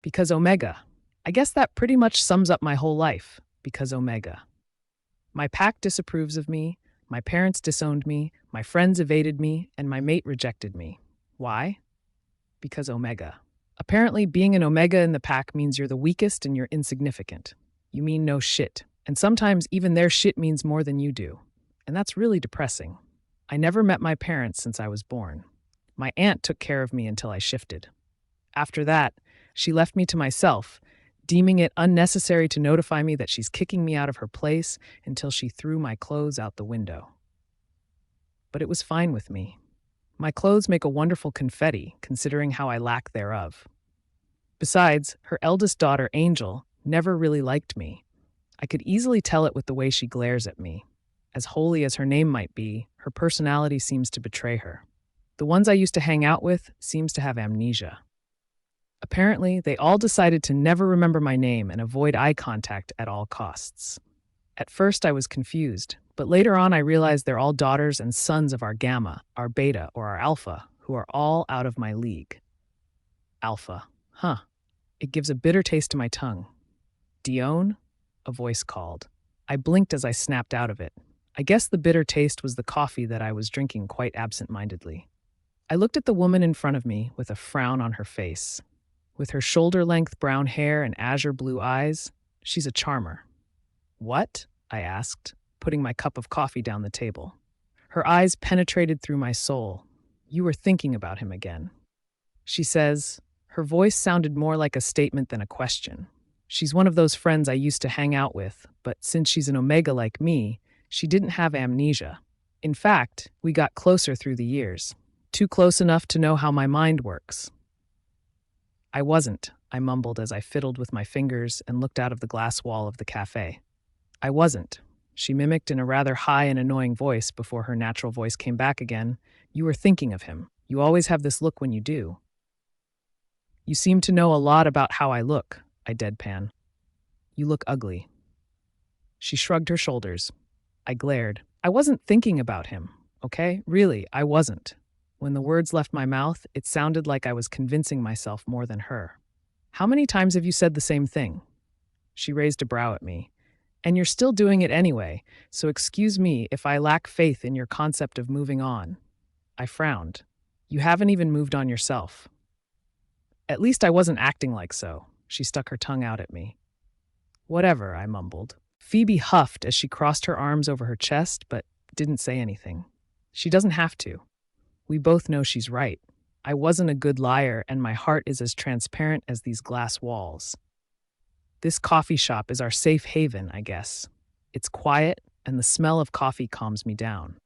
Because Omega. I guess that pretty much sums up my whole life. Because Omega. My pack disapproves of me, my parents disowned me, my friends evaded me, and my mate rejected me. Why? Because Omega. Apparently, being an Omega in the pack means you're the weakest and you're insignificant. You mean no shit. And sometimes even their shit means more than you do. And that's really depressing. I never met my parents since I was born. My aunt took care of me until I shifted. After that, she left me to myself, deeming it unnecessary to notify me that she's kicking me out of her place until she threw my clothes out the window. But it was fine with me. My clothes make a wonderful confetti, considering how I lack thereof. Besides, her eldest daughter, Angel, never really liked me. I could easily tell it with the way she glares at me. As holy as her name might be, her personality seems to betray her. The ones I used to hang out with seems to have amnesia. Apparently, they all decided to never remember my name and avoid eye contact at all costs. At first, I was confused, but later on I realized they're all daughters and sons of our Gamma, our Beta, or our Alpha, who are all out of my league. Alpha. Huh. It gives a bitter taste to my tongue. Dione? A voice called. I blinked as I snapped out of it. I guess the bitter taste was the coffee that I was drinking quite absent-mindedly. I looked at the woman in front of me with a frown on her face. With her shoulder-length brown hair and azure blue eyes, she's a charmer. What? I asked, putting my cup of coffee down the table. Her eyes penetrated through my soul. You were thinking about him again. She says, her voice sounded more like a statement than a question. She's one of those friends I used to hang out with, but since she's an Omega like me, she didn't have amnesia. In fact, we got closer through the years. Too close enough to know how my mind works. I wasn't, I mumbled as I fiddled with my fingers and looked out of the glass wall of the cafe. I wasn't, she mimicked in a rather high and annoying voice before her natural voice came back again. You were thinking of him. You always have this look when you do. You seem to know a lot about how I look, I deadpan. You look ugly. She shrugged her shoulders. I glared. I wasn't thinking about him, okay? Really, I wasn't. When the words left my mouth, it sounded like I was convincing myself more than her. How many times have you said the same thing? She raised a brow at me. And you're still doing it anyway, so excuse me if I lack faith in your concept of moving on. I frowned. You haven't even moved on yourself. At least I wasn't acting like so. She stuck her tongue out at me. Whatever, I mumbled. Phoebe huffed as she crossed her arms over her chest, but didn't say anything. She doesn't have to. We both know she's right. I wasn't a good liar, and my heart is as transparent as these glass walls. This coffee shop is our safe haven, I guess. It's quiet, and the smell of coffee calms me down.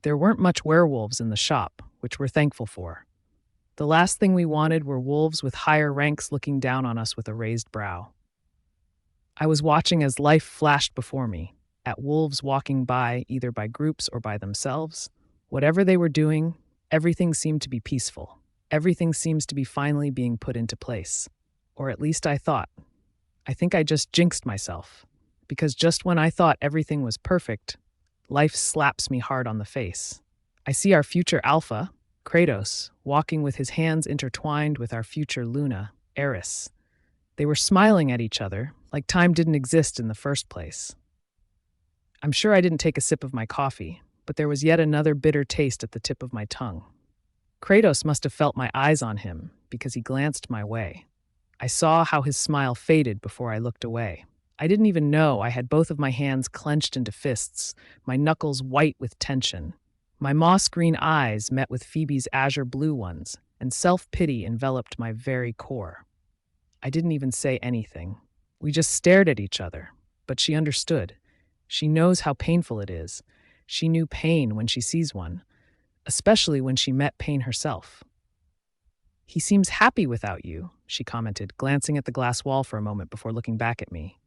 There weren't much werewolves in the shop, which we're thankful for. The last thing we wanted were wolves with higher ranks looking down on us with a raised brow. I was watching as life flashed before me, at wolves walking by either by groups or by themselves. Whatever they were doing, everything seemed to be peaceful. Everything seems to be finally being put into place. Or at least I thought. I think I just jinxed myself. Because just when I thought everything was perfect, life slaps me hard on the face. I see our future Alpha, Kratos, walking with his hands intertwined with our future Luna, Eris. They were smiling at each other, like time didn't exist in the first place. I'm sure I didn't take a sip of my coffee, but there was yet another bitter taste at the tip of my tongue. Kratos must have felt my eyes on him, because he glanced my way. I saw how his smile faded before I looked away. I didn't even know I had both of my hands clenched into fists, my knuckles white with tension. My moss-green eyes met with Phoebe's azure blue ones, and self-pity enveloped my very core. I didn't even say anything. We just stared at each other, but she understood. She knows how painful it is. She knew pain when she sees one, especially when she met pain herself. He seems happy without you, she commented, glancing at the glass wall for a moment before looking back at me.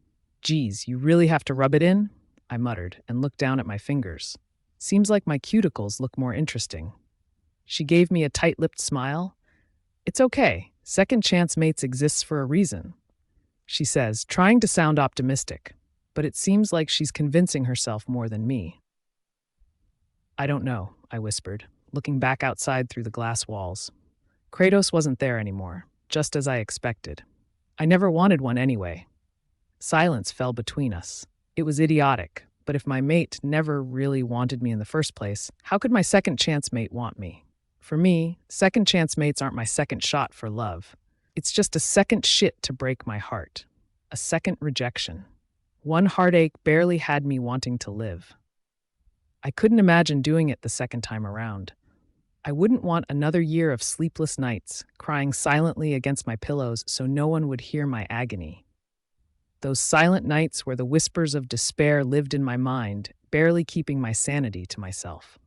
Geez, you really have to rub it in? I muttered and looked down at my fingers. Seems like my cuticles look more interesting. She gave me a tight-lipped smile. It's okay. Second chance mates exists for a reason, she says, trying to sound optimistic, but it seems like she's convincing herself more than me. I don't know, I whispered, looking back outside through the glass walls. Kratos wasn't there anymore, just as I expected. I never wanted one anyway. Silence fell between us. It was idiotic, but if my mate never really wanted me in the first place, how could my second chance mate want me? For me, second chance mates aren't my second shot for love. It's just a second shit to break my heart. A second rejection. One heartache barely had me wanting to live. I couldn't imagine doing it the second time around. I wouldn't want another year of sleepless nights, crying silently against my pillows so no one would hear my agony. Those silent nights where the whispers of despair lived in my mind, barely keeping my sanity to myself.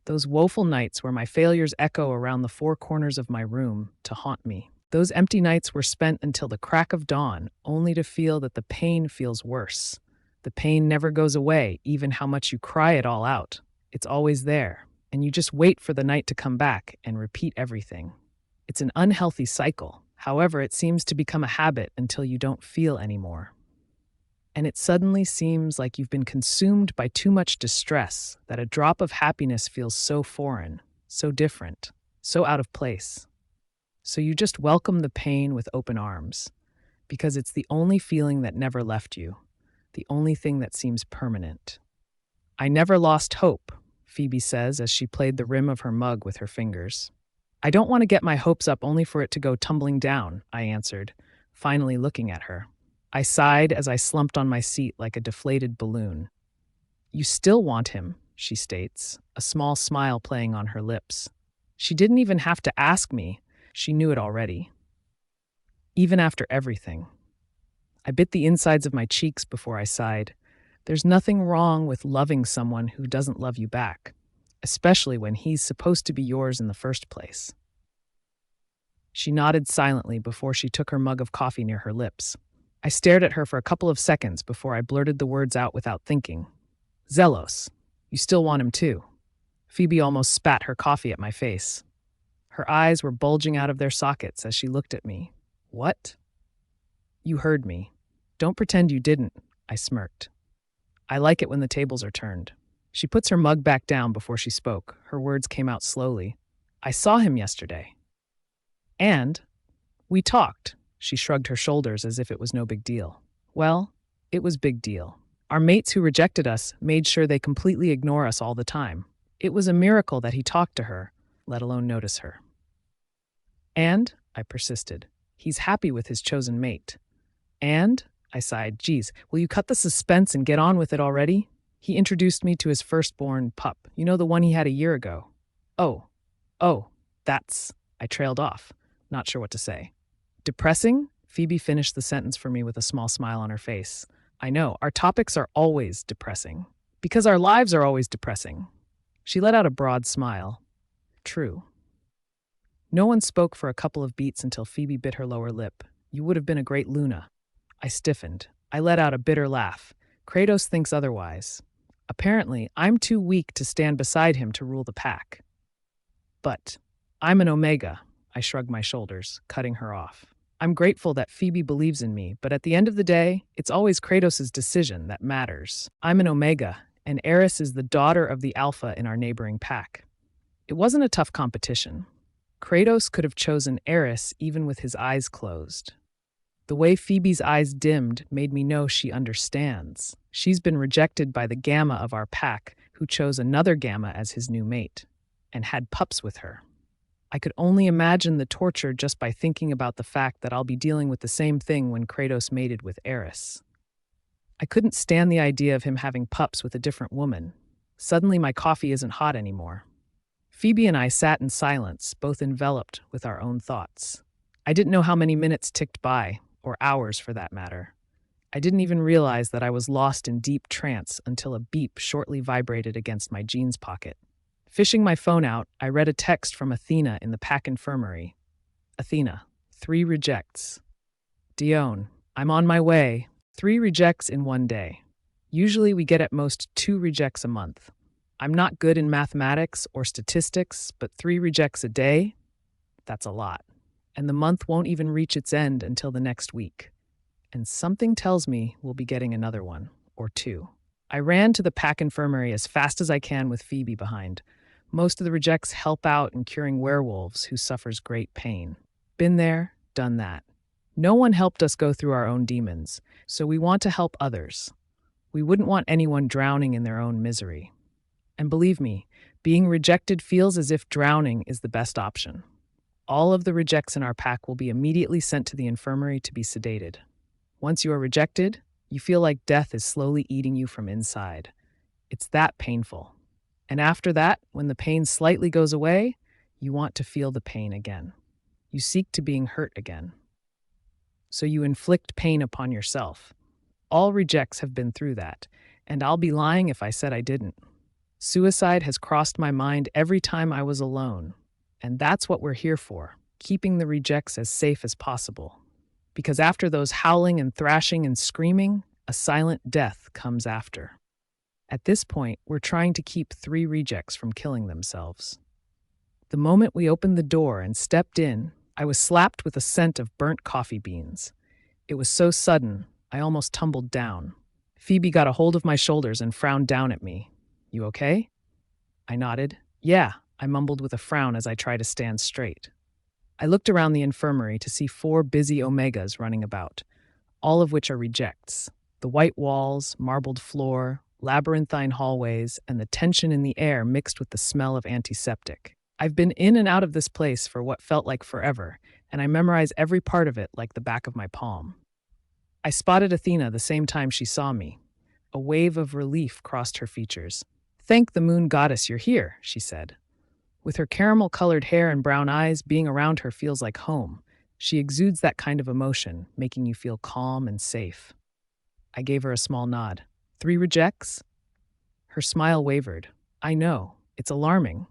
Those woeful nights where my failures echo around the four corners of my room to haunt me. Those empty nights were spent until the crack of dawn, only to feel that the pain feels worse. The pain never goes away, even how much you cry it all out. It's always there, and you just wait for the night to come back and repeat everything. It's an unhealthy cycle. However, it seems to become a habit until you don't feel anymore. And it suddenly seems like you've been consumed by too much distress that a drop of happiness feels so foreign, so different, so out of place. So you just welcome the pain with open arms, because it's the only feeling that never left you, the only thing that seems permanent. I never lost hope, Phoebe says as she played the rim of her mug with her fingers. I don't want to get my hopes up only for it to go tumbling down, I answered, finally looking at her. I sighed as I slumped on my seat like a deflated balloon. You still want him, she states, a small smile playing on her lips. She didn't even have to ask me. She knew it already. Even after everything. I bit the insides of my cheeks before I sighed. There's nothing wrong with loving someone who doesn't love you back, especially when he's supposed to be yours in the first place. She nodded silently before she took her mug of coffee near her lips. I stared at her for a couple of seconds before I blurted the words out without thinking. Zelos, you still want him too. Phoebe almost spat her coffee at my face. Her eyes were bulging out of their sockets as she looked at me. What? You heard me. Don't pretend you didn't, I smirked. I like it when the tables are turned. She puts her mug back down before she spoke. Her words came out slowly. I saw him yesterday. And we talked. She shrugged her shoulders as if it was no big deal. Well, it was big deal. Our mates who rejected us made sure they completely ignore us all the time. It was a miracle that he talked to her, let alone notice her. And, I persisted, he's happy with his chosen mate. And, I sighed, geez, will you cut the suspense and get on with it already? He introduced me to his firstborn pup, you know, the one he had a year ago. Oh, that's, I trailed off, not sure what to say. Depressing? Phoebe finished the sentence for me with a small smile on her face. I know, our topics are always depressing. Because our lives are always depressing. She let out a broad smile. True. No one spoke for a couple of beats until Phoebe bit her lower lip. You would have been a great Luna. I stiffened. I let out a bitter laugh. Kratos thinks otherwise. Apparently, I'm too weak to stand beside him to rule the pack. But I'm an Omega, I shrugged my shoulders, cutting her off. I'm grateful that Phoebe believes in me, but at the end of the day, it's always Kratos' decision that matters. I'm an Omega, and Eris is the daughter of the Alpha in our neighboring pack. It wasn't a tough competition. Kratos could have chosen Eris even with his eyes closed. The way Phoebe's eyes dimmed made me know she understands. She's been rejected by the Gamma of our pack, who chose another Gamma as his new mate, and had pups with her. I could only imagine the torture just by thinking about the fact that I'll be dealing with the same thing when Kratos mated with Eris. I couldn't stand the idea of him having pups with a different woman. Suddenly my coffee isn't hot anymore. Phoebe and I sat in silence, both enveloped with our own thoughts. I didn't know how many minutes ticked by, or hours for that matter. I didn't even realize that I was lost in deep trance until a beep shortly vibrated against my jeans pocket. Fishing my phone out, I read a text from Athena in the pack infirmary. Athena, 3 rejects. Dione, I'm on my way. 3 rejects in one day. Usually we get at most 2 rejects a month. I'm not good in mathematics or statistics, but 3 rejects a day? That's a lot. And the month won't even reach its end until the next week. And something tells me we'll be getting another one, or 2. I ran to the pack infirmary as fast as I can with Phoebe behind. Most of the rejects help out in curing werewolves who suffers great pain. Been there, done that. No one helped us go through our own demons, so we want to help others. We wouldn't want anyone drowning in their own misery. And believe me, being rejected feels as if drowning is the best option. All of the rejects in our pack will be immediately sent to the infirmary to be sedated. Once you are rejected, you feel like death is slowly eating you from inside. It's that painful. And after that, when the pain slightly goes away, you want to feel the pain again. You seek to being hurt again. So you inflict pain upon yourself. All rejects have been through that, and I'll be lying if I said I didn't. Suicide has crossed my mind every time I was alone, and that's what we're here for, keeping the rejects as safe as possible. Because after those howling and thrashing and screaming, a silent death comes after. At this point, we're trying to keep 3 rejects from killing themselves. The moment we opened the door and stepped in, I was slapped with a scent of burnt coffee beans. It was so sudden, I almost tumbled down. Phoebe got a hold of my shoulders and frowned down at me. "You okay?" I nodded. "Yeah," I mumbled with a frown as I tried to stand straight. I looked around the infirmary to see 4 busy Omegas running about, all of which are rejects. The white walls, marbled floor, labyrinthine hallways, and the tension in the air mixed with the smell of antiseptic. I've been in and out of this place for what felt like forever, and I memorize every part of it like the back of my palm. I spotted Athena the same time she saw me. A wave of relief crossed her features. "Thank the moon goddess you're here," she said. With her caramel-colored hair and brown eyes, being around her feels like home. She exudes that kind of emotion, making you feel calm and safe. I gave her a small nod. 3 rejects? Her smile wavered. "I know. It's alarming."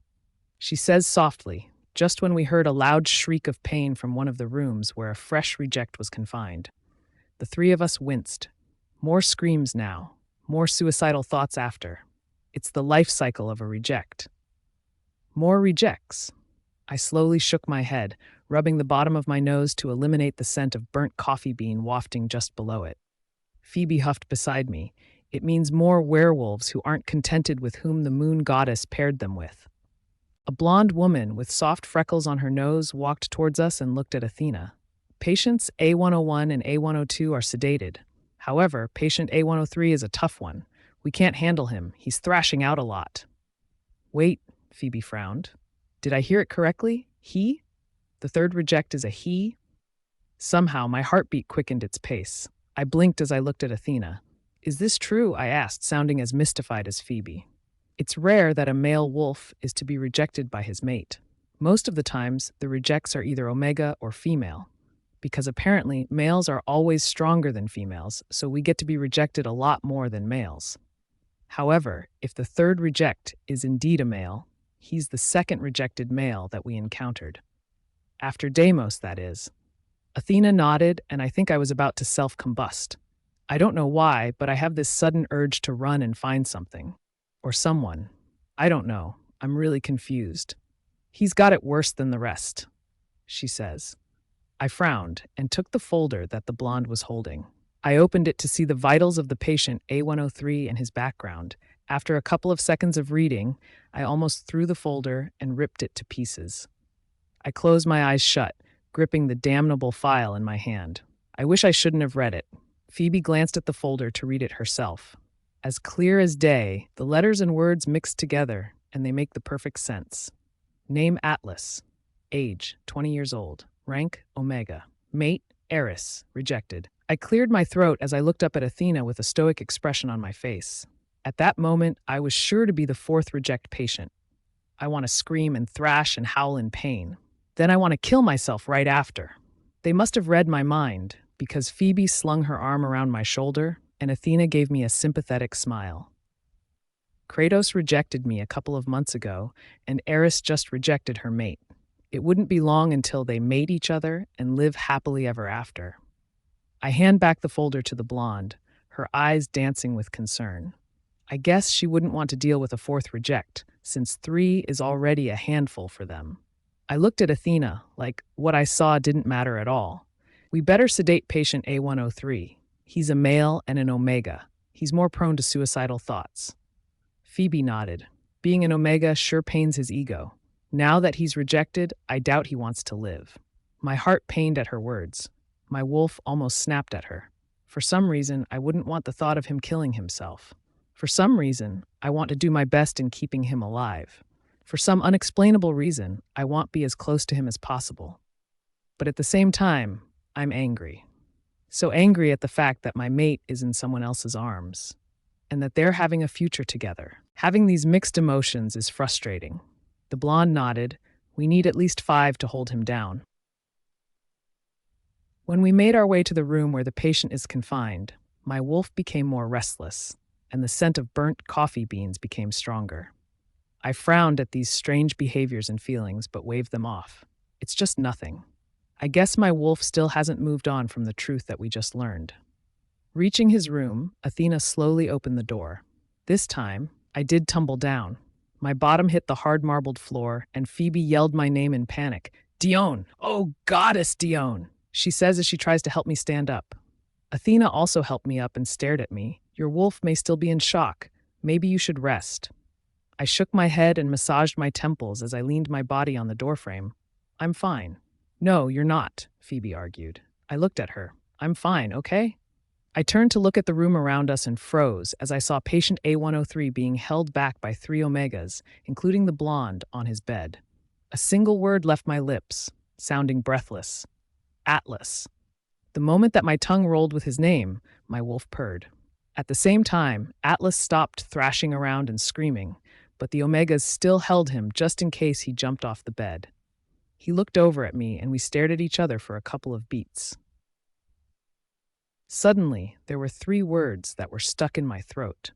She says softly, just when we heard a loud shriek of pain from one of the rooms where a fresh reject was confined. The 3 of us winced. More screams now, more suicidal thoughts after. It's the life cycle of a reject. More rejects. I slowly shook my head, rubbing the bottom of my nose to eliminate the scent of burnt coffee bean wafting just below it. Phoebe huffed beside me. "It means more werewolves who aren't contented with whom the moon goddess paired them with." A blonde woman with soft freckles on her nose walked towards us and looked at Athena. "Patients A101 and A102 are sedated. However, patient A103 is a tough one. We can't handle him. He's thrashing out a lot." "Wait," Phoebe frowned. "Did I hear it correctly? He? The 3rd reject is a he?" Somehow, my heartbeat quickened its pace. I blinked as I looked at Athena. "Is this true?" I asked, sounding as mystified as Phoebe. It's rare that a male wolf is to be rejected by his mate. Most of the times, the rejects are either omega or female, because apparently males are always stronger than females, so we get to be rejected a lot more than males. However, if the 3rd reject is indeed a male, he's the 2nd rejected male that we encountered. After Deimos, that is. Athena nodded, and I think I was about to self-combust. I don't know why, but I have this sudden urge to run and find something. Or someone. I don't know. I'm really confused. "He's got it worse than the rest," she says. I frowned and took the folder that the blonde was holding. I opened it to see the vitals of the patient A103 and his background. After a couple of seconds of reading, I almost threw the folder and ripped it to pieces. I closed my eyes shut, gripping the damnable file in my hand. I wish I shouldn't have read it. Phoebe glanced at the folder to read it herself. As clear as day, the letters and words mixed together, and they make the perfect sense. Name Atlas. Age, 20 years old. Rank, Omega. Mate, Eris, rejected. I cleared my throat as I looked up at Athena with a stoic expression on my face. At that moment, I was sure to be the 4th reject patient. I want to scream and thrash and howl in pain. Then I want to kill myself right after. They must have read my mind, because Phoebe slung her arm around my shoulder, and Athena gave me a sympathetic smile. Kratos rejected me a couple of months ago, and Eris just rejected her mate. It wouldn't be long until they mate each other and live happily ever after. I hand back the folder to the blonde, her eyes dancing with concern. I guess she wouldn't want to deal with a 4th reject, since 3 is already a handful for them. I looked at Athena, like what I saw didn't matter at all. "We better sedate patient A103. He's a male and an omega. He's more prone to suicidal thoughts." Phoebe nodded. "Being an omega sure pains his ego. Now that he's rejected, I doubt he wants to live." My heart pained at her words. My wolf almost snapped at her. For some reason, I wouldn't want the thought of him killing himself. For some reason, I want to do my best in keeping him alive. For some unexplainable reason, I want to be as close to him as possible. But at the same time, I'm angry. So angry at the fact that my mate is in someone else's arms, and that they're having a future together. Having these mixed emotions is frustrating. The blonde nodded. We need at least 5 to hold him down. When we made our way to the room where the patient is confined, my wolf became more restless, and the scent of burnt coffee beans became stronger. I frowned at these strange behaviors and feelings, but waved them off. It's just nothing. I guess my wolf still hasn't moved on from the truth that we just learned. Reaching his room, Athena slowly opened the door. This time, I did tumble down. My bottom hit the hard marbled floor, and Phoebe yelled my name in panic. "Dione! Oh, goddess Dione!" she says as she tries to help me stand up. Athena also helped me up and stared at me. "Your wolf may still be in shock. Maybe you should rest." I shook my head and massaged my temples as I leaned my body on the doorframe. "I'm fine." "No, you're not," Phoebe argued. I looked at her. "I'm fine, okay?" I turned to look at the room around us and froze as I saw patient A103 being held back by 3 Omegas, including the blonde, on his bed. A single word left my lips, sounding breathless. Atlas. The moment that my tongue rolled with his name, my wolf purred. At the same time, Atlas stopped thrashing around and screaming, but the Omegas still held him just in case he jumped off the bed. He looked over at me and we stared at each other for a couple of beats. Suddenly, there were 3 words that were stuck in my throat.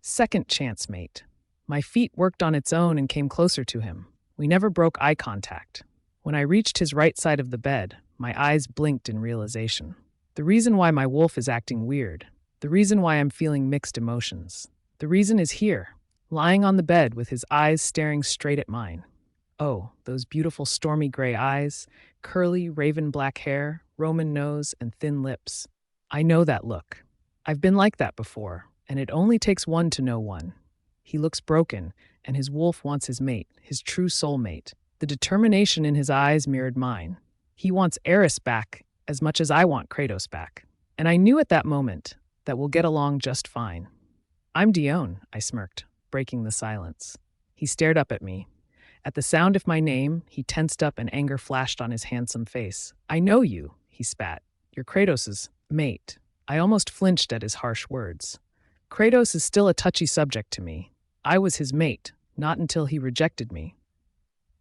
Second chance, mate. My feet worked on its own and came closer to him. We never broke eye contact. When I reached his right side of the bed, my eyes blinked in realization. The reason why my wolf is acting weird, the reason why I'm feeling mixed emotions, the reason is here, lying on the bed with his eyes staring straight at mine. Oh, those beautiful stormy gray eyes, curly raven black hair, Roman nose, and thin lips. I know that look. I've been like that before, and it only takes one to know one. He looks broken, and his wolf wants his mate, his true soulmate. The determination in his eyes mirrored mine. He wants Eris back as much as I want Kratos back. And I knew at that moment that we'll get along just fine. "I'm Dione," I smirked, breaking the silence. He stared up at me. At the sound of my name, he tensed up and anger flashed on his handsome face. "I know you," he spat. "You're Kratos's mate." I almost flinched at his harsh words. Kratos is still a touchy subject to me. I was his mate, not until he rejected me.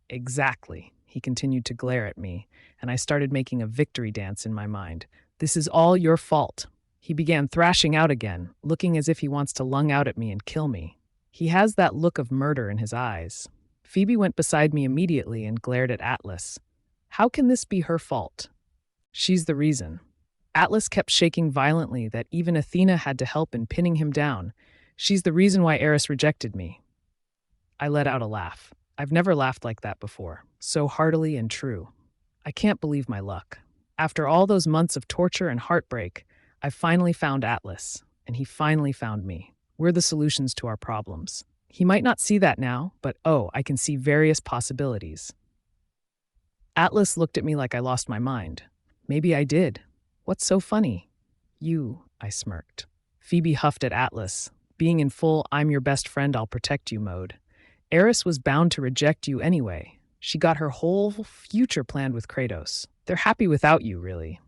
Exactly, he continued to glare at me, and I started making a victory dance in my mind. "This is all your fault." He began thrashing out again, looking as if he wants to lung out at me and kill me. He has that look of murder in his eyes. Phoebe went beside me immediately and glared at Atlas. How can this be her fault? She's the reason. Atlas kept shaking violently that even Athena had to help in pinning him down. She's the reason why Eris rejected me. I let out a laugh. I've never laughed like that before, so heartily and true. I can't believe my luck. After all those months of torture and heartbreak, I've finally found Atlas, and he finally found me. We're the solutions to our problems. He might not see that now, but I can see various possibilities. Atlas looked at me like I lost my mind. Maybe I did. What's so funny? You, I smirked. Phoebe huffed at Atlas, being in full "I'm your best friend, I'll protect you" mode. Eris was bound to reject you anyway. She got her whole future planned with Kratos. They're happy without you, really.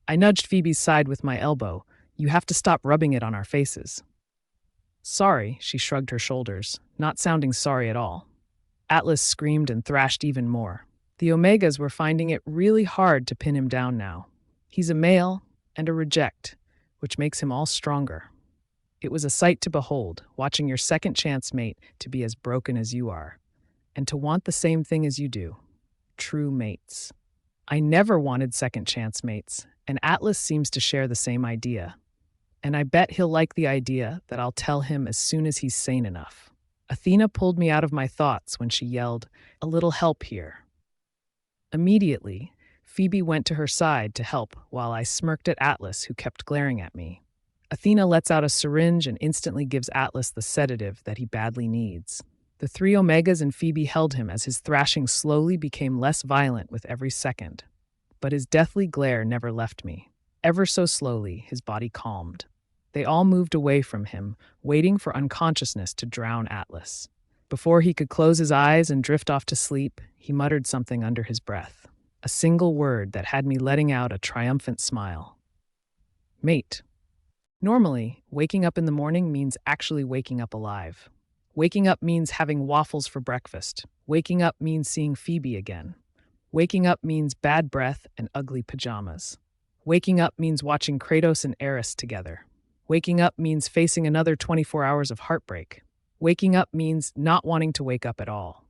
I nudged Phoebe's side with my elbow. "You have to stop rubbing it on our faces." "Sorry," she shrugged her shoulders, not sounding sorry at all. Atlas screamed and thrashed even more. The Omegas were finding it really hard to pin him down now. He's a male and a reject, which makes him all stronger. It was a sight to behold, watching your second chance mate to be as broken as you are, and to want the same thing as you do. True mates. I never wanted second chance mates, and Atlas seems to share the same idea. And I bet he'll like the idea that I'll tell him as soon as he's sane enough. Athena pulled me out of my thoughts when she yelled, "A little help here." Immediately, Phoebe went to her side to help while I smirked at Atlas, who kept glaring at me. Athena lets out a syringe and instantly gives Atlas the sedative that he badly needs. The 3 Omegas and Phoebe held him as his thrashing slowly became less violent with every second. But his deathly glare never left me. Ever so slowly, his body calmed. They all moved away from him, waiting for unconsciousness to drown Atlas. Before he could close his eyes and drift off to sleep, he muttered something under his breath. A single word that had me letting out a triumphant smile. Mate. Normally, waking up in the morning means actually waking up alive. Waking up means having waffles for breakfast. Waking up means seeing Phoebe again. Waking up means bad breath and ugly pajamas. Waking up means watching Kratos and Eris together. Waking up means facing another 24 hours of heartbreak. Waking up means not wanting to wake up at all.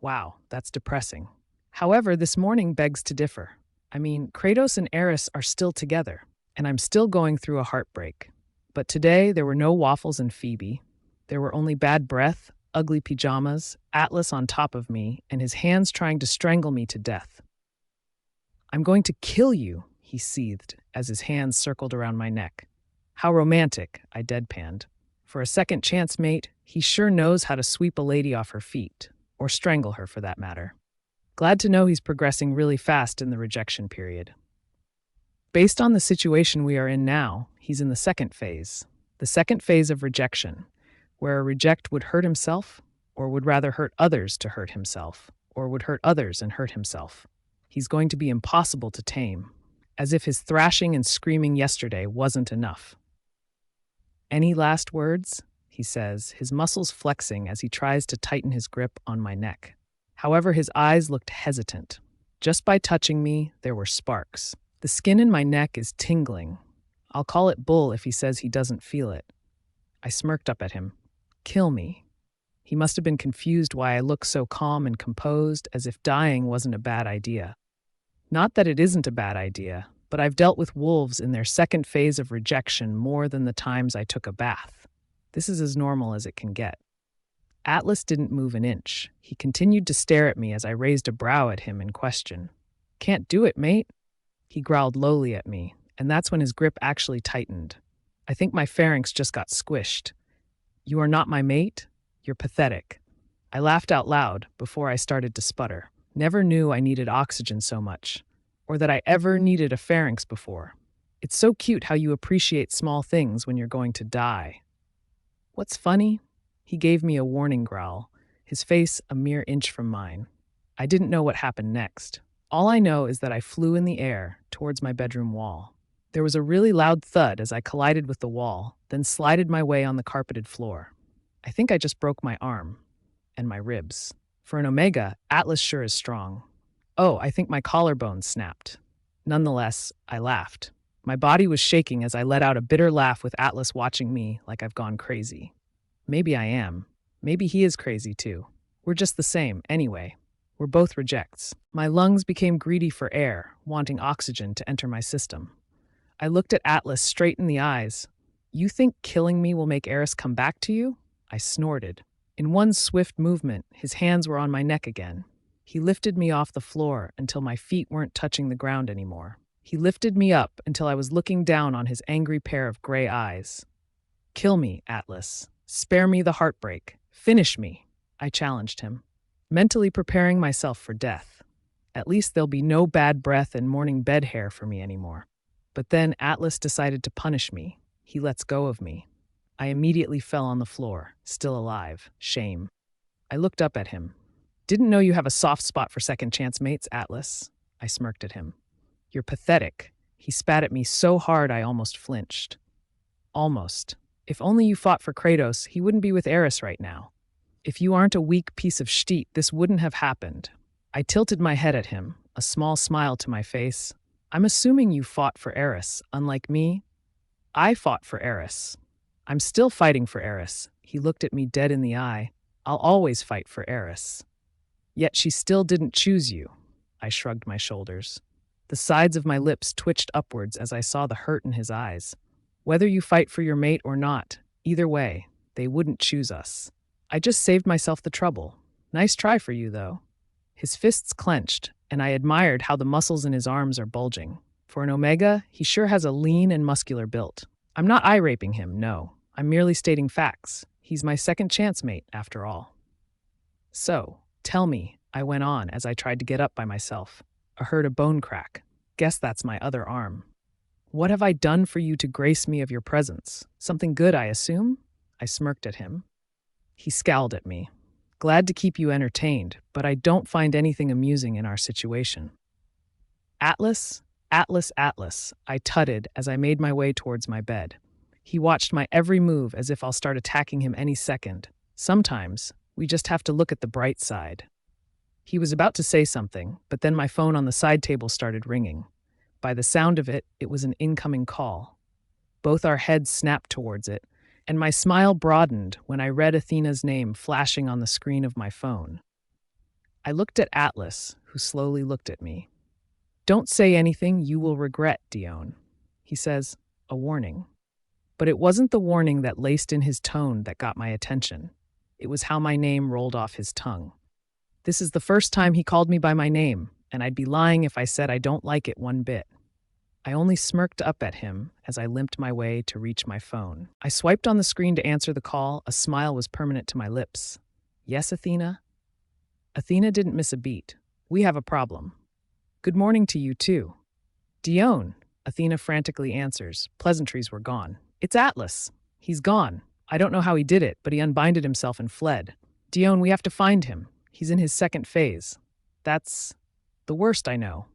Wow, that's depressing. However, this morning begs to differ. I mean, Kratos and Eris are still together, and I'm still going through a heartbreak. But today, there were no waffles and Phoebe. There were only bad breath, ugly pajamas, Atlas on top of me, and his hands trying to strangle me to death. I'm going to kill you, he seethed as his hands circled around my neck. How romantic, I deadpanned. For a second chance, mate, he sure knows how to sweep a lady off her feet, or strangle her for that matter. Glad to know he's progressing really fast in the rejection period. Based on the situation we are in now, he's in the second phase of rejection, where a reject would hurt himself, or would rather hurt others to hurt himself, or would hurt others and hurt himself. He's going to be impossible to tame, as if his thrashing and screaming yesterday wasn't enough. Any last words? He says, his muscles flexing as he tries to tighten his grip on my neck. However, his eyes looked hesitant. Just by touching me, there were sparks. The skin in my neck is tingling. I'll call it bull if he says he doesn't feel it. I smirked up at him. Kill me. He must have been confused why I look so calm and composed, as if dying wasn't a bad idea. Not that it isn't a bad idea, but I've dealt with wolves in their second phase of rejection more than the times I took a bath. This is as normal as it can get. Atlas didn't move an inch. He continued to stare at me as I raised a brow at him in question. Can't do it, mate. He growled lowly at me, and that's when his grip actually tightened. I think my pharynx just got squished. You are not my mate? You're pathetic. I laughed out loud before I started to sputter. Never knew I needed oxygen so much, or that I ever needed a pharynx before. It's so cute how you appreciate small things when you're going to die. What's funny? He gave me a warning growl, his face a mere inch from mine. I didn't know what happened next. All I know is that I flew in the air towards my bedroom wall. There was a really loud thud as I collided with the wall, then slided my way on the carpeted floor. I think I just broke my arm and my ribs. For an Omega, Atlas sure is strong. Oh, I think my collarbone snapped. Nonetheless, I laughed. My body was shaking as I let out a bitter laugh with Atlas watching me like I've gone crazy. Maybe I am. Maybe he is crazy too. We're just the same, anyway. We're both rejects. My lungs became greedy for air, wanting oxygen to enter my system. I looked at Atlas straight in the eyes. You think killing me will make Eris come back to you? I snorted. In one swift movement, his hands were on my neck again. He lifted me off the floor until my feet weren't touching the ground anymore. He lifted me up until I was looking down on his angry pair of gray eyes. Kill me, Atlas. Spare me the heartbreak. Finish me, I challenged him, mentally preparing myself for death. At least there'll be no bad breath and morning bed hair for me anymore. But then Atlas decided to punish me. He lets go of me. I immediately fell on the floor, still alive. Shame. I looked up at him. Didn't know you have a soft spot for second chance mates, Atlas. I smirked at him. You're pathetic. He spat at me so hard I almost flinched. Almost. If only you fought for Kratos, he wouldn't be with Eris right now. If you aren't a weak piece of shit, this wouldn't have happened. I tilted my head at him, a small smile to my face. I'm assuming you fought for Eris, unlike me. I fought for Eris. I'm still fighting for Eris. He looked at me dead in the eye. I'll always fight for Eris. Yet she still didn't choose you. I shrugged my shoulders. The sides of my lips twitched upwards as I saw the hurt in his eyes. Whether you fight for your mate or not, either way, they wouldn't choose us. I just saved myself the trouble. Nice try for you, though. His fists clenched, and I admired how the muscles in his arms are bulging. For an Omega, he sure has a lean and muscular build. I'm not eye-raping him, no. I'm merely stating facts. He's my second chance mate, after all. So, tell me, I went on as I tried to get up by myself. I heard a bone crack. Guess that's my other arm. What have I done for you to grace me of your presence? Something good, I assume? I smirked at him. He scowled at me. Glad to keep you entertained, but I don't find anything amusing in our situation. Atlas, Atlas, Atlas, I tutted as I made my way towards my bed. He watched my every move as if I'll start attacking him any second. Sometimes, we just have to look at the bright side. He was about to say something, but then my phone on the side table started ringing. By the sound of it, it was an incoming call. Both our heads snapped towards it, and my smile broadened when I read Athena's name flashing on the screen of my phone. I looked at Atlas, who slowly looked at me. Don't say anything you will regret, Dione. He says, a warning. But it wasn't the warning that laced in his tone that got my attention. It was how my name rolled off his tongue. This is the first time he called me by my name, and I'd be lying if I said I don't like it one bit. I only smirked up at him as I limped my way to reach my phone. I swiped on the screen to answer the call. A smile was permanent to my lips. Yes, Athena? Athena didn't miss a beat. We have a problem. Good morning to you, too. Dione, Athena frantically answers. Pleasantries were gone. It's Atlas. He's gone. I don't know how he did it, but he unbinded himself and fled. Dione, we have to find him. He's in his second phase. That's the worst I know.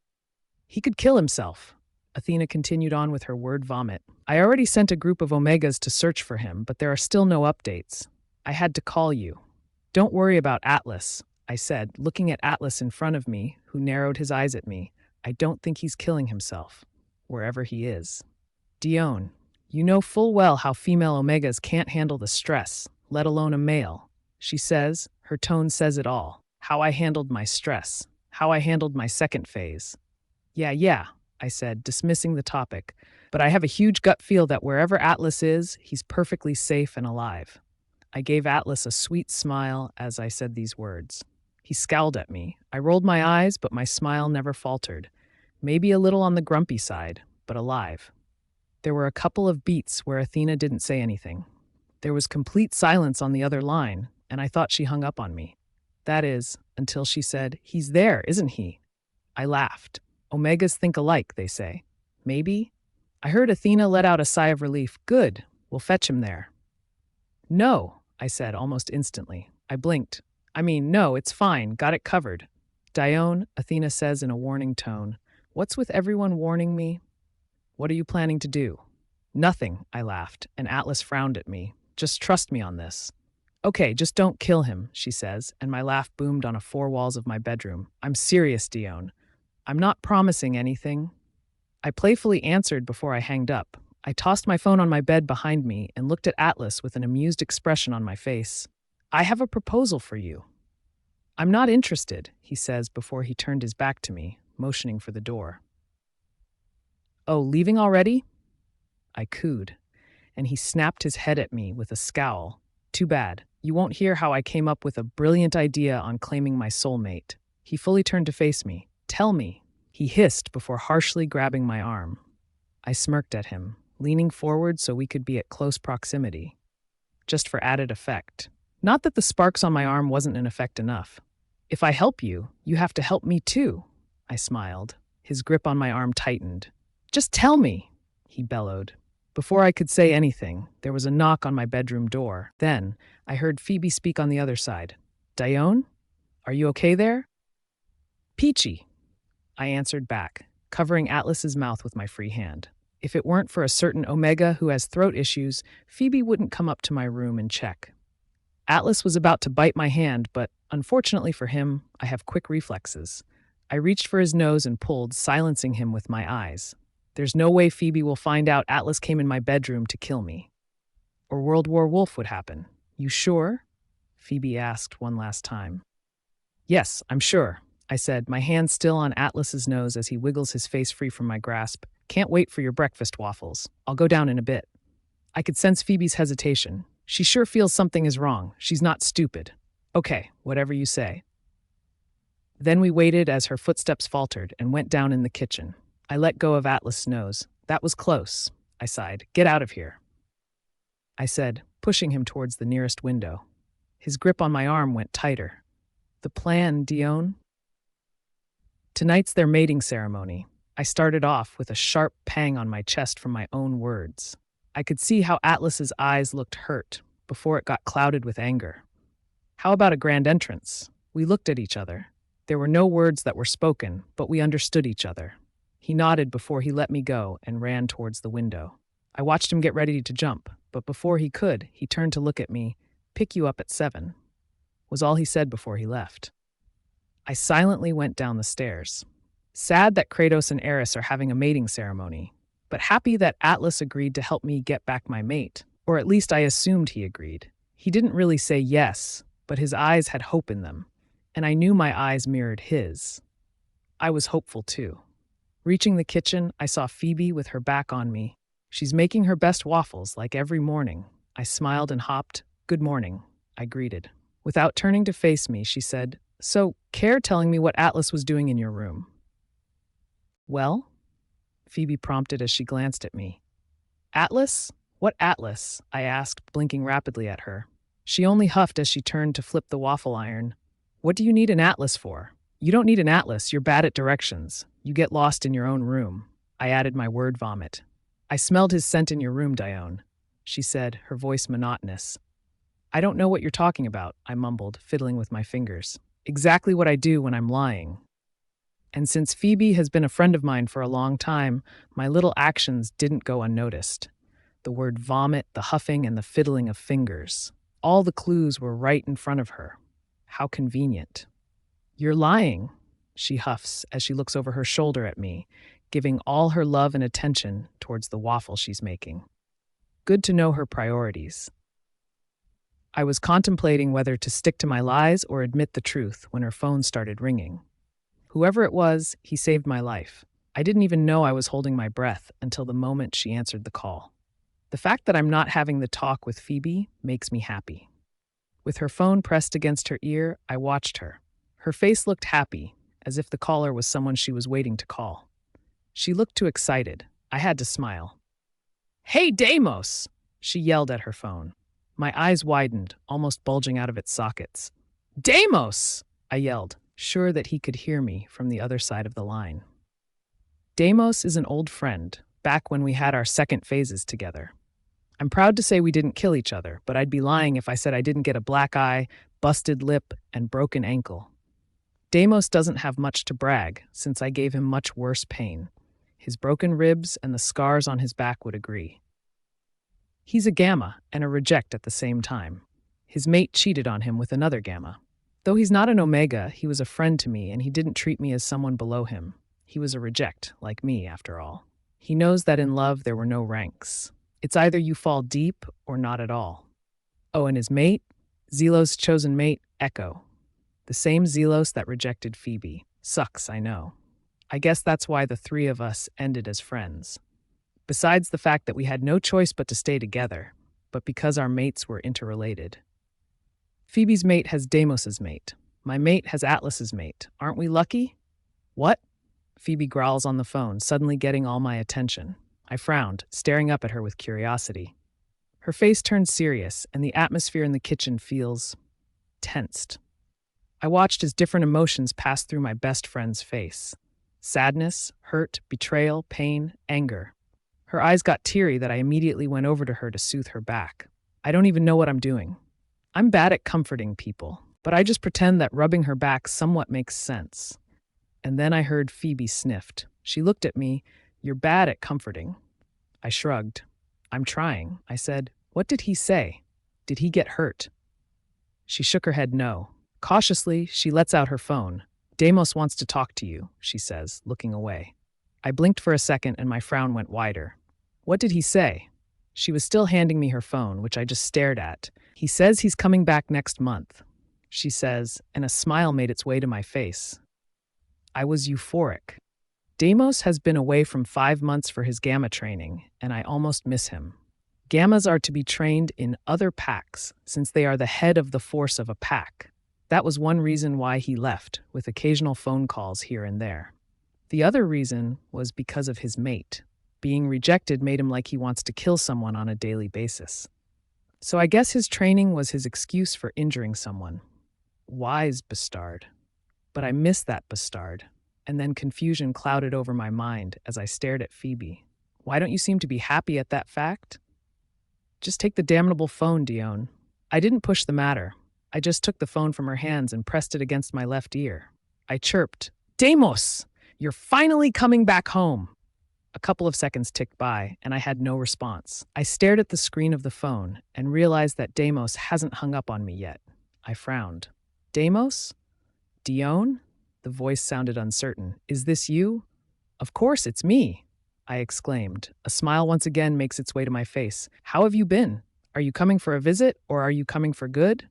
He could kill himself. Athena continued on with her word vomit. I already sent a group of Omegas to search for him, but there are still no updates. I had to call you. Don't worry about Atlas, I said, looking at Atlas in front of me, who narrowed his eyes at me. I don't think he's killing himself, wherever he is. Dione, you know full well how female Omegas can't handle the stress, let alone a male. She says, her tone says it all. How I handled my stress. How I handled my second phase. Yeah, I said, dismissing the topic, but I have a huge gut feel that wherever Atlas is, he's perfectly safe and alive. I gave Atlas a sweet smile as I said these words. He scowled at me. I rolled my eyes, but my smile never faltered. Maybe a little on the grumpy side, but alive. There were a couple of beats where Athena didn't say anything. There was complete silence on the other line, and I thought she hung up on me. That is, until she said, "He's there, isn't he?" I laughed. Omegas think alike, they say. Maybe? I heard Athena let out a sigh of relief. Good, we'll fetch him there. No, I said almost instantly. I blinked. No, it's fine, got it covered. Dione, Athena says in a warning tone. What's with everyone warning me? What are you planning to do? Nothing, I laughed, and Atlas frowned at me. Just trust me on this. Okay, just don't kill him, she says, and my laugh boomed on the four walls of my bedroom. I'm serious, Dione. I'm not promising anything. I playfully answered before I hanged up. I tossed my phone on my bed behind me and looked at Atlas with an amused expression on my face. I have a proposal for you. I'm not interested, he says before he turned his back to me, motioning for the door. Oh, leaving already? I cooed, and he snapped his head at me with a scowl. Too bad. You won't hear how I came up with a brilliant idea on claiming my soulmate. He fully turned to face me. Tell me, he hissed before harshly grabbing my arm. I smirked at him, leaning forward so we could be at close proximity. Just for added effect. Not that the sparks on my arm wasn't an effect enough. If I help you, you have to help me too, I smiled. His grip on my arm tightened. Just tell me, he bellowed. Before I could say anything, there was a knock on my bedroom door. Then, I heard Phoebe speak on the other side. Dione? Are you okay there? Peachy, I answered back, covering Atlas's mouth with my free hand. If it weren't for a certain Omega who has throat issues, Phoebe wouldn't come up to my room and check. Atlas was about to bite my hand, but unfortunately for him, I have quick reflexes. I reached for his nose and pulled, silencing him with my eyes. There's no way Phoebe will find out Atlas came in my bedroom to kill me. Or World War Wolf would happen. You sure? Phoebe asked one last time. Yes, I'm sure, I said, my hand still on Atlas's nose as he wiggles his face free from my grasp. Can't wait for your breakfast waffles. I'll go down in a bit. I could sense Phoebe's hesitation. She sure feels something is wrong. She's not stupid. Okay, whatever you say. Then we waited as her footsteps faltered and went down in the kitchen. I let go of Atlas's nose. That was close, I sighed. Get out of here, I said, pushing him towards the nearest window. His grip on my arm went tighter. The plan, Dione? Tonight's their mating ceremony. I started off with a sharp pang on my chest from my own words. I could see how Atlas's eyes looked hurt before it got clouded with anger. How about a grand entrance? We looked at each other. There were no words that were spoken, but we understood each other. He nodded before he let me go and ran towards the window. I watched him get ready to jump, but before he could, he turned to look at me. "Pick you up at 7," was all he said before he left. I silently went down the stairs, sad that Kratos and Eris are having a mating ceremony, but happy that Atlas agreed to help me get back my mate, or at least I assumed he agreed. He didn't really say yes, but his eyes had hope in them, and I knew my eyes mirrored his. I was hopeful too. Reaching the kitchen, I saw Phoebe with her back on me. "She's making her best waffles like every morning." I smiled and hopped. "Good morning," I greeted. Without turning to face me, she said, "So, care telling me what Atlas was doing in your room?" "Well?" Phoebe prompted as she glanced at me. "Atlas? What Atlas?" I asked, blinking rapidly at her. She only huffed as she turned to flip the waffle iron. "What do you need an atlas for?" "You don't need an atlas, you're bad at directions. You get lost in your own room." I added my word vomit. "I smelled his scent in your room, Dione," she said, her voice monotonous. "I don't know what you're talking about," I mumbled, fiddling with my fingers. "Exactly what I do when I'm lying." And since Phoebe has been a friend of mine for a long time, my little actions didn't go unnoticed. The word vomit, the huffing, and the fiddling of fingers. All the clues were right in front of her. How convenient. "You're lying," she huffs as she looks over her shoulder at me, giving all her love and attention towards the waffle she's making. Good to know her priorities. I was contemplating whether to stick to my lies or admit the truth when her phone started ringing. Whoever it was, he saved my life. I didn't even know I was holding my breath until the moment she answered the call. The fact that I'm not having the talk with Phoebe makes me happy. With her phone pressed against her ear, I watched her. Her face looked happy, as if the caller was someone she was waiting to call. She looked too excited. I had to smile. "Hey, Deimos!" she yelled at her phone. My eyes widened, almost bulging out of its sockets. "Deimos!" I yelled, sure that he could hear me from the other side of the line. Deimos is an old friend, back when we had our second phases together. I'm proud to say we didn't kill each other, but I'd be lying if I said I didn't get a black eye, busted lip, and broken ankle. Deimos doesn't have much to brag, since I gave him much worse pain. His broken ribs and the scars on his back would agree. He's a gamma and a reject at the same time. His mate cheated on him with another gamma. Though he's not an omega, he was a friend to me and he didn't treat me as someone below him. He was a reject, like me, after all. He knows that in love there were no ranks. It's either you fall deep or not at all. Oh, and his mate? Zelos' chosen mate, Echo. The same Zelos that rejected Phoebe. Sucks, I know. I guess that's why the three of us ended as friends. Besides the fact that we had no choice but to stay together, but because our mates were interrelated. Phoebe's mate has Deimos's mate. My mate has Atlas's mate. Aren't we lucky? What? Phoebe growls on the phone, suddenly getting all my attention. I frowned, staring up at her with curiosity. Her face turns serious, and the atmosphere in the kitchen feels tensed. I watched as different emotions passed through my best friend's face. Sadness, hurt, betrayal, pain, anger. Her eyes got teary that I immediately went over to her to soothe her back. I don't even know what I'm doing. I'm bad at comforting people, but I just pretend that rubbing her back somewhat makes sense. And then I heard Phoebe sniffed. She looked at me. "You're bad at comforting." I shrugged. "I'm trying," I said. "What did he say? Did he get hurt?" She shook her head no. Cautiously, she lets out her phone. "Deimos wants to talk to you," she says, looking away. I blinked for a second and my frown went wider. "What did he say?" She was still handing me her phone, which I just stared at. "He says he's coming back next month," she says, and a smile made its way to my face. I was euphoric. Deimos has been away from 5 months for his gamma training, and I almost miss him. Gammas are to be trained in other packs, since they are the head of the force of a pack. That was one reason why he left, with occasional phone calls here and there. The other reason was because of his mate. Being rejected made him like he wants to kill someone on a daily basis. So I guess his training was his excuse for injuring someone. Wise bastard. But I miss that bastard. And then confusion clouded over my mind as I stared at Phoebe. Why don't you seem to be happy at that fact? Just take the damnable phone, Dione. I didn't push the matter. I just took the phone from her hands and pressed it against my left ear. I chirped, Deimos, you're finally coming back home. A couple of seconds ticked by, and I had no response. I stared at the screen of the phone and realized that Deimos hasn't hung up on me yet. I frowned. Deimos? Dione? The voice sounded uncertain. Is this you? Of course, it's me, I exclaimed. A smile once again makes its way to my face. How have you been? Are you coming for a visit, or are you coming for good?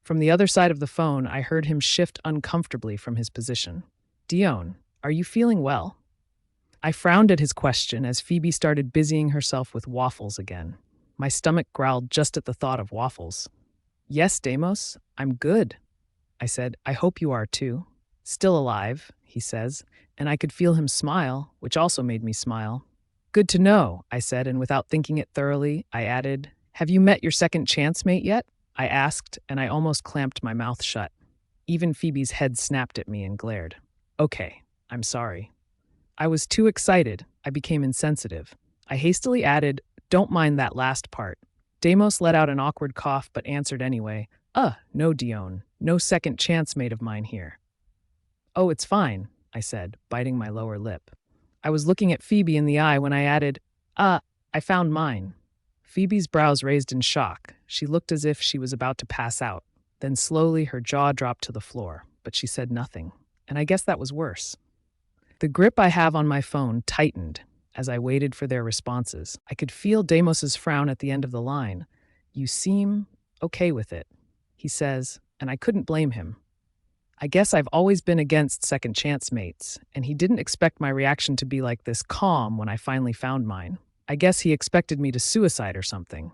From the other side of the phone, I heard him shift uncomfortably from his position. Dione, are you feeling well? I frowned at his question as Phoebe started busying herself with waffles again. My stomach growled just at the thought of waffles. Yes, Deimos, I'm good, I said. I hope you are too. Still alive, he says, and I could feel him smile, which also made me smile. Good to know, I said, and without thinking it thoroughly, I added, Have you met your second chance mate yet? I asked, and I almost clamped my mouth shut. Even Phoebe's head snapped at me and glared. Okay, I'm sorry. I was too excited. I became insensitive. I hastily added, Don't mind that last part. Deimos let out an awkward cough but answered anyway. No, Dione. No second chance mate of mine here. Oh, it's fine, I said, biting my lower lip. I was looking at Phoebe in the eye when I added, I found mine. Phoebe's brows raised in shock. She looked as if she was about to pass out. Then slowly her jaw dropped to the floor, but she said nothing. And I guess that was worse. The grip I have on my phone tightened as I waited for their responses. I could feel Deimos's frown at the end of the line. You seem okay with it, he says, and I couldn't blame him. I guess I've always been against second chance mates, and he didn't expect my reaction to be like this calm when I finally found mine. I guess he expected me to suicide or something.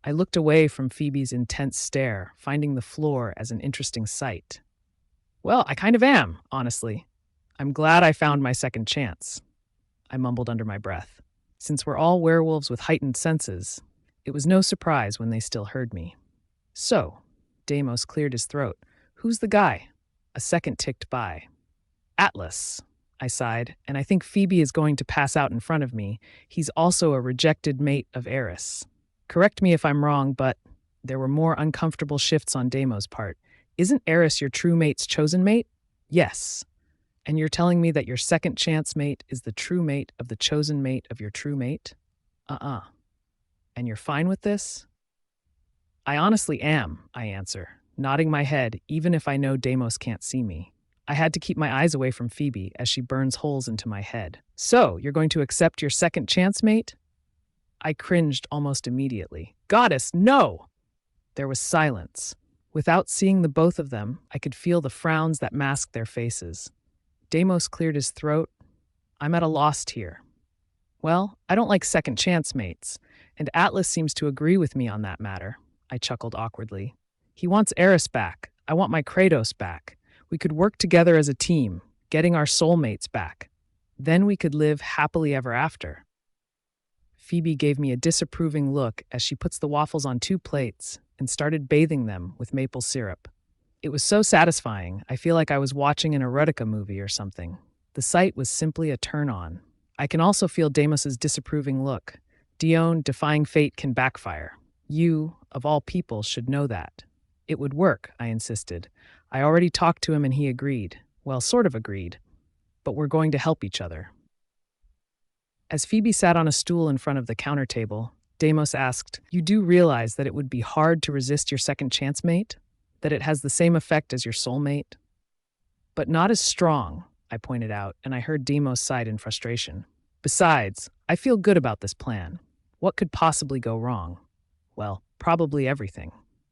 I looked away from Phoebe's intense stare, finding the floor as an interesting sight. Well, I kind of am, honestly. I'm glad I found my second chance, I mumbled under my breath. Since we're all werewolves with heightened senses, it was no surprise when they still heard me. So, Deimos cleared his throat. Who's the guy? A second ticked by. Atlas, I sighed, and I think Phoebe is going to pass out in front of me. He's also a rejected mate of Eris. Correct me if I'm wrong, but there were more uncomfortable shifts on Deimos' part. Isn't Eris your true mate's chosen mate? Yes. And you're telling me that your second chance mate is the true mate of the chosen mate of your true mate? And you're fine with this? I honestly am, I answer, nodding my head even if I know Deimos can't see me. I had to keep my eyes away from Phoebe as she burns holes into my head. So, you're going to accept your second chance mate? I cringed almost immediately. Goddess, no! There was silence. Without seeing the both of them, I could feel the frowns that masked their faces. Deimos cleared his throat. I'm at a loss here. Well, I don't like second chance mates, and Atlas seems to agree with me on that matter. I chuckled awkwardly. He wants Eris back. I want my Kratos back. We could work together as a team, getting our soulmates back. Then we could live happily ever after. Phoebe gave me a disapproving look as she puts the waffles on 2 plates and started bathing them with maple syrup. It was so satisfying, I feel like I was watching an erotica movie or something. The sight was simply a turn-on. I can also feel Deimos's disapproving look. Dione, defying fate can backfire. You, of all people, should know that. It would work, I insisted. I already talked to him and he agreed. Well, sort of agreed. But we're going to help each other. As Phoebe sat on a stool in front of the counter table, Deimos asked, You do realize that it would be hard to resist your second chance mate? That it has the same effect as your soulmate? But not as strong, I pointed out, and I heard Deimos sigh in frustration. Besides, I feel good about this plan. What could possibly go wrong? Well, probably everything.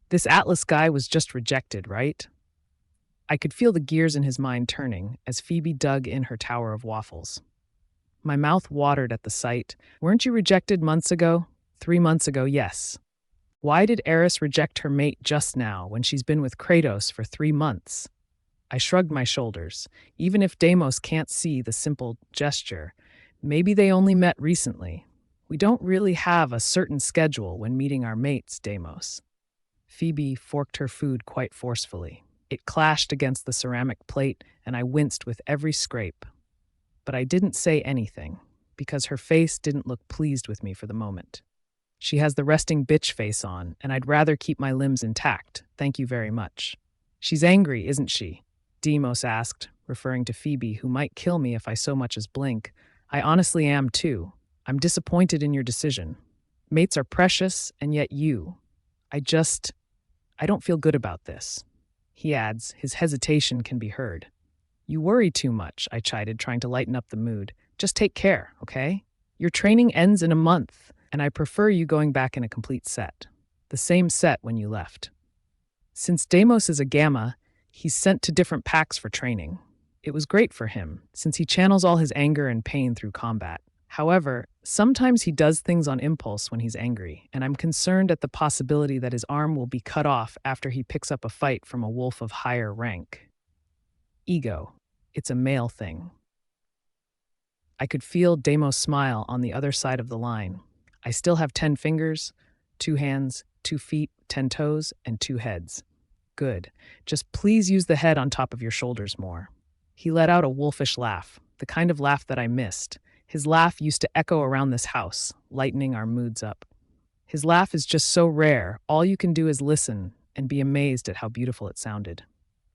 This Atlas guy was just rejected, right? I could feel the gears in his mind turning as Phoebe dug in her tower of waffles. My mouth watered at the sight. Weren't you rejected months ago? 3 months ago, yes. Why did Eris reject her mate just now when she's been with Kratos for 3 months? I shrugged my shoulders. Even if Deimos can't see the simple gesture, maybe they only met recently. We don't really have a certain schedule when meeting our mates, Deimos. Phoebe forked her food quite forcefully. It clashed against the ceramic plate, and I winced with every scrape. But I didn't say anything, because her face didn't look pleased with me for the moment. She has the resting bitch face on, and I'd rather keep my limbs intact, thank you very much. She's angry, isn't she? Demos asked, referring to Phoebe, who might kill me if I so much as blink. I honestly am too. I'm disappointed in your decision. Mates are precious, and yet you. I don't feel good about this. He adds, his hesitation can be heard. You worry too much, I chided, trying to lighten up the mood. Just take care, okay? Your training ends in a month, and I prefer you going back in a complete set. The same set when you left. Since Deimos is a Gamma, he's sent to different packs for training. It was great for him, since he channels all his anger and pain through combat. However, sometimes he does things on impulse when he's angry, and I'm concerned at the possibility that his arm will be cut off after he picks up a fight from a wolf of higher rank. Ego. It's a male thing. I could feel Deimos' smile on the other side of the line. I still have 10 fingers, 2 hands, 2 feet, 10 toes, and 2 heads. Good. Just please use the head on top of your shoulders more. He let out a wolfish laugh, the kind of laugh that I missed. His laugh used to echo around this house, lightening our moods up. His laugh is just so rare, all you can do is listen and be amazed at how beautiful it sounded.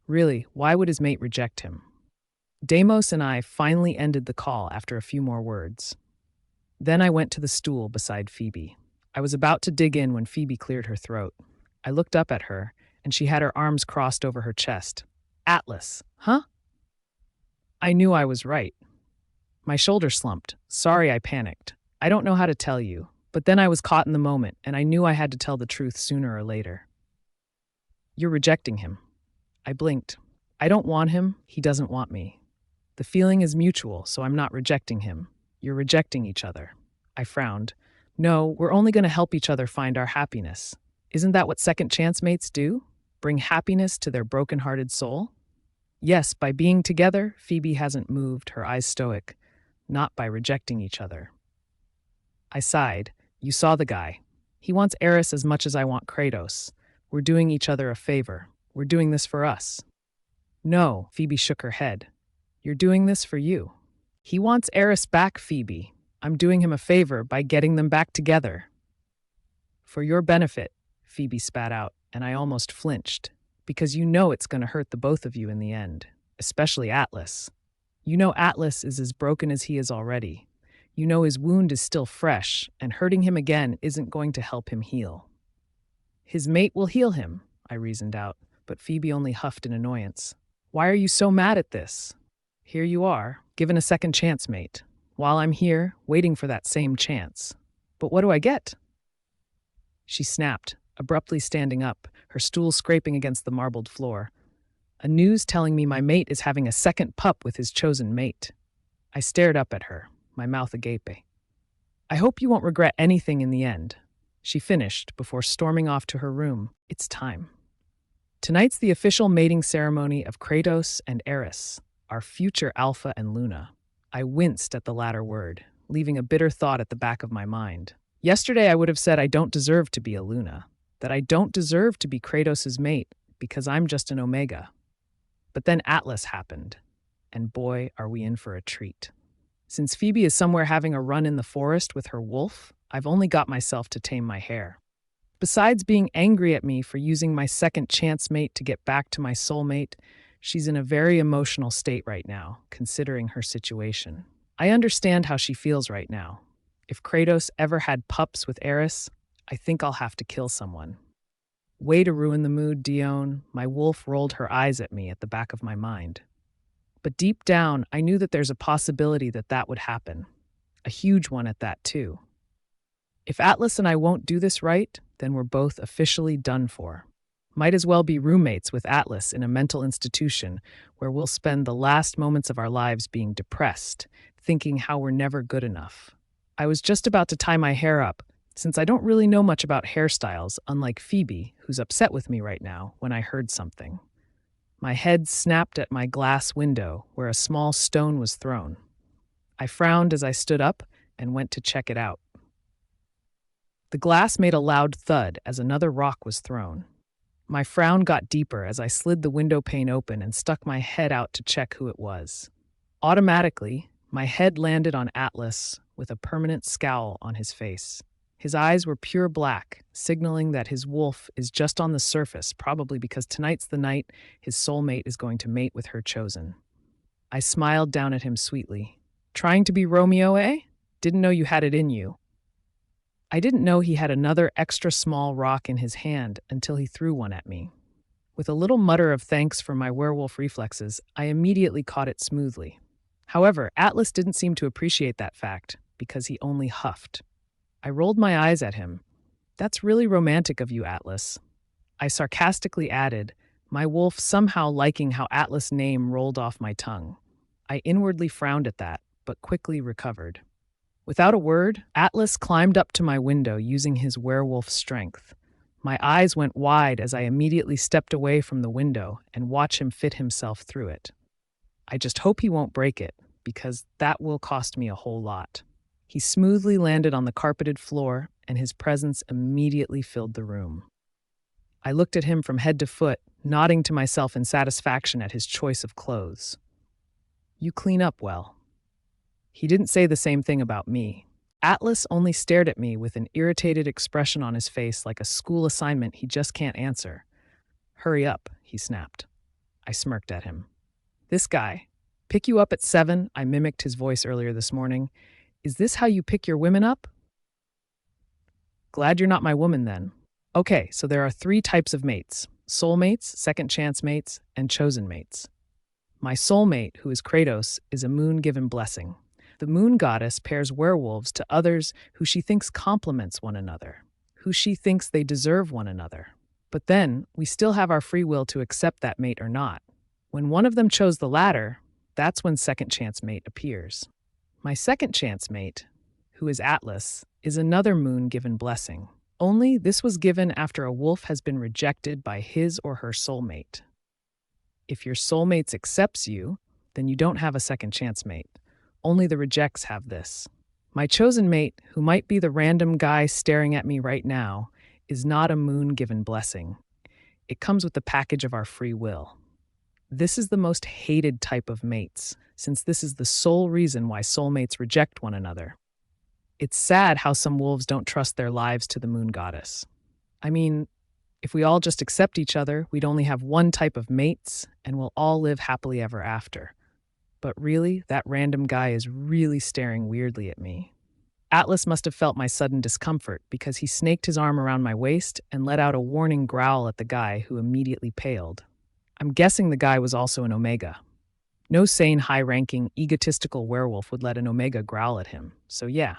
Really, why would his mate reject him? Deimos and I finally ended the call after a few more words. Then I went to the stool beside Phoebe. I was about to dig in when Phoebe cleared her throat. I looked up at her, and she had her arms crossed over her chest. Atlas, huh? I knew I was right. My shoulder slumped. Sorry, I panicked. I don't know how to tell you, but then I was caught in the moment, and I knew I had to tell the truth sooner or later. You're rejecting him. I blinked. I don't want him, he doesn't want me. The feeling is mutual, so I'm not rejecting him. You're rejecting each other. I frowned. No, we're only going to help each other find our happiness. Isn't that what second chance mates do? Bring happiness to their broken-hearted soul? Yes, by being together, Phoebe hasn't moved, her eyes stoic. Not by rejecting each other. I sighed. You saw the guy. He wants Eris as much as I want Kratos. We're doing each other a favor. We're doing this for us. No, Phoebe shook her head. You're doing this for you. He wants Eris back, Phoebe. I'm doing him a favor by getting them back together. For your benefit, Phoebe spat out, and I almost flinched, because you know it's going to hurt the both of you in the end, especially Atlas. You know Atlas is as broken as he is already. You know his wound is still fresh, and hurting him again isn't going to help him heal. His mate will heal him, I reasoned out, but Phoebe only huffed in annoyance. Why are you so mad at this? Here you are, given a second chance, mate, while I'm here, waiting for that same chance. But what do I get? She snapped, abruptly standing up, her stool scraping against the marbled floor. A news telling me my mate is having a second pup with his chosen mate. I stared up at her, my mouth agape. I hope you won't regret anything in the end, she finished before storming off to her room. It's time. Tonight's the official mating ceremony of Kratos and Eris, our future Alpha and Luna. I winced at the latter word, leaving a bitter thought at the back of my mind. Yesterday I would have said I don't deserve to be a Luna, that I don't deserve to be Kratos' mate because I'm just an Omega. But then Atlas happened, and boy, are we in for a treat. Since Phoebe is somewhere having a run in the forest with her wolf, I've only got myself to tame my hair. Besides being angry at me for using my second chance mate to get back to my soulmate, she's in a very emotional state right now, considering her situation. I understand how she feels right now. If Kratos ever had pups with Eris, I think I'll have to kill someone. Way to ruin the mood, Dione. My wolf rolled her eyes at me at the back of my mind. But deep down, I knew that there's a possibility that that would happen. A huge one at that, too. If Atlas and I won't do this right, then we're both officially done for. Might as well be roommates with Atlas in a mental institution where we'll spend the last moments of our lives being depressed, thinking how we're never good enough. I was just about to tie my hair up, since I don't really know much about hairstyles, unlike Phoebe, who's upset with me right now, when I heard something. My head snapped at my glass window, where a small stone was thrown. I frowned as I stood up and went to check it out. The glass made a loud thud as another rock was thrown. My frown got deeper as I slid the window pane open and stuck my head out to check who it was. Automatically, my head landed on Atlas with a permanent scowl on his face. His eyes were pure black, signaling that his wolf is just on the surface, probably because tonight's the night his soulmate is going to mate with her chosen. I smiled down at him sweetly. Trying to be Romeo, eh? Didn't know you had it in you. I didn't know he had another extra small rock in his hand until he threw one at me. With a little mutter of thanks for my werewolf reflexes, I immediately caught it smoothly. However, Atlas didn't seem to appreciate that fact because he only huffed. I rolled my eyes at him. That's really romantic of you, Atlas. I sarcastically added, my wolf somehow liking how Atlas' name rolled off my tongue. I inwardly frowned at that, but quickly recovered. Without a word, Atlas climbed up to my window using his werewolf strength. My eyes went wide as I immediately stepped away from the window and watched him fit himself through it. I just hope he won't break it, because that will cost me a whole lot. He smoothly landed on the carpeted floor, and his presence immediately filled the room. I looked at him from head to foot, nodding to myself in satisfaction at his choice of clothes. You clean up well. He didn't say the same thing about me. Atlas only stared at me with an irritated expression on his face like a school assignment he just can't answer. Hurry up, he snapped. I smirked at him. This guy. Pick you up at 7, I mimicked his voice earlier this morning. Is this how you pick your women up? Glad you're not my woman then. Okay, so there are 3 types of mates: soulmates, second chance mates, and chosen mates. My soulmate, who is Kratos, is a moon-given blessing. The moon goddess pairs werewolves to others who she thinks complements one another, who she thinks they deserve one another. But then, we still have our free will to accept that mate or not. When one of them chose the latter, that's when second chance mate appears. My second chance mate, who is Atlas, is another moon-given blessing. Only this was given after a wolf has been rejected by his or her soulmate. If your soulmate accepts you, then you don't have a second chance mate. Only the rejects have this. My chosen mate, who might be the random guy staring at me right now, is not a moon-given blessing. It comes with the package of our free will. This is the most hated type of mates, since this is the sole reason why soulmates reject one another. It's sad how some wolves don't trust their lives to the moon goddess. I mean, if we all just accept each other, we'd only have one type of mates, and we'll all live happily ever after. But really, that random guy is really staring weirdly at me. Atlas must have felt my sudden discomfort because he snaked his arm around my waist and let out a warning growl at the guy, who immediately paled. I'm guessing the guy was also an Omega. No sane, high-ranking, egotistical werewolf would let an Omega growl at him, so yeah.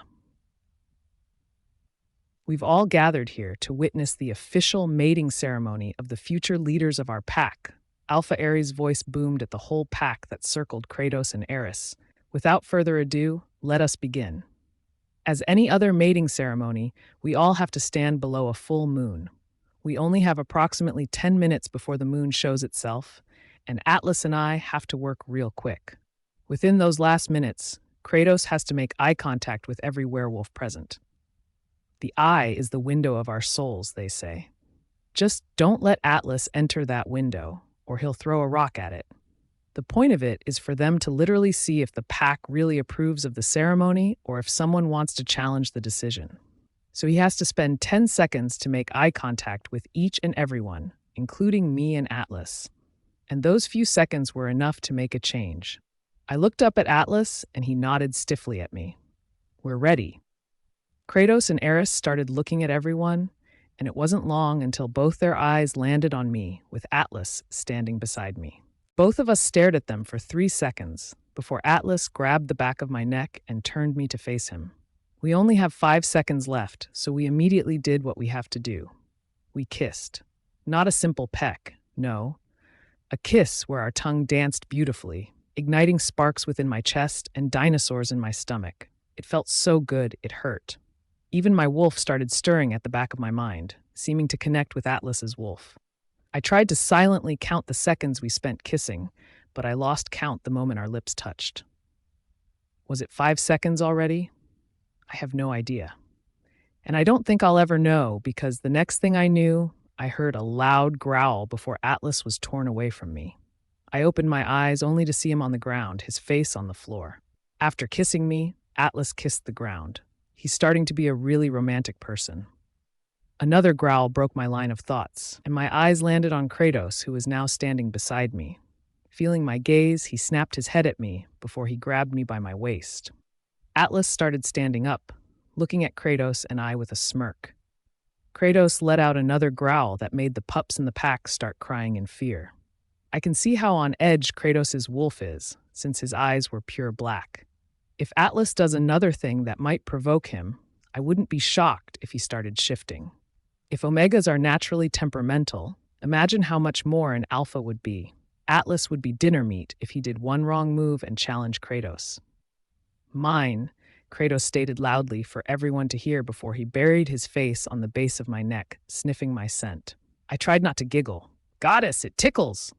We've all gathered here to witness the official mating ceremony of the future leaders of our pack. Alpha Ares' voice boomed at the whole pack that circled Kratos and Eris. Without further ado, let us begin. As any other mating ceremony, we all have to stand below a full moon. We only have approximately 10 minutes before the moon shows itself, and Atlas and I have to work real quick. Within those last minutes, Kratos has to make eye contact with every werewolf present. The eye is the window of our souls, they say. Just don't let Atlas enter that window, or he'll throw a rock at it. The point of it is for them to literally see if the pack really approves of the ceremony or if someone wants to challenge the decision. So he has to spend 10 seconds to make eye contact with each and everyone, including me and Atlas. And those few seconds were enough to make a change. I looked up at Atlas and he nodded stiffly at me. We're ready. Kratos and Eris started looking at everyone, and it wasn't long until both their eyes landed on me, with Atlas standing beside me. Both of us stared at them for 3 seconds before Atlas grabbed the back of my neck and turned me to face him. We only have 5 seconds left, so we immediately did what we have to do. We kissed. Not a simple peck, no. A kiss where our tongue danced beautifully, igniting sparks within my chest and dinosaurs in my stomach. It felt so good, it hurt. Even my wolf started stirring at the back of my mind, seeming to connect with Atlas's wolf. I tried to silently count the seconds we spent kissing, but I lost count the moment our lips touched. Was it 5 seconds already? I have no idea. And I don't think I'll ever know, because the next thing I knew, I heard a loud growl before Atlas was torn away from me. I opened my eyes only to see him on the ground, his face on the floor. After kissing me, Atlas kissed the ground. He's starting to be a really romantic person. Another growl broke my line of thoughts, and my eyes landed on Kratos, who was now standing beside me. Feeling my gaze, he snapped his head at me before he grabbed me by my waist. Atlas started standing up, looking at Kratos and I with a smirk. Kratos let out another growl that made the pups in the pack start crying in fear. I can see how on edge Kratos' wolf is, since his eyes were pure black. If Atlas does another thing that might provoke him, I wouldn't be shocked if he started shifting. If Omegas are naturally temperamental, imagine how much more an alpha would be. Atlas would be dinner meat if he did one wrong move and challenged Kratos. Mine, Kratos stated loudly for everyone to hear before he buried his face on the base of my neck, sniffing my scent. I tried not to giggle. Goddess, it tickles!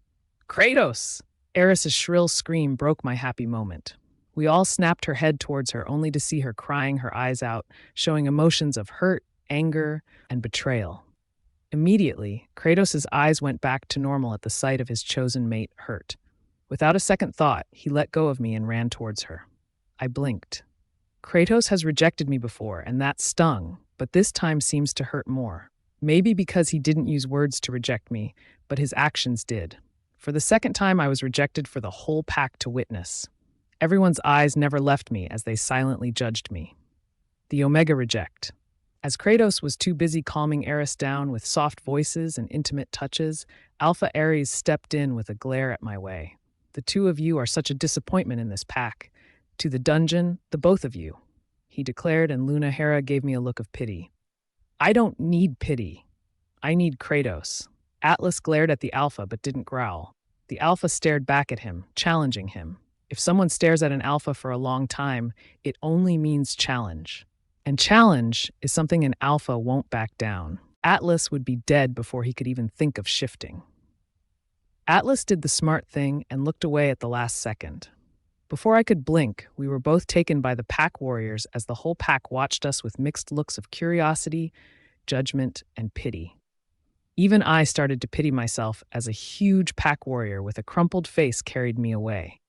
Kratos! Eris's shrill scream broke my happy moment. We all snapped her head towards her only to see her crying her eyes out, showing emotions of hurt, anger, and betrayal. Immediately, Kratos' eyes went back to normal at the sight of his chosen mate hurt. Without a second thought, he let go of me and ran towards her. I blinked. Kratos has rejected me before, and that stung, but this time seems to hurt more. Maybe because he didn't use words to reject me, but his actions did. For the second time, I was rejected for the whole pack to witness. Everyone's eyes never left me as they silently judged me. The Omega reject. As Kratos was too busy calming Eris down with soft voices and intimate touches, Alpha Ares stepped in with a glare at my way. The two of you are such a disappointment in this pack. To the dungeon, the both of you, he declared, and Luna Hera gave me a look of pity. I don't need pity. I need Kratos. Atlas glared at the Alpha but didn't growl. The Alpha stared back at him, challenging him. If someone stares at an Alpha for a long time, it only means challenge. And challenge is something an Alpha won't back down. Atlas would be dead before he could even think of shifting. Atlas did the smart thing and looked away at the last second. Before I could blink, we were both taken by the pack warriors as the whole pack watched us with mixed looks of curiosity, judgment, and pity. Even I started to pity myself as a huge pack warrior with a crumpled face carried me away.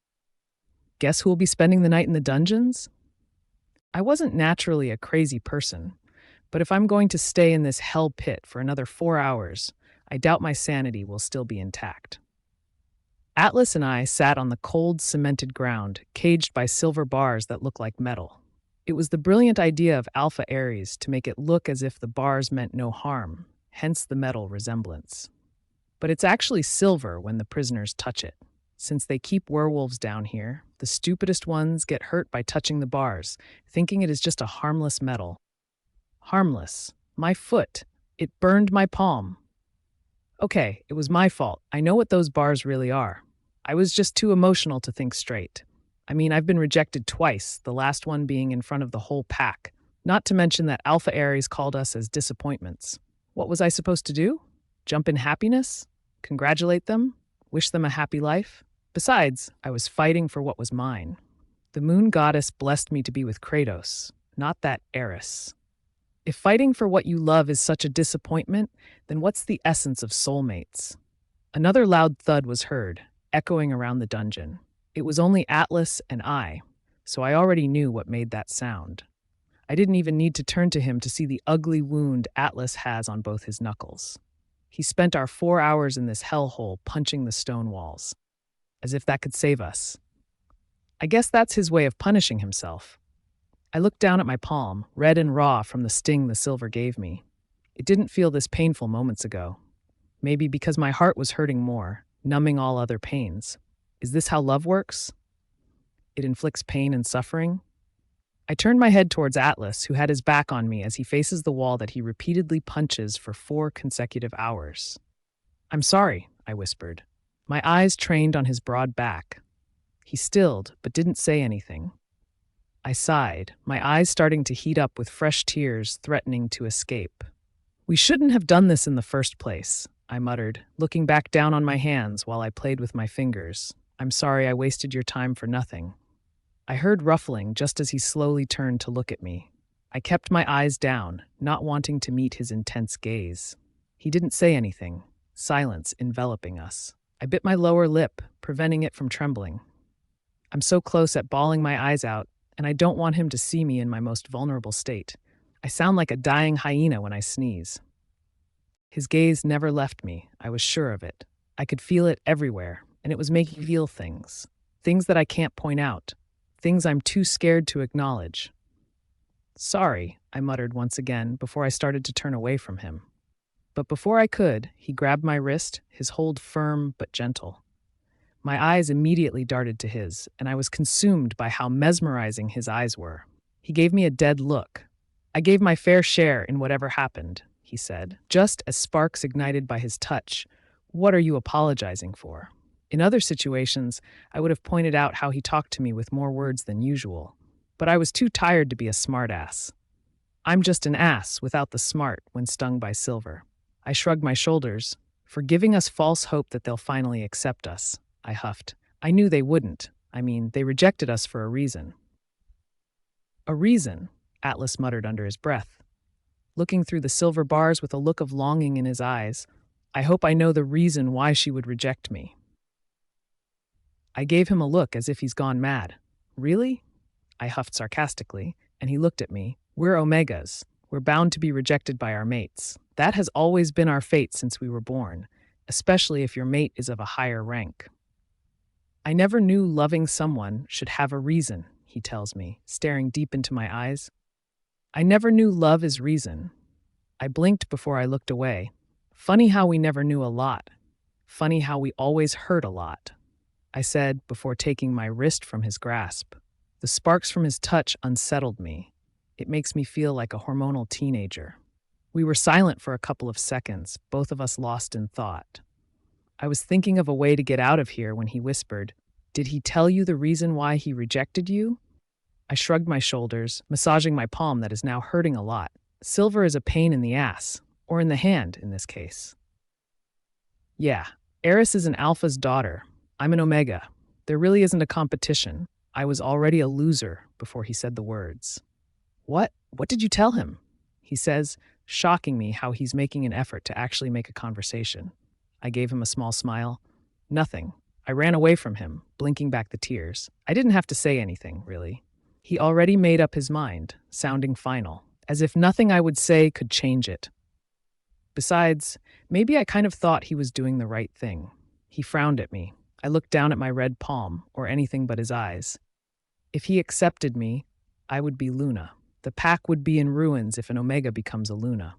Guess who will be spending the night in the dungeons? I wasn't naturally a crazy person, but if I'm going to stay in this hell pit for another 4 hours, I doubt my sanity will still be intact. Atlas and I sat on the cold, cemented ground, caged by silver bars that look like metal. It was the brilliant idea of Alpha Ares to make it look as if the bars meant no harm, hence the metal resemblance. But it's actually silver when the prisoners touch it. Since they keep werewolves down here, the stupidest ones get hurt by touching the bars, thinking it is just a harmless metal. Harmless. My foot. It burned my palm. Okay, it was my fault. I know what those bars really are. I was just too emotional to think straight. I mean, I've been rejected twice, the last one being in front of the whole pack. Not to mention that Alpha Ares called us as disappointments. What was I supposed to do? Jump in happiness? Congratulate them? Wish them a happy life? Besides, I was fighting for what was mine. The moon goddess blessed me to be with Kratos, not that Eris. If fighting for what you love is such a disappointment, then what's the essence of soulmates? Another loud thud was heard, echoing around the dungeon. It was only Atlas and I, so I already knew what made that sound. I didn't even need to turn to him to see the ugly wound Atlas has on both his knuckles. He spent our 4 hours in this hellhole punching the stone walls. As if that could save us. I guess that's his way of punishing himself. I looked down at my palm, red and raw from the sting the silver gave me. It didn't feel this painful moments ago. Maybe because my heart was hurting more, numbing all other pains. Is this how love works? It inflicts pain and suffering? I turned my head towards Atlas, who had his back on me as he faces the wall that he repeatedly punches for 4 consecutive hours. I'm sorry, I whispered. My eyes trained on his broad back. He stilled, but didn't say anything. I sighed, my eyes starting to heat up with fresh tears threatening to escape. We shouldn't have done this in the first place, I muttered, looking back down on my hands while I played with my fingers. I'm sorry I wasted your time for nothing. I heard ruffling just as he slowly turned to look at me. I kept my eyes down, not wanting to meet his intense gaze. He didn't say anything, silence enveloping us. I bit my lower lip, preventing it from trembling. I'm so close at bawling my eyes out, and I don't want him to see me in my most vulnerable state. I sound like a dying hyena when I sneeze. His gaze never left me, I was sure of it. I could feel it everywhere, and it was making me feel things. Things that I can't point out. Things I'm too scared to acknowledge. Sorry, I muttered once again before I started to turn away from him. But before I could, he grabbed my wrist, his hold firm but gentle. My eyes immediately darted to his, and I was consumed by how mesmerizing his eyes were. He gave me a dead look. I gave my fair share in whatever happened, he said, just as sparks ignited by his touch. What are you apologizing for? In other situations, I would have pointed out how he talked to me with more words than usual. But I was too tired to be a smartass. I'm just an ass without the smart when stung by silver. I shrugged my shoulders. For giving us false hope that they'll finally accept us, I huffed. I knew they wouldn't. I mean, they rejected us for a reason. A reason, Atlas muttered under his breath. Looking through the silver bars with a look of longing in his eyes, I hope I know the reason why she would reject me. I gave him a look as if he's gone mad. Really? I huffed sarcastically, and he looked at me. We're Omegas. We're bound to be rejected by our mates. That has always been our fate since we were born, especially if your mate is of a higher rank. I never knew loving someone should have a reason, he tells me, staring deep into my eyes. I never knew love is reason. I blinked before I looked away. Funny how we never knew a lot. Funny how we always hurt a lot, I said before taking my wrist from his grasp. The sparks from his touch unsettled me. It makes me feel like a hormonal teenager. We were silent for a couple of seconds, both of us lost in thought. I was thinking of a way to get out of here when he whispered, "Did he tell you the reason why he rejected you?" I shrugged my shoulders, massaging my palm that is now hurting a lot. Silver is a pain in the ass, or in the hand in this case. Yeah, Eris is an alpha's daughter. I'm an omega. There really isn't a competition. I was already a loser before he said the words. What? What did you tell him? He says, shocking me how he's making an effort to actually make a conversation. I gave him a small smile. Nothing. I ran away from him, blinking back the tears. I didn't have to say anything, really. He already made up his mind, sounding final, as if nothing I would say could change it. Besides, maybe I kind of thought he was doing the right thing. He frowned at me. I looked down at my red palm, or anything but his eyes. If he accepted me, I would be Luna. The pack would be in ruins if an Omega becomes a Luna.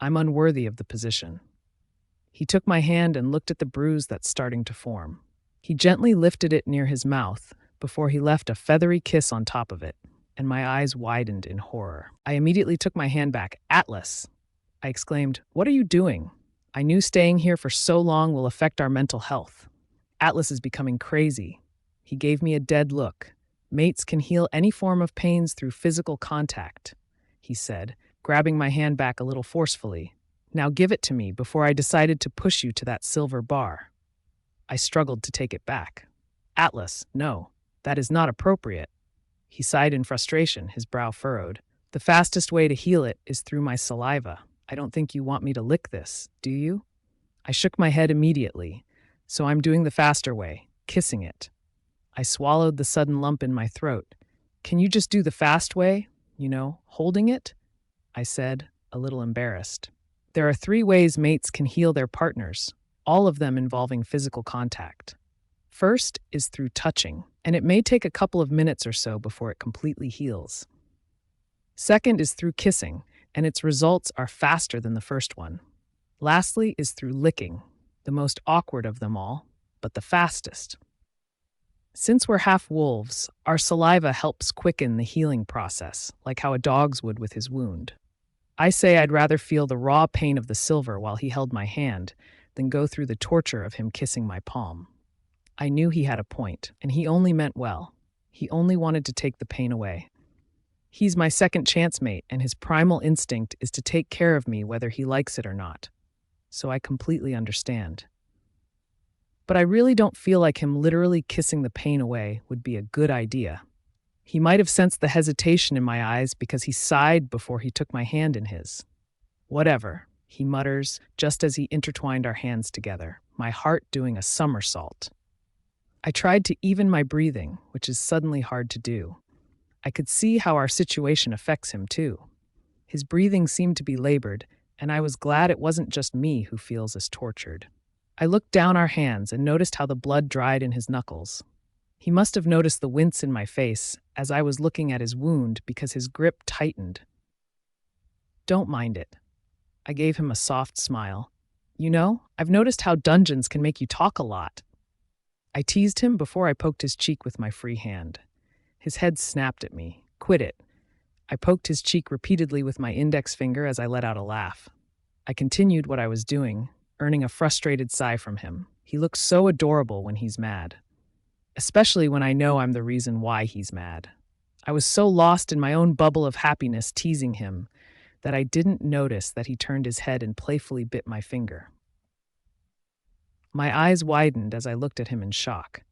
I'm unworthy of the position. He took my hand and looked at the bruise that's starting to form. He gently lifted it near his mouth before he left a feathery kiss on top of it, and my eyes widened in horror. I immediately took my hand back. Atlas! I exclaimed, "What are you doing? I knew staying here for so long will affect our mental health." Atlas is becoming crazy. He gave me a dead look. Mates can heal any form of pains through physical contact, he said, grabbing my hand back a little forcefully. Now give it to me before I decided to push you to that silver bar. I struggled to take it back. Atlas, no, that is not appropriate. He sighed in frustration, his brow furrowed. The fastest way to heal it is through my saliva. I don't think you want me to lick this, do you? I shook my head immediately. So I'm doing the faster way, kissing it. I swallowed the sudden lump in my throat. Can you just do the fast way? Holding it? I said, a little embarrassed. There are 3 ways mates can heal their partners, all of them involving physical contact. First is through touching, and it may take a couple of minutes or so before it completely heals. Second is through kissing, and its results are faster than the first one. Lastly is through licking, the most awkward of them all, but the fastest. Since we're half wolves, our saliva helps quicken the healing process, like how a dog's would with his wound. I say I'd rather feel the raw pain of the silver while he held my hand than go through the torture of him kissing my palm. I knew he had a point, and he only meant well. He only wanted to take the pain away. He's my second chance mate, and his primal instinct is to take care of me whether he likes it or not. So I completely understand. But I really don't feel like him literally kissing the pain away would be a good idea. He might have sensed the hesitation in my eyes because he sighed before he took my hand in his. Whatever. he mutters, just as he intertwined our hands together, my heart doing a somersault. I tried to even my breathing, which is suddenly hard to do. I could see how our situation affects him, too. His breathing seemed to be labored, and I was glad it wasn't just me who feels as tortured. I looked down our hands and noticed how the blood dried in his knuckles. He must have noticed the wince in my face as I was looking at his wound because his grip tightened. "Don't mind it." I gave him a soft smile. "You know, I've noticed how dungeons can make you talk a lot." I teased him before I poked his cheek with my free hand. His head snapped at me. "Quit it." I poked his cheek repeatedly with my index finger as I let out a laugh. I continued what I was doing, earning a frustrated sigh from him. He looks so adorable when he's mad, especially when I know I'm the reason why he's mad. I was so lost in my own bubble of happiness teasing him that I didn't notice that he turned his head and playfully bit my finger. My eyes widened as I looked at him in shock.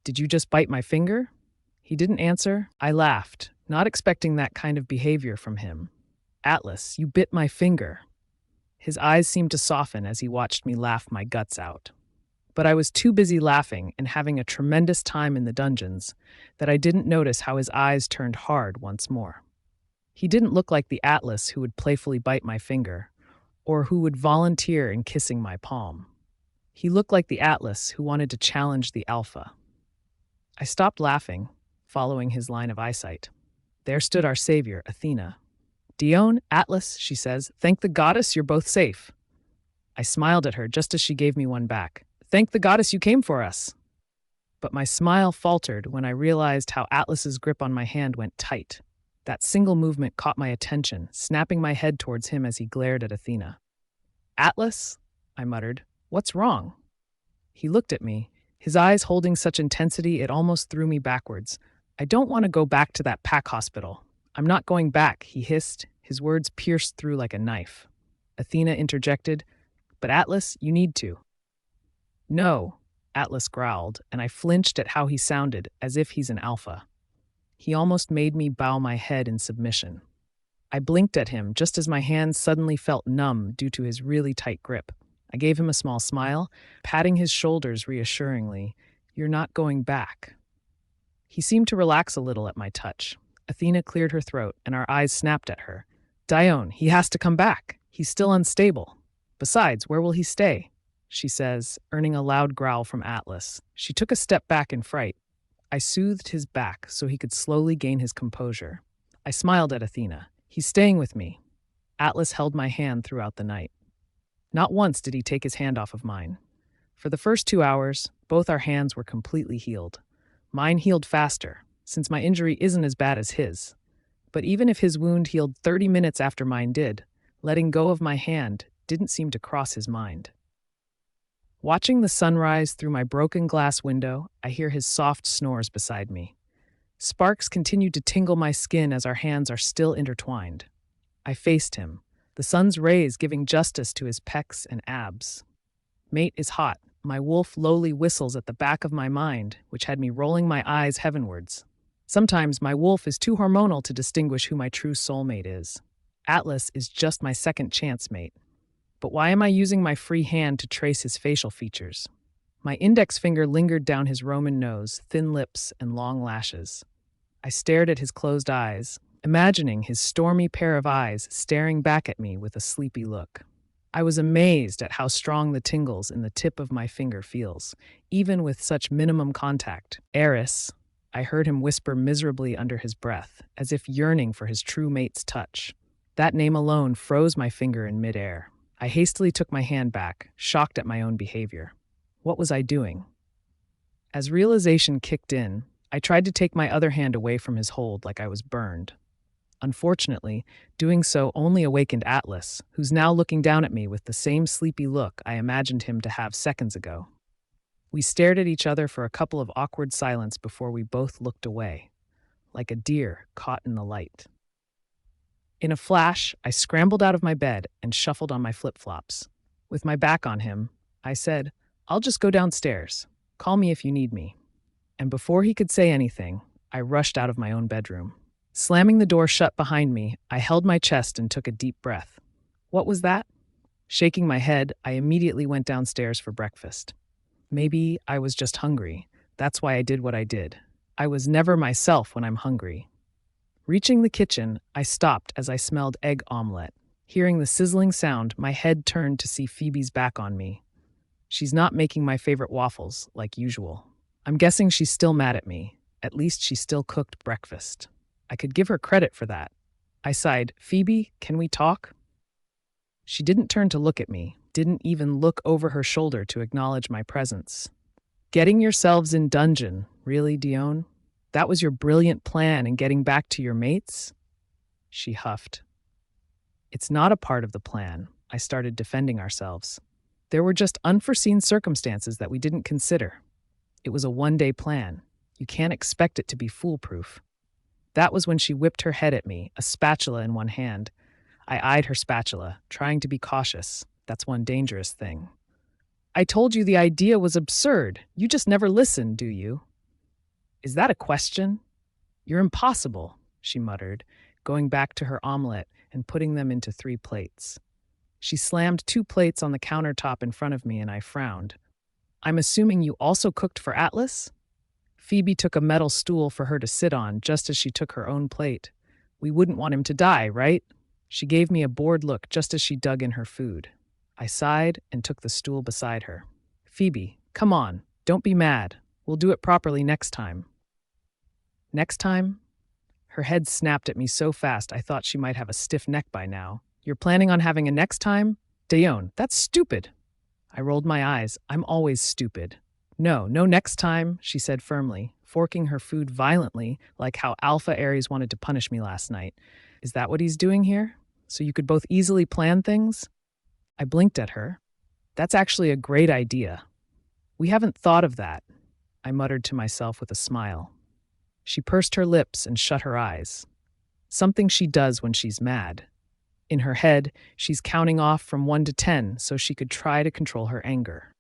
"Did you just bite my finger?" He didn't answer. I laughed, not expecting that kind of behavior from him. "Atlas, you bit my finger." His eyes seemed to soften as he watched me laugh my guts out. But I was too busy laughing and having a tremendous time in the dungeons that I didn't notice how his eyes turned hard once more. He didn't look like the Atlas who would playfully bite my finger, or who would volunteer in kissing my palm. He looked like the Atlas who wanted to challenge the Alpha. I stopped laughing, following his line of eyesight. There stood our savior, Athena. "Dione, Atlas," she says, "thank the goddess you're both safe." I smiled at her just as she gave me one back. "Thank the goddess you came for us." But my smile faltered when I realized how Atlas's grip on my hand went tight. That single movement caught my attention, snapping my head towards him as he glared at Athena. "Atlas," I muttered, "what's wrong?" He looked at me, his eyes holding such intensity it almost threw me backwards. "I don't want to go back to that pack hospital. I'm not going back," he hissed, his words pierced through like a knife. Athena interjected, "But Atlas, you need to." "No," Atlas growled, and I flinched at how he sounded, as if he's an alpha. He almost made me bow my head in submission. I blinked at him just as my hands suddenly felt numb due to his really tight grip. I gave him a small smile, patting his shoulders reassuringly. "You're not going back." He seemed to relax a little at my touch. Athena cleared her throat, and our eyes snapped at her. "Dione, he has to come back. He's still unstable. Besides, where will he stay?" she says, earning a loud growl from Atlas. She took a step back in fright. I soothed his back so he could slowly gain his composure. I smiled at Athena. "He's staying with me." Atlas held my hand throughout the night. Not once did he take his hand off of mine. For the first 2 hours, both our hands were completely healed. Mine healed faster, since my injury isn't as bad as his. But even if his wound healed 30 minutes after mine did, letting go of my hand didn't seem to cross his mind. Watching the sunrise through my broken glass window, I hear his soft snores beside me. Sparks continue to tingle my skin as our hands are still intertwined. I faced him, the sun's rays giving justice to his pecs and abs. Mate is hot. My wolf lowly whistles at the back of my mind, which had me rolling my eyes heavenwards. Sometimes my wolf is too hormonal to distinguish who my true soulmate is. Atlas is just my second chance mate. But why am I using my free hand to trace his facial features? My index finger lingered down his Roman nose, thin lips, and long lashes. I stared at his closed eyes, imagining his stormy pair of eyes staring back at me with a sleepy look. I was amazed at how strong the tingles in the tip of my finger feels, even with such minimum contact. "Eris," I heard him whisper miserably under his breath, as if yearning for his true mate's touch. That name alone froze my finger in midair. I hastily took my hand back, shocked at my own behavior. What was I doing? As realization kicked in, I tried to take my other hand away from his hold like I was burned. Unfortunately, doing so only awakened Atlas, who's now looking down at me with the same sleepy look I imagined him to have seconds ago. We stared at each other for a couple of awkward silence before we both looked away, like a deer caught in the light. In a flash, I scrambled out of my bed and shuffled on my flip-flops. With my back on him, I said, "I'll just go downstairs. Call me if you need me." And before he could say anything, I rushed out of my own bedroom. Slamming the door shut behind me, I held my chest and took a deep breath. What was that? Shaking my head, I immediately went downstairs for breakfast. Maybe I was just hungry. That's why I did what I did. I was never myself when I'm hungry. Reaching the kitchen, I stopped as I smelled egg omelet. Hearing the sizzling sound, my head turned to see Phoebe's back on me. She's not making my favorite waffles, like usual. I'm guessing she's still mad at me. At least she still cooked breakfast. I could give her credit for that. I sighed, "Phoebe, can we talk?" She didn't turn to look at me, didn't even look over her shoulder to acknowledge my presence. "Getting yourselves in dungeon, really, Dione? That was your brilliant plan in getting back to your mates?" She huffed. "It's not a part of the plan." I started defending ourselves. "There were just unforeseen circumstances that we didn't consider. It was a one-day plan. You can't expect it to be foolproof." That was when she whipped her head at me, a spatula in one hand. I eyed her spatula, trying to be cautious. That's one dangerous thing. "I told you the idea was absurd. You just never listen, do you?" "Is that a question?" "You're impossible," she muttered, going back to her omelet and putting them into 3 plates. She slammed 2 plates on the countertop in front of me and I frowned. "I'm assuming you also cooked for Atlas?" Phoebe took a metal stool for her to sit on just as she took her own plate. "We wouldn't want him to die, right?" She gave me a bored look just as she dug in her food. I sighed and took the stool beside her. "Phoebe, come on, don't be mad. We'll do it properly next time." "Next time?" Her head snapped at me so fast I thought she might have a stiff neck by now. "You're planning on having a next time? Dione, that's stupid." I rolled my eyes. "I'm always stupid." No next time," she said firmly, forking her food violently like how Alpha Aries wanted to punish me last night. "Is that what he's doing here? So you could both easily plan things?" I blinked at her. "That's actually a great idea. We haven't thought of that," I muttered to myself with a smile. She pursed her lips and shut her eyes. Something she does when she's mad. In her head, she's counting off from 1 to 10 so she could try to control her anger.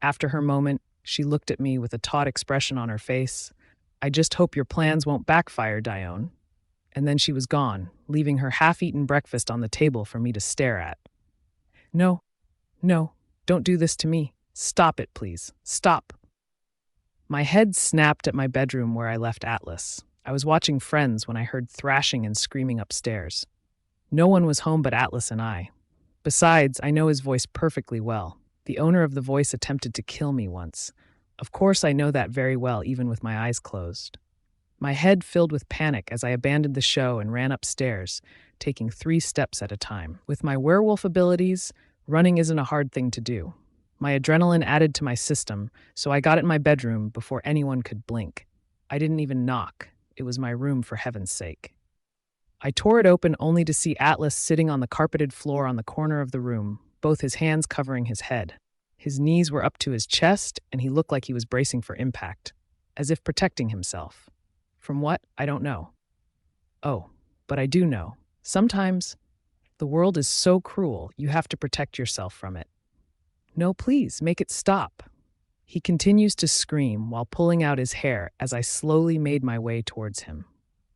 After her moment, she looked at me with a taut expression on her face. "I just hope your plans won't backfire, Dione." And then she was gone, leaving her half-eaten breakfast on the table for me to stare at. No, don't do this to me. Stop it, please. Stop." My head snapped at my bedroom where I left Atlas. I was watching Friends when I heard thrashing and screaming upstairs. No one was home but Atlas and I. Besides, I know his voice perfectly well. The owner of the voice attempted to kill me once. Of course, I know that very well, even with my eyes closed. My head filled with panic as I abandoned the show and ran upstairs, taking 3 steps at a time. With my werewolf abilities, running isn't a hard thing to do. My adrenaline added to my system, so I got in my bedroom before anyone could blink. I didn't even knock. It was my room, for heaven's sake. I tore it open only to see Atlas sitting on the carpeted floor on the corner of the room, both his hands covering his head. His knees were up to his chest, and he looked like he was bracing for impact, as if protecting himself. From what? I don't know. Oh, but I do know. Sometimes the world is so cruel, you have to protect yourself from it. "No, please, make it stop." He continues to scream while pulling out his hair as I slowly made my way towards him.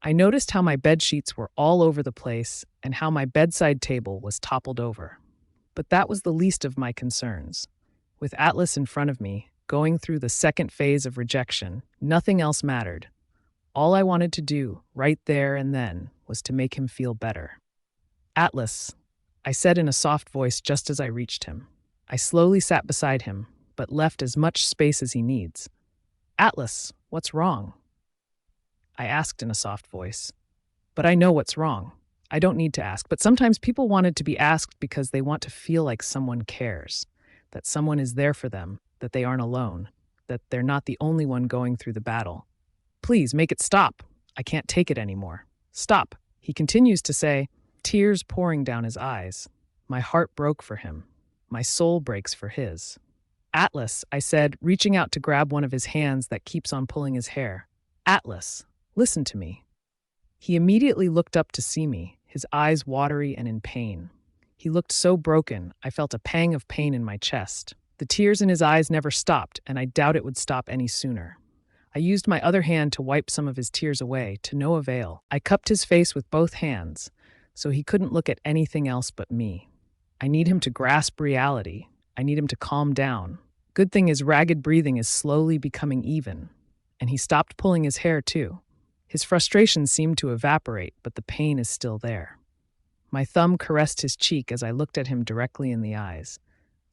I noticed how my bed sheets were all over the place and how my bedside table was toppled over. But that was the least of my concerns. With Atlas in front of me, going through the second phase of rejection, nothing else mattered. All I wanted to do, right there and then, was to make him feel better. "Atlas," I said in a soft voice just as I reached him. I slowly sat beside him, but left as much space as he needs. "Atlas, what's wrong?" I asked in a soft voice. But I know what's wrong. I don't need to ask, but sometimes people want it to be asked because they want to feel like someone cares, that someone is there for them, that they aren't alone, that they're not the only one going through the battle. "Please, make it stop. I can't take it anymore. Stop," he continues to say, tears pouring down his eyes. My heart broke for him. My soul breaks for his. "Atlas," I said, reaching out to grab one of his hands that keeps on pulling his hair. "Atlas, listen to me." He immediately looked up to see me, his eyes watery and in pain. He looked so broken, I felt a pang of pain in my chest. The tears in his eyes never stopped, and I doubt it would stop any sooner. I used my other hand to wipe some of his tears away, to no avail. I cupped his face with both hands, so he couldn't look at anything else but me. I need him to grasp reality. I need him to calm down. Good thing his ragged breathing is slowly becoming even. And he stopped pulling his hair, too. His frustration seemed to evaporate, but the pain is still there. My thumb caressed his cheek as I looked at him directly in the eyes.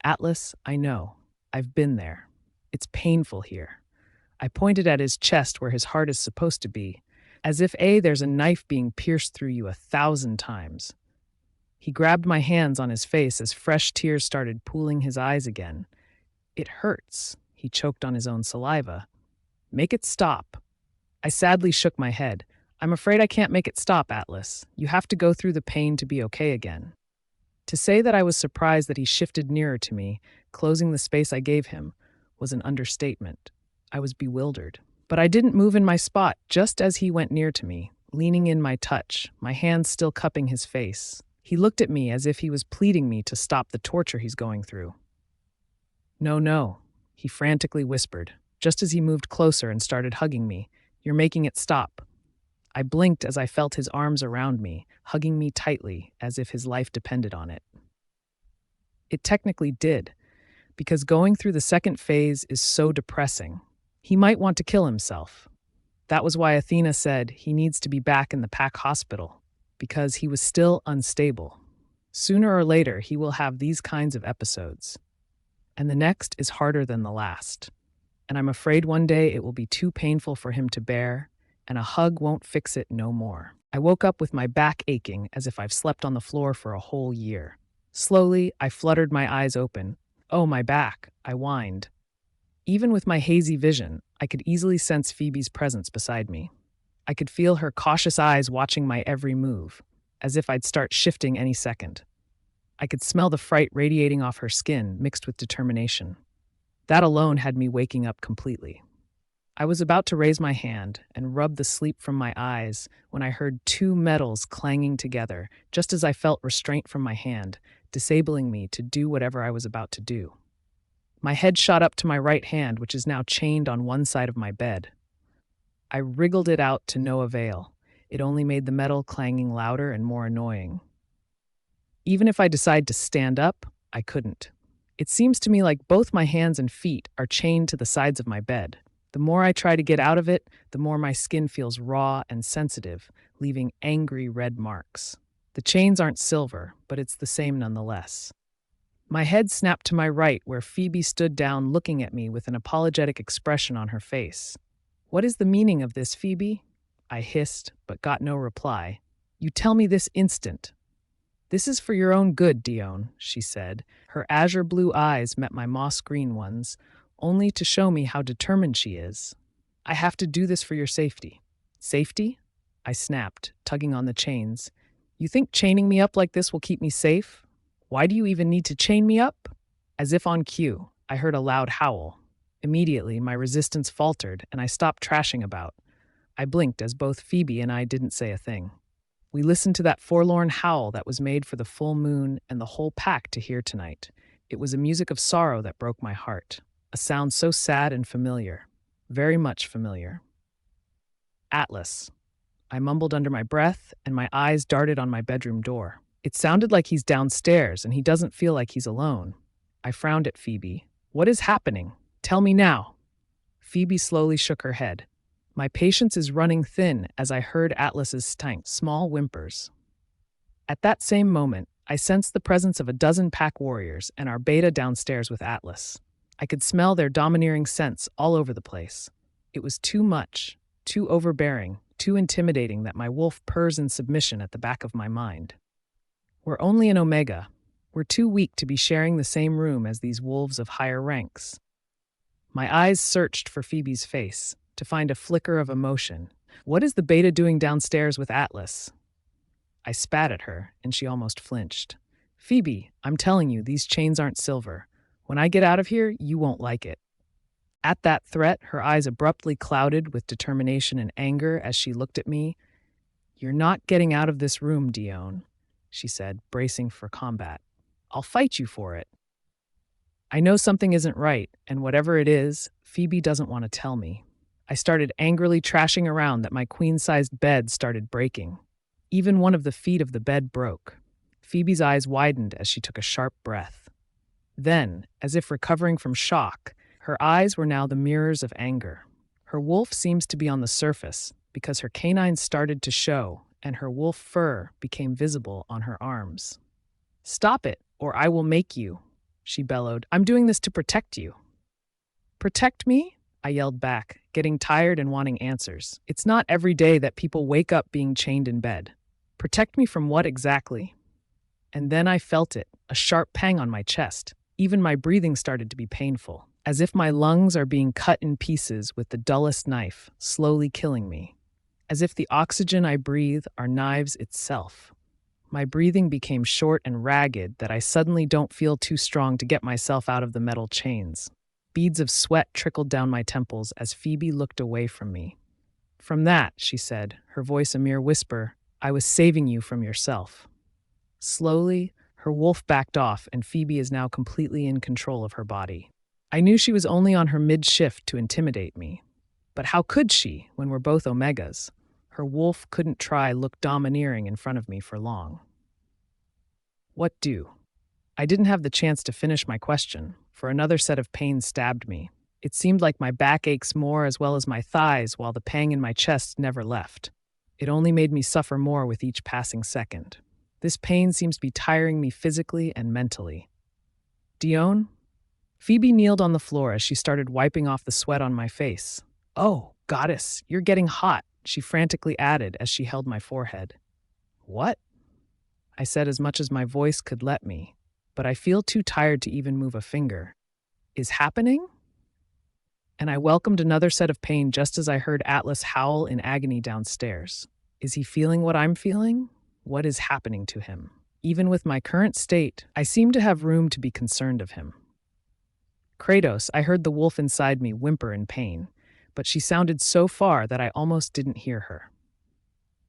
Atlas, I know. I've been there. It's painful here. I pointed at his chest where his heart is supposed to be, as if there's a knife being pierced through you 1,000 times. He grabbed my hands on his face as fresh tears started pooling his eyes again. It hurts, he choked on his own saliva. Make it stop. I sadly shook my head. I'm afraid I can't make it stop, Atlas. You have to go through the pain to be okay again. To say that I was surprised that he shifted nearer to me, closing the space I gave him, was an understatement. I was bewildered. But I didn't move in my spot just as he went near to me, leaning in my touch, my hands still cupping his face. He looked at me as if he was pleading me to stop the torture he's going through. No, no, he frantically whispered, just as he moved closer and started hugging me. You're making it stop. I blinked as I felt his arms around me, hugging me tightly, as if his life depended on it. It technically did, because going through the second phase is so depressing. He might want to kill himself. That was why Athena said he needs to be back in the Pack hospital, because he was still unstable. Sooner or later, he will have these kinds of episodes. And the next is harder than the last. And I'm afraid one day it will be too painful for him to bear, and a hug won't fix it no more. I woke up with my back aching as if I've slept on the floor for a whole year. Slowly, I fluttered my eyes open. Oh, my back, I whined. Even with my hazy vision, I could easily sense Phoebe's presence beside me. I could feel her cautious eyes watching my every move, as if I'd start shifting any second. I could smell the fright radiating off her skin, mixed with determination. That alone had me waking up completely. I was about to raise my hand and rub the sleep from my eyes when I heard two metals clanging together, just as I felt restraint from my hand, disabling me to do whatever I was about to do. My head shot up to my right hand, which is now chained on one side of my bed. I wriggled it out to no avail. It only made the metal clanging louder and more annoying. Even if I decided to stand up, I couldn't. It seems to me like both my hands and feet are chained to the sides of my bed. The more I try to get out of it, the more my skin feels raw and sensitive, leaving angry red marks. The chains aren't silver, but it's the same nonetheless. My head snapped to my right, where Phoebe stood down looking at me with an apologetic expression on her face. What is the meaning of this, Phoebe? I hissed, but got no reply. You tell me this instant. This is for your own good, Dione, she said. Her azure blue eyes met my moss green ones, only to show me how determined she is. I have to do this for your safety. Safety? I snapped, tugging on the chains. You think chaining me up like this will keep me safe? Why do you even need to chain me up? As if on cue, I heard a loud howl. Immediately, my resistance faltered, and I stopped trashing about. I blinked as both Phoebe and I didn't say a thing. We listened to that forlorn howl that was made for the full moon and the whole pack to hear tonight. It was a music of sorrow that broke my heart, a sound so sad and familiar, very much familiar. Atlas. I mumbled under my breath, and my eyes darted on my bedroom door. It sounded like he's downstairs, and he doesn't feel like he's alone. I frowned at Phoebe. What is happening? Tell me now. Phoebe slowly shook her head. My patience is running thin as I heard Atlas's small whimpers. At that same moment, I sensed the presence of a dozen pack warriors and our beta downstairs with Atlas. I could smell their domineering scents all over the place. It was too much, too overbearing, too intimidating that my wolf purrs in submission at the back of my mind. We're only an Omega. We're too weak to be sharing the same room as these wolves of higher ranks. My eyes searched for Phoebe's face, to find a flicker of emotion. What is the beta doing downstairs with Atlas? I spat at her, and she almost flinched. Phoebe, I'm telling you, these chains aren't silver. When I get out of here, you won't like it. At that threat, her eyes abruptly clouded with determination and anger as she looked at me. You're not getting out of this room, Dione, she said, bracing for combat. I'll fight you for it. I know something isn't right, and whatever it is, Phoebe doesn't want to tell me. I started angrily trashing around that my queen-sized bed started breaking. Even one of the feet of the bed broke. Phoebe's eyes widened as she took a sharp breath. Then, as if recovering from shock, her eyes were now the mirrors of anger. Her wolf seems to be on the surface because her canines started to show and her wolf fur became visible on her arms. "Stop it, or I will make you," she bellowed. "I'm doing this to protect you." "Protect me?" I yelled back, getting tired and wanting answers. It's not every day that people wake up being chained in bed. Protect me from what exactly? And then I felt it, a sharp pang on my chest. Even my breathing started to be painful, as if my lungs are being cut in pieces with the dullest knife, slowly killing me. As if the oxygen I breathe are knives itself. My breathing became short and ragged that I suddenly don't feel too strong to get myself out of the metal chains. Beads of sweat trickled down my temples as Phoebe looked away from me. "From that," she said, her voice a mere whisper, "I was saving you from yourself." Slowly, her wolf backed off and Phoebe is now completely in control of her body. I knew she was only on her mid-shift to intimidate me. But how could she, when we're both Omegas? Her wolf couldn't try look domineering in front of me for long. What do? I didn't have the chance to finish my question, for another set of pains stabbed me. It seemed like my back aches more as well as my thighs, while the pang in my chest never left. It only made me suffer more with each passing second. This pain seems to be tiring me physically and mentally. "Dione?" Phoebe kneeled on the floor as she started wiping off the sweat on my face. "Oh, goddess, you're getting hot," she frantically added as she held my forehead. "What?" I said as much as my voice could let me, but I feel too tired to even move a finger. "Is happening?" And I welcomed another set of pain just as I heard Atlas howl in agony downstairs. Is he feeling what I'm feeling? What is happening to him? Even with my current state, I seem to have room to be concerned of him. "Kratos," I heard the wolf inside me whimper in pain, but she sounded so far that I almost didn't hear her.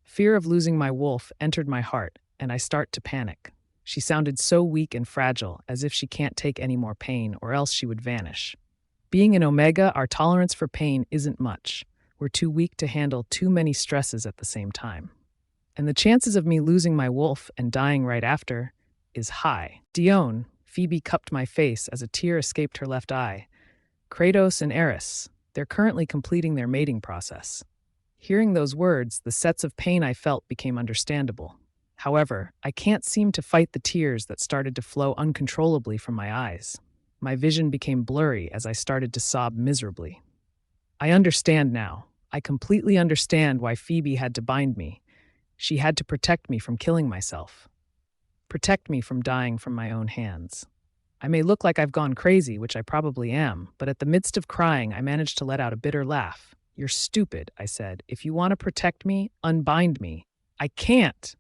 Fear of losing my wolf entered my heart, and I start to panic. She sounded so weak and fragile, as if she can't take any more pain or else she would vanish. Being an Omega, our tolerance for pain isn't much. We're too weak to handle too many stresses at the same time. And the chances of me losing my wolf and dying right after is high. "Dione," Phoebe cupped my face as a tear escaped her left eye. "Kratos and Eris, they're currently completing their mating process." Hearing those words, the sets of pain I felt became understandable. However, I can't seem to fight the tears that started to flow uncontrollably from my eyes. My vision became blurry as I started to sob miserably. I understand now. I completely understand why Phoebe had to bind me. She had to protect me from killing myself. Protect me from dying from my own hands. I may look like I've gone crazy, which I probably am, but at the midst of crying, I managed to let out a bitter laugh. "You're stupid," I said. "If you want to protect me, unbind me." "I can't."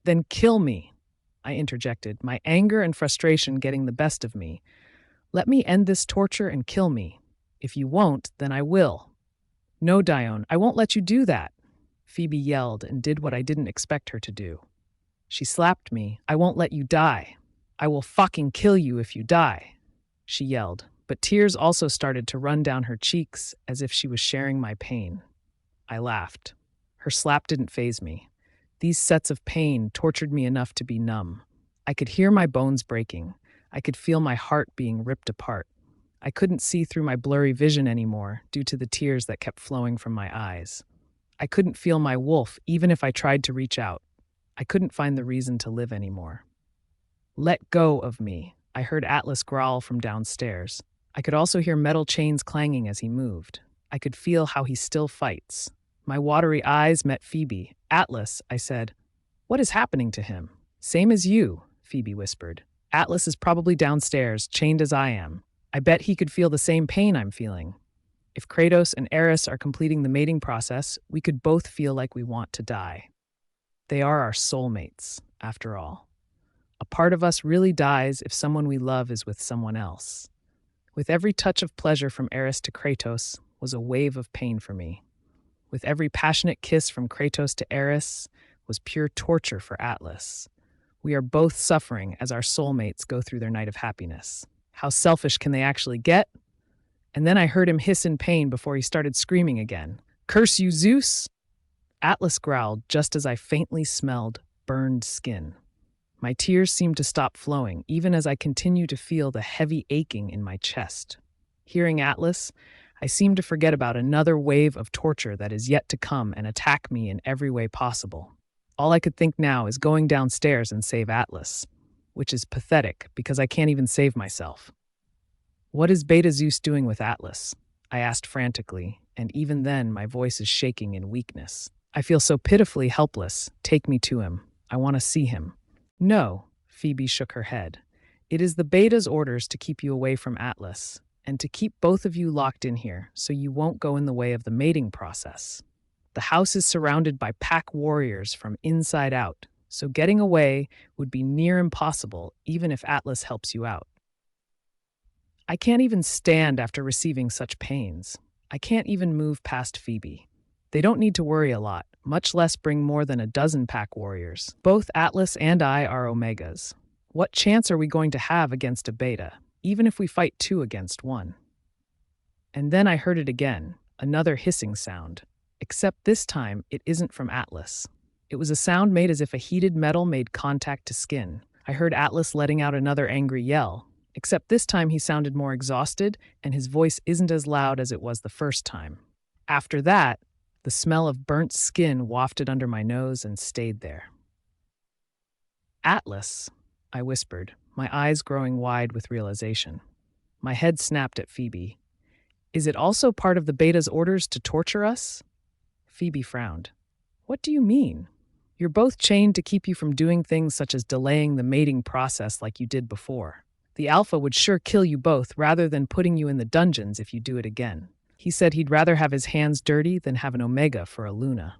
"Then kill me," I interjected, my anger and frustration getting the best of me. "Let me end this torture and kill me. If you won't, then I will." "No, Dione, I won't let you do that," Phoebe yelled and did what I didn't expect her to do. She slapped me. "I won't let you die. I will fucking kill you if you die," she yelled, but tears also started to run down her cheeks as if she was sharing my pain. I laughed. Her slap didn't faze me. These sets of pain tortured me enough to be numb. I could hear my bones breaking. I could feel my heart being ripped apart. I couldn't see through my blurry vision anymore due to the tears that kept flowing from my eyes. I couldn't feel my wolf even if I tried to reach out. I couldn't find the reason to live anymore. "Let go of me," I heard Atlas growl from downstairs. I could also hear metal chains clanging as he moved. I could feel how he still fights. My watery eyes met Phoebe. "Atlas," I said. "What is happening to him?" "Same as you," Phoebe whispered. "Atlas is probably downstairs, chained as I am. I bet he could feel the same pain I'm feeling. If Kratos and Eris are completing the mating process, we could both feel like we want to die. They are our soulmates, after all. A part of us really dies if someone we love is with someone else." With every touch of pleasure from Eris to Kratos was a wave of pain for me. With every passionate kiss from Kratos to Eris was pure torture for Atlas. We are both suffering as our soulmates go through their night of happiness. How selfish can they actually get? And then I heard him hiss in pain before he started screaming again. "Curse you, Zeus!" Atlas growled just as I faintly smelled burned skin. My tears seemed to stop flowing, even as I continued to feel the heavy aching in my chest. Hearing Atlas, I seemed to forget about another wave of torture that is yet to come and attack me in every way possible. All I could think now is going downstairs and save Atlas, which is pathetic because I can't even save myself. What is Beta Zeus doing with Atlas? I asked frantically, and even then my voice is shaking in weakness. I feel so pitifully helpless. Take me to him. I want to see him. No, Phoebe shook her head. It is the Beta's orders to keep you away from Atlas, and to keep both of you locked in here so you won't go in the way of the mating process. The house is surrounded by pack warriors from inside out, so getting away would be near impossible even if Atlas helps you out. I can't even stand after receiving such pains. I can't even move past Phoebe. They don't need to worry a lot, much less bring more than a dozen pack warriors. Both Atlas and I are Omegas. What chance are we going to have against a Beta, even if we fight 2 against 1? And then I heard it again, another hissing sound. Except this time, it isn't from Atlas. It was a sound made as if a heated metal made contact to skin. I heard Atlas letting out another angry yell, except this time he sounded more exhausted and his voice isn't as loud as it was the first time. After that, the smell of burnt skin wafted under my nose and stayed there. Atlas, I whispered, my eyes growing wide with realization. My head snapped at Phoebe. Is it also part of the Beta's orders to torture us? Phoebe frowned. What do you mean? You're both chained to keep you from doing things such as delaying the mating process like you did before. The Alpha would sure kill you both rather than putting you in the dungeons if you do it again. He said he'd rather have his hands dirty than have an Omega for a Luna.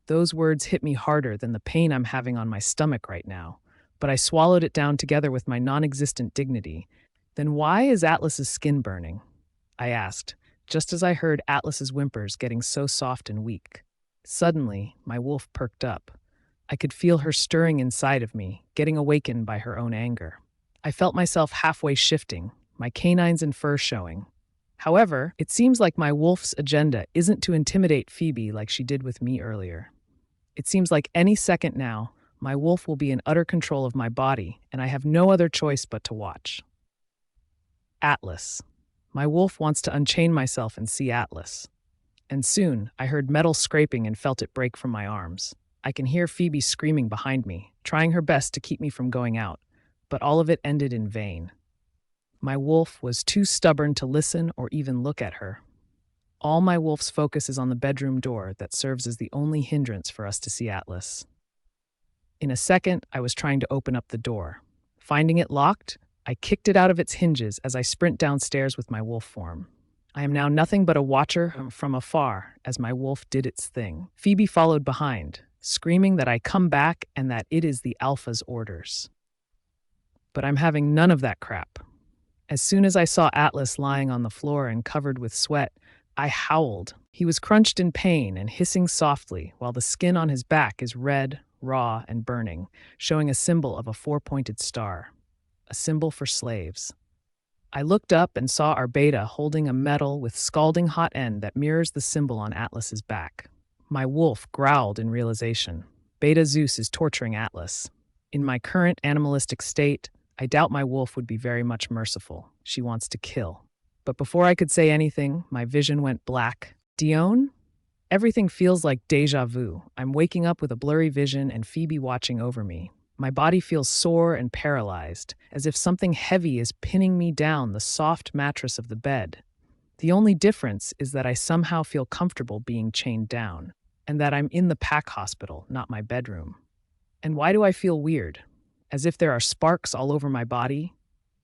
Those words hit me harder than the pain I'm having on my stomach right now, but I swallowed it down together with my non-existent dignity. Then why is Atlas's skin burning? I asked, just as I heard Atlas's whimpers getting so soft and weak. Suddenly, my wolf perked up. I could feel her stirring inside of me, getting awakened by her own anger. I felt myself halfway shifting, my canines and fur showing. However, it seems like my wolf's agenda isn't to intimidate Phoebe like she did with me earlier. It seems like any second now, my wolf will be in utter control of my body, and I have no other choice but to watch. Atlas. My wolf wants to unchain myself and see Atlas. And soon, I heard metal scraping and felt it break from my arms. I can hear Phoebe screaming behind me, trying her best to keep me from going out, but all of it ended in vain. My wolf was too stubborn to listen or even look at her. All my wolf's focus is on the bedroom door that serves as the only hindrance for us to see Atlas. In a second, I was trying to open up the door. Finding it locked, I kicked it out of its hinges as I sprint downstairs with my wolf form. I am now nothing but a watcher from afar as my wolf did its thing. Phoebe followed behind, screaming that I come back and that it is the Alpha's orders. But I'm having none of that crap. As soon as I saw Atlas lying on the floor and covered with sweat, I howled. He was crunched in pain and hissing softly, while the skin on his back is red, raw, and burning, showing a symbol of a 4-pointed star, a symbol for slaves. I looked up and saw our Beta holding a metal with scalding hot end that mirrors the symbol on Atlas's back. My wolf growled in realization. Beta Zeus is torturing Atlas. In my current animalistic state, I doubt my wolf would be very much merciful. She wants to kill. But before I could say anything, my vision went black. Dione? Everything feels like deja vu. I'm waking up with a blurry vision and Phoebe watching over me. My body feels sore and paralyzed, as if something heavy is pinning me down the soft mattress of the bed. The only difference is that I somehow feel comfortable being chained down, and that I'm in the pack hospital, not my bedroom. And why do I feel weird? As if there are sparks all over my body?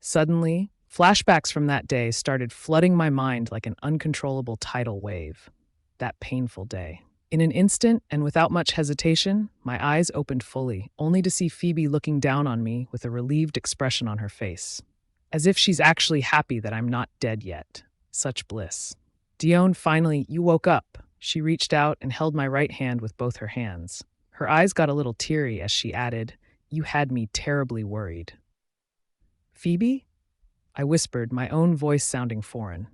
Suddenly, flashbacks from that day started flooding my mind like an uncontrollable tidal wave. That painful day. In an instant, and without much hesitation, my eyes opened fully, only to see Phoebe looking down on me with a relieved expression on her face. As if she's actually happy that I'm not dead yet. Such bliss. Dione, finally, you woke up. She reached out and held my right hand with both her hands. Her eyes got a little teary as she added, "You had me terribly worried." "Phoebe?" I whispered, my own voice sounding foreign.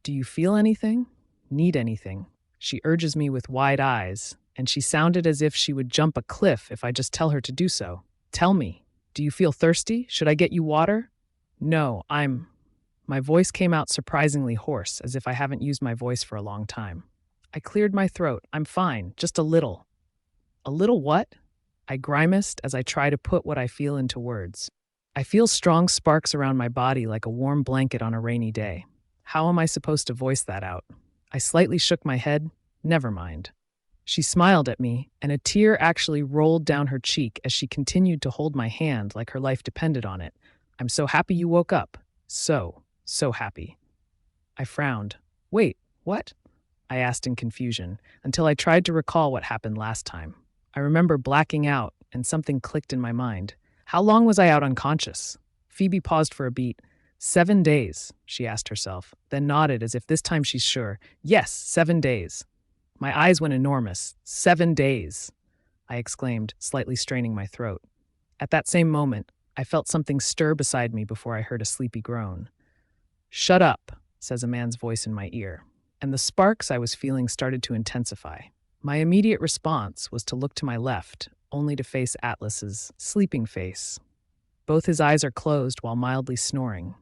"Do you feel anything? Need anything?" She urges me with wide eyes, and she sounded as if she would jump a cliff if I just tell her to do so. Tell me, do you feel thirsty? Should I get you water? No, My voice came out surprisingly hoarse, as if I haven't used my voice for a long time. I cleared my throat. I'm fine, just a little. A little what? I grimaced as I try to put what I feel into words. I feel strong sparks around my body like a warm blanket on a rainy day. How am I supposed to voice that out? I slightly shook my head. Never mind. She smiled at me, and a tear actually rolled down her cheek as she continued to hold my hand like her life depended on it. I'm so happy you woke up. So happy. I frowned. Wait, what? I asked in confusion, until I tried to recall what happened last time. I remember blacking out, and something clicked in my mind. How long was I out unconscious? Phoebe paused for a beat. 7 days, she asked herself, then nodded as if this time she's sure. Yes, 7 days. My eyes went enormous. 7 days, I exclaimed, slightly straining my throat. At that same moment, I felt something stir beside me before I heard a sleepy groan. Shut up, says a man's voice in my ear, and the sparks I was feeling started to intensify. My immediate response was to look to my left, only to face Atlas's sleeping face. Both his eyes are closed while mildly snoring.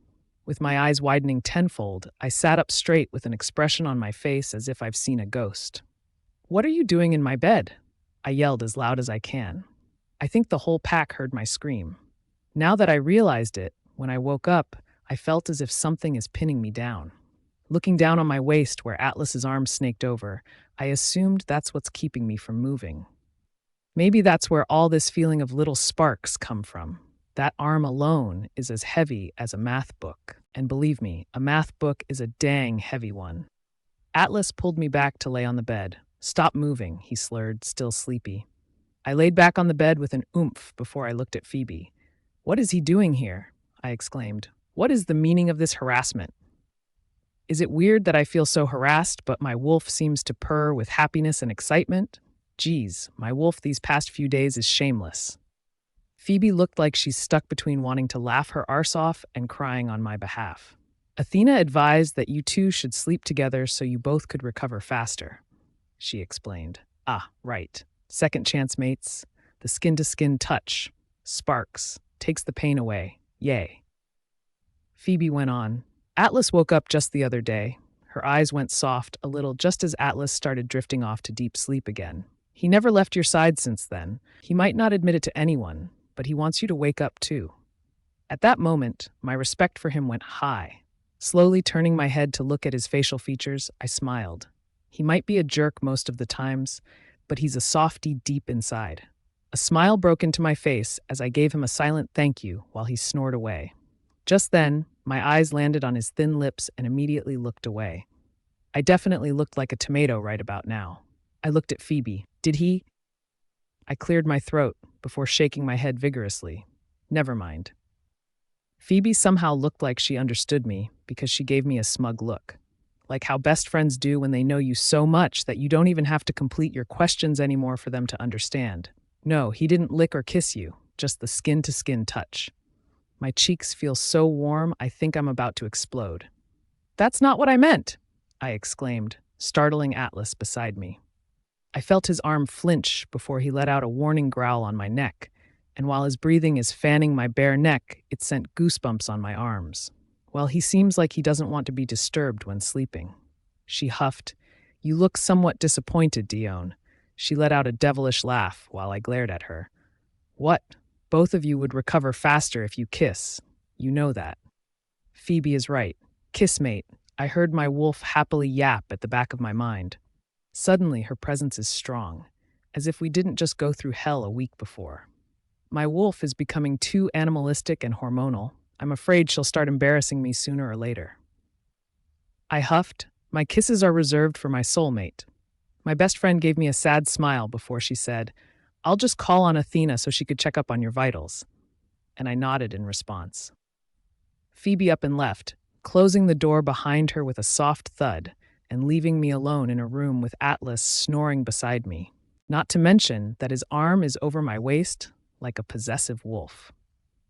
With my eyes widening tenfold, I sat up straight with an expression on my face as if I've seen a ghost. What are you doing in my bed? I yelled as loud as I can. I think the whole pack heard my scream. Now that I realized it, when I woke up, I felt as if something is pinning me down. Looking down on my waist where Atlas's arms snaked over, I assumed that's what's keeping me from moving. Maybe that's where all this feeling of little sparks come from. That arm alone is as heavy as a math book. And believe me, a math book is a dang heavy one. Atlas pulled me back to lay on the bed. Stop moving, he slurred, still sleepy. I laid back on the bed with an oomph before I looked at Phoebe. What is he doing here? I exclaimed. What is the meaning of this harassment? Is it weird that I feel so harassed, but my wolf seems to purr with happiness and excitement? Geez, my wolf these past few days is shameless. Phoebe looked like she's stuck between wanting to laugh her arse off and crying on my behalf. Athena advised that you two should sleep together so you both could recover faster, she explained. Ah, right. Second chance mates. The skin-to-skin touch. Sparks. Takes the pain away. Yay. Phoebe went on. Atlas woke up just the other day. Her eyes went soft a little just as Atlas started drifting off to deep sleep again. He never left your side since then. He might not admit it to anyone, but he wants you to wake up too. At that moment, my respect for him went high. Slowly turning my head to look at his facial features, I smiled. He might be a jerk most of the times, but he's a softie deep inside. A smile broke into my face as I gave him a silent thank you while he snored away. Just then, my eyes landed on his thin lips and immediately looked away. I definitely looked like a tomato right about now. I looked at Phoebe. Did he? I cleared my throat before shaking my head vigorously. Never mind. Phoebe somehow looked like she understood me because she gave me a smug look. Like how best friends do when they know you so much that you don't even have to complete your questions anymore for them to understand. No, he didn't lick or kiss you, just the skin-to-skin touch. My cheeks feel so warm, I think I'm about to explode. That's not what I meant, I exclaimed, startling Atlas beside me. I felt his arm flinch before he let out a warning growl on my neck, and while his breathing is fanning my bare neck, it sent goosebumps on my arms. Well, he seems like he doesn't want to be disturbed when sleeping. She huffed. You look somewhat disappointed, Dione. She let out a devilish laugh while I glared at her. What? Both of you would recover faster if you kiss. You know that. Phoebe is right. Kiss, mate. I heard my wolf happily yap at the back of my mind. Suddenly, her presence is strong, as if we didn't just go through hell a week before. My wolf is becoming too animalistic and hormonal. I'm afraid she'll start embarrassing me sooner or later. I huffed. My kisses are reserved for my soulmate. My best friend gave me a sad smile before she said, I'll just call on Athena so she could check up on your vitals. And I nodded in response. Phoebe up and left, closing the door behind her with a soft thud and leaving me alone in a room with Atlas snoring beside me. Not to mention that his arm is over my waist like a possessive wolf.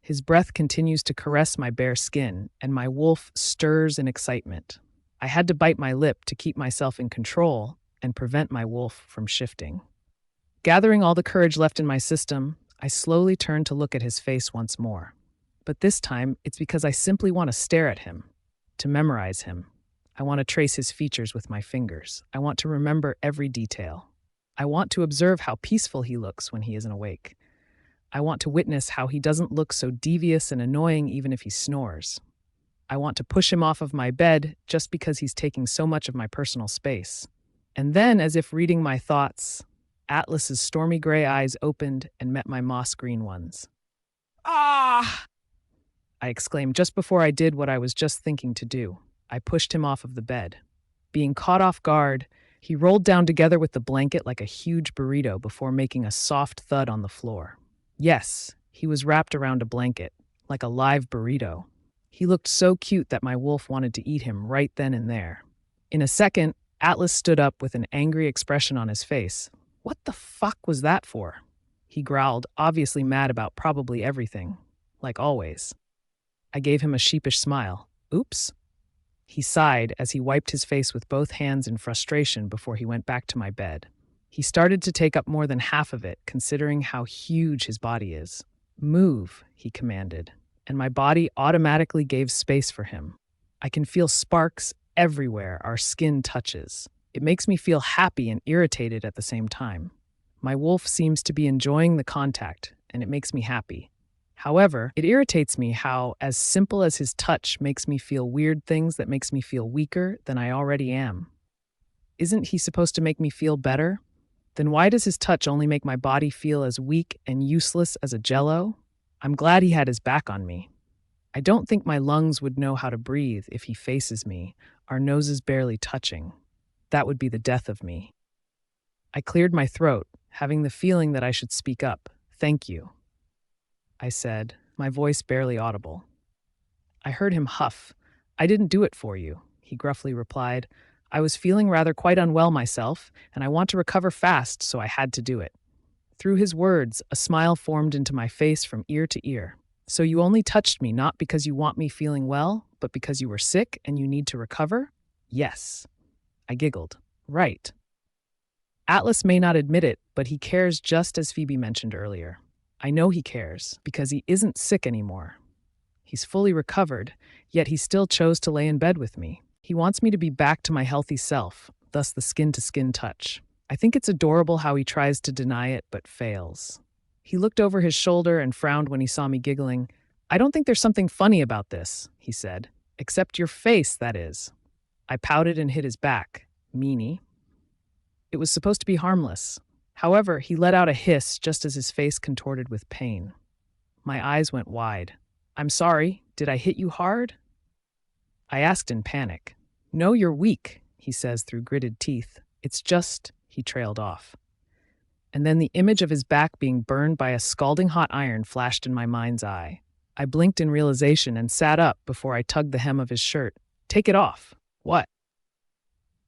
His breath continues to caress my bare skin, and my wolf stirs in excitement. I had to bite my lip to keep myself in control and prevent my wolf from shifting. Gathering all the courage left in my system, I slowly turn to look at his face once more. But this time, it's because I simply want to stare at him, to memorize him. I want to trace his features with my fingers. I want to remember every detail. I want to observe how peaceful he looks when he isn't awake. I want to witness how he doesn't look so devious and annoying even if he snores. I want to push him off of my bed just because he's taking so much of my personal space. And then, as if reading my thoughts, Atlas's stormy gray eyes opened and met my moss green ones. "Ah!" I exclaimed just before I did what I was just thinking to do. I pushed him off of the bed. Being caught off guard, he rolled down together with the blanket like a huge burrito before making a soft thud on the floor. Yes, he was wrapped around a blanket, like a live burrito. He looked so cute that my wolf wanted to eat him right then and there. In a second, Atlas stood up with an angry expression on his face. What the fuck was that for? He growled, obviously mad about probably everything, like always. I gave him a sheepish smile. Oops. He sighed as he wiped his face with both hands in frustration before he went back to my bed. He started to take up more than half of it, considering how huge his body is. Move, he commanded, and my body automatically gave space for him. I can feel sparks everywhere our skin touches. It makes me feel happy and irritated at the same time. My wolf seems to be enjoying the contact, and it makes me happy. However, it irritates me how, as simple as his touch makes me feel weird things that makes me feel weaker than I already am. Isn't he supposed to make me feel better? Then why does his touch only make my body feel as weak and useless as a jello? I'm glad he had his back on me. I don't think my lungs would know how to breathe if he faces me, our noses barely touching. That would be the death of me. I cleared my throat, having the feeling that I should speak up. Thank you, I said, my voice barely audible. I heard him huff. I didn't do it for you, he gruffly replied. I was feeling rather quite unwell myself, and I want to recover fast, so I had to do it. Through his words, a smile formed into my face from ear to ear. So you only touched me not because you want me feeling well, but because you were sick and you need to recover? Yes. I giggled. Right. Atlas may not admit it, but he cares just as Phoebe mentioned earlier. I know he cares, because he isn't sick anymore. He's fully recovered, yet he still chose to lay in bed with me. He wants me to be back to my healthy self, thus the skin-to-skin touch. I think it's adorable how he tries to deny it, but fails. He looked over his shoulder and frowned when he saw me giggling. I don't think there's something funny about this, he said. Except your face, that is. I pouted and hit his back. Meanie. It was supposed to be harmless. However, he let out a hiss just as his face contorted with pain. My eyes went wide. I'm sorry, did I hit you hard? I asked in panic. No, you're weak, he says through gritted teeth. It's just, he trailed off. And then the image of his back being burned by a scalding hot iron flashed in my mind's eye. I blinked in realization and sat up before I tugged the hem of his shirt. Take it off. What?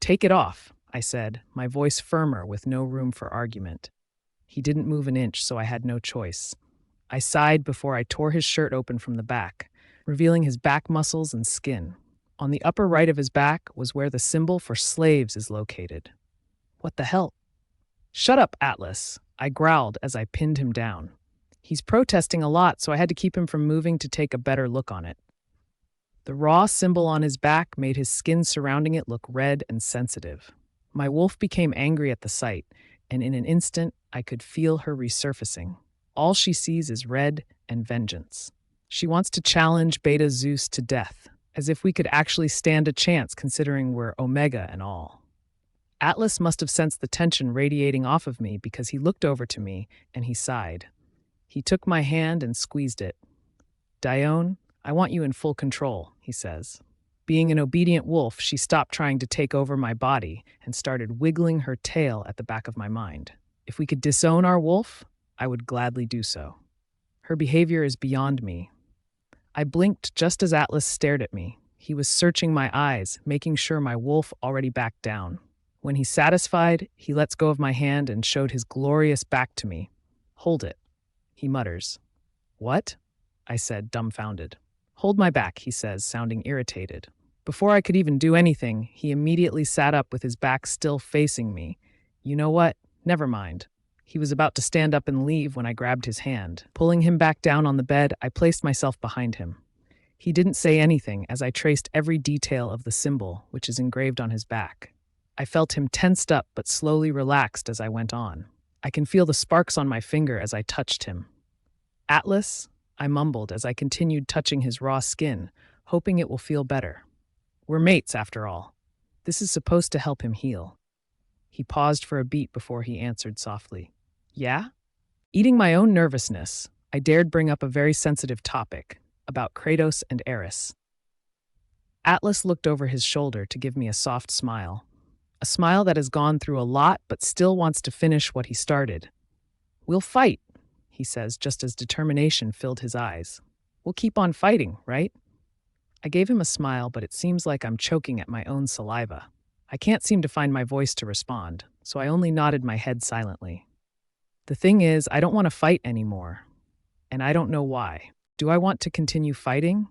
Take it off, I said, my voice firmer with no room for argument. He didn't move an inch, so I had no choice. I sighed before I tore his shirt open from the back, revealing his back muscles and skin. On the upper right of his back was where the symbol for slaves is located. What the hell? Shut up, Atlas, I growled as I pinned him down. He's protesting a lot, so I had to keep him from moving to take a better look on it. The raw symbol on his back made his skin surrounding it look red and sensitive. My wolf became angry at the sight, and in an instant, I could feel her resurfacing. All she sees is red and vengeance. She wants to challenge Beta Zeus to death, as if we could actually stand a chance considering we're Omega and all. Atlas must have sensed the tension radiating off of me because he looked over to me and he sighed. He took my hand and squeezed it. Dione, I want you in full control, he says. Being an obedient wolf, she stopped trying to take over my body and started wiggling her tail at the back of my mind. If we could disown our wolf, I would gladly do so. Her behavior is beyond me. I blinked just as Atlas stared at me. He was searching my eyes, making sure my wolf already backed down. When he's satisfied, he lets go of my hand and showed his glorious back to me. Hold it, he mutters. What? I said, dumbfounded. Hold my back, he says, sounding irritated. Before I could even do anything, he immediately sat up with his back still facing me. You know what? Never mind. He was about to stand up and leave when I grabbed his hand. Pulling him back down on the bed, I placed myself behind him. He didn't say anything as I traced every detail of the symbol, which is engraved on his back. I felt him tensed up but slowly relaxed as I went on. I can feel the sparks on my finger as I touched him. "Atlas," I mumbled as I continued touching his raw skin, hoping it will feel better. "We're mates, after all. This is supposed to help him heal." He paused for a beat before he answered softly. "Yeah?" Eating my own nervousness, I dared bring up a very sensitive topic, about Kratos and Eris. Atlas looked over his shoulder to give me a soft smile. A smile that has gone through a lot but still wants to finish what he started. "We'll fight," he says, just as determination filled his eyes. "We'll keep on fighting, right?" I gave him a smile, but it seems like I'm choking at my own saliva. I can't seem to find my voice to respond, so I only nodded my head silently. The thing is, I don't want to fight anymore, and I don't know why. Do I want to continue fighting?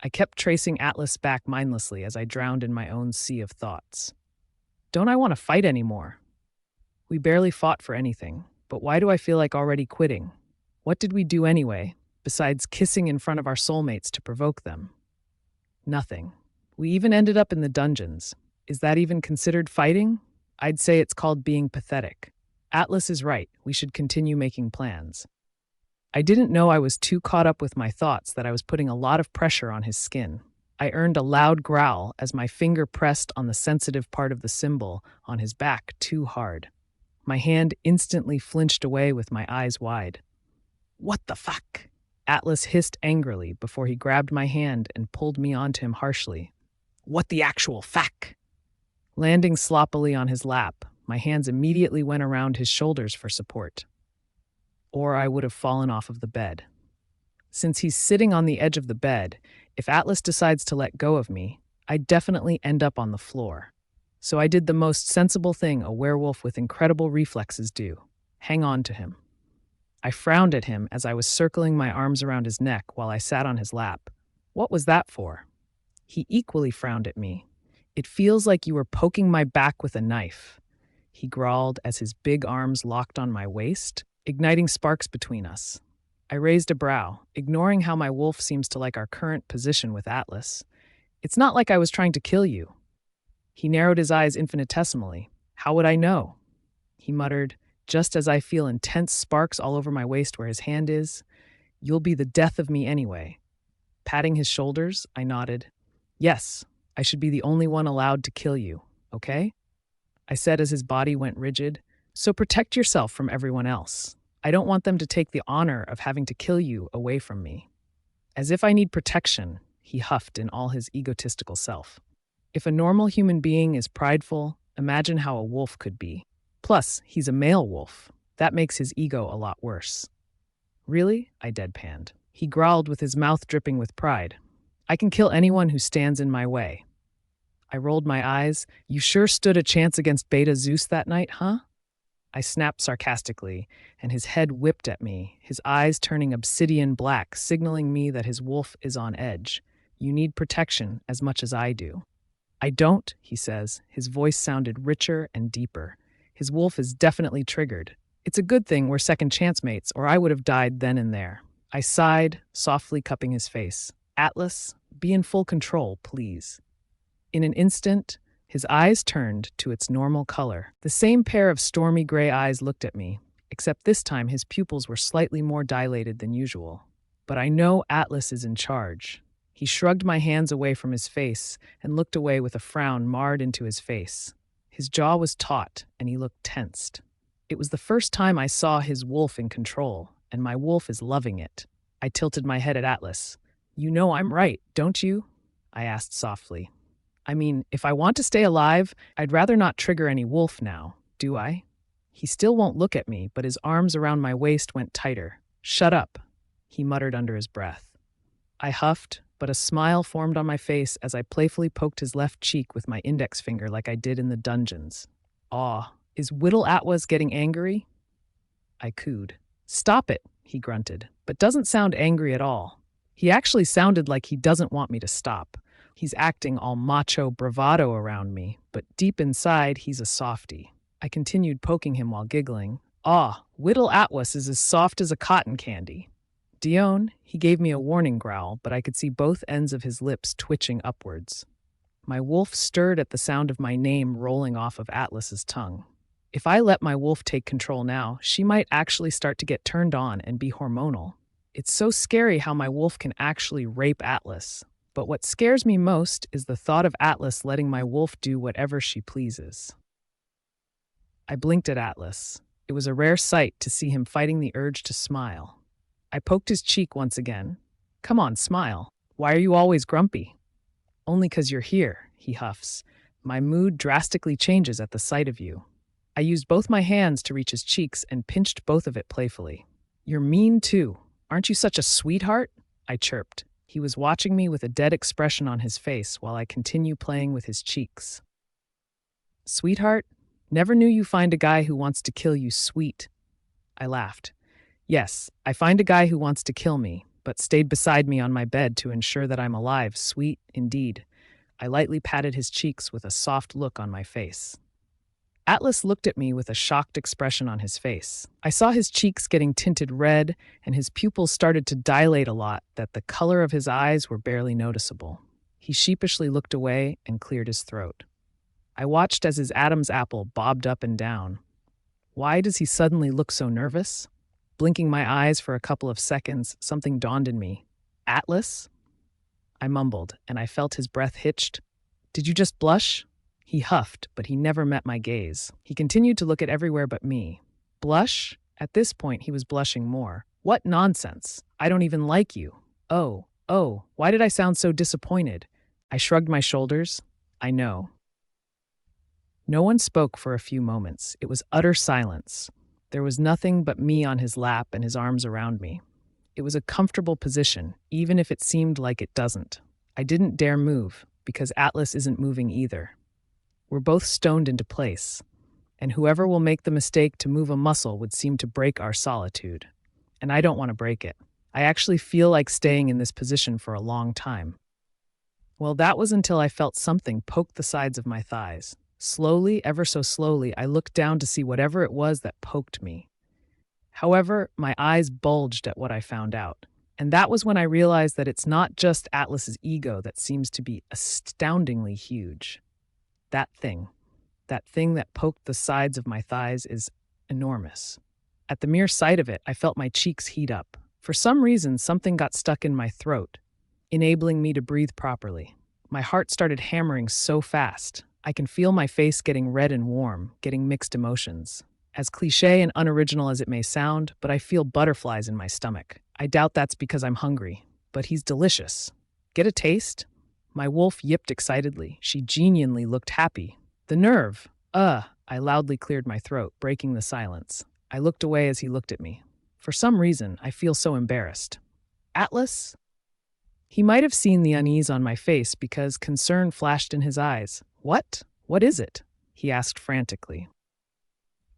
I kept tracing Atlas back mindlessly as I drowned in my own sea of thoughts. Don't I want to fight anymore? We barely fought for anything, but why do I feel like already quitting? What did we do anyway, besides kissing in front of our soulmates to provoke them? Nothing. We even ended up in the dungeons. Is that even considered fighting? I'd say it's called being pathetic. Atlas is right. We should continue making plans. I didn't know I was too caught up with my thoughts that I was putting a lot of pressure on his skin. I earned a loud growl as my finger pressed on the sensitive part of the symbol on his back too hard. My hand instantly flinched away with my eyes wide. "What the fuck?" Atlas hissed angrily before he grabbed my hand and pulled me onto him harshly. "What the actual fuck?" Landing sloppily on his lap, my hands immediately went around his shoulders for support. Or I would have fallen off of the bed. Since he's sitting on the edge of the bed, if Atlas decides to let go of me, I'd definitely end up on the floor. So I did the most sensible thing a werewolf with incredible reflexes do: hang on to him. I frowned at him as I was circling my arms around his neck while I sat on his lap. What was that for? He equally frowned at me. "It feels like you were poking my back with a knife," he growled as his big arms locked on my waist, igniting sparks between us. I raised a brow, ignoring how my wolf seems to like our current position with Atlas. "It's not like I was trying to kill you." He narrowed his eyes infinitesimally. "How would I know?" He muttered, just as I feel intense sparks all over my waist where his hand is. "You'll be the death of me anyway." Patting his shoulders, I nodded. "Yes, I should be the only one allowed to kill you, okay?" I said as his body went rigid. "So protect yourself from everyone else. I don't want them to take the honor of having to kill you away from me." "As if I need protection," he huffed in all his egotistical self. "If a normal human being is prideful, imagine how a wolf could be. Plus, he's a male wolf. That makes his ego a lot worse." "Really?" I deadpanned. He growled with his mouth dripping with pride. "I can kill anyone who stands in my way." I rolled my eyes. "You sure stood a chance against Beta Zeus that night, huh?" I snapped sarcastically, and his head whipped at me, his eyes turning obsidian black, signaling me that his wolf is on edge. "You need protection as much as I do." "I don't," he says. His voice sounded richer and deeper. His wolf is definitely triggered. "It's a good thing we're second chance mates, or I would have died then and there." I sighed, softly cupping his face. "Atlas, be in full control, please." In an instant, his eyes turned to its normal color. The same pair of stormy gray eyes looked at me, except this time his pupils were slightly more dilated than usual. But I know Atlas is in charge. He shrugged my hands away from his face and looked away with a frown marred into his face. His jaw was taut, and he looked tensed. It was the first time I saw his wolf in control, and my wolf is loving it. I tilted my head at Atlas. "You know I'm right, don't you?" I asked softly. "I mean, if I want to stay alive, I'd rather not trigger any wolf now, do I?" He still won't look at me, but his arms around my waist went tighter. "Shut up," he muttered under his breath. I huffed, but a smile formed on my face as I playfully poked his left cheek with my index finger like I did in the dungeons. "Aw, is Whittle Atwas getting angry?" I cooed. "Stop it," he grunted, but doesn't sound angry at all. He actually sounded like he doesn't want me to stop. He's acting all macho bravado around me, but deep inside, he's a softie. I continued poking him while giggling. Ah, Whittle Atlas is as soft as a cotton candy. Dione, he gave me a warning growl, but I could see both ends of his lips twitching upwards. My wolf stirred at the sound of my name rolling off of Atlas's tongue. If I let my wolf take control now, she might actually start to get turned on and be hormonal. It's so scary how my wolf can actually rape Atlas. But what scares me most is the thought of Atlas letting my wolf do whatever she pleases. I blinked at Atlas. It was a rare sight to see him fighting the urge to smile. I poked his cheek once again. Come on, smile. Why are you always grumpy? Only 'cause you're here, he huffs. My mood drastically changes at the sight of you. I used both my hands to reach his cheeks and pinched both of it playfully. You're mean too. Aren't you such a sweetheart? I chirped. He was watching me with a dead expression on his face while I continue playing with his cheeks. Sweetheart? Never knew you find a guy who wants to kill you sweet. I laughed. Yes, I find a guy who wants to kill me, but stayed beside me on my bed to ensure that I'm alive, sweet indeed. I lightly patted his cheeks with a soft look on my face. Atlas looked at me with a shocked expression on his face. I saw his cheeks getting tinted red, and his pupils started to dilate a lot that the color of his eyes were barely noticeable. He sheepishly looked away and cleared his throat. I watched as his Adam's apple bobbed up and down. Why does he suddenly look so nervous? Blinking my eyes for a couple of seconds, something dawned in me. Atlas? I mumbled, and I felt his breath hitched. Did you just blush? He huffed, but he never met my gaze. He continued to look at everywhere but me. Blush? At this point, he was blushing more. What nonsense! I don't even like you. Oh, why did I sound so disappointed? I shrugged my shoulders. I know. No one spoke for a few moments. It was utter silence. There was nothing but me on his lap and his arms around me. It was a comfortable position, even if it seemed like it doesn't. I didn't dare move, because Atlas isn't moving either. We're both stoned into place, and whoever will make the mistake to move a muscle would seem to break our solitude. And I don't want to break it. I actually feel like staying in this position for a long time. Well, that was until I felt something poke the sides of my thighs. Slowly, ever so slowly, I looked down to see whatever it was that poked me. However, my eyes bulged at what I found out. And that was when I realized that it's not just Atlas's ego that seems to be astoundingly huge. That thing that poked the sides of my thighs is enormous. At the mere sight of it, I felt my cheeks heat up. For some reason, something got stuck in my throat, enabling me to breathe properly. My heart started hammering so fast. I can feel my face getting red and warm, getting mixed emotions. As cliché and unoriginal as it may sound, but I feel butterflies in my stomach. I doubt that's because I'm hungry, but he's delicious. Get a taste? My wolf yipped excitedly. She genuinely looked happy. The nerve! I loudly cleared my throat, breaking the silence. I looked away as he looked at me. For some reason, I feel so embarrassed. Atlas? He might have seen the unease on my face because concern flashed in his eyes. What? What is it? He asked frantically.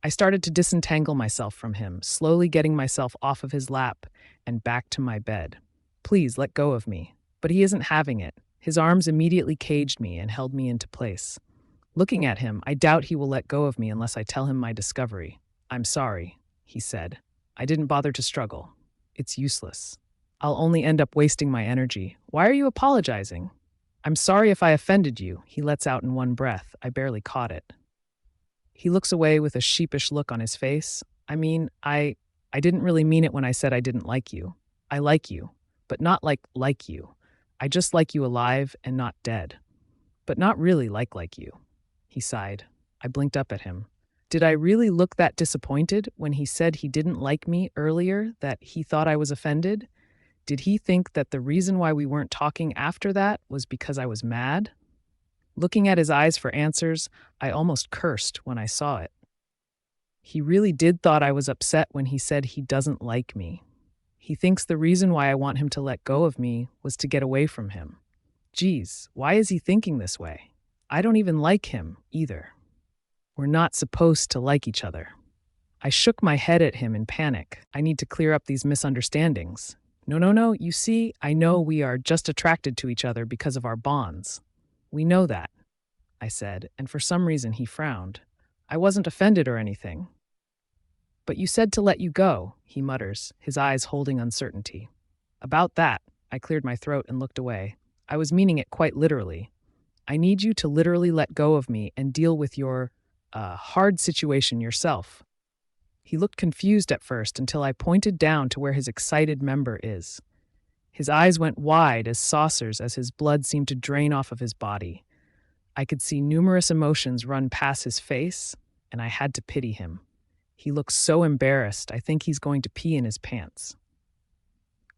I started to disentangle myself from him, slowly getting myself off of his lap and back to my bed. Please let go of me. But he isn't having it. His arms immediately caged me and held me into place. Looking at him, I doubt he will let go of me unless I tell him my discovery. I'm sorry, he said. I didn't bother to struggle. It's useless. I'll only end up wasting my energy. Why are you apologizing? I'm sorry if I offended you, he lets out in one breath. I barely caught it. He looks away with a sheepish look on his face. I mean, I didn't really mean it when I said I didn't like you. I like you, but not like you. I just like you alive and not dead. But not really like you. He sighed. I blinked up at him. Did I really look that disappointed when he said he didn't like me earlier, that he thought I was offended? Did he think that the reason why we weren't talking after that was because I was mad? Looking at his eyes for answers, I almost cursed when I saw it. He really did thought I was upset when he said he doesn't like me. He thinks the reason why I want him to let go of me was to get away from him. Geez, why is he thinking this way? I don't even like him, either. We're not supposed to like each other. I shook my head at him in panic. I need to clear up these misunderstandings. No, you see, I know we are just attracted to each other because of our bonds. We know that, I said, and for some reason he frowned. I wasn't offended or anything. But you said to let you go, he mutters, his eyes holding uncertainty. About that, I cleared my throat and looked away. I was meaning it quite literally. I need you to literally let go of me and deal with your, hard situation yourself. He looked confused at first until I pointed down to where his excited member is. His eyes went wide as saucers as his blood seemed to drain off of his body. I could see numerous emotions run past his face, and I had to pity him. He looks so embarrassed, I think he's going to pee in his pants.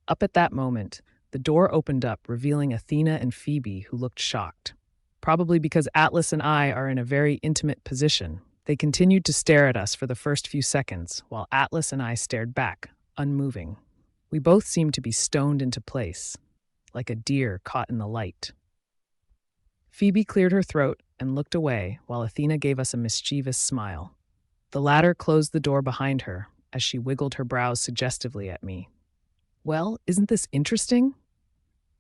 Up at that moment, the door opened up, revealing Athena and Phoebe, who looked shocked. Probably because Atlas and I are in a very intimate position, they continued to stare at us for the first few seconds, while Atlas and I stared back, unmoving. We both seemed to be stoned into place, like a deer caught in the light. Phoebe cleared her throat and looked away, while Athena gave us a mischievous smile. The latter closed the door behind her as she wiggled her brows suggestively at me. Well, isn't this interesting?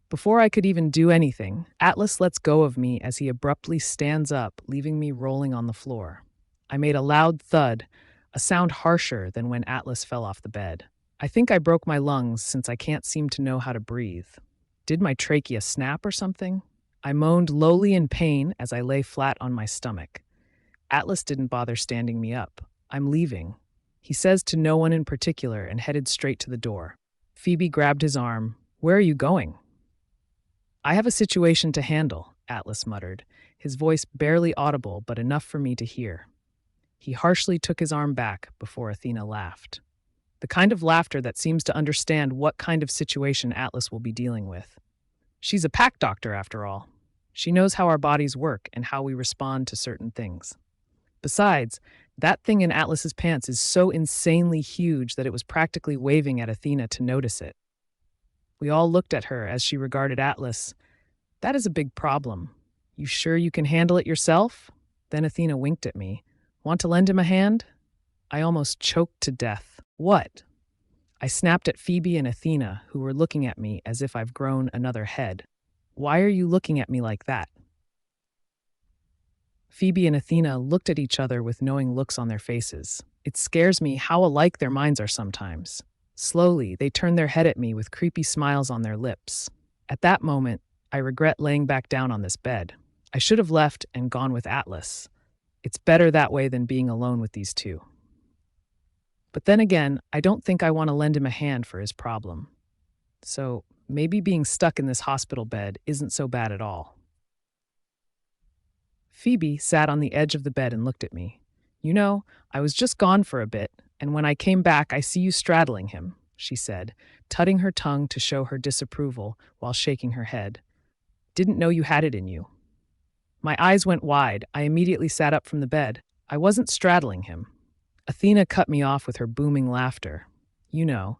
Before I could even do anything, Atlas lets go of me as he abruptly stands up, leaving me rolling on the floor. I made a loud thud, a sound harsher than when Atlas fell off the bed. I think I broke my lungs since I can't seem to know how to breathe. Did my trachea snap or something? I moaned lowly in pain as I lay flat on my stomach. Atlas didn't bother standing me up. I'm leaving. He says to no one in particular and headed straight to the door. Phoebe grabbed his arm. Where are you going? I have a situation to handle, Atlas muttered, his voice barely audible but enough for me to hear. He harshly took his arm back before Athena laughed. The kind of laughter that seems to understand what kind of situation Atlas will be dealing with. She's a pack doctor, after all. She knows how our bodies work and how we respond to certain things. Besides, that thing in Atlas's pants is so insanely huge that it was practically waving at Athena to notice it. We all looked at her as she regarded Atlas. That is a big problem. You sure you can handle it yourself? Then Athena winked at me. Want to lend him a hand? I almost choked to death. What? I snapped at Phoebe and Athena, who were looking at me as if I've grown another head. Why are you looking at me like that? Phoebe and Athena looked at each other with knowing looks on their faces. It scares me how alike their minds are sometimes. Slowly, they turned their head at me with creepy smiles on their lips. At that moment, I regret laying back down on this bed. I should have left and gone with Atlas. It's better that way than being alone with these two. But then again, I don't think I want to lend him a hand for his problem. So maybe being stuck in this hospital bed isn't so bad at all. Phoebe sat on the edge of the bed and looked at me. You know, I was just gone for a bit, and when I came back, I see you straddling him, she said, tutting her tongue to show her disapproval while shaking her head. Didn't know you had it in you. My eyes went wide. I immediately sat up from the bed. I wasn't straddling him. Athena cut me off with her booming laughter. You know,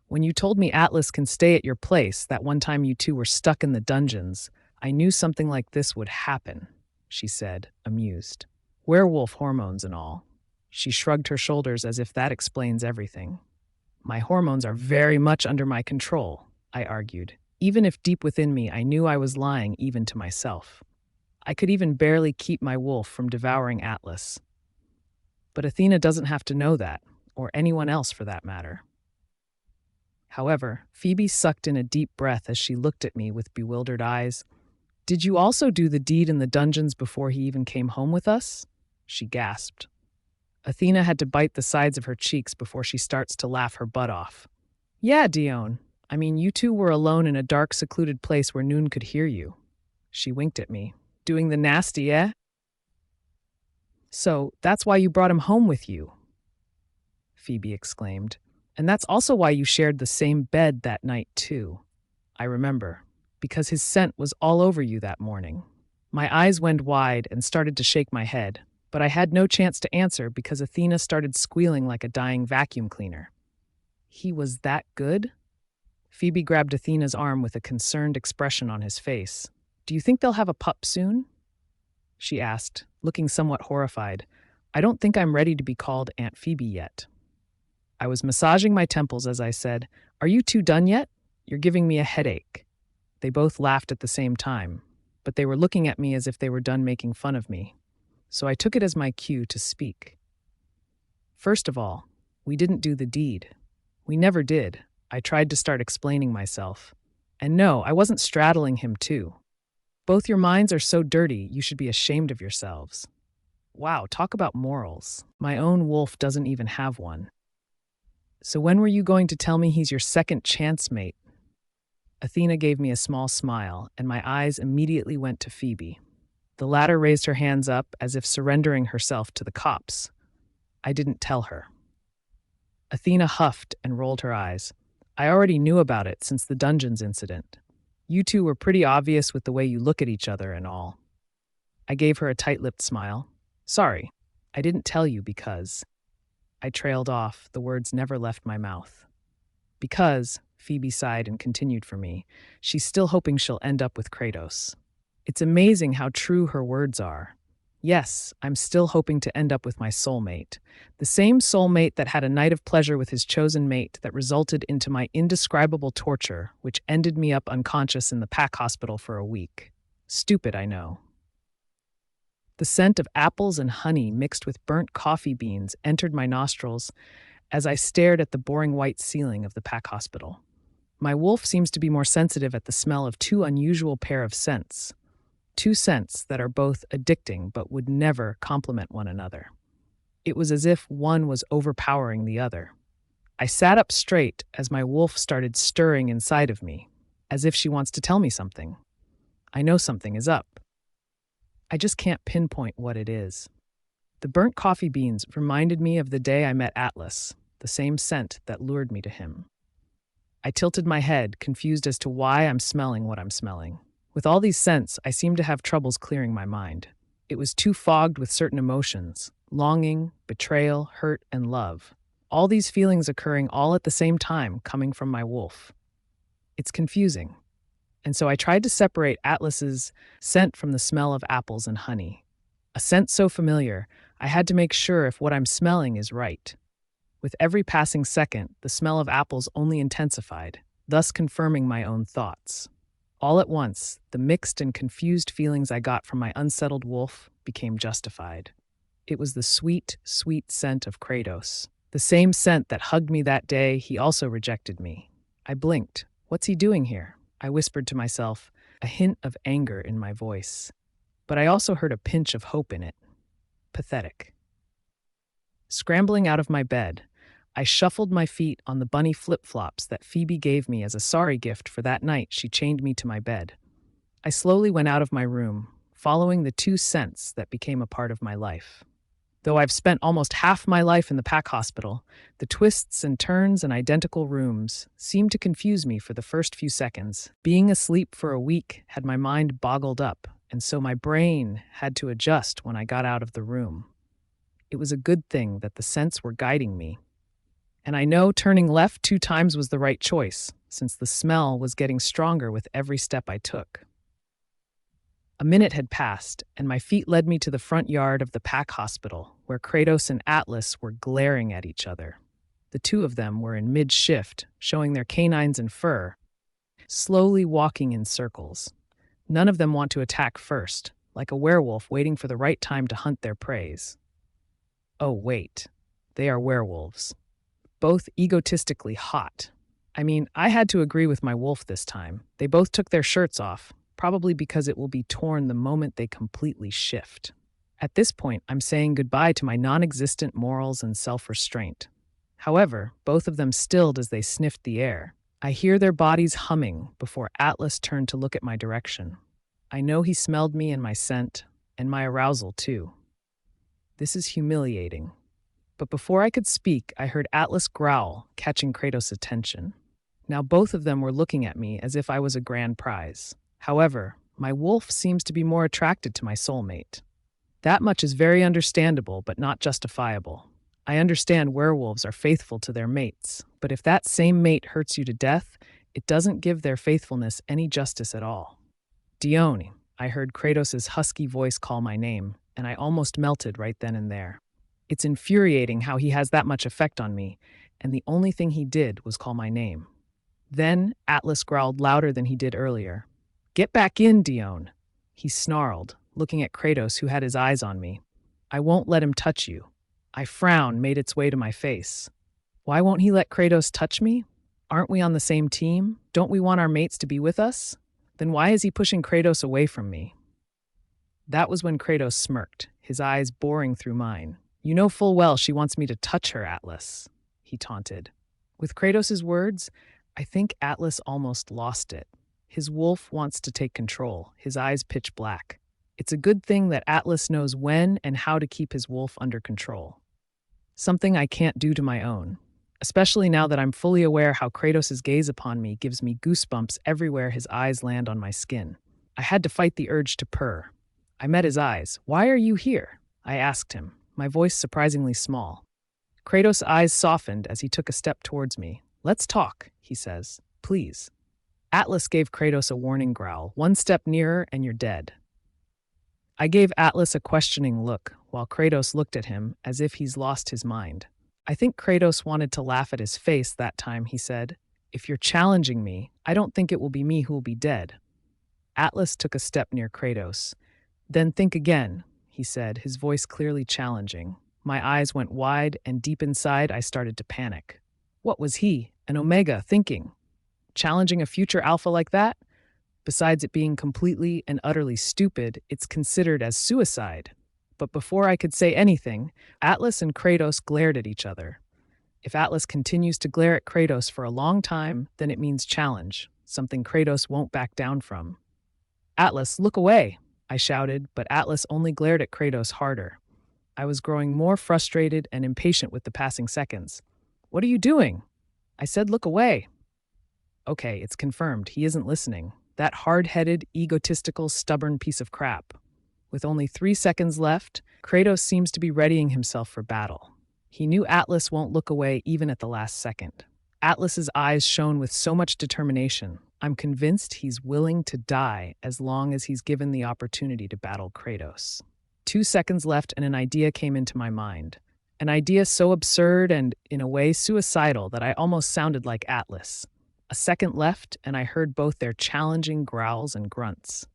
when you told me Atlas can stay at your place that one time you two were stuck in the dungeons, I knew something like this would happen, she said, amused. Werewolf hormones and all. She shrugged her shoulders as if that explains everything. My hormones are very much under my control, I argued, even if deep within me I knew I was lying even to myself. I could even barely keep my wolf from devouring Atlas. But Athena doesn't have to know that, or anyone else for that matter. However, Phoebe sucked in a deep breath as she looked at me with bewildered eyes. Did you also do the deed in the dungeons before he even came home with us? She gasped. Athena had to bite the sides of her cheeks before she starts to laugh her butt off. Yeah, Dione. I mean, you two were alone in a dark, secluded place where no one could hear you. She winked at me. Doing the nasty, eh? So, that's why you brought him home with you, Phoebe exclaimed. And that's also why you shared the same bed that night, too. I remember, because his scent was all over you that morning. My eyes went wide and started to shake my head, but I had no chance to answer because Athena started squealing like a dying vacuum cleaner. He was that good? Phoebe grabbed Athena's arm with a concerned expression on his face. Do you think they'll have a pup soon? She asked, looking somewhat horrified. I don't think I'm ready to be called Aunt Phoebe yet. I was massaging my temples as I said, Are you two done yet? You're giving me a headache. They both laughed at the same time, but they were looking at me as if they were done making fun of me. So I took it as my cue to speak. First of all, We didn't do the deed. We never did. I tried to start explaining myself. And no, I wasn't straddling him too. Both your minds are so dirty, you should be ashamed of yourselves. Wow, talk about morals. My own wolf doesn't even have one. So when were you going to tell me he's your second chance mate? Athena gave me a small smile, and my eyes immediately went to Phoebe. The latter raised her hands up as if surrendering herself to the cops. I didn't tell her. Athena huffed and rolled her eyes. I already knew about it since the dungeons incident. You two were pretty obvious with the way you look at each other and all. I gave her a tight-lipped smile. Sorry, I didn't tell you because... I trailed off, the words never left my mouth. Because, Phoebe sighed and continued for me, she's still hoping she'll end up with Kratos. It's amazing how true her words are. Yes, I'm still hoping to end up with my soulmate. The same soulmate that had a night of pleasure with his chosen mate that resulted into my indescribable torture, which ended me up unconscious in the pack hospital for a week. Stupid, I know. The scent of apples and honey mixed with burnt coffee beans entered my nostrils as I stared at the boring white ceiling of the pack hospital. My wolf seems to be more sensitive at the smell of two unusual pair of scents. Two scents that are both addicting but would never complement one another. It was as if one was overpowering the other. I sat up straight as my wolf started stirring inside of me, as if she wants to tell me something. I know something is up. I just can't pinpoint what it is. The burnt coffee beans reminded me of the day I met Atlas, the same scent that lured me to him. I tilted my head, confused as to why I'm smelling what I'm smelling. With all these scents, I seemed to have troubles clearing my mind. It was too fogged with certain emotions, longing, betrayal, hurt, and love. All these feelings occurring all at the same time, coming from my wolf. It's confusing. And so I tried to separate Atlas's scent from the smell of apples and honey. A scent so familiar, I had to make sure if what I'm smelling is right. With every passing second, the smell of apples only intensified, thus confirming my own thoughts. All at once, the mixed and confused feelings I got from my unsettled wolf became justified. It was the sweet, sweet scent of Kratos. The same scent that hugged me that day he also rejected me. I blinked. What's he doing here? I whispered to myself, a hint of anger in my voice. But I also heard a pinch of hope in it. Pathetic. Scrambling out of my bed, I shuffled my feet on the bunny flip-flops that Phoebe gave me as a sorry gift for that night she chained me to my bed. I slowly went out of my room, following the two scents that became a part of my life. Though I've spent almost half my life in the pack hospital, the twists and turns and identical rooms seemed to confuse me for the first few seconds. Being asleep for a week had my mind boggled up, and so my brain had to adjust when I got out of the room. It was a good thing that the scents were guiding me. And I know turning left 2 times was the right choice, since the smell was getting stronger with every step I took. A minute had passed, and my feet led me to the front yard of the pack hospital, where Kratos and Atlas were glaring at each other. The two of them were in mid-shift, showing their canines and fur, slowly walking in circles. None of them want to attack first, like a werewolf waiting for the right time to hunt their preys. Oh, wait. They are werewolves. Both egotistically hot. I mean, I had to agree with my wolf this time. They both took their shirts off, probably because it will be torn the moment they completely shift. At this point, I'm saying goodbye to my non-existent morals and self-restraint. However, both of them stilled as they sniffed the air. I hear their bodies humming before Atlas turned to look at my direction. I know he smelled me and my scent, and my arousal too. This is humiliating. But before I could speak, I heard Atlas growl, catching Kratos' attention. Now both of them were looking at me as if I was a grand prize. However, my wolf seems to be more attracted to my soulmate. That much is very understandable, but not justifiable. I understand werewolves are faithful to their mates, but if that same mate hurts you to death, it doesn't give their faithfulness any justice at all. Dione, I heard Kratos' husky voice call my name, and I almost melted right then and there. It's infuriating how he has that much effect on me, and the only thing he did was call my name. Then Atlas growled louder than he did earlier. "Get back in, Dione," he snarled, looking at Kratos, who had his eyes on me. "I won't let him touch you." A frown made its way to my face. Why won't he let Kratos touch me? Aren't we on the same team? Don't we want our mates to be with us? Then why is he pushing Kratos away from me? That was when Kratos smirked, his eyes boring through mine. You know full well she wants me to touch her, Atlas, he taunted. With Kratos' words, I think Atlas almost lost it. His wolf wants to take control, his eyes pitch black. It's a good thing that Atlas knows when and how to keep his wolf under control. Something I can't do to my own, especially now that I'm fully aware how Kratos' gaze upon me gives me goosebumps everywhere his eyes land on my skin. I had to fight the urge to purr. I met his eyes. Why are you here? I asked him, my voice surprisingly small. Kratos' eyes softened as he took a step towards me. Let's talk, he says. Please. Atlas gave Kratos a warning growl. One step nearer and you're dead. I gave Atlas a questioning look, while Kratos looked at him as if he's lost his mind. I think Kratos wanted to laugh at his face that time, he said. If you're challenging me, I don't think it will be me who will be dead. Atlas took a step near Kratos. Then think again, he said, his voice clearly challenging. My eyes went wide, and deep inside I started to panic. What was he, an Omega, thinking? Challenging a future alpha like that? Besides it being completely and utterly stupid, it's considered as suicide. But before I could say anything, Atlas and Kratos glared at each other. If Atlas continues to glare at Kratos for a long time, then it means challenge, something Kratos won't back down from. Atlas, look away, I shouted, but Atlas only glared at Kratos harder. I was growing more frustrated and impatient with the passing seconds. What are you doing? I said look away. Okay, it's confirmed. He isn't listening. That hard-headed, egotistical, stubborn piece of crap. With only 3 seconds left, Kratos seems to be readying himself for battle. He knew Atlas won't look away even at the last second. Atlas's eyes shone with so much determination. I'm convinced he's willing to die as long as he's given the opportunity to battle Kratos. 2 seconds left and an idea came into my mind. An idea so absurd and, in a way, suicidal that I almost sounded like Atlas. A second left, and I heard both their challenging growls and grunts.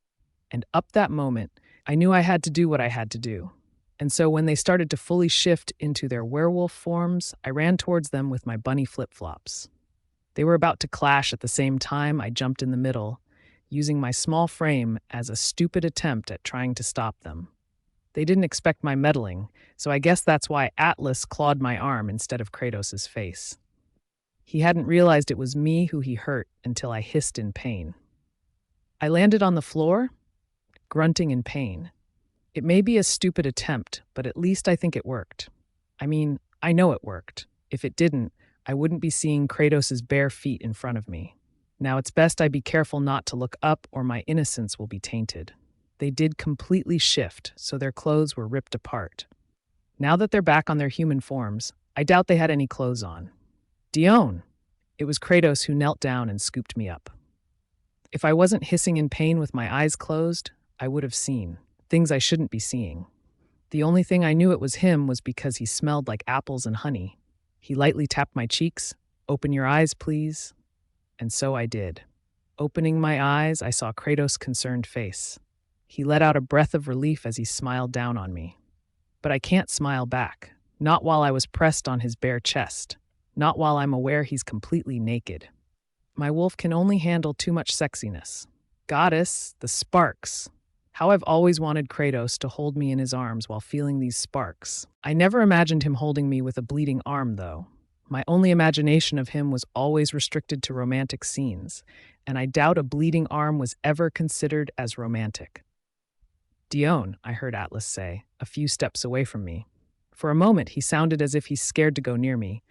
And up that moment, I knew I had to do what I had to do. And so when they started to fully shift into their werewolf forms, I ran towards them with my bunny flip-flops. They were about to clash at the same time. I jumped in the middle, using my small frame as a stupid attempt at trying to stop them. They didn't expect my meddling, so I guess that's why Atlas clawed my arm instead of Kratos' face. He hadn't realized it was me who he hurt until I hissed in pain. I landed on the floor, grunting in pain. It may be a stupid attempt, but at least I think it worked. I mean, I know it worked. If it didn't, I wouldn't be seeing Kratos' bare feet in front of me. Now it's best I be careful not to look up or my innocence will be tainted. They did completely shift, so their clothes were ripped apart. Now that they're back on their human forms, I doubt they had any clothes on. Dione! It was Kratos who knelt down and scooped me up. If I wasn't hissing in pain with my eyes closed, I would have seen things I shouldn't be seeing. The only thing I knew it was him was because he smelled like apples and honey. He lightly tapped my cheeks. Open your eyes, please. And so I did. Opening my eyes, I saw Kratos' concerned face. He let out a breath of relief as he smiled down on me. But I can't smile back, not while I was pressed on his bare chest, not while I'm aware he's completely naked. My wolf can only handle too much sexiness. Goddess, the sparks. How I've always wanted Kratos to hold me in his arms while feeling these sparks. I never imagined him holding me with a bleeding arm, though. My only imagination of him was always restricted to romantic scenes, and I doubt a bleeding arm was ever considered as romantic. Dione, I heard Atlas say, a few steps away from me. For a moment, he sounded as if he's scared to go near me.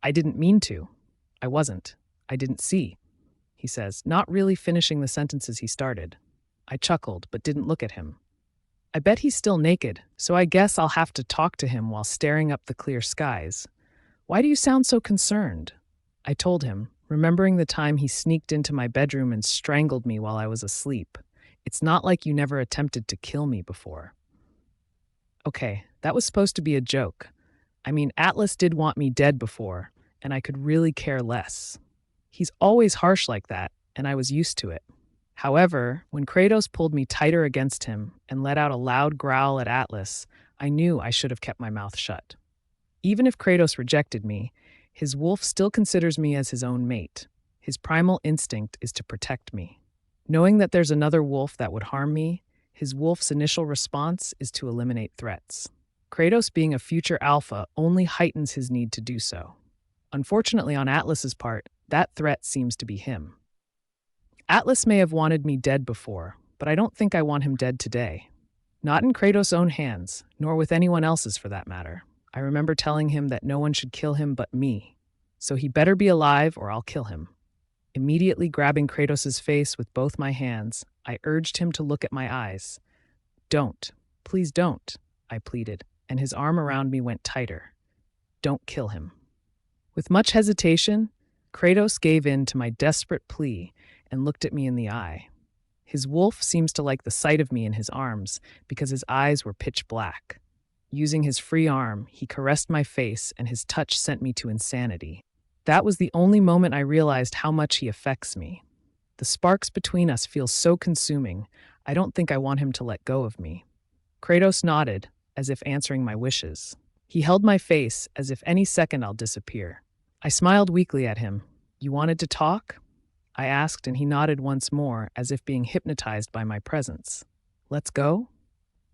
I didn't mean to. I wasn't. I didn't see, he says, not really finishing the sentences he started. I chuckled, but didn't look at him. I bet he's still naked, so I guess I'll have to talk to him while staring up the clear skies. Why do you sound so concerned? I told him, remembering the time he sneaked into my bedroom and strangled me while I was asleep. It's not like you never attempted to kill me before. Okay, that was supposed to be a joke. I mean, Atlas did want me dead before, and I could really care less. He's always harsh like that, and I was used to it. However, when Kratos pulled me tighter against him and let out a loud growl at Atlas, I knew I should have kept my mouth shut. Even if Kratos rejected me, His wolf still considers me as his own mate. His primal instinct is to protect me. Knowing that there's another wolf that would harm me, his wolf's initial response is to eliminate threats. Kratos being a future alpha only heightens his need to do so. Unfortunately, on Atlas's part, that threat seems to be him. Atlas may have wanted me dead before, but I don't think I want him dead today. Not in Kratos' own hands, nor with anyone else's for that matter. I remember telling him that no one should kill him but me, so he better be alive or I'll kill him. Immediately grabbing Kratos' face with both my hands, I urged him to look at my eyes. "Don't. Please don't," I pleaded, and his arm around me went tighter. "Don't kill him." With much hesitation, Kratos gave in to my desperate plea and looked at me in the eye. His wolf seems to like the sight of me in his arms because his eyes were pitch black. Using his free arm, he caressed my face and his touch sent me to insanity. That was the only moment I realized how much he affects me. The sparks between us feel so consuming, I don't think I want him to let go of me. Kratos nodded, as if answering my wishes. He held my face as if any second I'll disappear. I smiled weakly at him. "You wanted to talk?" I asked, and he nodded once more, as if being hypnotized by my presence. "Let's go?"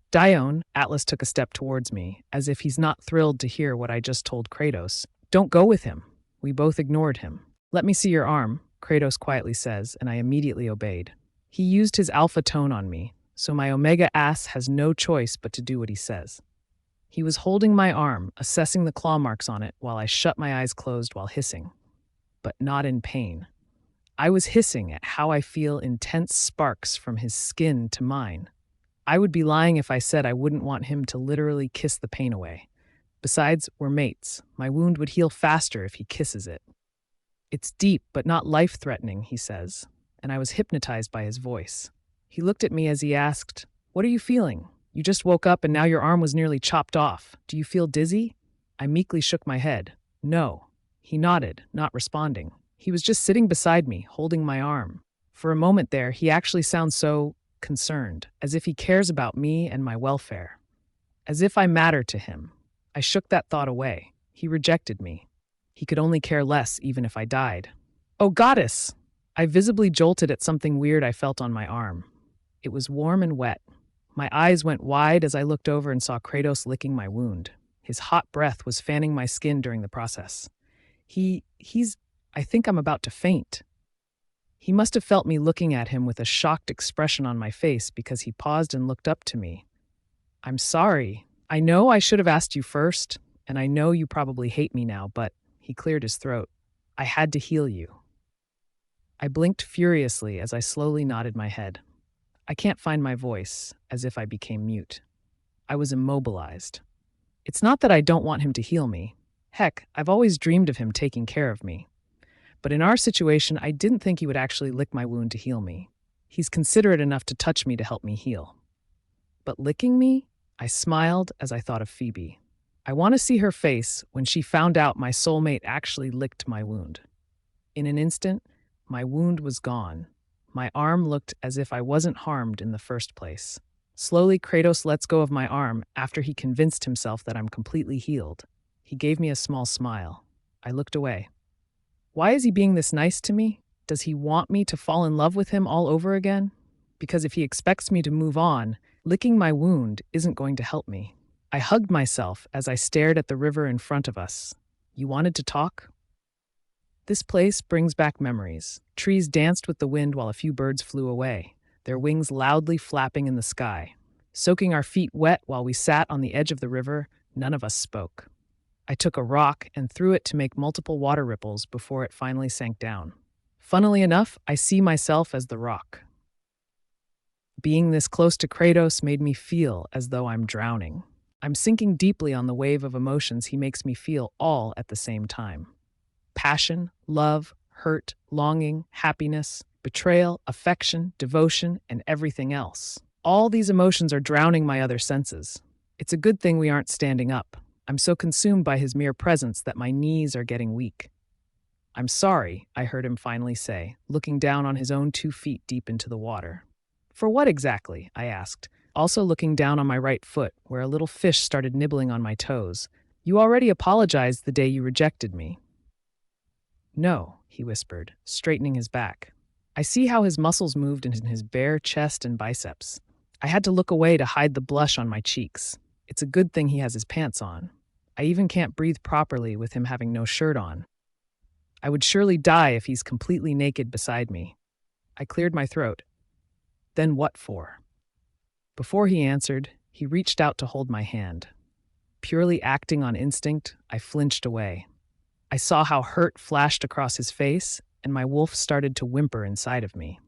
Dione, Atlas took a step towards me, as if he's not thrilled to hear what I just told Kratos. "Don't go with him." We both ignored him. "Let me see your arm," Kratos quietly says, and I immediately obeyed. He used his alpha tone on me, so my Omega ass has no choice but to do what he says. He was holding my arm, assessing the claw marks on it, while I shut my eyes closed while hissing. But not in pain. I was hissing at how I feel intense sparks from his skin to mine. I would be lying if I said I wouldn't want him to literally kiss the pain away. Besides, we're mates. My wound would heal faster if he kisses it. "It's deep, but not life-threatening," he says, and I was hypnotized by his voice. He looked at me as he asked, "What are you feeling? You just woke up and now your arm was nearly chopped off. Do you feel dizzy?" I meekly shook my head. "No." He nodded, not responding. He was just sitting beside me, holding my arm. For a moment there, he actually sounds so concerned, as if he cares about me and my welfare. As if I matter to him. I shook that thought away. He rejected me. He could only care less even if I died. "Oh, goddess!" I visibly jolted at something weird I felt on my arm. It was warm and wet. My eyes went wide as I looked over and saw Kratos licking my wound. His hot breath was fanning my skin during the process. I think I'm about to faint. He must have felt me looking at him with a shocked expression on my face because he paused and looked up to me. "I'm sorry. I know I should have asked you first, and I know you probably hate me now, but," he cleared his throat, "I had to heal you." I blinked furiously as I slowly nodded my head. I can't find my voice, as if I became mute. I was immobilized. It's not that I don't want him to heal me. Heck, I've always dreamed of him taking care of me. But in our situation, I didn't think he would actually lick my wound to heal me. He's considerate enough to touch me to help me heal. But licking me? I smiled as I thought of Phoebe. I want to see her face when she found out my soulmate actually licked my wound. In an instant, my wound was gone. My arm looked as if I wasn't harmed in the first place. Slowly, Kratos lets go of my arm after he convinced himself that I'm completely healed. He gave me a small smile. I looked away. Why is he being this nice to me? Does he want me to fall in love with him all over again? Because if he expects me to move on, licking my wound isn't going to help me. I hugged myself as I stared at the river in front of us. "You wanted to talk?" This place brings back memories. Trees danced with the wind while a few birds flew away, their wings loudly flapping in the sky. Soaking our feet wet while we sat on the edge of the river, none of us spoke. I took a rock and threw it to make multiple water ripples before it finally sank down. Funnily enough, I see myself as the rock. Being this close to Kratos made me feel as though I'm drowning. I'm sinking deeply on the wave of emotions he makes me feel all at the same time. Passion, love, hurt, longing, happiness, betrayal, affection, devotion, and everything else. All these emotions are drowning my other senses. It's a good thing we aren't standing up. I'm so consumed by his mere presence that my knees are getting weak. "I'm sorry," I heard him finally say, looking down on his own 2 feet deep into the water. "For what exactly?" I asked, also looking down on my right foot, where a little fish started nibbling on my toes. "You already apologized the day you rejected me." No, he whispered, straightening his back. I see how his muscles moved in his bare chest and biceps. I had to look away to hide the blush on my cheeks. It's a good thing he has his pants on. I even can't breathe properly with him having no shirt on. I would surely die if he's completely naked beside me. I cleared my throat. Then what for? Before he answered, he reached out to hold my hand. Purely acting on instinct, I flinched away. I saw how hurt flashed across his face, and my wolf started to whimper inside of me.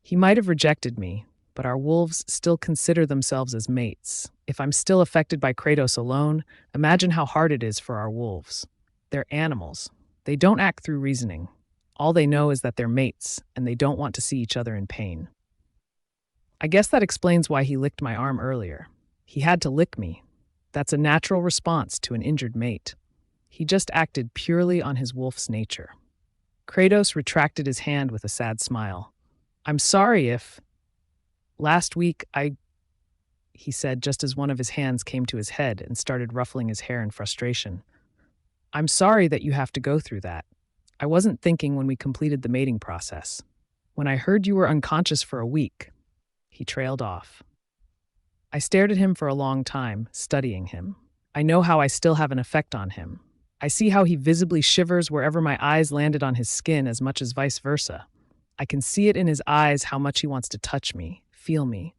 He might have rejected me, but our wolves still consider themselves as mates. If I'm still affected by Kratos alone, imagine how hard it is for our wolves. They're animals. They don't act through reasoning. All they know is that they're mates, and they don't want to see each other in pain. I guess that explains why he licked my arm earlier. He had to lick me. That's a natural response to an injured mate. He just acted purely on his wolf's nature. Kratos retracted his hand with a sad smile. I'm sorry if... Last week, he said just as one of his hands came to his head and started ruffling his hair in frustration. I'm sorry that you have to go through that. I wasn't thinking when we completed the mating process. When I heard you were unconscious for a week, he trailed off. I stared at him for a long time, studying him. I know how I still have an effect on him. I see how he visibly shivers wherever my eyes landed on his skin as much as vice versa. I can see it in his eyes how much he wants to touch me, feel me.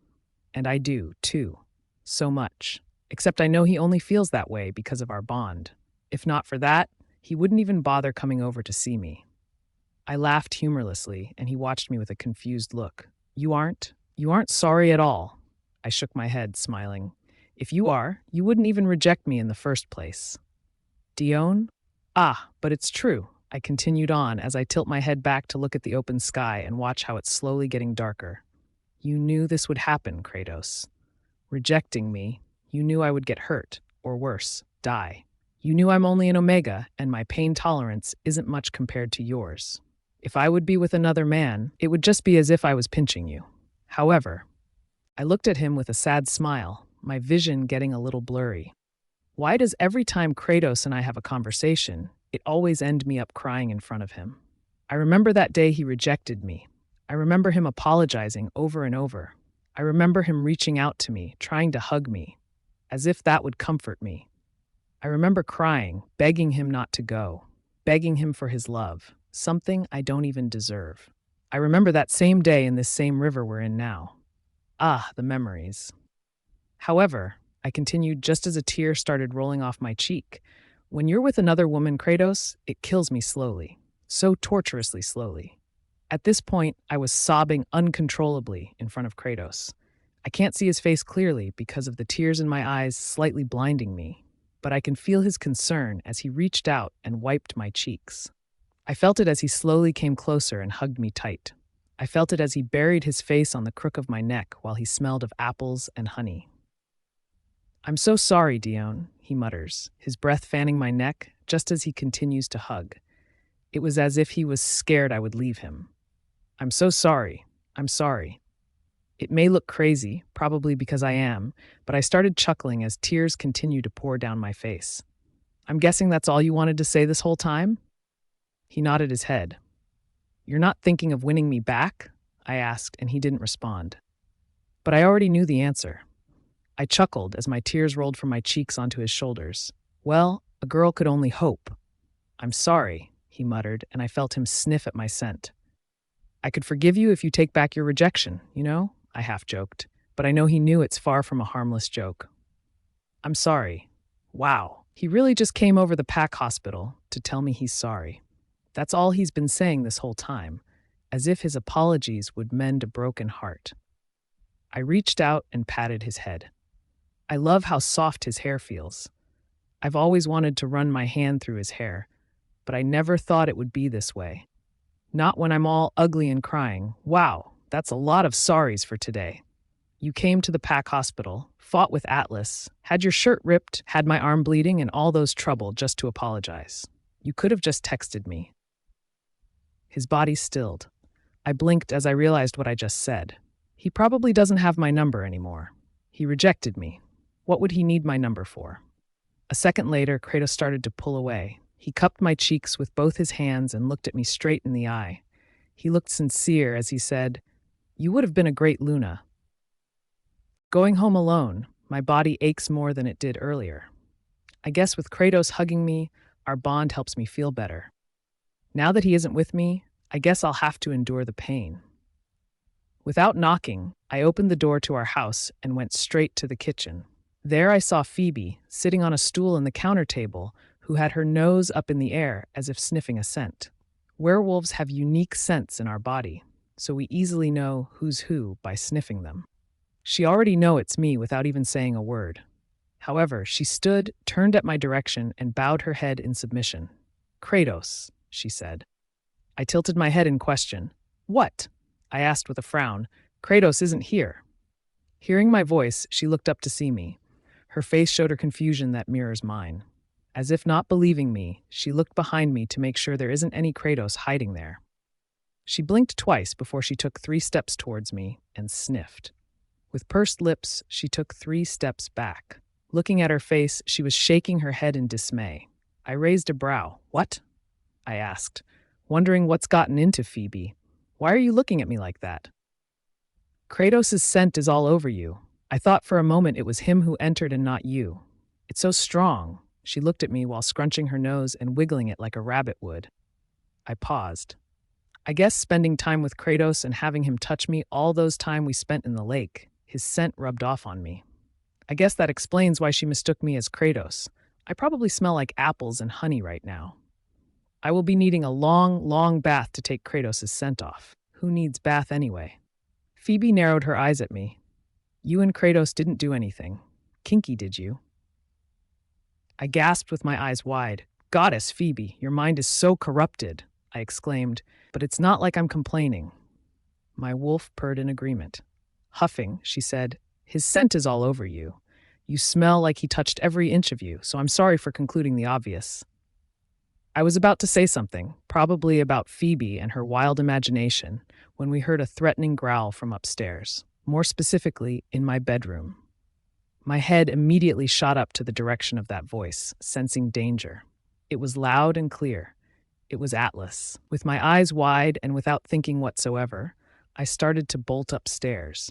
And I do, too. So much. Except I know he only feels that way because of our bond. If not for that, he wouldn't even bother coming over to see me. I laughed humorlessly, and he watched me with a confused look. You aren't sorry at all. I shook my head, smiling. If you are, you wouldn't even reject me in the first place. Dione? Ah, but it's true. I continued on as I tilt my head back to look at the open sky and watch how it's slowly getting darker. You knew this would happen, Kratos. Rejecting me, you knew I would get hurt, or worse, die. You knew I'm only an Omega, and my pain tolerance isn't much compared to yours. If I would be with another man, it would just be as if I was pinching you. However, I looked at him with a sad smile, my vision getting a little blurry. Why does every time Kratos and I have a conversation, it always end me up crying in front of him? I remember that day he rejected me. I remember him apologizing over and over. I remember him reaching out to me, trying to hug me, as if that would comfort me. I remember crying, begging him not to go, begging him for his love, something I don't even deserve. I remember that same day in this same river we're in now. Ah, the memories. However, I continued just as a tear started rolling off my cheek. When you're with another woman, Kratos, it kills me slowly, so torturously slowly. At this point, I was sobbing uncontrollably in front of Kratos. I can't see his face clearly because of the tears in my eyes slightly blinding me, but I can feel his concern as he reached out and wiped my cheeks. I felt it as he slowly came closer and hugged me tight. I felt it as he buried his face on the crook of my neck while he smelled of apples and honey. I'm so sorry, Dione, he mutters, his breath fanning my neck just as he continues to hug. It was as if he was scared I would leave him. I'm so sorry. I'm sorry. It may look crazy, probably because I am, but I started chuckling as tears continued to pour down my face. I'm guessing that's all you wanted to say this whole time? He nodded his head. You're not thinking of winning me back? I asked, and he didn't respond. But I already knew the answer. I chuckled as my tears rolled from my cheeks onto his shoulders. Well, a girl could only hope. I'm sorry, he muttered, and I felt him sniff at my scent. I could forgive you if you take back your rejection, you know? I half joked, but I know he knew it's far from a harmless joke. I'm sorry. Wow, he really just came over the pack hospital to tell me he's sorry. That's all he's been saying this whole time, as if his apologies would mend a broken heart. I reached out and patted his head. I love how soft his hair feels. I've always wanted to run my hand through his hair, but I never thought it would be this way. Not when I'm all ugly and crying. Wow, that's a lot of sorries for today. You came to the pack hospital, fought with Atlas, had your shirt ripped, had my arm bleeding, and all those trouble just to apologize. You could have just texted me. His body stilled. I blinked as I realized what I just said. He probably doesn't have my number anymore. He rejected me. What would he need my number for? A second later, Kratos started to pull away. He cupped my cheeks with both his hands and looked at me straight in the eye. He looked sincere as he said, "You would have been a great Luna." Going home alone, my body aches more than it did earlier. I guess with Kratos hugging me, our bond helps me feel better. Now that he isn't with me, I guess I'll have to endure the pain. Without knocking, I opened the door to our house and went straight to the kitchen. There I saw Phoebe, sitting on a stool in the counter table, who had her nose up in the air as if sniffing a scent. Werewolves have unique scents in our body, so we easily know who's who by sniffing them. She already knows it's me without even saying a word. However, she stood, turned at my direction, and bowed her head in submission. "Kratos," she said. I tilted my head in question. "What?" I asked with a frown. "Kratos isn't here." Hearing my voice, she looked up to see me. Her face showed her confusion that mirrors mine. As if not believing me, she looked behind me to make sure there isn't any Kratos hiding there. She blinked twice before she took 3 steps towards me and sniffed. With pursed lips, she took 3 steps back. Looking at her face, she was shaking her head in dismay. I raised a brow. "What?" I asked, wondering what's gotten into Phoebe. "Why are you looking at me like that?" "Kratos' scent is all over you. I thought for a moment it was him who entered and not you. It's so strong." She looked at me while scrunching her nose and wiggling it like a rabbit would. I paused. I guess spending time with Kratos and having him touch me all those time we spent in the lake, his scent rubbed off on me. I guess that explains why she mistook me as Kratos. I probably smell like apples and honey right now. I will be needing a long, long bath to take Kratos' scent off. Who needs bath anyway? Phoebe narrowed her eyes at me. "You and Kratos didn't do anything. Kinky, did you?" I gasped with my eyes wide. "Goddess Phoebe, your mind is so corrupted," I exclaimed, "but it's not like I'm complaining." My wolf purred in agreement. Huffing, she said, "His scent is all over you. You smell like he touched every inch of you, so I'm sorry for concluding the obvious." I was about to say something, probably about Phoebe and her wild imagination, when we heard a threatening growl from upstairs, more specifically in my bedroom. My head immediately shot up to the direction of that voice, sensing danger. It was loud and clear. It was Atlas. With my eyes wide and without thinking whatsoever, I started to bolt upstairs.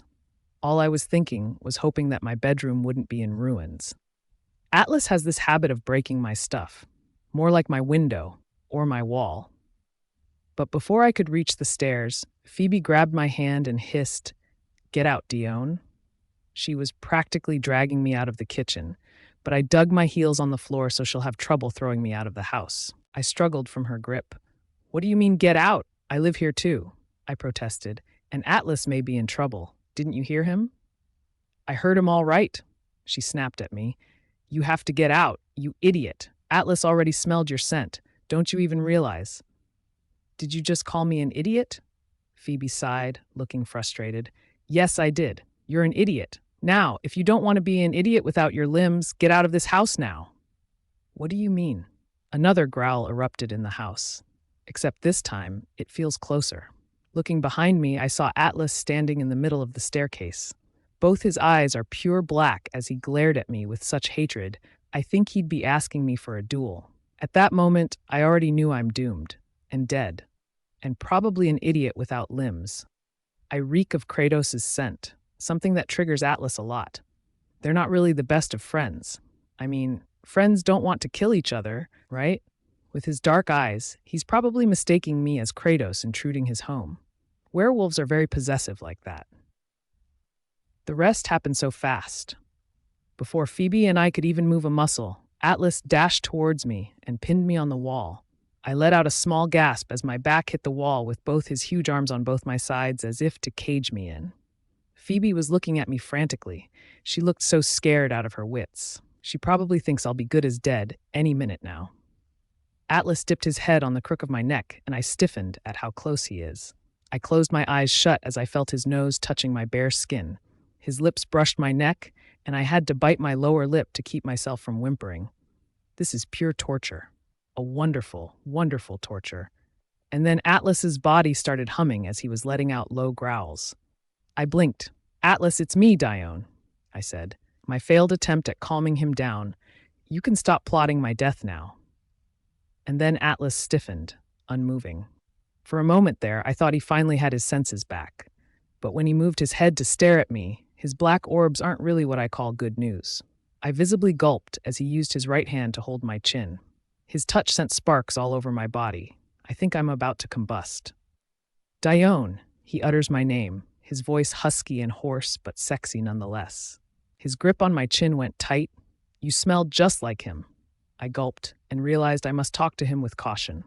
All I was thinking was hoping that my bedroom wouldn't be in ruins. Atlas has this habit of breaking my stuff, more like my window or my wall. But before I could reach the stairs, Phoebe grabbed my hand and hissed, "Get out, Dione." She was practically dragging me out of the kitchen, but I dug my heels on the floor so she'll have trouble throwing me out of the house. I struggled from her grip. "What do you mean, get out? I live here too," I protested, "and Atlas may be in trouble. Didn't you hear him?" "I heard him all right," she snapped at me. "You have to get out, you idiot. Atlas already smelled your scent. Don't you even realize?" "Did you just call me an idiot?" Phoebe sighed, looking frustrated. "Yes, I did. You're an idiot. Now, if you don't want to be an idiot without your limbs, get out of this house now." "What do you mean?" Another growl erupted in the house. Except this time, it feels closer. Looking behind me, I saw Atlas standing in the middle of the staircase. Both his eyes are pure black as he glared at me with such hatred. I think he'd be asking me for a duel. At that moment, I already knew I'm doomed, and dead, and probably an idiot without limbs. I reek of Kratos' scent, something that triggers Atlas a lot. They're not really the best of friends. I mean, friends don't want to kill each other, right? With his dark eyes, he's probably mistaking me as Kratos intruding his home. Werewolves are very possessive like that. The rest happened so fast. Before Phoebe and I could even move a muscle, Atlas dashed towards me and pinned me on the wall. I let out a small gasp as my back hit the wall with both his huge arms on both my sides as if to cage me in. Phoebe was looking at me frantically. She looked so scared out of her wits. She probably thinks I'll be good as dead any minute now. Atlas dipped his head on the crook of my neck, and I stiffened at how close he is. I closed my eyes shut as I felt his nose touching my bare skin. His lips brushed my neck, and I had to bite my lower lip to keep myself from whimpering. This is pure torture. A wonderful, wonderful torture. And then Atlas's body started humming as he was letting out low growls. I blinked. "Atlas, it's me, Dione," I said. My failed attempt at calming him down. "You can stop plotting my death now." And then Atlas stiffened, unmoving. For a moment there, I thought he finally had his senses back. But when he moved his head to stare at me, his black orbs aren't really what I call good news. I visibly gulped as he used his right hand to hold my chin. His touch sent sparks all over my body. I think I'm about to combust. Dione, he utters my name, his voice husky and hoarse but sexy nonetheless. His grip on my chin went tight. You smelled just like him. I gulped and realized I must talk to him with caution.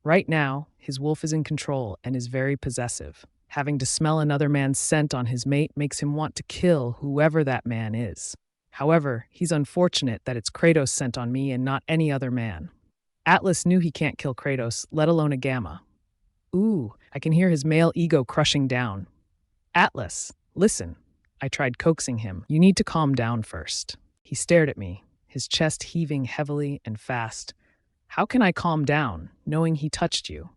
Right now, his wolf is in control and is very possessive. Having to smell another man's scent on his mate makes him want to kill whoever that man is. However, he's unfortunate that it's Kratos' scent on me and not any other man. Atlas knew he can't kill Kratos, let alone a Gamma. Ooh, I can hear his male ego crushing down. Atlas, listen. I tried coaxing him. You need to calm down first. He stared at me, his chest heaving heavily and fast. How can I calm down, knowing he touched you?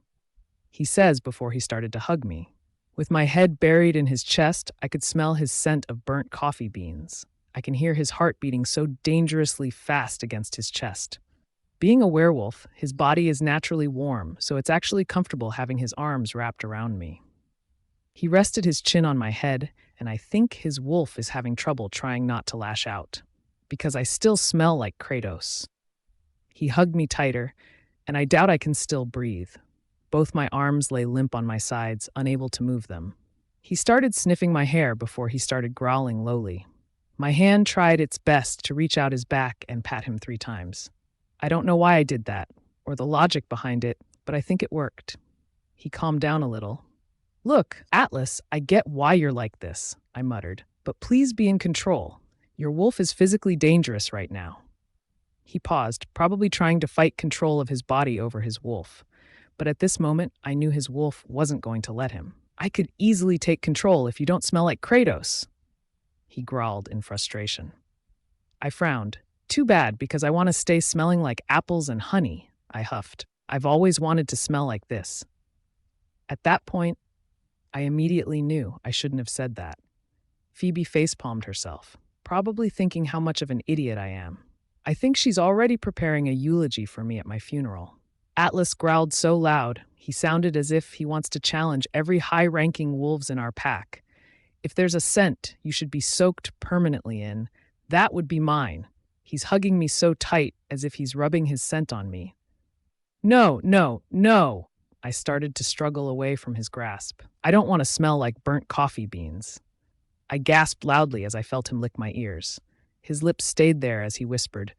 He says before he started to hug me. With my head buried in his chest, I could smell his scent of burnt coffee beans. I can hear his heart beating so dangerously fast against his chest. Being a werewolf, his body is naturally warm, so it's actually comfortable having his arms wrapped around me. He rested his chin on my head, and I think his wolf is having trouble trying not to lash out, because I still smell like Kratos. He hugged me tighter, and I doubt I can still breathe. Both my arms lay limp on my sides, unable to move them. He started sniffing my hair before he started growling lowly. My hand tried its best to reach out his back and pat him 3 times. I don't know why I did that, or the logic behind it, but I think it worked. He calmed down a little. Look, Atlas, I get why you're like this, I muttered, but please be in control. Your wolf is physically dangerous right now. He paused, probably trying to fight control of his body over his wolf. But at this moment, I knew his wolf wasn't going to let him. I could easily take control if you don't smell like Kratos, he growled in frustration. I frowned. Too bad, because I want to stay smelling like apples and honey, I huffed. I've always wanted to smell like this. At that point, I immediately knew I shouldn't have said that. Phoebe facepalmed herself, probably thinking how much of an idiot I am. I think she's already preparing a eulogy for me at my funeral. Atlas growled so loud, he sounded as if he wants to challenge every high-ranking wolves in our pack. If there's a scent you should be soaked permanently in, that would be mine. He's hugging me so tight as if he's rubbing his scent on me. No, no, no! I started to struggle away from his grasp. I don't want to smell like burnt coffee beans. I gasped loudly as I felt him lick my ears. His lips stayed there as he whispered,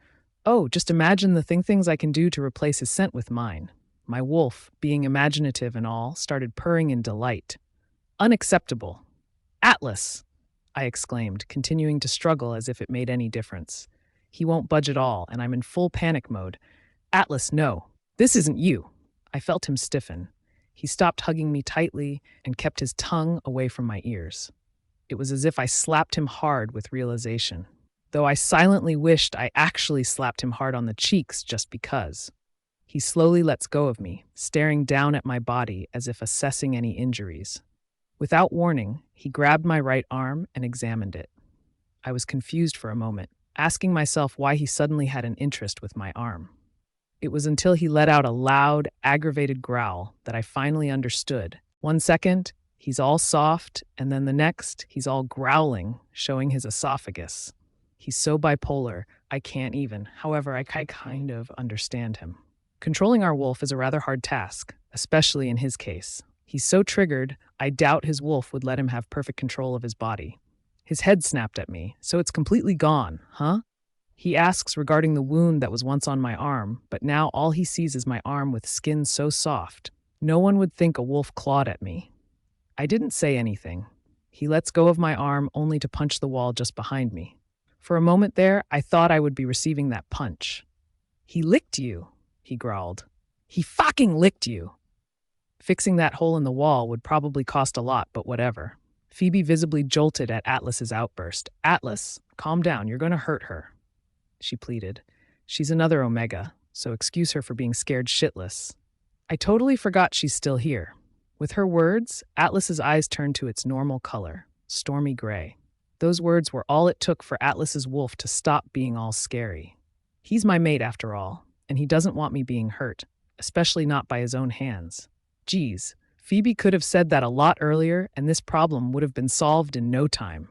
Oh, just imagine the things I can do to replace his scent with mine. My wolf, being imaginative and all, started purring in delight. Unacceptable. Atlas! I exclaimed, continuing to struggle as if it made any difference. He won't budge at all, and I'm in full panic mode. Atlas, no. This isn't you. I felt him stiffen. He stopped hugging me tightly and kept his tongue away from my ears. It was as if I slapped him hard with realization, though I silently wished I actually slapped him hard on the cheeks just because. He slowly lets go of me, staring down at my body as if assessing any injuries. Without warning, he grabbed my right arm and examined it. I was confused for a moment, asking myself why he suddenly had an interest with my arm. It was until he let out a loud, aggravated growl that I finally understood. 1 second, he's all soft, and then the next, he's all growling, showing his esophagus. He's so bipolar, I can't even. However, I kind of understand him. Controlling our wolf is a rather hard task, especially in his case. He's so triggered, I doubt his wolf would let him have perfect control of his body. His head snapped at me, so it's completely gone, huh? He asks regarding the wound that was once on my arm, but now all he sees is my arm with skin so soft. No one would think a wolf clawed at me. I didn't say anything. He lets go of my arm only to punch the wall just behind me. For a moment there, I thought I would be receiving that punch. He licked you, he growled. He fucking licked you. Fixing that hole in the wall would probably cost a lot, but whatever. Phoebe visibly jolted at Atlas's outburst. Atlas, calm down, you're going to hurt her, she pleaded. She's another Omega, so excuse her for being scared shitless. I totally forgot she's still here. With her words, Atlas's eyes turned to its normal color, stormy gray. Those words were all it took for Atlas's wolf to stop being all scary. He's my mate after all, and he doesn't want me being hurt. especially not by his own hands. Geez, Phoebe could have said that a lot earlier, and this problem would have been solved in no time.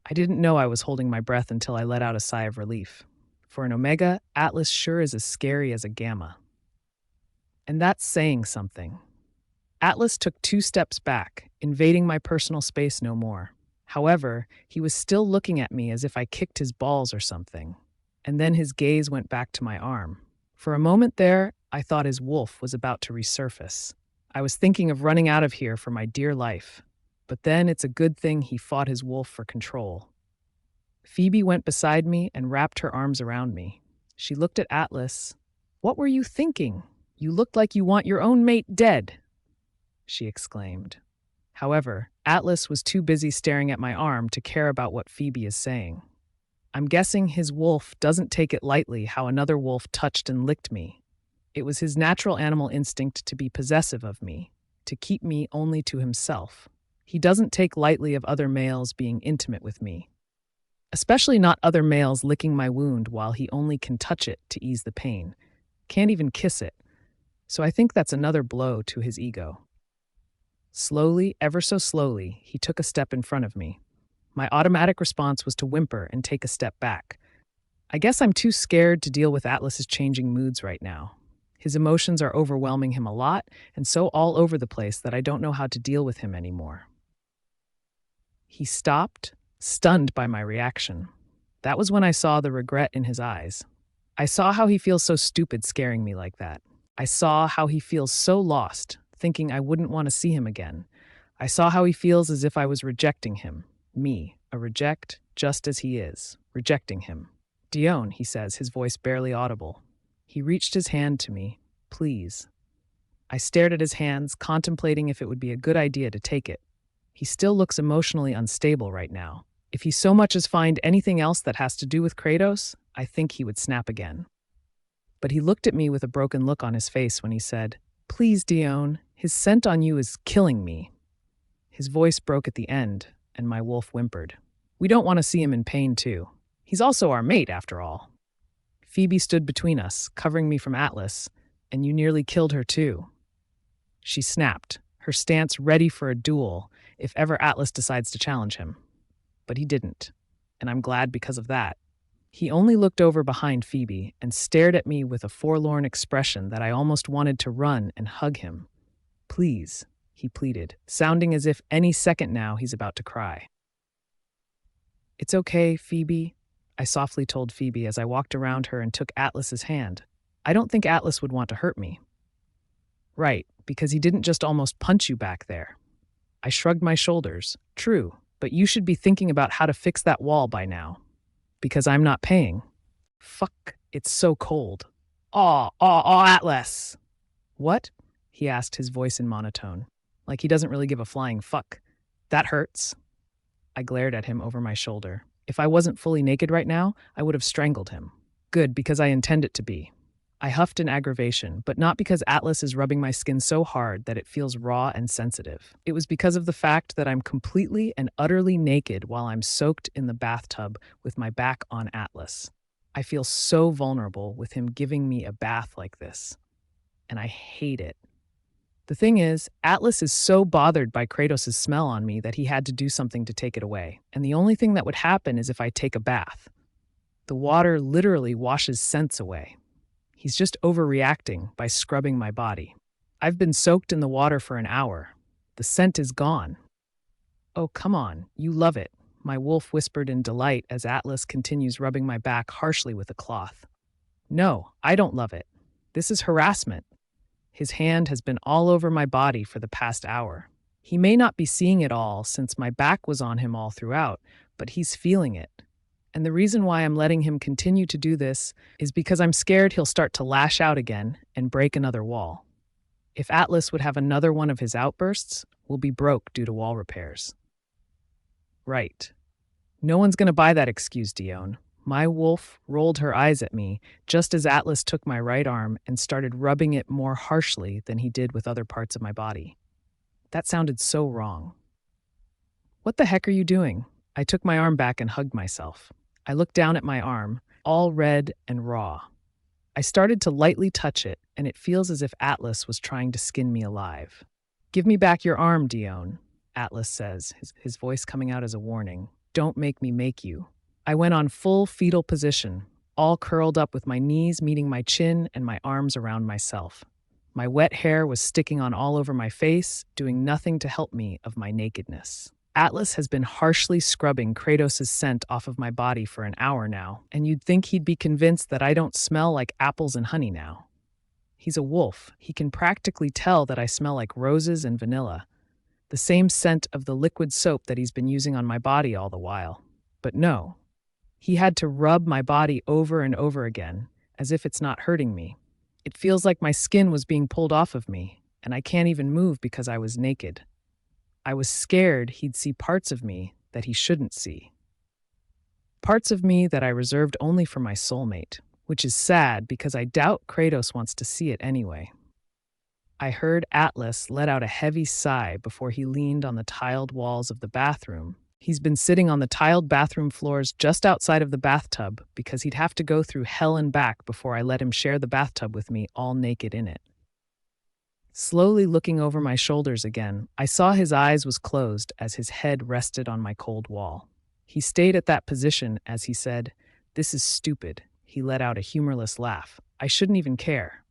I didn't know I was holding my breath until I let out a sigh of relief. For an Omega, Atlas sure is as scary as a Gamma. And that's saying something. Atlas took 2 steps back, invading my personal space no more. However, he was still looking at me as if I kicked his balls or something. And then his gaze went back to my arm. For a moment there, I thought his wolf was about to resurface. I was thinking of running out of here for my dear life. But then it's a good thing he fought his wolf for control. Phoebe went beside me and wrapped her arms around me. She looked at Atlas. "What were you thinking? You looked like you want your own mate dead," she exclaimed. However, Atlas was too busy staring at my arm to care about what Phoebe is saying. I'm guessing his wolf doesn't take it lightly how another wolf touched and licked me. It was his natural animal instinct to be possessive of me, to keep me only to himself. He doesn't take lightly of other males being intimate with me, especially not other males licking my wound while he only can touch it to ease the pain. Can't even kiss it. So I think that's another blow to his ego. Slowly, ever so slowly, he took a step in front of me. My automatic response was to whimper and take a step back. I guess I'm too scared to deal with Atlas's changing moods right now. His emotions are overwhelming him a lot, and so all over the place that I don't know how to deal with him anymore. He stopped, stunned by my reaction. That was when I saw the regret in his eyes. I saw how he feels so stupid scaring me like that. I saw how he feels so lost, thinking I wouldn't want to see him again. I saw how he feels as if I was rejecting him. Me, a reject, just as he is, rejecting him. "Dione," he says, his voice barely audible. He reached his hand to me. "Please." I stared at his hands, contemplating if it would be a good idea to take it. He still looks emotionally unstable right now. If he so much as find anything else that has to do with Kratos, I think he would snap again. But he looked at me with a broken look on his face when he said, "Please, Dione, his scent on you is killing me." His voice broke at the end, and my wolf whimpered. "We don't want to see him in pain, too. He's also our mate, after all." Phoebe stood between us, covering me from Atlas, "And you nearly killed her, too." She snapped, her stance ready for a duel if ever Atlas decides to challenge him. But he didn't, and I'm glad because of that. He only looked over behind Phoebe and stared at me with a forlorn expression that I almost wanted to run and hug him. "Please," he pleaded, sounding as if any second now he's about to cry. "It's okay, Phoebe," I softly told Phoebe as I walked around her and took Atlas's hand. "I don't think Atlas would want to hurt me." "Right, because he didn't just almost punch you back there." I shrugged my shoulders. "True, but you should be thinking about how to fix that wall by now. Because I'm not paying." "Fuck, it's so cold." Aw, Atlas." "What?" he asked, his voice in monotone. Like he doesn't really give a flying fuck. "That hurts." I glared at him over my shoulder. If I wasn't fully naked right now, I would have strangled him. Good, because I intend it to be. I huffed in aggravation, but not because Atlas is rubbing my skin so hard that it feels raw and sensitive. It was because of the fact that I'm completely and utterly naked while I'm soaked in the bathtub with my back on Atlas. I feel so vulnerable with him giving me a bath like this. And I hate it. The thing is, Atlas is so bothered by Kratos' smell on me that he had to do something to take it away. And the only thing that would happen is if I take a bath. The water literally washes scents away. He's just overreacting by scrubbing my body. I've been soaked in the water for an hour. The scent is gone. "Oh, come on, you love it," my wolf whispered in delight as Atlas continues rubbing my back harshly with a cloth. "No, I don't love it. This is harassment." His hand has been all over my body for the past hour. He may not be seeing it all since my back was on him all throughout, but he's feeling it. And the reason why I'm letting him continue to do this is because I'm scared he'll start to lash out again and break another wall. If Atlas would have another one of his outbursts, we'll be broke due to wall repairs. Right. No one's going to buy that excuse, Dione. My wolf rolled her eyes at me just as Atlas took my right arm and started rubbing it more harshly than he did with other parts of my body. That sounded so wrong. "What the heck are you doing?" I took my arm back and hugged myself. I looked down at my arm, all red and raw. I started to lightly touch it, and it feels as if Atlas was trying to skin me alive. Give me back your arm, Dione, Atlas says, his voice coming out as a warning. Don't make me make you. I went on full fetal position, all curled up with my knees meeting my chin and my arms around myself. My wet hair was sticking on all over my face, doing nothing to help me of my nakedness. Atlas has been harshly scrubbing Kratos' scent off of my body for an hour now, and you'd think he'd be convinced that I don't smell like apples and honey now. He's a wolf. He can practically tell that I smell like roses and vanilla, the same scent of the liquid soap that he's been using on my body all the while. But no, he had to rub my body over and over again, as if it's not hurting me. It feels like my skin was being pulled off of me, and I can't even move because I was naked. I was scared he'd see parts of me that he shouldn't see. Parts of me that I reserved only for my soulmate, which is sad because I doubt Kratos wants to see it anyway. I heard Atlas let out a heavy sigh before he leaned on the tiled walls of the bathroom. He's been sitting on the tiled bathroom floors just outside of the bathtub because he'd have to go through hell and back before I let him share the bathtub with me all naked in it. Slowly looking over my shoulders again, I saw his eyes was closed as his head rested on my cold wall. He stayed at that position as he said, "This is stupid." He let out a humorless laugh. "I shouldn't even care."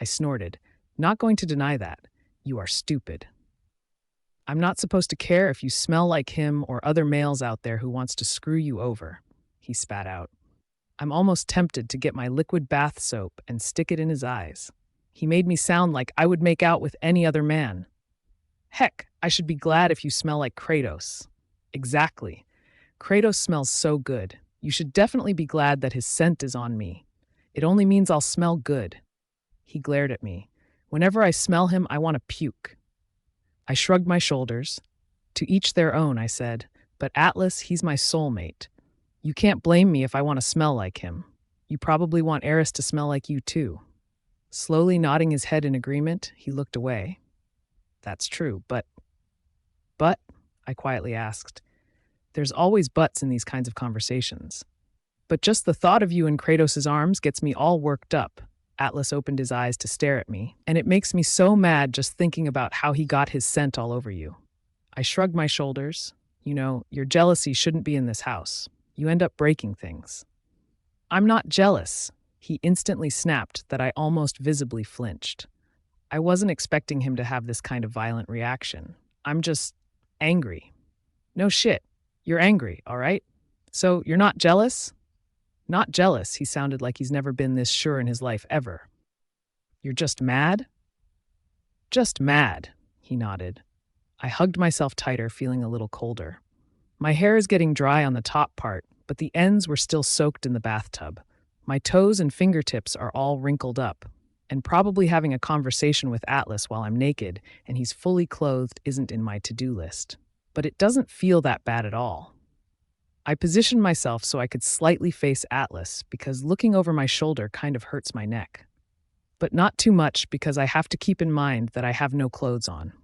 I snorted. "Not going to deny that. You are stupid." "I'm not supposed to care if you smell like him or other males out there who wants to screw you over," he spat out. I'm almost tempted to get my liquid bath soap and stick it in his eyes. He made me sound like I would make out with any other man. Heck, I should be glad if you smell like Kratos. Exactly. Kratos smells so good. You should definitely be glad that his scent is on me. It only means I'll smell good. He glared at me. Whenever I smell him, I want to puke. I shrugged my shoulders. To each their own, I said, but Atlas, he's my soulmate. You can't blame me if I want to smell like him. You probably want Eris to smell like you too. Slowly nodding his head in agreement, he looked away. That's true, but, I quietly asked. There's always buts in these kinds of conversations. But just the thought of you in Kratos' arms gets me all worked up. Atlas opened his eyes to stare at me, and it makes me so mad just thinking about how he got his scent all over you. I shrugged my shoulders. You know, your jealousy shouldn't be in this house. You end up breaking things. I'm not jealous. He instantly snapped that I almost visibly flinched. I wasn't expecting him to have this kind of violent reaction. I'm just angry. No shit. You're angry, all right? So you're not jealous? Not jealous, he sounded like he's never been this sure in his life ever. You're just mad? Just mad, he nodded. I hugged myself tighter, feeling a little colder. My hair is getting dry on the top part, but the ends were still soaked in the bathtub. My toes and fingertips are all wrinkled up, and probably having a conversation with Atlas while I'm naked and he's fully clothed isn't in my to-do list. But it doesn't feel that bad at all. I positioned myself so I could slightly face Atlas because looking over my shoulder kind of hurts my neck. But not too much because I have to keep in mind that I have no clothes on.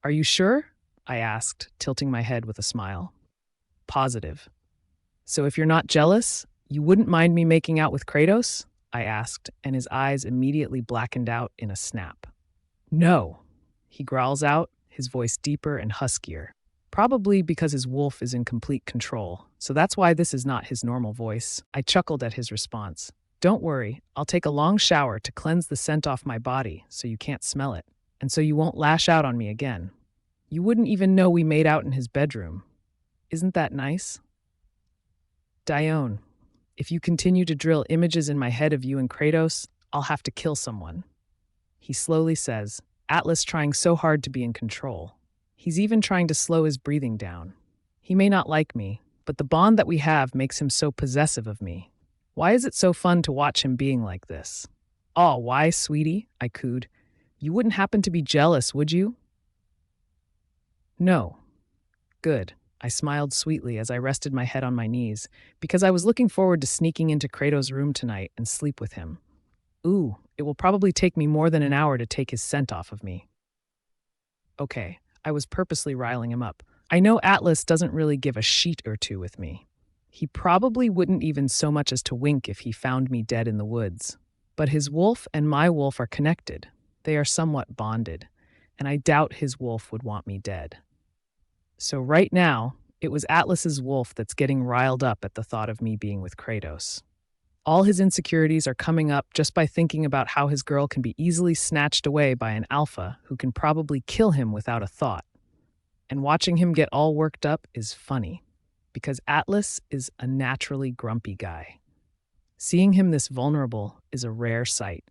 Are you sure? I asked, tilting my head with a smile. Positive. So if you're not jealous, you wouldn't mind me making out with Kratos? I asked, and his eyes immediately blackened out in a snap. No, he growls out, his voice deeper and huskier. Probably because his wolf is in complete control, so that's why this is not his normal voice. I chuckled at his response. Don't worry, I'll take a long shower to cleanse the scent off my body so you can't smell it, and so you won't lash out on me again. You wouldn't even know we made out in his bedroom. Isn't that nice? Dione, if you continue to drill images in my head of you and Kratos, I'll have to kill someone. He slowly says, Atlas trying so hard to be in control. He's even trying to slow his breathing down. He may not like me, but the bond that we have makes him so possessive of me. Why is it so fun to watch him being like this? Oh, why, sweetie? I cooed. You wouldn't happen to be jealous, would you? No. Good. I smiled sweetly as I rested my head on my knees, because I was looking forward to sneaking into Kratos' room tonight and sleep with him. Ooh, it will probably take me more than an hour to take his scent off of me. Okay. I was purposely riling him up. I know Atlas doesn't really give a sheet or two with me. He probably wouldn't even so much as to wink if he found me dead in the woods. But his wolf and my wolf are connected. They are somewhat bonded, and I doubt his wolf would want me dead. So right now, it was Atlas's wolf that's getting riled up at the thought of me being with Kratos. All his insecurities are coming up just by thinking about how his girl can be easily snatched away by an alpha who can probably kill him without a thought. And watching him get all worked up is funny, because Atlas is a naturally grumpy guy. Seeing him this vulnerable is a rare sight.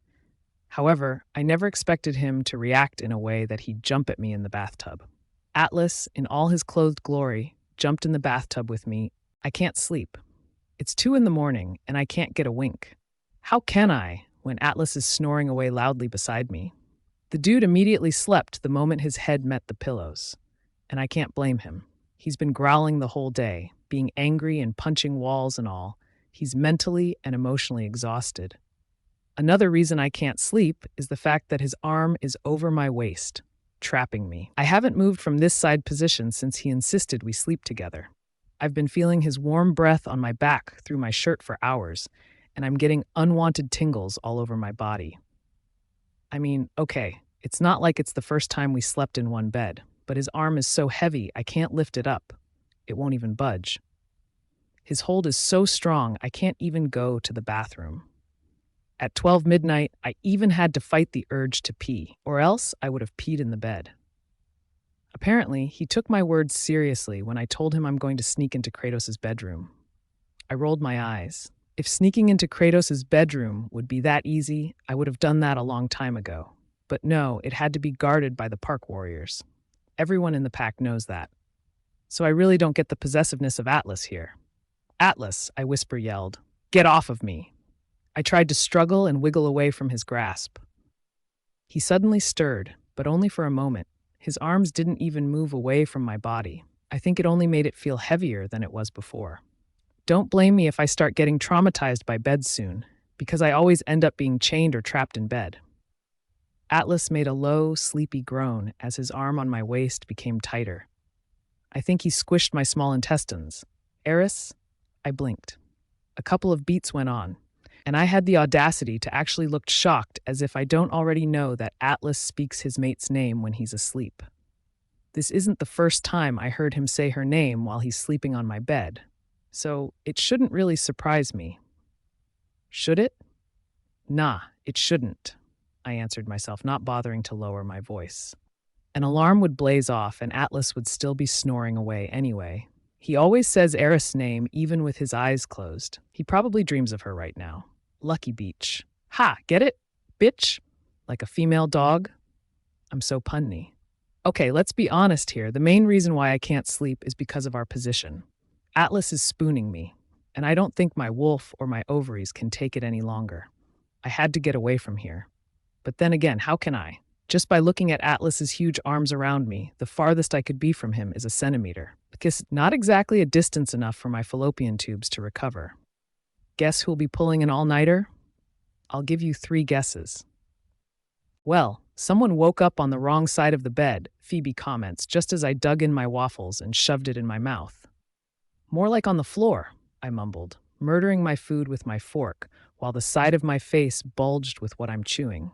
However, I never expected him to react in a way that he'd jump at me in the bathtub. Atlas, in all his clothed glory, jumped in the bathtub with me. I can't sleep. It's 2 a.m, and I can't get a wink. How can I, when Atlas is snoring away loudly beside me? The dude immediately slept the moment his head met the pillows. And I can't blame him. He's been growling the whole day, being angry and punching walls and all. He's mentally and emotionally exhausted. Another reason I can't sleep is the fact that his arm is over my waist, trapping me. I haven't moved from this side position since he insisted we sleep together. I've been feeling his warm breath on my back through my shirt for hours, and I'm getting unwanted tingles all over my body. I mean, okay, it's not like it's the first time we slept in one bed, but his arm is so heavy I can't lift it up. It won't even budge. His hold is so strong I can't even go to the bathroom. At 12 midnight, I even had to fight the urge to pee, or else I would have peed in the bed. Apparently, he took my words seriously when I told him I'm going to sneak into Kratos' bedroom. I rolled my eyes. If sneaking into Kratos' bedroom would be that easy, I would have done that a long time ago. But no, it had to be guarded by the park warriors. Everyone in the pack knows that. So I really don't get the possessiveness of Atlas here. "Atlas," I whisper yelled, "get off of me." I tried to struggle and wiggle away from his grasp. He suddenly stirred, but only for a moment. His arms didn't even move away from my body. I think it only made it feel heavier than it was before. Don't blame me if I start getting traumatized by beds soon, because I always end up being chained or trapped in bed. Atlas made a low, sleepy groan as his arm on my waist became tighter. I think he squished my small intestines. "Eris?" I blinked. A couple of beats went on, and I had the audacity to actually look shocked, as if I don't already know that Atlas speaks his mate's name when he's asleep. This isn't the first time I heard him say her name while he's sleeping on my bed, so it shouldn't really surprise me. Should it? Nah, it shouldn't, I answered myself, not bothering to lower my voice. An alarm would blaze off and Atlas would still be snoring away anyway. He always says Eris' name even with his eyes closed. He probably dreams of her right now. Lucky Beach. Ha, get it? Bitch? Like a female dog? I'm so punny. Okay, let's be honest here. The main reason why I can't sleep is because of our position. Atlas is spooning me, and I don't think my wolf or my ovaries can take it any longer. I had to get away from here. But then again, how can I? Just by looking at Atlas's huge arms around me, the farthest I could be from him is a centimeter, because not exactly a distance enough for my fallopian tubes to recover. Guess who'll be pulling an all-nighter? I'll give you 3 guesses. Well, someone woke up on the wrong side of the bed, Phoebe comments, just as I dug in my waffles and shoved it in my mouth. More like on the floor, I mumbled, murdering my food with my fork, while the side of my face bulged with what I'm chewing.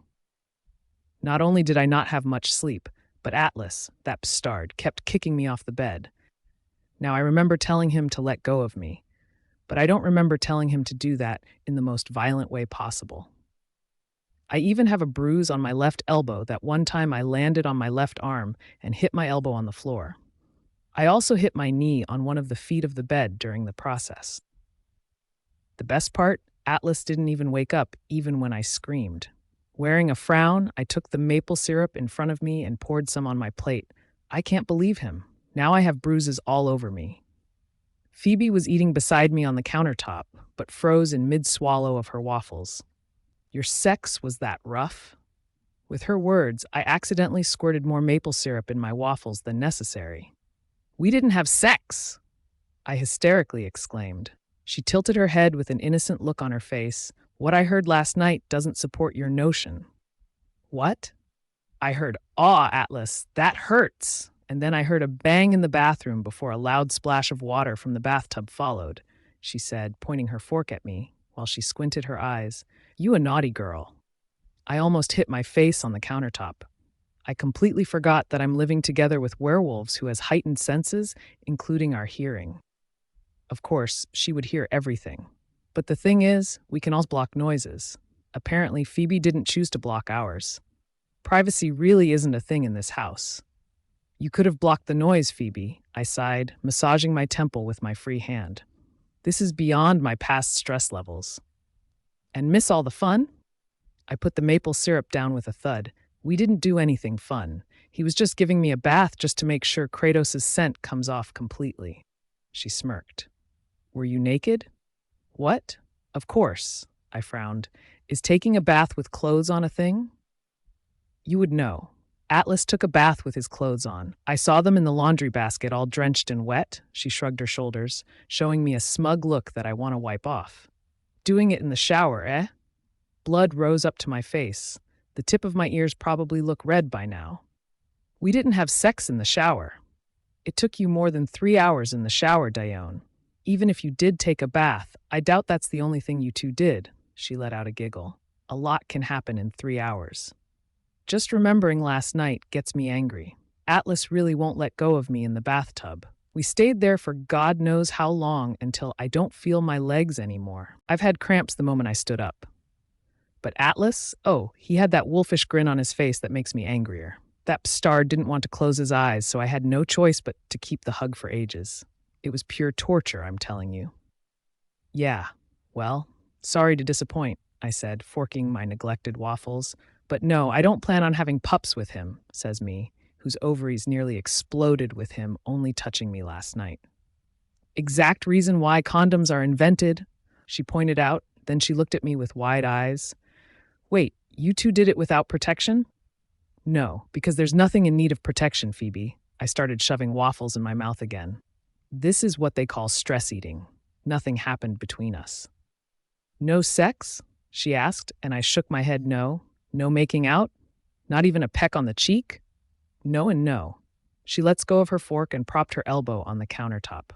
Not only did I not have much sleep, but Atlas, that bastard, kept kicking me off the bed. Now I remember telling him to let go of me, but I don't remember telling him to do that in the most violent way possible. I even have a bruise on my left elbow that one time I landed on my left arm and hit my elbow on the floor. I also hit my knee on one of the feet of the bed during the process. The best part, Atlas didn't even wake up even when I screamed. Wearing a frown, I took the maple syrup in front of me and poured some on my plate. I can't believe him. Now I have bruises all over me. Phoebe was eating beside me on the countertop, but froze in mid-swallow of her waffles. Your sex was that rough? With her words, I accidentally squirted more maple syrup in my waffles than necessary. We didn't have sex, I hysterically exclaimed. She tilted her head with an innocent look on her face. What I heard last night doesn't support your notion. What? I heard, "Aw, Atlas, that hurts." And then I heard a bang in the bathroom before a loud splash of water from the bathtub followed, she said, pointing her fork at me. while she squinted her eyes. You a naughty girl. I almost hit my face on the countertop. I completely forgot that I'm living together with werewolves who has heightened senses, including our hearing. Of course, she would hear everything. But the thing is, we can all block noises. Apparently, Phoebe didn't choose to block ours. Privacy really isn't a thing in this house. You could have blocked the noise, Phoebe, I sighed, massaging my temple with my free hand. This is beyond my past stress levels. And miss all the fun? I put the maple syrup down with a thud. We didn't do anything fun. He was just giving me a bath just to make sure Kratos' scent comes off completely. She smirked. Were you naked? What? Of course, I frowned. Is taking a bath with clothes on a thing? You would know. Atlas took a bath with his clothes on. I saw them in the laundry basket all drenched and wet. She shrugged her shoulders, showing me a smug look that I want to wipe off. Doing it in the shower, eh? Blood rose up to my face. The tip of my ears probably look red by now. We didn't have sex in the shower. It took you more than 3 hours in the shower, Dione. Even if you did take a bath, I doubt that's the only thing you two did. She let out a giggle. A lot can happen in 3 hours. Just remembering last night gets me angry. Atlas really won't let go of me in the bathtub. We stayed there for God knows how long until I don't feel my legs anymore. I've had cramps the moment I stood up. But Atlas? Oh, he had that wolfish grin on his face that makes me angrier. That bastard didn't want to close his eyes, so I had no choice but to keep the hug for ages. It was pure torture, I'm telling you. Yeah, well, sorry to disappoint, I said, forking my neglected waffles. But no, I don't plan on having pups with him, says me, whose ovaries nearly exploded with him only touching me last night. Exact reason why condoms are invented, she pointed out. Then she looked at me with wide eyes. Wait, you two did it without protection? No, because there's nothing in need of protection, Phoebe. I started shoving waffles in my mouth again. This is what they call stress eating. Nothing happened between us. No sex? She asked, and I shook my head no. No making out? Not even a peck on the cheek? No and no. She lets go of her fork and propped her elbow on the countertop.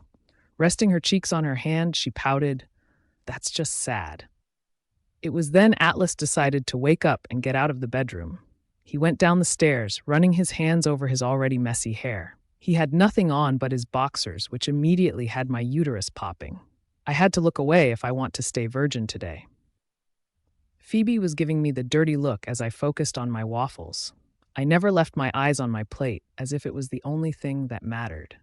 Resting her cheeks on her hand, she pouted, "That's just sad." It was then Atlas decided to wake up and get out of the bedroom. He went down the stairs, running his hands over his already messy hair. He had nothing on but his boxers, which immediately had my uterus popping. I had to look away if I want to stay virgin today. Phoebe was giving me the dirty look as I focused on my waffles. I never left my eyes on my plate, as if it was the only thing that mattered.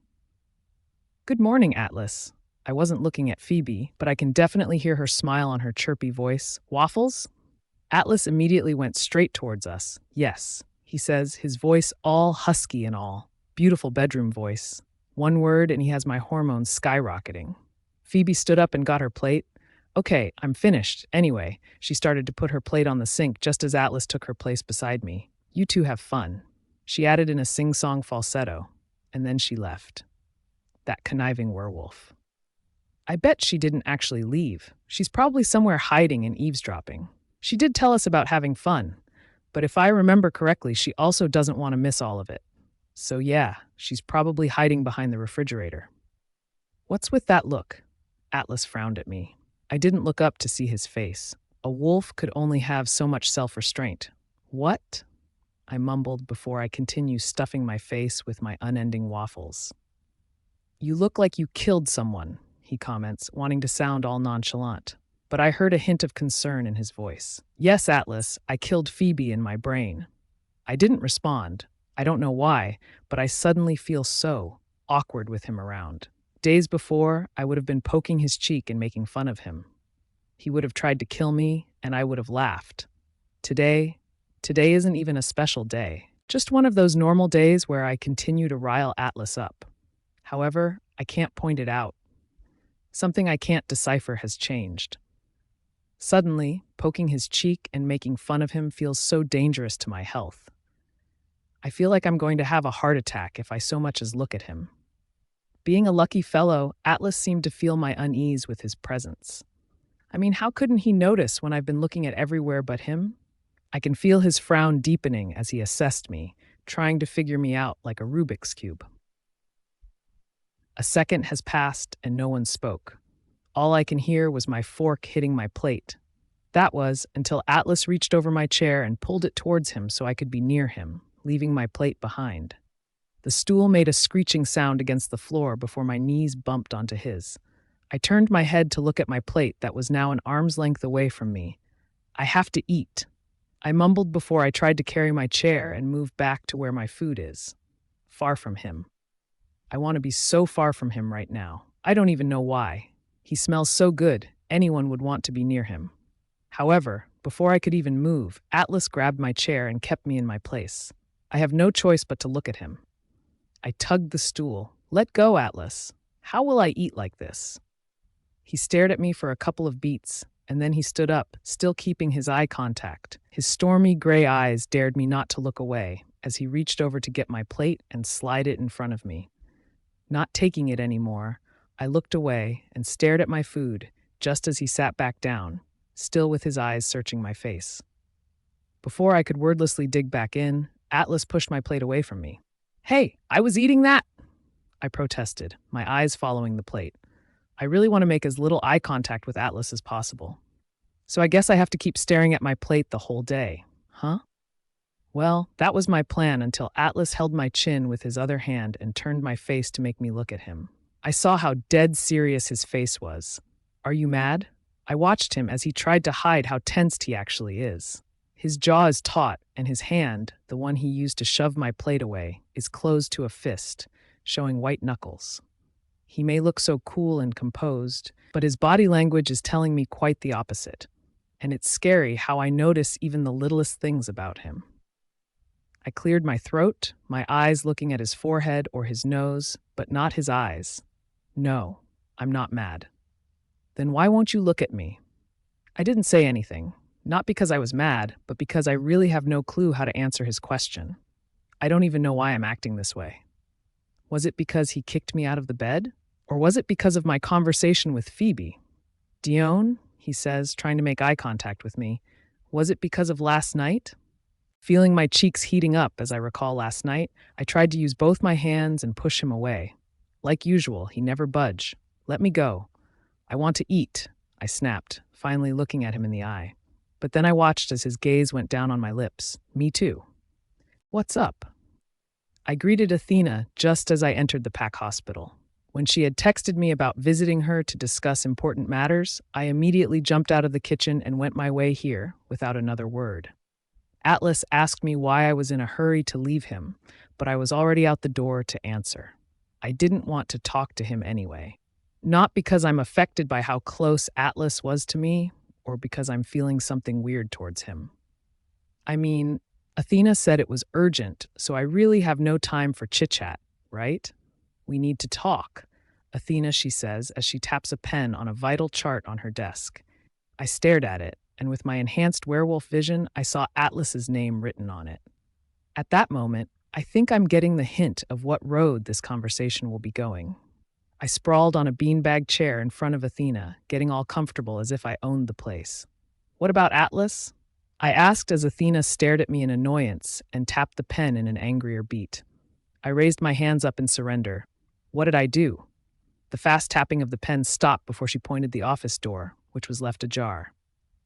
Good morning, Atlas. I wasn't looking at Phoebe, but I can definitely hear her smile on her chirpy voice. Waffles? Atlas immediately went straight towards us. Yes, he says, his voice all husky and all. Beautiful bedroom voice. One word and he has my hormones skyrocketing. Phoebe stood up and got her plate. Okay, I'm finished. Anyway, she started to put her plate on the sink just as Atlas took her place beside me. You two have fun. She added in a sing-song falsetto, and then she left. That conniving werewolf. I bet she didn't actually leave. She's probably somewhere hiding and eavesdropping. She did tell us about having fun, but if I remember correctly, she also doesn't want to miss all of it. So yeah, she's probably hiding behind the refrigerator. What's with that look? Atlas frowned at me. I didn't look up to see his face. A wolf could only have so much self-restraint. What? I mumbled before I continue stuffing my face with my unending waffles. You look like you killed someone, he comments, wanting to sound all nonchalant. But I heard a hint of concern in his voice. Yes, Atlas, I killed Phoebe in my brain. I didn't respond. I don't know why, but I suddenly feel so awkward with him around. Days before, I would have been poking his cheek and making fun of him. He would have tried to kill me, and I would have laughed. Today isn't even a special day. Just one of those normal days where I continue to rile Atlas up. However, I can't point it out. Something I can't decipher has changed. Suddenly, poking his cheek and making fun of him feels so dangerous to my health. I feel like I'm going to have a heart attack if I so much as look at him. Being a lucky fellow, Atlas seemed to feel my unease with his presence. I mean, how couldn't he notice when I've been looking at everywhere but him? I can feel his frown deepening as he assessed me, trying to figure me out like a Rubik's Cube. A second has passed and no one spoke. All I can hear was my fork hitting my plate. That was until Atlas reached over my chair and pulled it towards him so I could be near him, leaving my plate behind. The stool made a screeching sound against the floor before my knees bumped onto his. I turned my head to look at my plate that was now an arm's length away from me. I have to eat. I mumbled before I tried to carry my chair and move back to where my food is. Far from him. I want to be so far from him right now. I don't even know why. He smells so good, anyone would want to be near him. However, before I could even move, Atlas grabbed my chair and kept me in my place. I have no choice but to look at him. I tugged the stool. Let go, Atlas. How will I eat like this? He stared at me for a couple of beats, and then he stood up, still keeping his eye contact. His stormy gray eyes dared me not to look away as he reached over to get my plate and slide it in front of me. Not taking it anymore, I looked away and stared at my food just as he sat back down, still with his eyes searching my face. Before I could wordlessly dig back in, Atlas pushed my plate away from me. "Hey, I was eating that!" I protested, my eyes following the plate. I really want to make as little eye contact with Atlas as possible. So I guess I have to keep staring at my plate the whole day, huh? Well, that was my plan until Atlas held my chin with his other hand and turned my face to make me look at him. I saw how dead serious his face was. "Are you mad?" I watched him as he tried to hide how tensed he actually is. His jaw is taut, and his hand, the one he used to shove my plate away, is closed to a fist, showing white knuckles. He may look so cool and composed, but his body language is telling me quite the opposite. And it's scary how I notice even the littlest things about him. I cleared my throat, my eyes looking at his forehead or his nose, but not his eyes. "No, I'm not mad." "Then why won't you look at me?" I didn't say anything, not because I was mad, but because I really have no clue how to answer his question. I don't even know why I'm acting this way. Was it because he kicked me out of the bed? Or was it because of my conversation with Phoebe? "Dione," he says, trying to make eye contact with me. "Was it because of last night?" Feeling my cheeks heating up as I recall last night, I tried to use both my hands and push him away. Like usual, he never budged. "Let me go. I want to eat," I snapped, finally looking at him in the eye. But then I watched as his gaze went down on my lips. "Me too." "What's up?" I greeted Athena just as I entered the PAC hospital. When she had texted me about visiting her to discuss important matters, I immediately jumped out of the kitchen and went my way here without another word. Atlas asked me why I was in a hurry to leave him, but I was already out the door to answer. I didn't want to talk to him anyway. Not because I'm affected by how close Atlas was to me, or because I'm feeling something weird towards him. I mean, Athena said it was urgent, so I really have no time for chit-chat, right? "We need to talk," Athena, she says, as she taps a pen on a vital chart on her desk. I stared at it, and with my enhanced werewolf vision, I saw Atlas's name written on it. At that moment, I think I'm getting the hint of what road this conversation will be going. I sprawled on a beanbag chair in front of Athena, getting all comfortable as if I owned the place. "What about Atlas?" I asked as Athena stared at me in annoyance and tapped the pen in an angrier beat. I raised my hands up in surrender. What did I do? The fast tapping of the pen stopped before she pointed the office door, which was left ajar.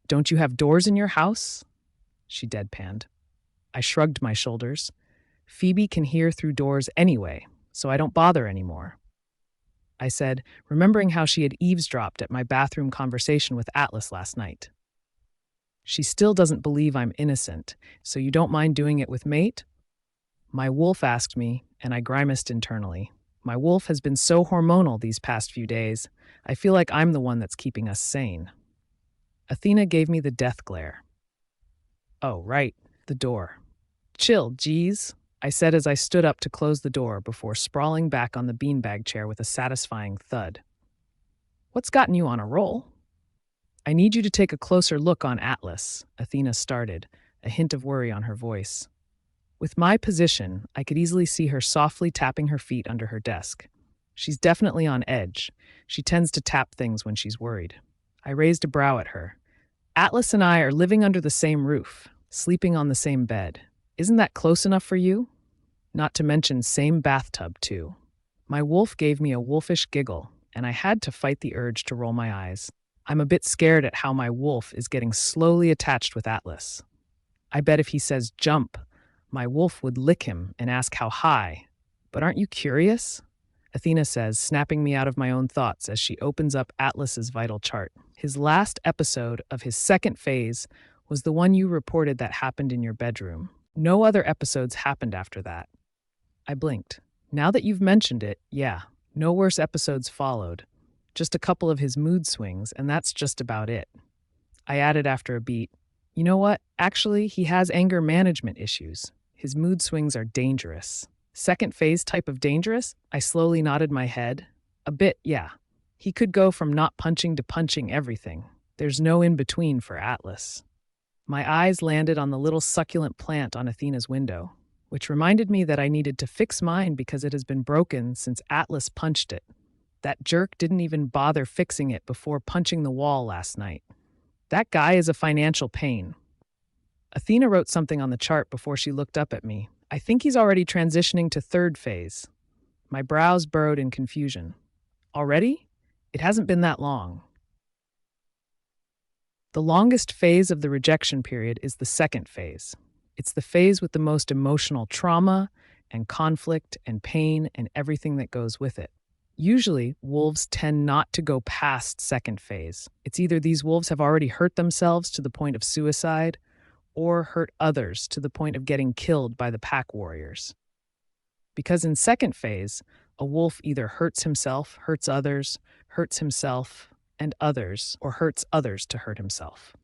"Don't you have doors in your house?" She deadpanned. I shrugged my shoulders. Phoebe can hear through doors anyway, so I don't bother anymore. I said, remembering how she had eavesdropped at my bathroom conversation with Atlas last night. "She still doesn't believe I'm innocent, so you don't mind doing it with mate?" My wolf asked me, and I grimaced internally. My wolf has been so hormonal these past few days, I feel like I'm the one that's keeping us sane. Athena gave me the death glare. "Oh, right, the door." "Chill, geez," I said as I stood up to close the door before sprawling back on the beanbag chair with a satisfying thud. "What's gotten you on a roll?" "I need you to take a closer look on Atlas," Athena started, a hint of worry on her voice. With my position, I could easily see her softly tapping her feet under her desk. She's definitely on edge. She tends to tap things when she's worried. I raised a brow at her. "Atlas and I are living under the same roof, sleeping on the same bed. Isn't that close enough for you? Not to mention same bathtub, too." My wolf gave me a wolfish giggle, and I had to fight the urge to roll my eyes. I'm a bit scared at how my wolf is getting slowly attached with Atlas. I bet if he says jump, my wolf would lick him and ask how high. But aren't you curious? Athena says, snapping me out of my own thoughts as she opens up Atlas's vital chart. His last episode of his second phase was the one you reported that happened in your bedroom. No other episodes happened after that. I blinked. Now that you've mentioned it, yeah, no worse episodes followed. Just a couple of his mood swings, and that's just about it. I added after a beat, you know what? Actually, he has anger management issues. His mood swings are dangerous. Second phase type of dangerous? I slowly nodded my head. A bit, yeah. He could go from not punching to punching everything. There's no in between for Atlas. My eyes landed on the little succulent plant on Athena's window, which reminded me that I needed to fix mine because it has been broken since Atlas punched it. That jerk didn't even bother fixing it before punching the wall last night. That guy is a financial pain. Athena wrote something on the chart before she looked up at me. I think he's already transitioning to third phase. My brows burrowed in confusion. Already? It hasn't been that long. The longest phase of the rejection period is the second phase. It's the phase with the most emotional trauma and conflict and pain and everything that goes with it. Usually, wolves tend not to go past second phase. It's either these wolves have already hurt themselves to the point of suicide or hurt others to the point of getting killed by the pack warriors. Because in second phase, a wolf either hurts himself, hurts others, hurts himself and others, or hurts others to hurt himself.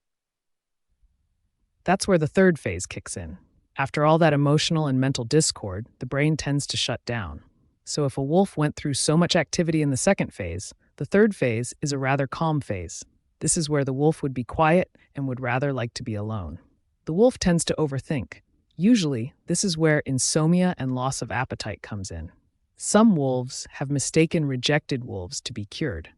That's where the third phase kicks in. After all that emotional and mental discord, the brain tends to shut down. So if a wolf went through so much activity in the second phase, the third phase is a rather calm phase. This is where the wolf would be quiet and would rather like to be alone. The wolf tends to overthink. Usually, this is where insomnia and loss of appetite comes in. Some wolves have mistaken rejected wolves to be cured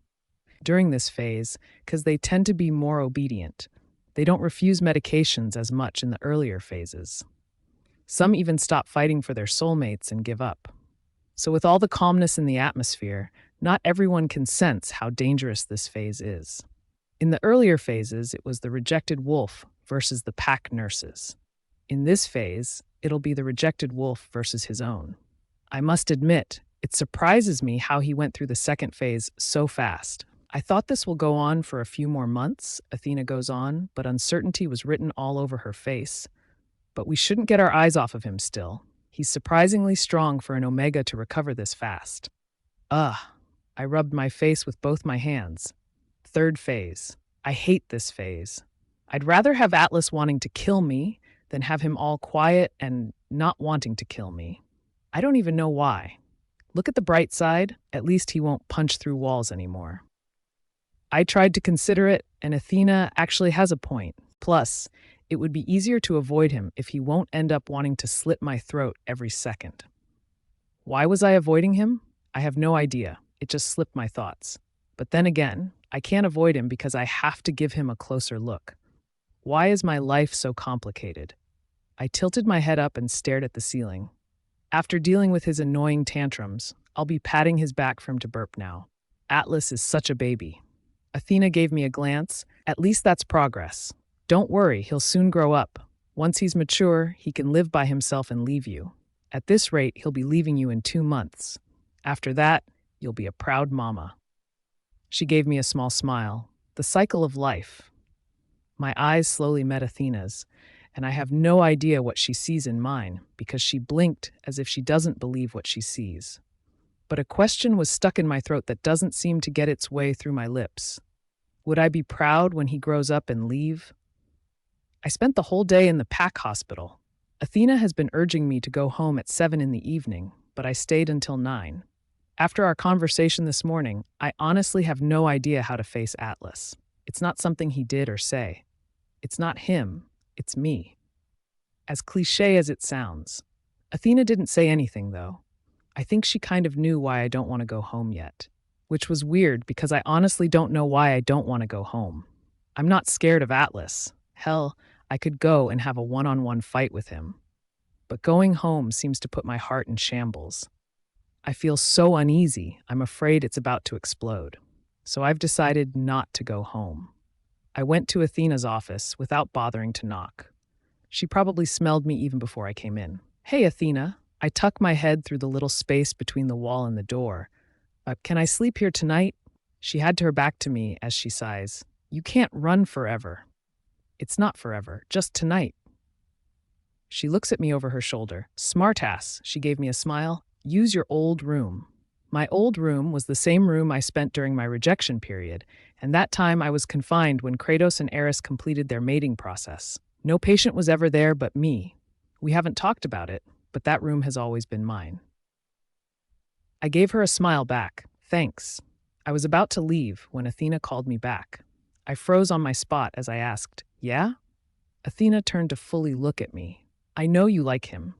during this phase because they tend to be more obedient. They don't refuse medications as much in the earlier phases. Some even stop fighting for their soulmates and give up. So with all the calmness in the atmosphere, not everyone can sense how dangerous this phase is. In the earlier phases, it was the rejected wolf versus the pack nurses. In this phase, it'll be the rejected wolf versus his own. I must admit, it surprises me how he went through the second phase so fast. I thought this will go on for a few more months, Athena goes on, but uncertainty was written all over her face. But we shouldn't get our eyes off of him still. He's surprisingly strong for an Omega to recover this fast. Ugh, I rubbed my face with both my hands. Third phase. I hate this phase. I'd rather have Atlas wanting to kill me than have him all quiet and not wanting to kill me. I don't even know why. Look at the bright side, at least he won't punch through walls anymore. I tried to consider it, and Athena actually has a point. Plus, it would be easier to avoid him if he won't end up wanting to slit my throat every second. Why was I avoiding him? I have no idea. It just slipped my thoughts. But then again, I can't avoid him because I have to give him a closer look. Why is my life so complicated? I tilted my head up and stared at the ceiling. After dealing with his annoying tantrums, I'll be patting his back for him to burp now. Atlas is such a baby. Athena gave me a glance. At least that's progress. Don't worry, he'll soon grow up. Once he's mature, he can live by himself and leave you. At this rate, he'll be leaving you in 2 months. After that, you'll be a proud mama. She gave me a small smile. The cycle of life. My eyes slowly met Athena's, and I have no idea what she sees in mine because she blinked as if she doesn't believe what she sees. But a question was stuck in my throat that doesn't seem to get its way through my lips. Would I be proud when he grows up and leave? I spent the whole day in the pack hospital. Athena has been urging me to go home at 7 in the evening, but I stayed until 9. After our conversation this morning, I honestly have no idea how to face Atlas. It's not something he did or say. It's not him, it's me. As cliché as it sounds. Athena didn't say anything, though. I think she kind of knew why I don't want to go home yet. Which was weird because I honestly don't know why I don't want to go home. I'm not scared of Atlas. Hell, I could go and have a one-on-one fight with him. But going home seems to put my heart in shambles. I feel so uneasy, I'm afraid it's about to explode. So I've decided not to go home. I went to Athena's office without bothering to knock. She probably smelled me even before I came in. Hey, Athena. I tuck my head through the little space between the wall and the door. Can I sleep here tonight? She had her back to me as she sighs. You can't run forever. It's not forever, just tonight. She looks at me over her shoulder. Smartass, she gave me a smile. Use your old room. My old room was the same room I spent during my rejection period, and that time I was confined when Kratos and Eris completed their mating process. No patient was ever there but me. We haven't talked about it, but that room has always been mine. I gave her a smile back. Thanks. I was about to leave when Athena called me back. I froze on my spot as I asked, Yeah? Athena turned to fully look at me. I know you like him.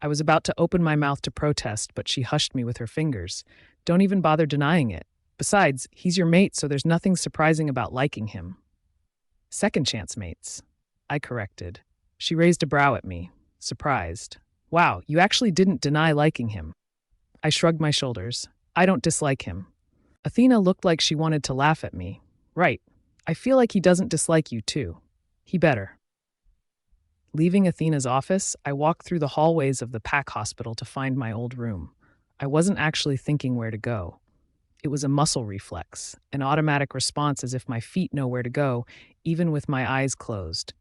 I was about to open my mouth to protest, but she hushed me with her fingers. Don't even bother denying it. Besides, he's your mate, so there's nothing surprising about liking him. Second chance mates. I corrected. She raised a brow at me, surprised. Wow, you actually didn't deny liking him. I shrugged my shoulders. I don't dislike him. Athena looked like she wanted to laugh at me. Right. I feel like he doesn't dislike you too. He better. Leaving Athena's office, I walked through the hallways of the PAC hospital to find my old room. I wasn't actually thinking where to go. It was a muscle reflex, an automatic response as if my feet know where to go, even with my eyes closed.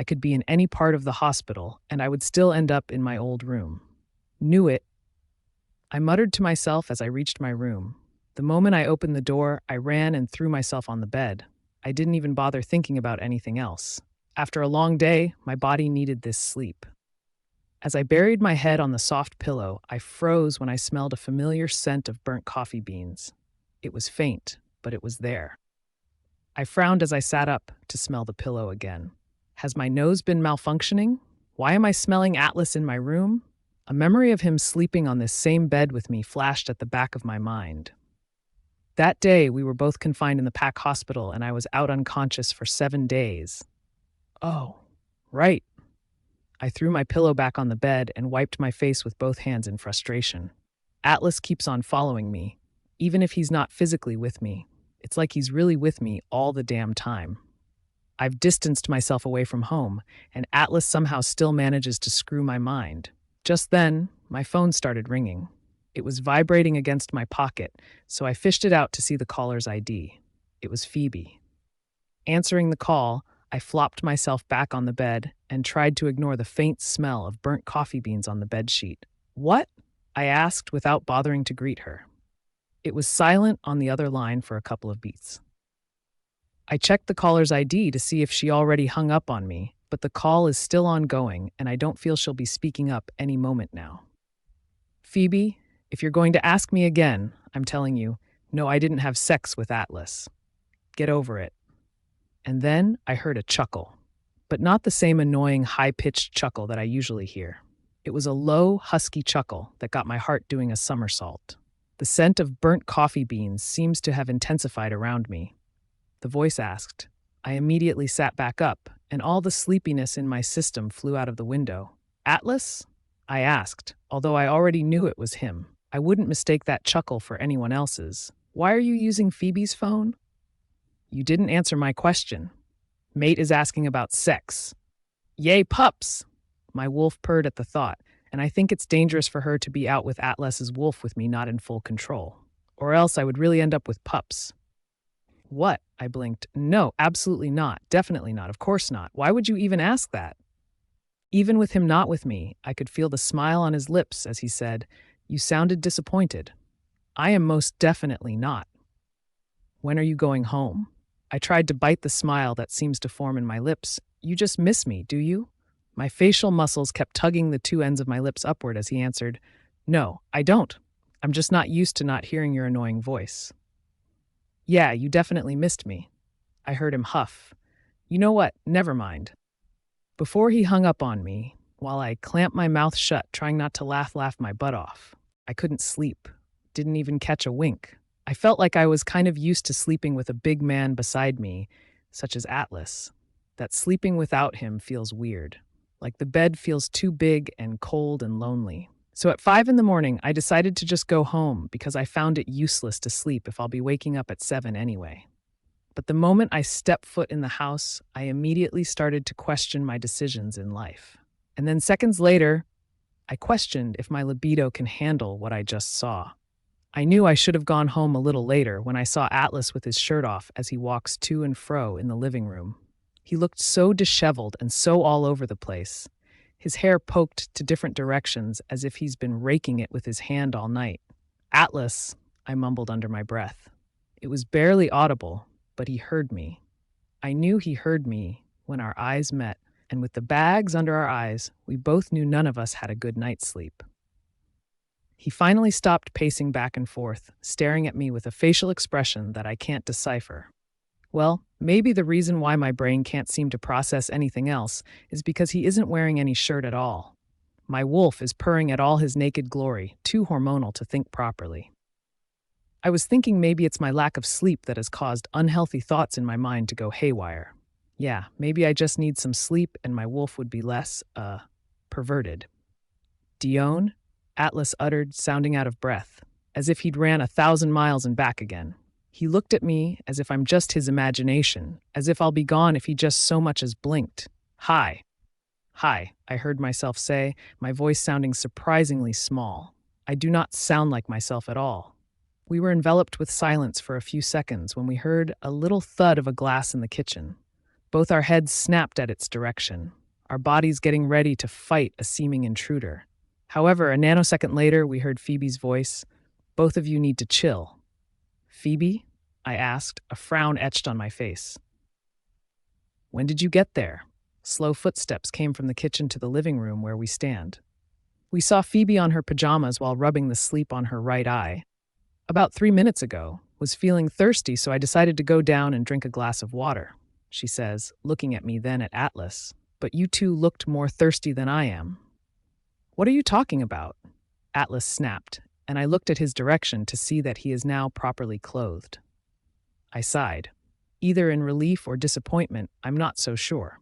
I could be in any part of the hospital, and I would still end up in my old room. Knew it. I muttered to myself as I reached my room. The moment I opened the door, I ran and threw myself on the bed. I didn't even bother thinking about anything else. After a long day, my body needed this sleep. As I buried my head on the soft pillow, I froze when I smelled a familiar scent of burnt coffee beans. It was faint, but it was there. I frowned as I sat up to smell the pillow again. Has my nose been malfunctioning? Why am I smelling Atlas in my room? A memory of him sleeping on this same bed with me flashed at the back of my mind. That day, we were both confined in the PAC hospital, and I was out unconscious for 7 days. Oh, right. I threw my pillow back on the bed and wiped my face with both hands in frustration. Atlas keeps on following me, even if he's not physically with me. It's like he's really with me all the damn time. I've distanced myself away from home, and Atlas somehow still manages to screw my mind. Just then, my phone started ringing. It was vibrating against my pocket, so I fished it out to see the caller's ID. It was Phoebe. Answering the call, I flopped myself back on the bed and tried to ignore the faint smell of burnt coffee beans on the bedsheet. What? I asked without bothering to greet her. It was silent on the other line for a couple of beats. I checked the caller's ID to see if she already hung up on me, but the call is still ongoing and I don't feel she'll be speaking up any moment now. Phoebe, if you're going to ask me again, I'm telling you, no, I didn't have sex with Atlas. Get over it. And then I heard a chuckle, but not the same annoying, high-pitched chuckle that I usually hear. It was a low, husky chuckle that got my heart doing a somersault. The scent of burnt coffee beans seems to have intensified around me. The voice asked. I immediately sat back up, and all the sleepiness in my system flew out of the window. Atlas? I asked, although I already knew it was him. I wouldn't mistake that chuckle for anyone else's. Why are you using Phoebe's phone? You didn't answer my question. Mate is asking about sex. Yay, pups! My wolf purred at the thought, and I think it's dangerous for her to be out with Atlas's wolf with me not in full control. Or else I would really end up with pups. What? I blinked. No, absolutely not. Definitely not. Of course not. Why would you even ask that? Even with him not with me, I could feel the smile on his lips as he said, You sounded disappointed. I am most definitely not. When are you going home? I tried to bite the smile that seems to form in my lips. You just miss me, do you? My facial muscles kept tugging the two ends of my lips upward as he answered, No, I don't. I'm just not used to not hearing your annoying voice. Yeah, you definitely missed me. I heard him huff. You know what? Never mind. Before he hung up on me, while I clamped my mouth shut, trying not to laugh my butt off, I couldn't sleep. Didn't even catch a wink. I felt like I was kind of used to sleeping with a big man beside me, such as Atlas. That sleeping without him feels weird. Like the bed feels too big and cold and lonely. So at 5 in the morning, I decided to just go home because I found it useless to sleep if I'll be waking up at 7 anyway. But the moment I stepped foot in the house, I immediately started to question my decisions in life. And then seconds later, I questioned if my libido can handle what I just saw. I knew I should have gone home a little later when I saw Atlas with his shirt off as he walks to and fro in the living room. He looked so disheveled and so all over the place. His hair poked to different directions as if he's been raking it with his hand all night. "Atlas," I mumbled under my breath. It was barely audible, but he heard me. I knew he heard me when our eyes met, and with the bags under our eyes, we both knew none of us had a good night's sleep. He finally stopped pacing back and forth, staring at me with a facial expression that I can't decipher. Well, maybe the reason why my brain can't seem to process anything else is because he isn't wearing any shirt at all. My wolf is purring at all his naked glory, too hormonal to think properly. I was thinking maybe it's my lack of sleep that has caused unhealthy thoughts in my mind to go haywire. Yeah, maybe I just need some sleep and my wolf would be less, perverted. "Dione?" Atlas uttered, sounding out of breath, as if he'd ran 1,000 miles and back again. He looked at me as if I'm just his imagination, as if I'll be gone if he just so much as blinked. "Hi." "Hi," I heard myself say, my voice sounding surprisingly small. I do not sound like myself at all. We were enveloped with silence for a few seconds when we heard a little thud of a glass in the kitchen. Both our heads snapped at its direction, our bodies getting ready to fight a seeming intruder. However, a nanosecond later, we heard Phoebe's voice. "Both of you need to chill." "Phoebe?" I asked, a frown etched on my face. "When did you get there?" Slow footsteps came from the kitchen to the living room where we stand. We saw Phoebe on her pajamas while rubbing the sleep on her right eye. "About 3 minutes ago. Was feeling thirsty, so I decided to go down and drink a glass of water," she says, looking at me then at Atlas. "But you two looked more thirsty than I am." "What are you talking about?" Atlas snapped, and I looked at his direction to see that he is now properly clothed. I sighed. Either in relief or disappointment, I'm not so sure.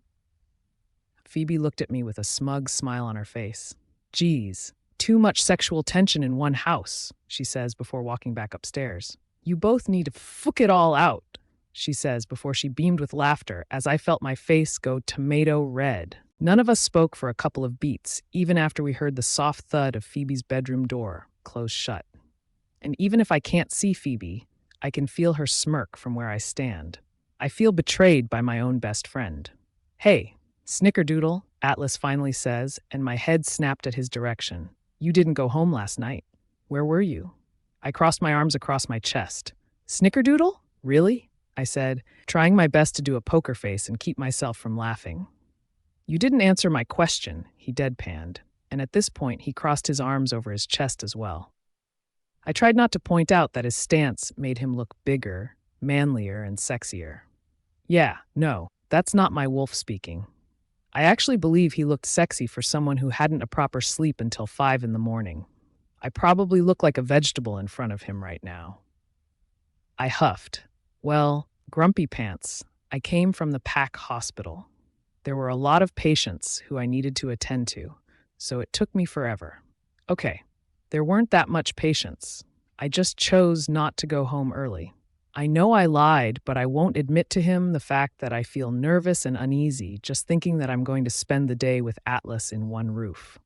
Phoebe looked at me with a smug smile on her face. "Geez, too much sexual tension in one house," she says before walking back upstairs. "You both need to fuck it all out," she says before she beamed with laughter as I felt my face go tomato red. None of us spoke for a couple of beats, even after we heard the soft thud of Phoebe's bedroom door close shut. And even if I can't see Phoebe, I can feel her smirk from where I stand. I feel betrayed by my own best friend. "Hey, Snickerdoodle," Atlas finally says, and my head snapped at his direction. "You didn't go home last night. Where were you?" I crossed my arms across my chest. "Snickerdoodle? Really?" I said, trying my best to do a poker face and keep myself from laughing. "You didn't answer my question," he deadpanned, and at this point he crossed his arms over his chest as well. I tried not to point out that his stance made him look bigger, manlier, and sexier. "Yeah, no, that's not my wolf speaking. I actually believe he looked sexy for someone who hadn't a proper sleep until 5 in the morning. I probably look like a vegetable in front of him right now." I huffed. "Well, Grumpy Pants, I came from the PAC hospital. There were a lot of patients who I needed to attend to, so it took me forever." "Okay, there weren't that much patients. I just chose not to go home early. I know I lied, but I won't admit to him the fact that I feel nervous and uneasy just thinking that I'm going to spend the day with Atlas in one roof.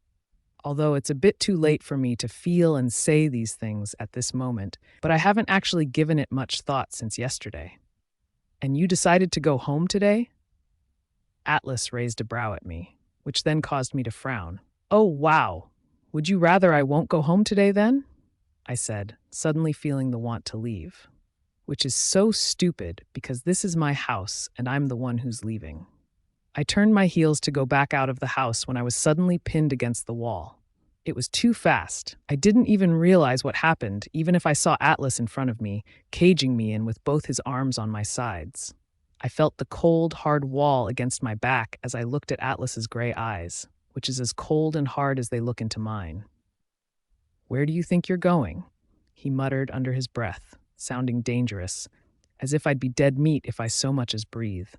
Although it's a bit too late for me to feel and say these things at this moment, but I haven't actually given it much thought since yesterday." "And you decided to go home today?" Atlas raised a brow at me, which then caused me to frown. "Oh, wow. Would you rather I won't go home today then?" I said, suddenly feeling the want to leave. Which is so stupid because this is my house and I'm the one who's leaving. I turned my heels to go back out of the house when I was suddenly pinned against the wall. It was too fast. I didn't even realize what happened, even if I saw Atlas in front of me, caging me in with both his arms on my sides. I felt the cold, hard wall against my back as I looked at Atlas's gray eyes, which is as cold and hard as they look into mine. "Where do you think you're going?" he muttered under his breath, sounding dangerous, as if I'd be dead meat if I so much as breathe.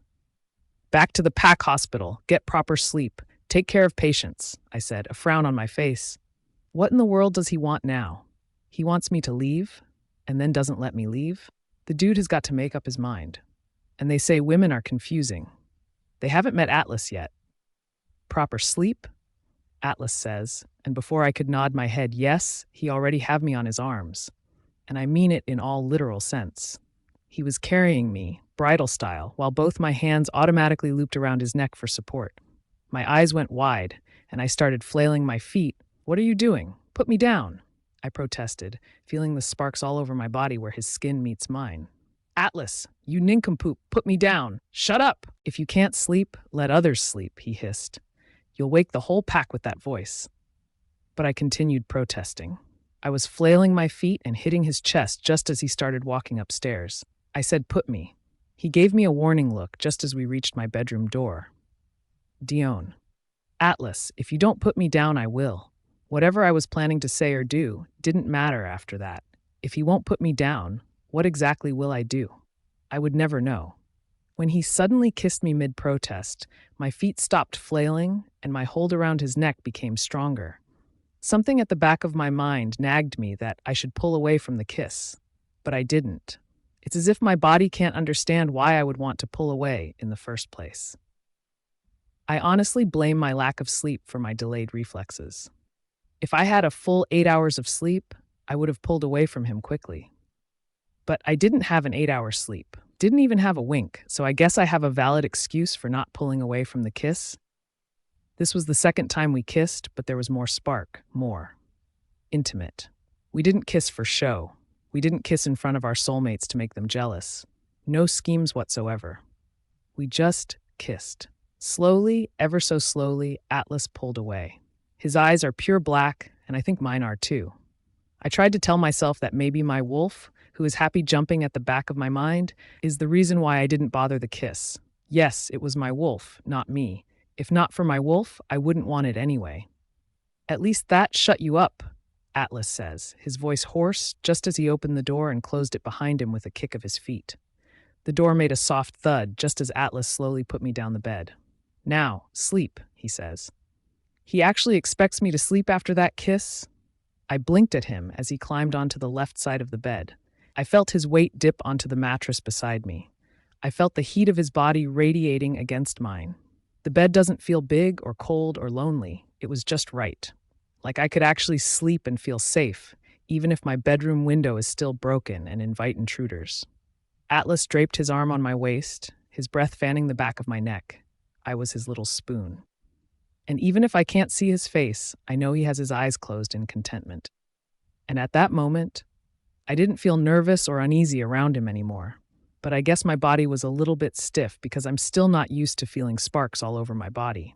"Back to the PAC hospital. Get proper sleep. Take care of patients," I said, a frown on my face. What in the world does he want now? He wants me to leave, and then doesn't let me leave? The dude has got to make up his mind. And they say women are confusing. They haven't met Atlas yet. Proper sleep? Atlas says, and before I could nod my head yes, he already have me on his arms. And I mean it in all literal sense. He was carrying me, bridal style, while both my hands automatically looped around his neck for support. My eyes went wide, and I started flailing my feet. What are you doing? Put me down, I protested, feeling the sparks all over my body where his skin meets mine. Atlas, you nincompoop, put me down. Shut up! If you can't sleep, let others sleep, he hissed. You'll wake the whole pack with that voice. But I continued protesting. I was flailing my feet and hitting his chest just as he started walking upstairs. I said, put me. He gave me a warning look just as we reached my bedroom door. Dione. Atlas, if you don't put me down, I will. Whatever I was planning to say or do didn't matter after that. If he won't put me down, what exactly will I do? I would never know. When he suddenly kissed me mid-protest, my feet stopped flailing and my hold around his neck became stronger. Something at the back of my mind nagged me that I should pull away from the kiss, but I didn't. It's as if my body can't understand why I would want to pull away in the first place. I honestly blame my lack of sleep for my delayed reflexes. If I had a full 8 hours of sleep, I would have pulled away from him quickly. But I didn't have an 8-hour sleep, didn't even have a wink, so I guess I have a valid excuse for not pulling away from the kiss. This was the second time we kissed, but there was more spark, more intimate. We didn't kiss for show. We didn't kiss in front of our soulmates to make them jealous. No schemes whatsoever. We just kissed. Slowly, ever so slowly, Atlas pulled away. His eyes are pure black, and I think mine are too. I tried to tell myself that maybe my wolf, who is happy jumping at the back of my mind, is the reason why I didn't bother the kiss. Yes, it was my wolf, not me. If not for my wolf, I wouldn't want it anyway. At least that shut you up, Atlas says, his voice hoarse just as he opened the door and closed it behind him with a kick of his feet. The door made a soft thud just as Atlas slowly put me down the bed. Now, sleep, he says. He actually expects me to sleep after that kiss? I blinked at him as he climbed onto the left side of the bed. I felt his weight dip onto the mattress beside me. I felt the heat of his body radiating against mine. The bed doesn't feel big or cold or lonely. It was just right. Like I could actually sleep and feel safe, even if my bedroom window is still broken and invite intruders. Atlas draped his arm on my waist, his breath fanning the back of my neck. I was his little spoon. And even if I can't see his face, I know he has his eyes closed in contentment. And at that moment, I didn't feel nervous or uneasy around him anymore. But I guess my body was a little bit stiff because I'm still not used to feeling sparks all over my body.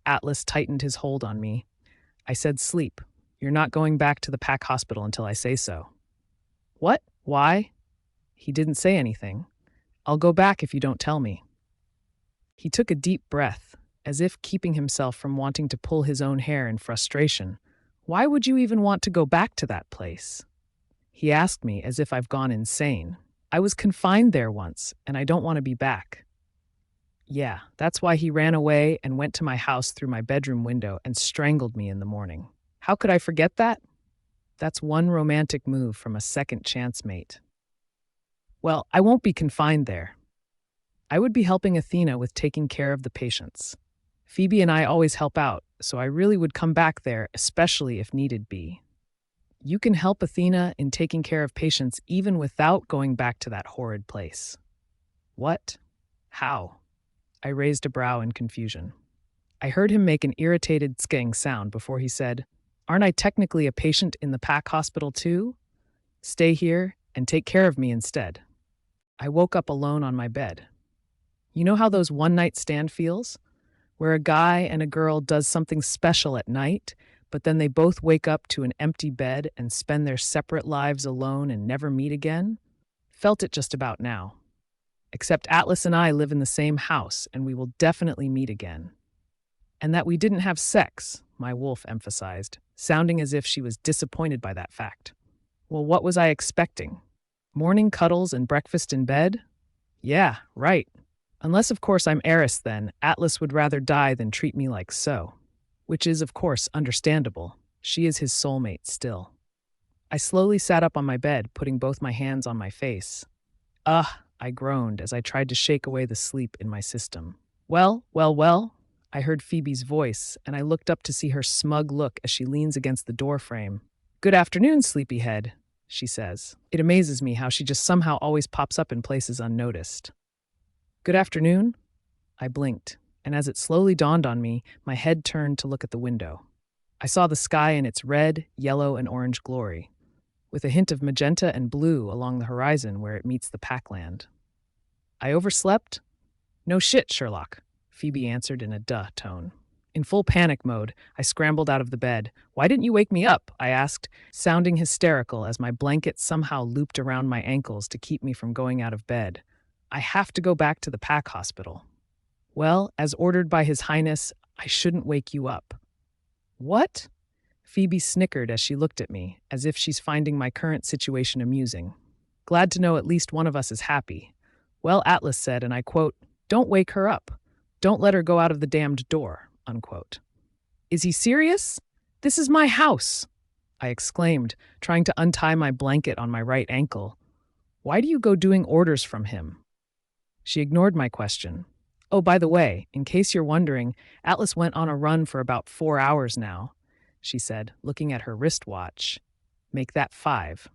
Atlas tightened his hold on me. I said, sleep. You're not going back to the pack hospital until I say so. What? Why? He didn't say anything. I'll go back if you don't tell me. He took a deep breath, as if keeping himself from wanting to pull his own hair in frustration. Why would you even want to go back to that place? He asked me as if I've gone insane. I was confined there once, and I don't want to be back. Yeah, that's why he ran away and went to my house through my bedroom window and strangled me in the morning. How could I forget that? That's one romantic move from a second chance mate. Well, I won't be confined there. I would be helping Athena with taking care of the patients. Phoebe and I always help out, so I really would come back there, especially if needed be. You can help Athena in taking care of patients even without going back to that horrid place. What? How? I raised a brow in confusion. I heard him make an irritated skeng sound before he said, Aren't I technically a patient in the pack hospital too? Stay here and take care of me instead. I woke up alone on my bed. You know how those one-night stand feels? Where a guy and a girl does something special at night, but then they both wake up to an empty bed and spend their separate lives alone and never meet again? Felt it just about now. Except Atlas and I live in the same house, and we will definitely meet again. And that we didn't have sex, my wolf emphasized, sounding as if she was disappointed by that fact. Well, what was I expecting? Morning cuddles and breakfast in bed? Yeah, right. Unless, of course, I'm Eris then, Atlas would rather die than treat me like so. Which is, of course, understandable. She is his soulmate still. I slowly sat up on my bed, putting both my hands on my face. Ugh, I groaned as I tried to shake away the sleep in my system. Well, I heard Phoebe's voice, and I looked up to see her smug look as she leans against the doorframe. Good afternoon, sleepyhead, she says. It amazes me how she just somehow always pops up in places unnoticed. Good afternoon? I blinked, and as it slowly dawned on me, my head turned to look at the window. I saw the sky in its red, yellow, and orange glory, with a hint of magenta and blue along the horizon where it meets the packland. I overslept? No shit, Sherlock, Phoebe answered in a duh tone. In full panic mode, I scrambled out of the bed. Why didn't you wake me up? I asked, sounding hysterical as my blanket somehow looped around my ankles to keep me from going out of bed. I have to go back to the pack hospital. Well, as ordered by His Highness, I shouldn't wake you up. What? Phoebe snickered as she looked at me, as if she's finding my current situation amusing. Glad to know at least one of us is happy. Well, Atlas said, and I quote, "Don't wake her up. Don't let her go out of the damned door," unquote. Is he serious? This is my house, I exclaimed, trying to untie my blanket on my right ankle. Why do you go doing orders from him? She ignored my question. Oh, by the way, in case you're wondering, Atlas went on a run for about 4 hours now, she said, looking at her wristwatch. Make that 5.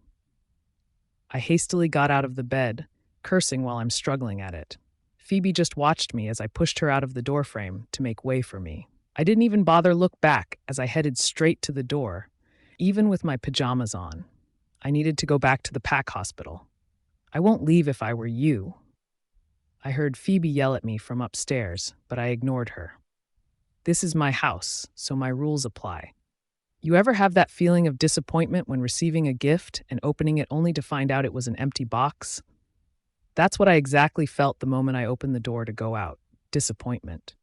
I hastily got out of the bed, cursing while I'm struggling at it. Phoebe just watched me as I pushed her out of the doorframe to make way for me. I didn't even bother look back as I headed straight to the door, even with my pajamas on. I needed to go back to the pack hospital. I won't leave if I were you. I heard Phoebe yell at me from upstairs, but I ignored her. This is my house, so my rules apply. You ever have that feeling of disappointment when receiving a gift and opening it only to find out it was an empty box? That's what I exactly felt the moment I opened the door to go out. Disappointment.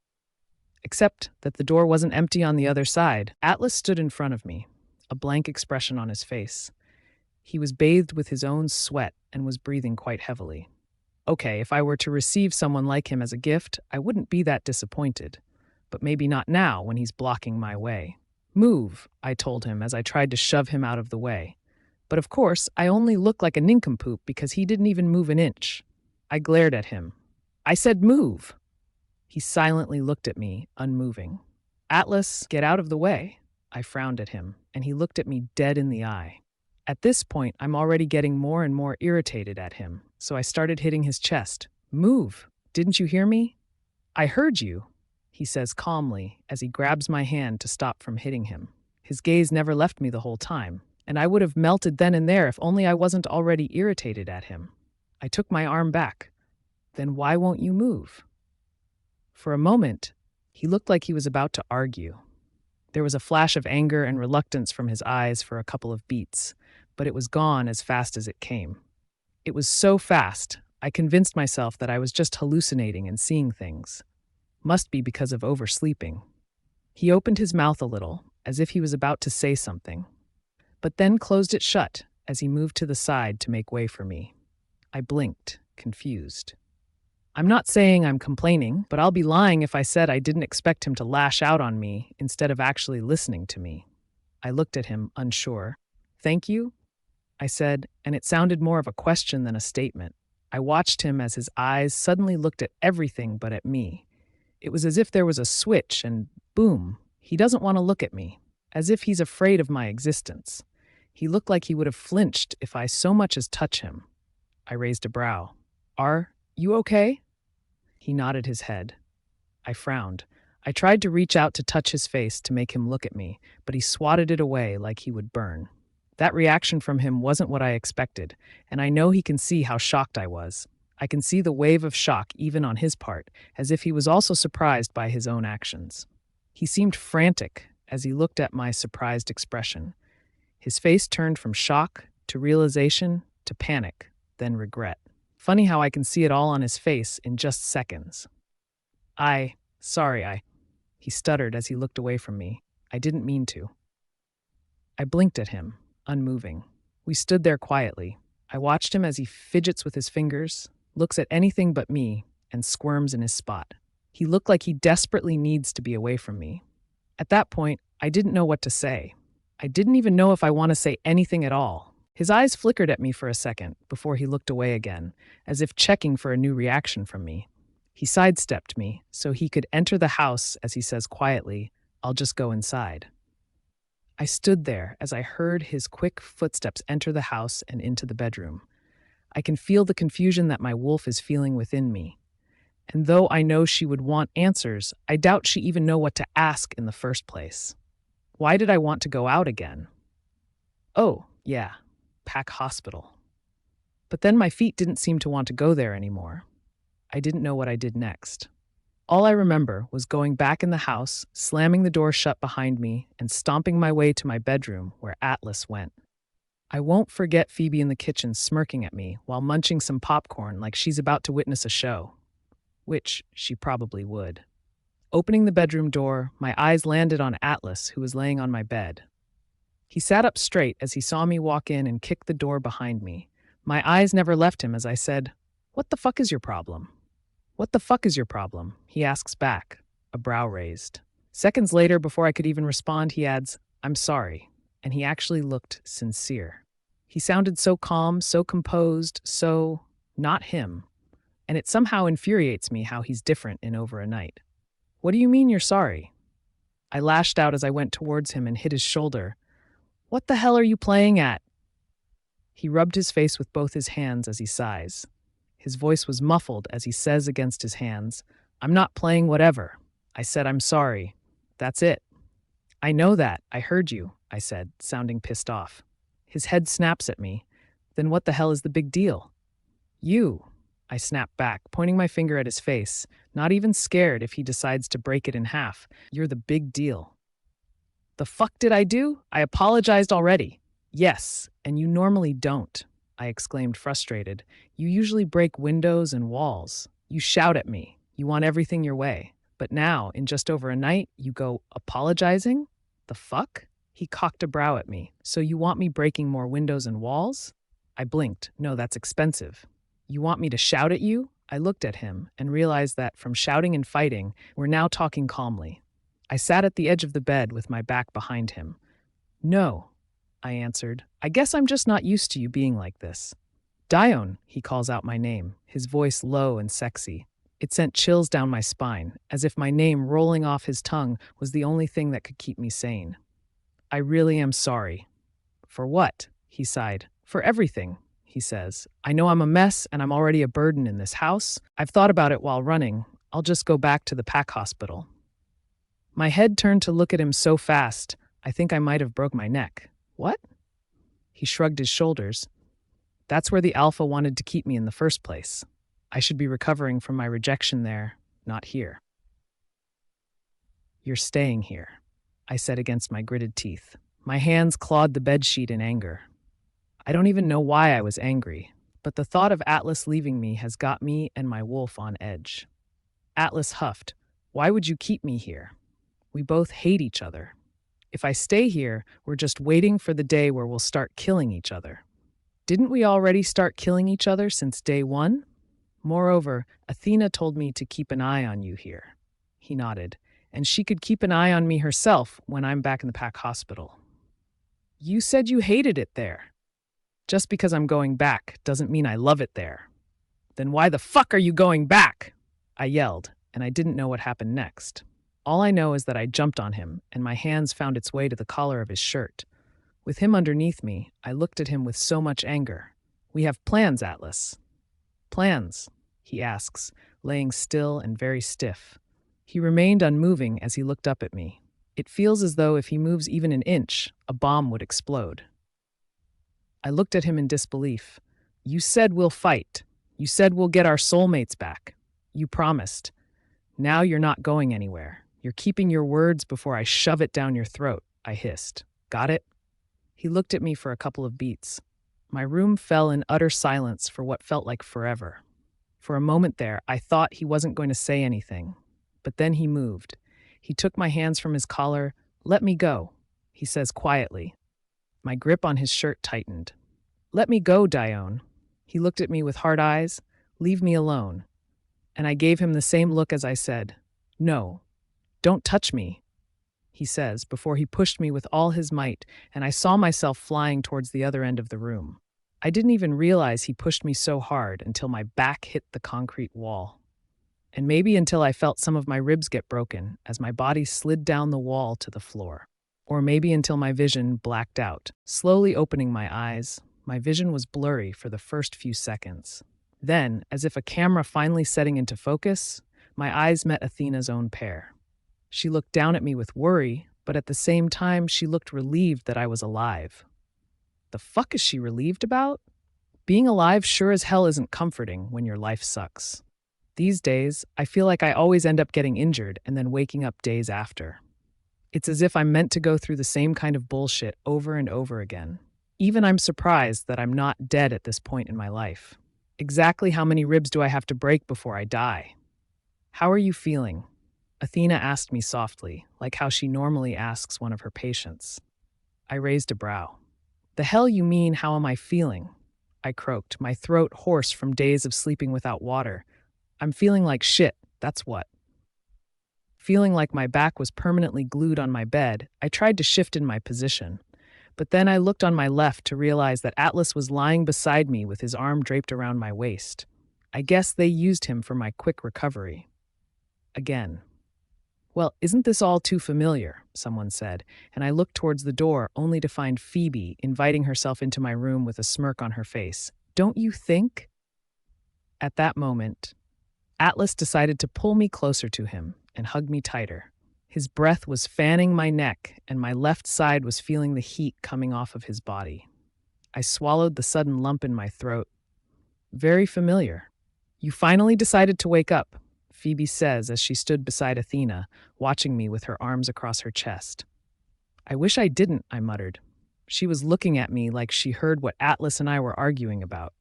Except that the door wasn't empty on the other side. Atlas stood in front of me, a blank expression on his face. He was bathed with his own sweat and was breathing quite heavily. Okay, if I were to receive someone like him as a gift, I wouldn't be that disappointed. But maybe not now when he's blocking my way. Move, I told him as I tried to shove him out of the way. But of course, I only looked like a nincompoop because he didn't even move an inch. I glared at him. I said move. He silently looked at me, unmoving. Atlas, get out of the way. I frowned at him, and he looked at me dead in the eye. At this point, I'm already getting more and more irritated at him, so I started hitting his chest. Move! Didn't you hear me? I heard you, he says calmly as he grabs my hand to stop from hitting him. His gaze never left me the whole time, and I would have melted then and there if only I wasn't already irritated at him. I took my arm back. Then why won't you move? For a moment, he looked like he was about to argue. There was a flash of anger and reluctance from his eyes for a couple of beats, but it was gone as fast as it came. It was so fast, I convinced myself that I was just hallucinating and seeing things. Must be because of oversleeping. He opened his mouth a little, as if he was about to say something, but then closed it shut as he moved to the side to make way for me. I blinked, confused. I'm not saying I'm complaining, but I'll be lying if I said I didn't expect him to lash out on me instead of actually listening to me. I looked at him, unsure. Thank you? I said, and it sounded more of a question than a statement. I watched him as his eyes suddenly looked at everything but at me. It was as if there was a switch and boom, he doesn't want to look at me, as if he's afraid of my existence. He looked like he would have flinched if I so much as touch him. I raised a brow. Are you okay? He nodded his head. I frowned. I tried to reach out to touch his face to make him look at me, but he swatted it away like he would burn. That reaction from him wasn't what I expected, and I know he can see how shocked I was. I can see the wave of shock even on his part, as if he was also surprised by his own actions. He seemed frantic as he looked at my surprised expression. His face turned from shock to realization to panic, then regret. Funny how I can see it all on his face in just seconds. Sorry, he stuttered as he looked away from me. I didn't mean to. I blinked at him, unmoving. We stood there quietly. I watched him as he fidgets with his fingers, looks at anything but me, and squirms in his spot. He looked like he desperately needs to be away from me. At that point, I didn't know what to say. I didn't even know if I want to say anything at all. His eyes flickered at me for a second before he looked away again, as if checking for a new reaction from me. He sidestepped me so he could enter the house as he says quietly, "I'll just go inside." I stood there as I heard his quick footsteps enter the house and into the bedroom. I can feel the confusion that my wolf is feeling within me. And though I know she would want answers, I doubt she even know what to ask in the first place. Why did I want to go out again? Oh, yeah, Pack Hospital. But then my feet didn't seem to want to go there anymore. I didn't know what I did next. All I remember was going back in the house, slamming the door shut behind me, and stomping my way to my bedroom where Atlas went. I won't forget Phoebe in the kitchen smirking at me while munching some popcorn like she's about to witness a show. Which she probably would. Opening the bedroom door, my eyes landed on Atlas, who was laying on my bed. He sat up straight as he saw me walk in and kicked the door behind me. My eyes never left him as I said, "What the fuck is your problem?" "What the fuck is your problem?" he asks back, a brow raised. Seconds later, before I could even respond, he adds, "I'm sorry," and he actually looked sincere. He sounded so calm, so composed, so not him. And it somehow infuriates me how he's different in over a night. "What do you mean you're sorry?" I lashed out as I went towards him and hit his shoulder. "What the hell are you playing at?" He rubbed his face with both his hands as he sighs. His voice was muffled as he says against his hands, "I'm not playing whatever. I said I'm sorry. That's it." "I know that. I heard you," I said, sounding pissed off. His head snaps at me. "Then what the hell is the big deal?" "You," I snapped back, pointing my finger at his face, not even scared if he decides to break it in half. "You're the big deal." "The fuck did I do? I apologized already." "Yes, and you normally don't," I exclaimed, frustrated. "You usually break windows and walls. You shout at me. You want everything your way. But now, in just over a night, you go apologizing? The fuck?" He cocked a brow at me. "So you want me breaking more windows and walls?" I blinked. "No, that's expensive." "You want me to shout at you?" I looked at him and realized that from shouting and fighting, we're now talking calmly. I sat at the edge of the bed with my back behind him. "No," I answered. "I guess I'm just not used to you being like this." "Dione," he calls out my name, his voice low and sexy. It sent chills down my spine, as if my name rolling off his tongue was the only thing that could keep me sane. "I really am sorry." "For what?" he sighed. "For everything," he says. "I know I'm a mess and I'm already a burden in this house. I've thought about it while running. I'll just go back to the Pack Hospital." My head turned to look at him so fast, I think I might have broke my neck. "What?" He shrugged his shoulders. "That's where the alpha wanted to keep me in the first place. I should be recovering from my rejection there, not here." "You're staying here," I said against my gritted teeth. My hands clawed the bedsheet in anger. I don't even know why I was angry, but the thought of Atlas leaving me has got me and my wolf on edge. Atlas huffed, "Why would you keep me here? We both hate each other. If I stay here, we're just waiting for the day where we'll start killing each other." "Didn't we already start killing each other since day one? Moreover, Athena told me to keep an eye on you here." He nodded. "And she could keep an eye on me herself when I'm back in the Pack Hospital." "You said you hated it there." "Just because I'm going back doesn't mean I love it there." "Then why the fuck are you going back?" I yelled, and I didn't know what happened next. All I know is that I jumped on him, and my hands found its way to the collar of his shirt. With him underneath me, I looked at him with so much anger. "We have plans, Atlas." "Plans?" he asks, laying still and very stiff. He remained unmoving as he looked up at me. It feels as though if he moves even an inch, a bomb would explode. I looked at him in disbelief. "You said we'll fight. You said we'll get our soulmates back. You promised. Now you're not going anywhere. You're keeping your words before I shove it down your throat," I hissed. "Got it?" He looked at me for a couple of beats. My room fell in utter silence for what felt like forever. For a moment there, I thought he wasn't going to say anything. But then he moved. He took my hands from his collar. "Let me go," he says quietly. My grip on his shirt tightened. "Let me go, Dione." He looked at me with hard eyes. "Leave me alone." And I gave him the same look as I said, "No, don't touch me." he says, before he pushed me with all his might, and I saw myself flying towards the other end of the room. I didn't even realize he pushed me so hard until my back hit the concrete wall. And maybe until I felt some of my ribs get broken as my body slid down the wall to the floor. Or maybe until my vision blacked out. Slowly opening my eyes, my vision was blurry for the first few seconds. Then, as if a camera finally setting into focus, my eyes met Athena's own pair. She looked down at me with worry, but at the same time, she looked relieved that I was alive. The fuck is she relieved about? Being alive sure as hell isn't comforting when your life sucks. These days, I feel like I always end up getting injured and then waking up days after. It's as if I'm meant to go through the same kind of bullshit over and over again. Even I'm surprised that I'm not dead at this point in my life. Exactly how many ribs do I have to break before I die? How are you feeling? Athena asked me softly, like how she normally asks one of her patients. I raised a brow. The hell you mean, how am I feeling? I croaked, my throat hoarse from days of sleeping without water. I'm feeling like shit, that's what. Feeling like my back was permanently glued on my bed, I tried to shift in my position. But then I looked on my left to realize that Atlas was lying beside me with his arm draped around my waist. I guess they used him for my quick recovery. Again. Well, isn't this all too familiar? Someone said, and I looked towards the door only to find Phoebe inviting herself into my room with a smirk on her face. Don't you think? At that moment, Atlas decided to pull me closer to him and hug me tighter. His breath was fanning my neck, and my left side was feeling the heat coming off of his body. I swallowed the sudden lump in my throat. Very familiar. You finally decided to wake up, Phoebe says as she stood beside Athena, watching me with her arms across her chest. I wish I didn't, I muttered. She was looking at me like she heard what Atlas and I were arguing about.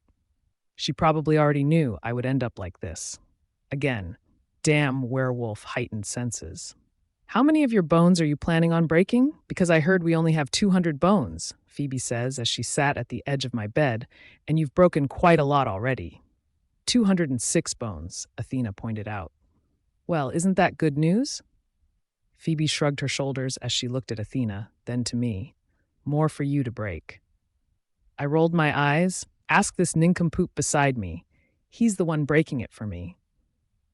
She probably already knew I would end up like this. Again, damn werewolf heightened senses. How many of your bones are you planning on breaking? Because I heard we only have 200 bones, Phoebe says as she sat at the edge of my bed, and you've broken quite a lot already. 206 bones, Athena pointed out. Well, isn't that good news? Phoebe shrugged her shoulders as she looked at Athena, then to me. More for you to break. I rolled my eyes. Ask this nincompoop beside me. He's the one breaking it for me.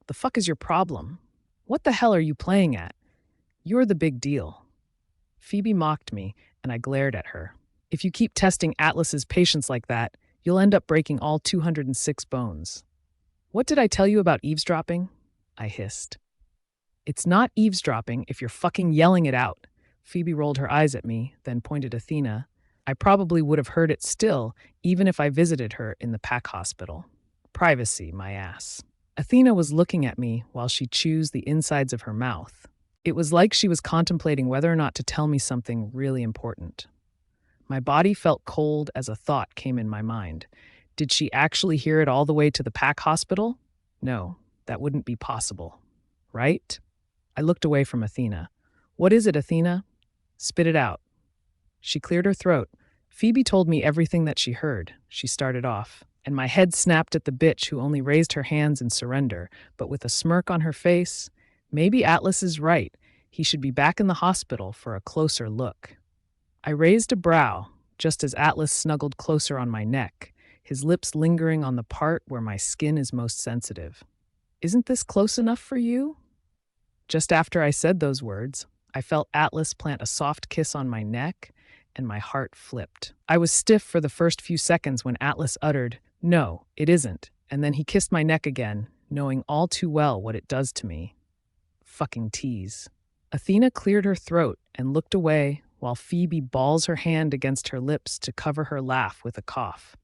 The fuck is your problem? What the hell are you playing at? You're the big deal. Phoebe mocked me, and I glared at her. If you keep testing Atlas's patience like that, you'll end up breaking all 206 bones. What did I tell you about eavesdropping? I hissed. It's not eavesdropping if you're fucking yelling it out. Phoebe rolled her eyes at me, then pointed at Athena. I probably would have heard it still, even if I visited her in the pack hospital. Privacy, my ass. Athena was looking at me while she chews the insides of her mouth. It was like she was contemplating whether or not to tell me something really important. My body felt cold as a thought came in my mind. Did she actually hear it all the way to the pack hospital? No, that wouldn't be possible. Right? I looked away from Athena. What is it, Athena? Spit it out. She cleared her throat. Phoebe told me everything that she heard, she started off, and my head snapped at the bitch who only raised her hands in surrender, but with a smirk on her face. Maybe Atlas is right. He should be back in the hospital for a closer look. I raised a brow, just as Atlas snuggled closer on my neck, his lips lingering on the part where my skin is most sensitive. Isn't this close enough for you? Just after I said those words, I felt Atlas plant a soft kiss on my neck, and my heart flipped. I was stiff for the first few seconds when Atlas uttered, "No, it isn't," and then he kissed my neck again, knowing all too well what it does to me. Fucking tease. Athena cleared her throat and looked away while Phoebe balls her hand against her lips to cover her laugh with a cough.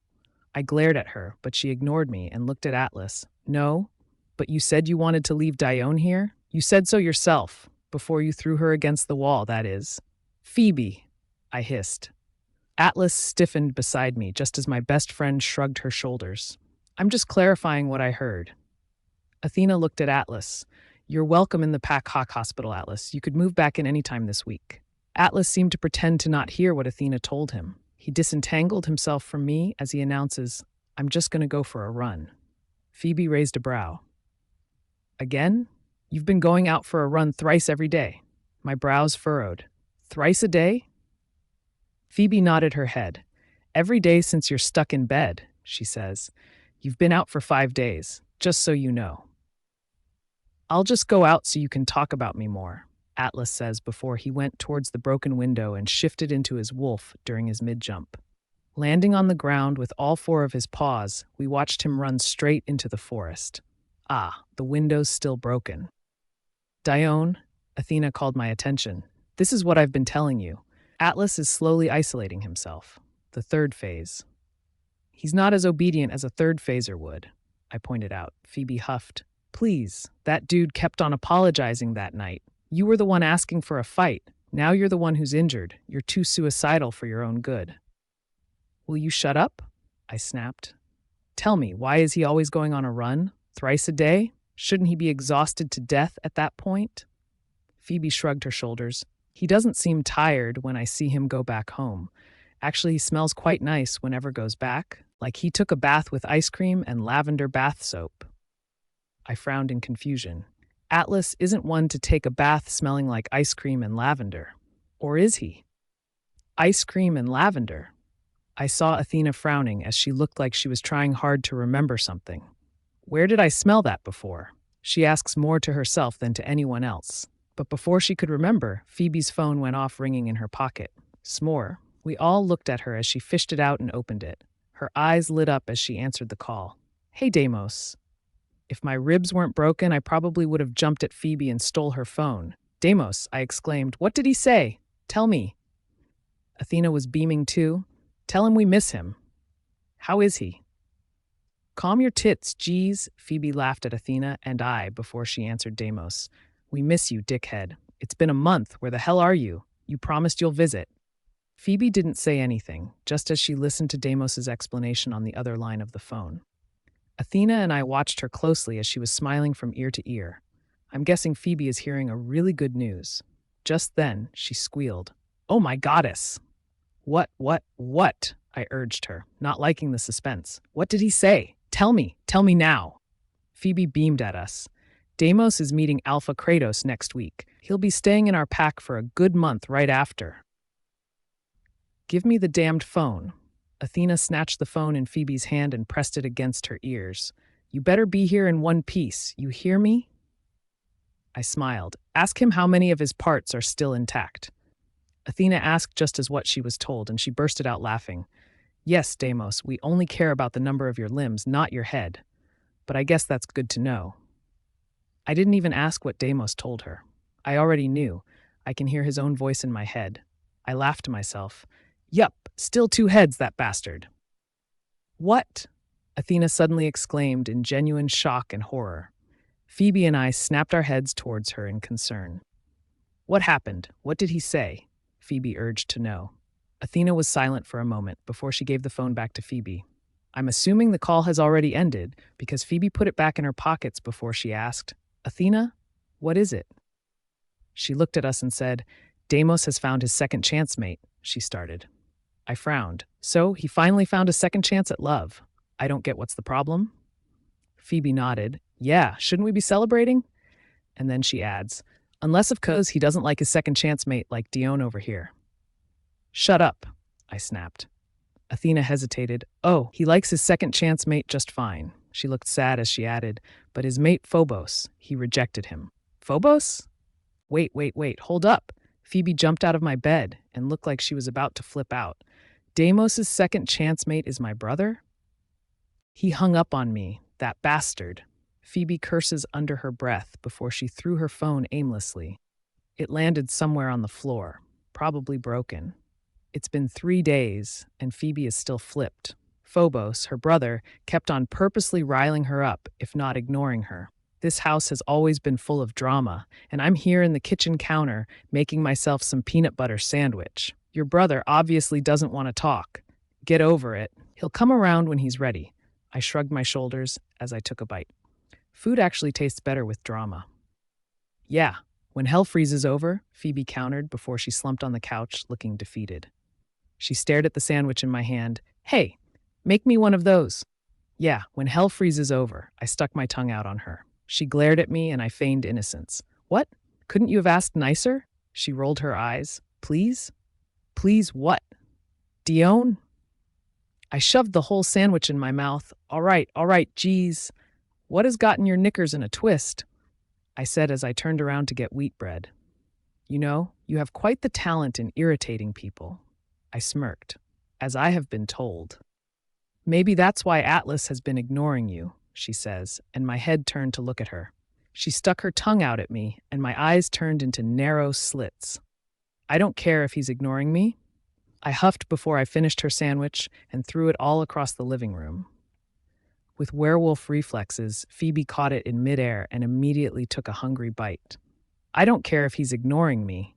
I glared at her, but she ignored me and looked at Atlas. No, but you said you wanted to leave Dione here? You said so yourself, before you threw her against the wall, that is. Phoebe, I hissed. Atlas stiffened beside me just as my best friend shrugged her shoulders. I'm just clarifying what I heard. Athena looked at Atlas. You're welcome in the Pack Hawk Hospital, Atlas. You could move back in any time this week. Atlas seemed to pretend to not hear what Athena told him. He disentangled himself from me as he announces, I'm just going to go for a run. Phoebe raised a brow. Again? You've been going out for a run thrice every day. My brows furrowed. Thrice a day? Phoebe nodded her head. Every day since you're stuck in bed, she says. You've been out for 5 days, just so you know. I'll just go out so you can talk about me more, Atlas says before he went towards the broken window and shifted into his wolf during his mid-jump. Landing on the ground with all 4 of his paws, we watched him run straight into the forest. Ah, the window's still broken. Dione, Athena called my attention. This is what I've been telling you. Atlas is slowly isolating himself. The 3rd phase. He's not as obedient as a 3rd phaser would, I pointed out. Phoebe huffed. Please, that dude kept on apologizing that night. You were the one asking for a fight. Now you're the one who's injured. You're too suicidal for your own good. Will you shut up? I snapped. Tell me, why is he always going on a run? Thrice a day? Shouldn't he be exhausted to death at that point? Phoebe shrugged her shoulders. He doesn't seem tired when I see him go back home. Actually, he smells quite nice whenever goes back, like he took a bath with ice cream and lavender bath soap. I frowned in confusion. Atlas isn't one to take a bath smelling like ice cream and lavender. Or is he? Ice cream and lavender. I saw Athena frowning as she looked like she was trying hard to remember something. Where did I smell that before? She asks more to herself than to anyone else. But before she could remember, Phoebe's phone went off ringing in her pocket. S'more. We all looked at her as she fished it out and opened it. Her eyes lit up as she answered the call. Hey, Deimos. If my ribs weren't broken, I probably would have jumped at Phoebe and stole her phone. Deimos, I exclaimed. What did he say? Tell me. Athena was beaming too. Tell him we miss him. How is he? Calm your tits, geez, Phoebe laughed at Athena and I before she answered Deimos. We miss you, dickhead. It's been a month. Where the hell are you? You promised you'll visit. Phoebe didn't say anything, just as she listened to Deimos's explanation on the other line of the phone. Athena and I watched her closely as she was smiling from ear to ear. I'm guessing Phoebe is hearing a really good news. Just then, she squealed. Oh my goddess! What? I urged her, not liking the suspense. What did he say? Tell me now. Phoebe beamed at us. Deimos is meeting Alpha Kratos next week. He'll be staying in our pack for a good month right after. Give me the damned phone. Athena snatched the phone in Phoebe's hand and pressed it against her ears. You better be here in one piece, you hear me? I smiled. Ask him how many of his parts are still intact. Athena asked just as what she was told, and she bursted out laughing. Yes, Deimos, we only care about the number of your limbs, not your head. But I guess that's good to know. I didn't even ask what Deimos told her. I already knew. I can hear his own voice in my head. I laughed to myself. Yup, still 2 heads, that bastard. What? Athena suddenly exclaimed in genuine shock and horror. Phoebe and I snapped our heads towards her in concern. What happened? What did he say? Phoebe urged to know. Athena was silent for a moment before she gave the phone back to Phoebe. I'm assuming the call has already ended because Phoebe put it back in her pockets before she asked, Athena, what is it? She looked at us and said, Deimos has found his second chance mate, she started. I frowned. So, he finally found a second chance at love. I don't get what's the problem? Phoebe nodded. Yeah, shouldn't we be celebrating? And then she adds, unless of course he doesn't like his second chance mate like Dione over here. Shut up, I snapped. Athena hesitated. Oh, he likes his second chance mate just fine. She looked sad as she added, but his mate Phobos, he rejected him. Phobos? Wait, hold up. Phoebe jumped out of my bed and looked like she was about to flip out. Deimos' second chance mate is my brother? He hung up on me, that bastard. Phoebe curses under her breath before she threw her phone aimlessly. It landed somewhere on the floor, probably broken. It's been 3 days, and Phoebe is still flipped. Phobos, her brother, kept on purposely riling her up, if not ignoring her. This house has always been full of drama, and I'm here in the kitchen counter making myself some peanut butter sandwich. Your brother obviously doesn't want to talk. Get over it. He'll come around when he's ready. I shrugged my shoulders as I took a bite. Food actually tastes better with drama. Yeah, when hell freezes over, Phoebe countered before she slumped on the couch looking defeated. She stared at the sandwich in my hand. Hey, make me one of those. Yeah, when hell freezes over, I stuck my tongue out on her. She glared at me and I feigned innocence. What? Couldn't you have asked nicer? She rolled her eyes. Please? Please what? Dione? I shoved the whole sandwich in my mouth. All right, geez. What has gotten your knickers in a twist? I said as I turned around to get wheat bread. You know, you have quite the talent in irritating people. I smirked, as I have been told. Maybe that's why Atlas has been ignoring you, she says, and my head turned to look at her. She stuck her tongue out at me, and my eyes turned into narrow slits. I don't care if he's ignoring me. I huffed before I finished her sandwich and threw it all across the living room. With werewolf reflexes, Phoebe caught it in midair and immediately took a hungry bite. I don't care if he's ignoring me,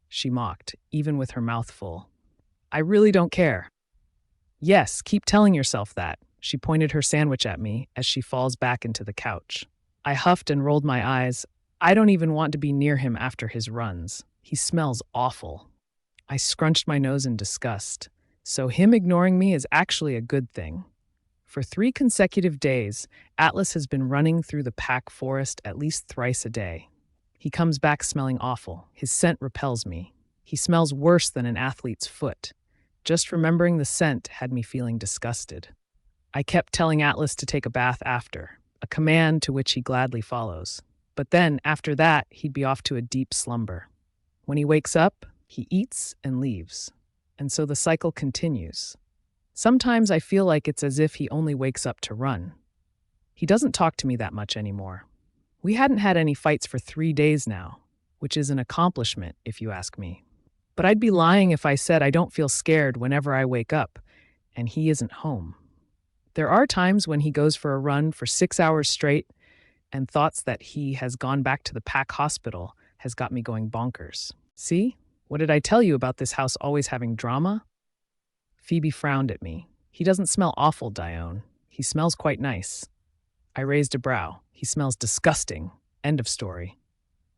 she mocked, even with her mouth full. I really don't care. Yes, keep telling yourself that. She pointed her sandwich at me as she falls back into the couch. I huffed and rolled my eyes. I don't even want to be near him after his runs. He smells awful. I scrunched my nose in disgust. So him ignoring me is actually a good thing. For 3 consecutive days, Atlas has been running through the pack forest at least thrice a day. He comes back smelling awful. His scent repels me. He smells worse than an athlete's foot. Just remembering the scent had me feeling disgusted. I kept telling Atlas to take a bath after, a command to which he gladly follows. But then, after that, he'd be off to a deep slumber. When he wakes up, he eats and leaves. And so the cycle continues. Sometimes I feel like it's as if he only wakes up to run. He doesn't talk to me that much anymore. We hadn't had any fights for 3 days now, which is an accomplishment, if you ask me. But I'd be lying if I said I don't feel scared whenever I wake up, and he isn't home. There are times when he goes for a run for 6 hours straight, and thoughts that he has gone back to the pack hospital has got me going bonkers. See? What did I tell you about this house always having drama? Phoebe frowned at me. He doesn't smell awful, Dione. He smells quite nice. I raised a brow. He smells disgusting. End of story.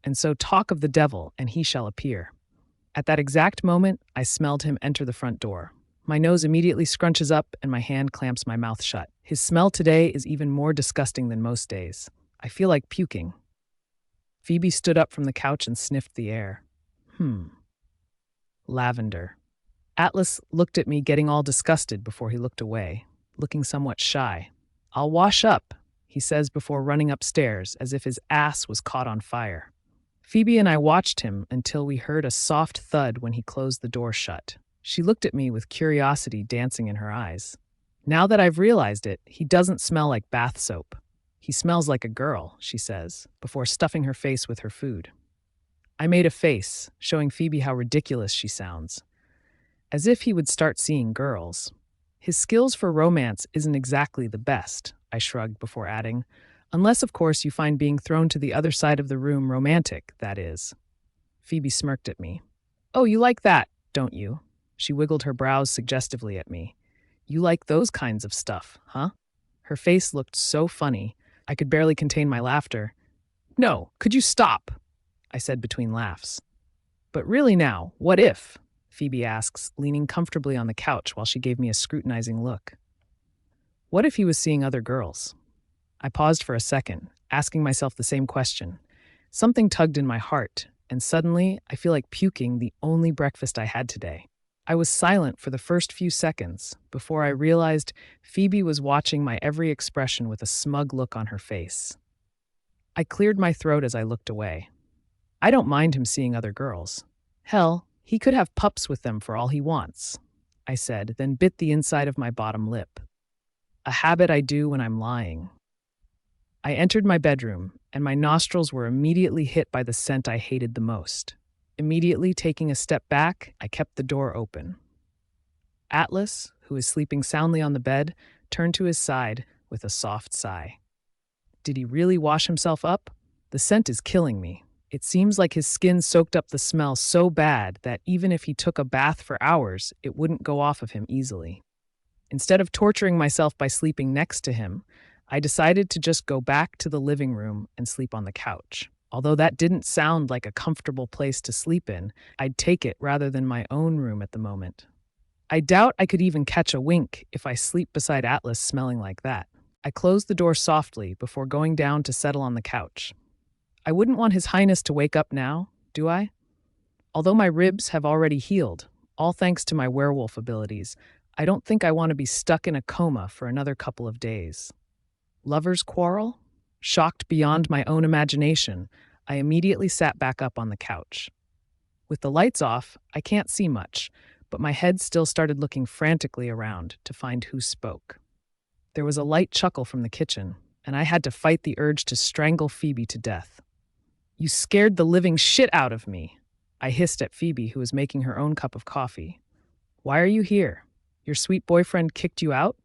And so talk of the devil, and he shall appear. At that exact moment, I smelled him enter the front door. My nose immediately scrunches up and my hand clamps my mouth shut. His smell today is even more disgusting than most days. I feel like puking. Phoebe stood up from the couch and sniffed the air. Lavender. Atlas looked at me, getting all disgusted before he looked away, looking somewhat shy. I'll wash up, he says before running upstairs as if his ass was caught on fire. Phoebe and I watched him until we heard a soft thud when he closed the door shut. She looked at me with curiosity dancing in her eyes. Now that I've realized it, he doesn't smell like bath soap. He smells like a girl, she says, before stuffing her face with her food. I made a face, showing Phoebe how ridiculous she sounds. As if he would start seeing girls. His skills for romance isn't exactly the best, I shrugged before adding. Unless, of course, you find being thrown to the other side of the room romantic, that is. Phoebe smirked at me. Oh, you like that, don't you? She wiggled her brows suggestively at me. You like those kinds of stuff, huh? Her face looked so funny, I could barely contain my laughter. No, could you stop? I said between laughs. But really now, what if? Phoebe asks, leaning comfortably on the couch while she gave me a scrutinizing look. What if he was seeing other girls? I paused for a second, asking myself the same question. Something tugged in my heart, and suddenly I feel like puking the only breakfast I had today. I was silent for the first few seconds before I realized Phoebe was watching my every expression with a smug look on her face. I cleared my throat as I looked away. I don't mind him seeing other girls. Hell, he could have pups with them for all he wants, I said, then bit the inside of my bottom lip. A habit I do when I'm lying. I entered my bedroom, and my nostrils were immediately hit by the scent I hated the most. Immediately taking a step back, I kept the door open. Atlas, who was sleeping soundly on the bed, turned to his side with a soft sigh. Did he really wash himself up? The scent is killing me. It seems like his skin soaked up the smell so bad that even if he took a bath for hours, it wouldn't go off of him easily. Instead of torturing myself by sleeping next to him, I decided to just go back to the living room and sleep on the couch. Although that didn't sound like a comfortable place to sleep in, I'd take it rather than my own room at the moment. I doubt I could even catch a wink if I sleep beside Atlas smelling like that. I closed the door softly before going down to settle on the couch. I wouldn't want His Highness to wake up now, do I? Although my ribs have already healed, all thanks to my werewolf abilities, I don't think I want to be stuck in a coma for another couple of days. Lovers' quarrel? Shocked beyond my own imagination, I immediately sat back up on the couch. With the lights off, I can't see much, but my head still started looking frantically around to find who spoke. There was a light chuckle from the kitchen, and I had to fight the urge to strangle Phoebe to death. "You scared the living shit out of me," I hissed at Phoebe, who was making her own cup of coffee. "Why are you here? Your sweet boyfriend kicked you out?"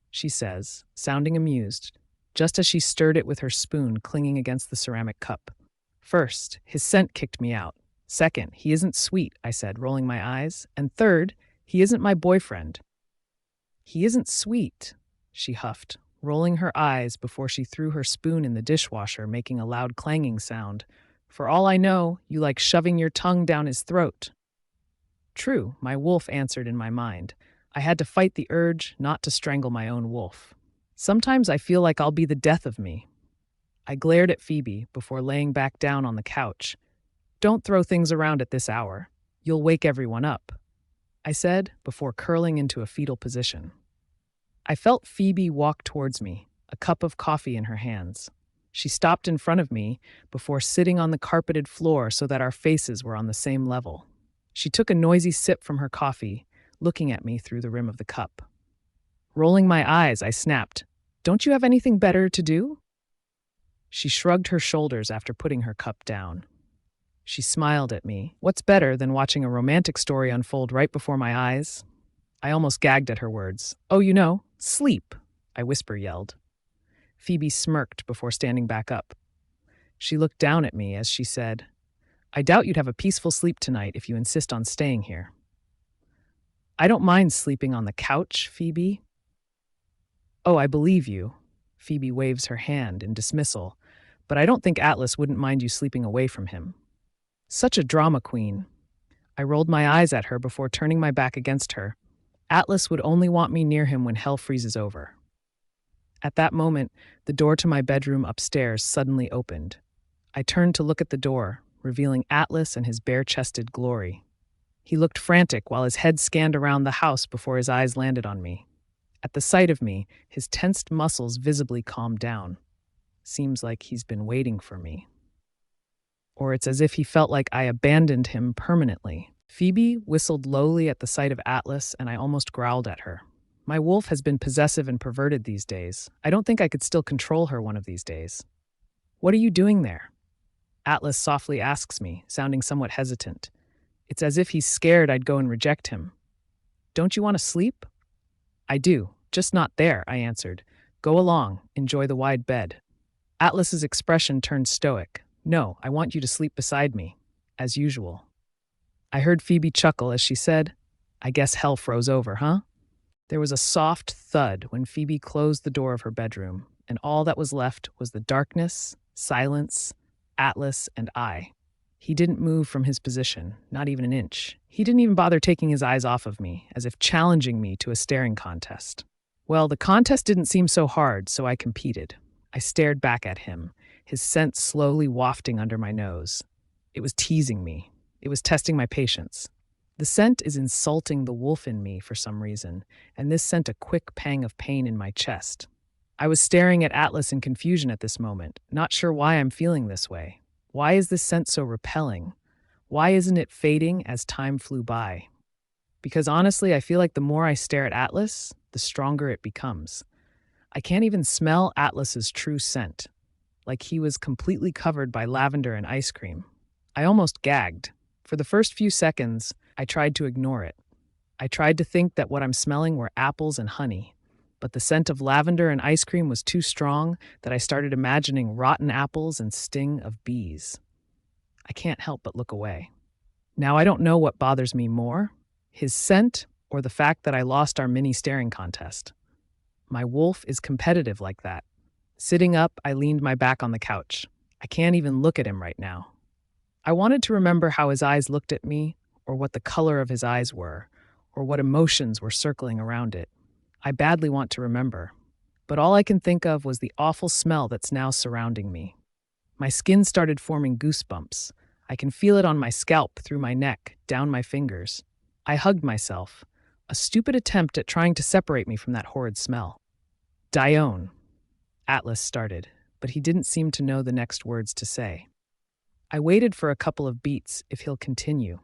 she says, sounding amused, just as she stirred it with her spoon clinging against the ceramic cup. "First, his scent kicked me out. Second, he isn't sweet," I said, rolling my eyes. "And third, he isn't my boyfriend." "He isn't sweet," she huffed, rolling her eyes before she threw her spoon in the dishwasher, making a loud clanging sound. "For all I know, you like shoving your tongue down his throat." True, my wolf answered in my mind. I had to fight the urge not to strangle my own wolf. Sometimes I feel like I'll be the death of me. I glared at Phoebe before laying back down on the couch. "Don't throw things around at this hour. You'll wake everyone up," I said before curling into a fetal position. I felt Phoebe walk towards me, a cup of coffee in her hands. She stopped in front of me before sitting on the carpeted floor so that our faces were on the same level. She took a noisy sip from her coffee, looking at me through the rim of the cup. Rolling my eyes, I snapped, "Don't you have anything better to do?" She shrugged her shoulders after putting her cup down. She smiled at me. "What's better than watching a romantic story unfold right before my eyes?" I almost gagged at her words. "Oh, you know, sleep," I whisper-yelled. Phoebe smirked before standing back up. She looked down at me as she said, "I doubt you'd have a peaceful sleep tonight if you insist on staying here." "I don't mind sleeping on the couch, Phoebe." "Oh, I believe you." Phoebe waves her hand in dismissal, "but I don't think Atlas wouldn't mind you sleeping away from him." Such a drama queen. I rolled my eyes at her before turning my back against her. Atlas would only want me near him when hell freezes over. At that moment, the door to my bedroom upstairs suddenly opened. I turned to look at the door, revealing Atlas and his bare-chested glory. He looked frantic while his head scanned around the house before his eyes landed on me. At the sight of me, his tensed muscles visibly calmed down. Seems like he's been waiting for me. Or it's as if he felt like I abandoned him permanently. Phoebe whistled lowly at the sight of Atlas, and I almost growled at her. My wolf has been possessive and perverted these days. I don't think I could still control her one of these days. "What are you doing there?" Atlas softly asks me, sounding somewhat hesitant. It's as if he's scared I'd go and reject him. "Don't you want to sleep?" "I do, just not there," I answered. "Go along, enjoy the wide bed." Atlas's expression turned stoic. "No, I want you to sleep beside me, as usual." I heard Phoebe chuckle as she said, "I guess hell froze over, huh?" There was a soft thud when Phoebe closed the door of her bedroom, and all that was left was the darkness, silence, Atlas, and I. He didn't move from his position, not even an inch. He didn't even bother taking his eyes off of me, as if challenging me to a staring contest. Well, the contest didn't seem so hard, so I competed. I stared back at him, his scent slowly wafting under my nose. It was teasing me. It was testing my patience. The scent is insulting the wolf in me for some reason, and this sent a quick pang of pain in my chest. I was staring at Atlas in confusion at this moment, not sure why I'm feeling this way. Why is this scent so repelling? Why isn't it fading as time flew by? Because honestly, I feel like the more I stare at Atlas, the stronger it becomes. I can't even smell Atlas's true scent, like he was completely covered by lavender and ice cream. I almost gagged. For the first few seconds, I tried to ignore it. I tried to think that what I'm smelling were apples and honey, but the scent of lavender and ice cream was too strong that I started imagining rotten apples and sting of bees. I can't help but look away. Now I don't know what bothers me more, his scent or the fact that I lost our mini staring contest. My wolf is competitive like that. Sitting up, I leaned my back on the couch. I can't even look at him right now. I wanted to remember how his eyes looked at me, or what the color of his eyes were, or what emotions were circling around it. I badly want to remember, but all I can think of was the awful smell that's now surrounding me. My skin started forming goosebumps. I can feel it on my scalp, through my neck, down my fingers. I hugged myself, a stupid attempt at trying to separate me from that horrid smell. Dione, Atlas started, but he didn't seem to know the next words to say. I waited for a couple of beats if he'll continue,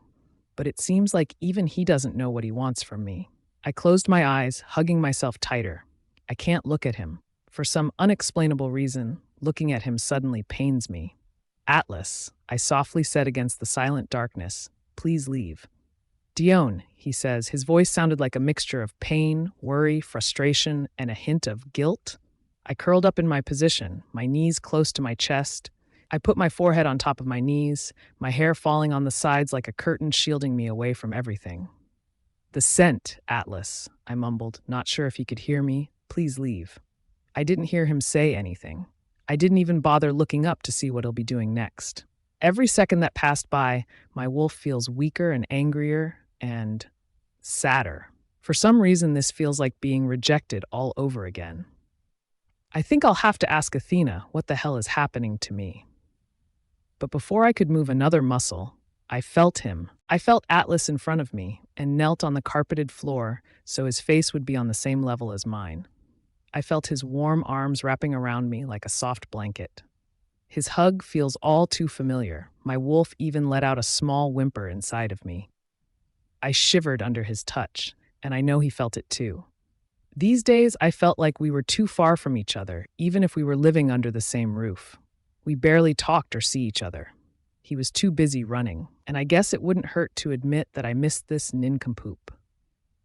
but it seems like even he doesn't know what he wants from me. I closed my eyes, hugging myself tighter. I can't look at him. For some unexplainable reason, looking at him suddenly pains me. Atlas, I softly said against the silent darkness, please leave. Dione, he says, his voice sounded like a mixture of pain, worry, frustration, and a hint of guilt. I curled up in my position, my knees close to my chest. I put my forehead on top of my knees, my hair falling on the sides like a curtain shielding me away from everything. The scent, Atlas, I mumbled, not sure if he could hear me. Please leave. I didn't hear him say anything. I didn't even bother looking up to see what he'll be doing next. Every second that passed by, my wolf feels weaker and angrier and sadder. For some reason, this feels like being rejected all over again. I think I'll have to ask Athena what the hell is happening to me. But before I could move another muscle, I felt him. I felt Atlas in front of me and knelt on the carpeted floor so his face would be on the same level as mine. I felt his warm arms wrapping around me like a soft blanket. His hug feels all too familiar. My wolf even let out a small whimper inside of me. I shivered under his touch, and I know he felt it too. These days, I felt like we were too far from each other, even if we were living under the same roof. We barely talked or see each other. He was too busy running, and I guess it wouldn't hurt to admit that I missed this nincompoop.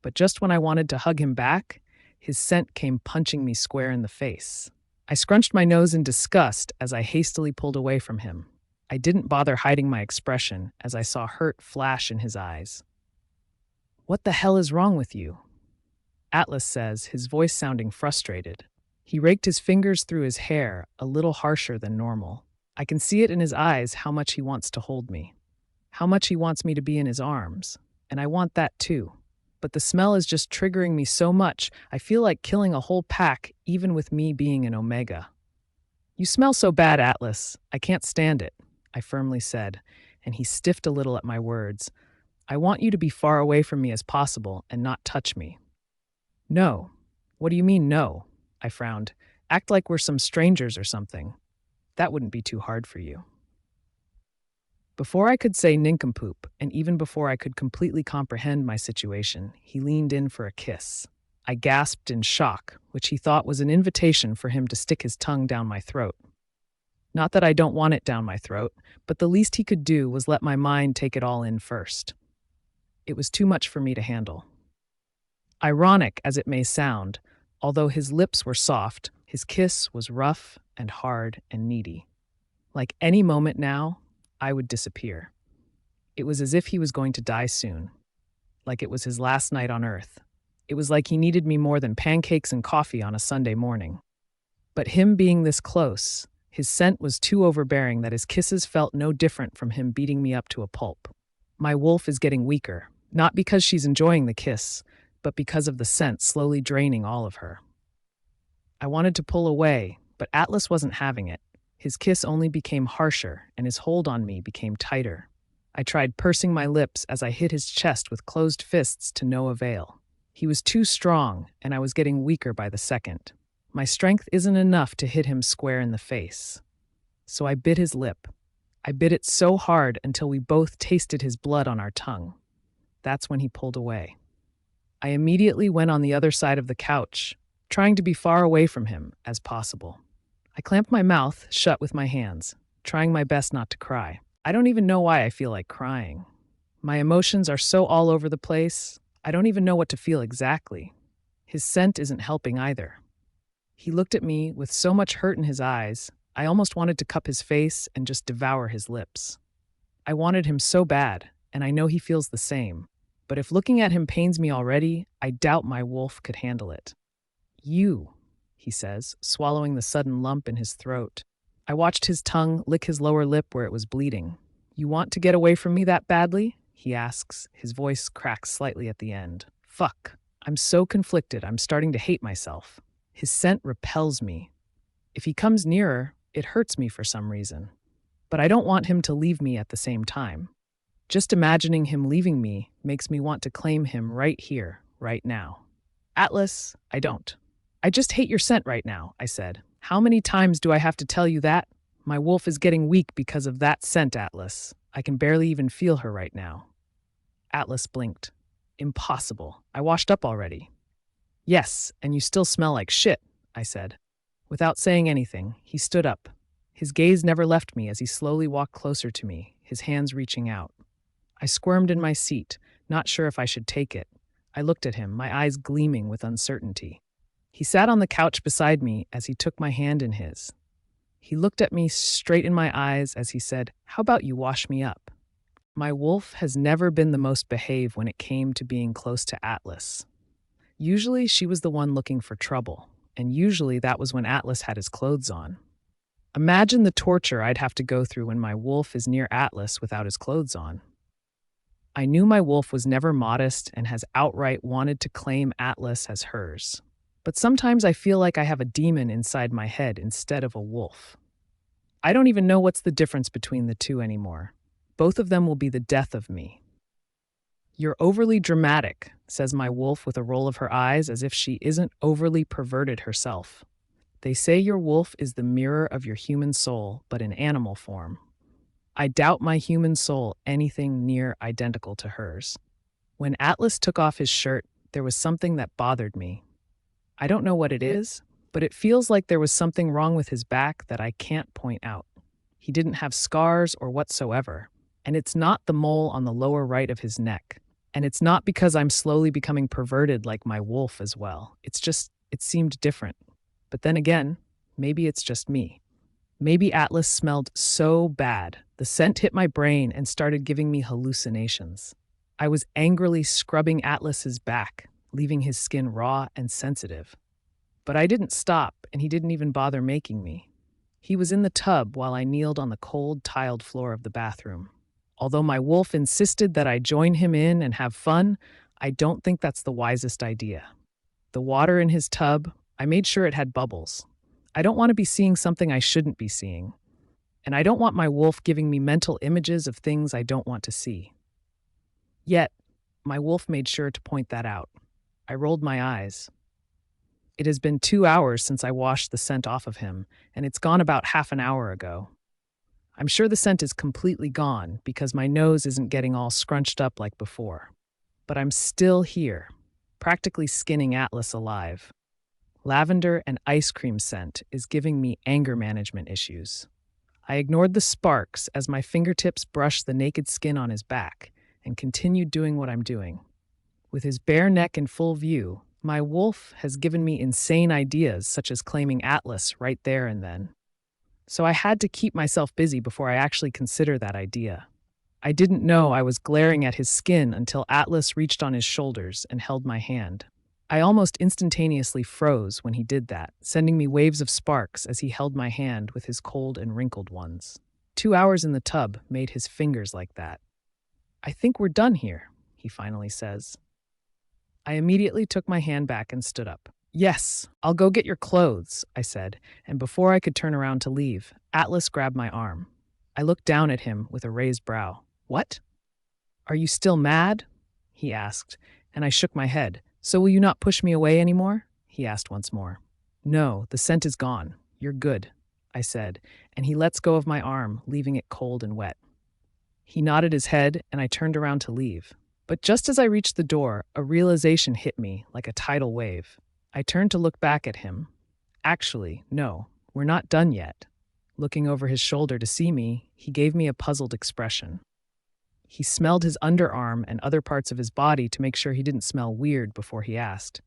But just when I wanted to hug him back, his scent came punching me square in the face. I scrunched my nose in disgust as I hastily pulled away from him. I didn't bother hiding my expression as I saw hurt flash in his eyes. What the hell is wrong with you? Atlas says, his voice sounding frustrated. He raked his fingers through his hair, a little harsher than normal. I can see it in his eyes how much he wants to hold me, how much he wants me to be in his arms, and I want that too. But the smell is just triggering me so much, I feel like killing a whole pack, even with me being an Omega. You smell so bad, Atlas. I can't stand it, I firmly said, and he stiffed a little at my words. I want you to be far away from me as possible and not touch me. No. What do you mean, no? I frowned. Act like we're some strangers or something. That wouldn't be too hard for you. Before I could say nincompoop, and even before I could completely comprehend my situation, he leaned in for a kiss. I gasped in shock, which he thought was an invitation for him to stick his tongue down my throat. Not that I don't want it down my throat, but the least he could do was let my mind take it all in first. It was too much for me to handle. Ironic as it may sound, although his lips were soft, his kiss was rough and hard and needy. Like any moment now, I would disappear. It was as if he was going to die soon, like it was his last night on Earth. It was like he needed me more than pancakes and coffee on a Sunday morning. But him being this close, his scent was too overbearing that his kisses felt no different from him beating me up to a pulp. My wolf is getting weaker, not because she's enjoying the kiss, but because of the scent slowly draining all of her. I wanted to pull away, but Atlas wasn't having it. His kiss only became harsher, and his hold on me became tighter. I tried pursing my lips as I hit his chest with closed fists to no avail. He was too strong, and I was getting weaker by the second. My strength isn't enough to hit him square in the face. So I bit his lip. I bit it so hard until we both tasted his blood on our tongue. That's when he pulled away. I immediately went on the other side of the couch, trying to be far away from him as possible. I clamped my mouth shut with my hands, trying my best not to cry. I don't even know why I feel like crying. My emotions are so all over the place, I don't even know what to feel exactly. His scent isn't helping either. He looked at me with so much hurt in his eyes, I almost wanted to cup his face and just devour his lips. I wanted him so bad, and I know he feels the same. But if looking at him pains me already, I doubt my wolf could handle it. You, he says, swallowing the sudden lump in his throat. I watched his tongue lick his lower lip where it was bleeding. You want to get away from me that badly? He asks. His voice cracks slightly at the end. Fuck. I'm so conflicted, I'm starting to hate myself. His scent repels me. If he comes nearer, it hurts me for some reason. but I don't want him to leave me at the same time. Just imagining him leaving me makes me want to claim him right here, right now. Atlas, I don't. I just hate your scent right now, I said. How many times do I have to tell you that? My wolf is getting weak because of that scent, Atlas. I can barely even feel her right now. Atlas blinked. Impossible. I washed up already. Yes, and you still smell like shit, I said. Without saying anything, he stood up. His gaze never left me as he slowly walked closer to me, his hands reaching out. I squirmed in my seat, not sure if I should take it. I looked at him, my eyes gleaming with uncertainty. He sat on the couch beside me as he took my hand in his. He looked at me straight in my eyes as he said, "How about you wash me up?" My wolf has never been the most behaved when it came to being close to Atlas. Usually she was the one looking for trouble, and usually that was when Atlas had his clothes on. Imagine the torture I'd have to go through when my wolf is near Atlas without his clothes on. I knew my wolf was never modest and has outright wanted to claim Atlas as hers. But sometimes I feel like I have a demon inside my head instead of a wolf. I don't even know what's the difference between the two anymore. Both of them will be the death of me. You're overly dramatic, says my wolf with a roll of her eyes as if she isn't overly perverted herself. They say your wolf is the mirror of your human soul, but in animal form. I doubt my human soul anything near identical to hers. When Atlas took off his shirt, there was something that bothered me. I don't know what it is, but it feels like there was something wrong with his back that I can't point out. He didn't have scars or whatsoever, and it's not the mole on the lower right of his neck. And it's not because I'm slowly becoming perverted like my wolf as well. It's just, it seemed different. But then again, maybe it's just me. Maybe Atlas smelled so bad, the scent hit my brain and started giving me hallucinations. I was angrily scrubbing Atlas's back, leaving his skin raw and sensitive. But I didn't stop, and he didn't even bother making me. He was in the tub while I kneeled on the cold, tiled floor of the bathroom. Although my wolf insisted that I join him in and have fun, I don't think that's the wisest idea. The water in his tub, I made sure it had bubbles. I don't want to be seeing something I shouldn't be seeing. And I don't want my wolf giving me mental images of things I don't want to see. Yet, my wolf made sure to point that out. I rolled my eyes. It has been 2 hours since I washed the scent off of him, and it's gone about half an hour ago. I'm sure the scent is completely gone because my nose isn't getting all scrunched up like before. But I'm still here, practically skinning Atlas alive. Lavender and ice cream scent is giving me anger management issues. I ignored the sparks as my fingertips brushed the naked skin on his back and continued doing what I'm doing. With his bare neck in full view, my wolf has given me insane ideas such as claiming Atlas right there and then. So I had to keep myself busy before I actually consider that idea. I didn't know I was glaring at his skin until Atlas reached on his shoulders and held my hand. I almost instantaneously froze when he did that, sending me waves of sparks as he held my hand with his cold and wrinkled ones. 2 hours in the tub made his fingers like that. "I think we're done here," he finally says. I immediately took my hand back and stood up. "Yes, I'll go get your clothes," I said, and before I could turn around to leave, Atlas grabbed my arm. I looked down at him with a raised brow. "What? Are you still mad?" he asked, and I shook my head. "So will you not push me away anymore?" he asked once more. "No, the scent is gone. You're good," I said, and he lets go of my arm, leaving it cold and wet. He nodded his head, and I turned around to leave. But just as I reached the door, a realization hit me like a tidal wave. I turned to look back at him. Actually, no, we're not done yet. Looking over his shoulder to see me, he gave me a puzzled expression. He smelled his underarm and other parts of his body to make sure he didn't smell weird before he asked,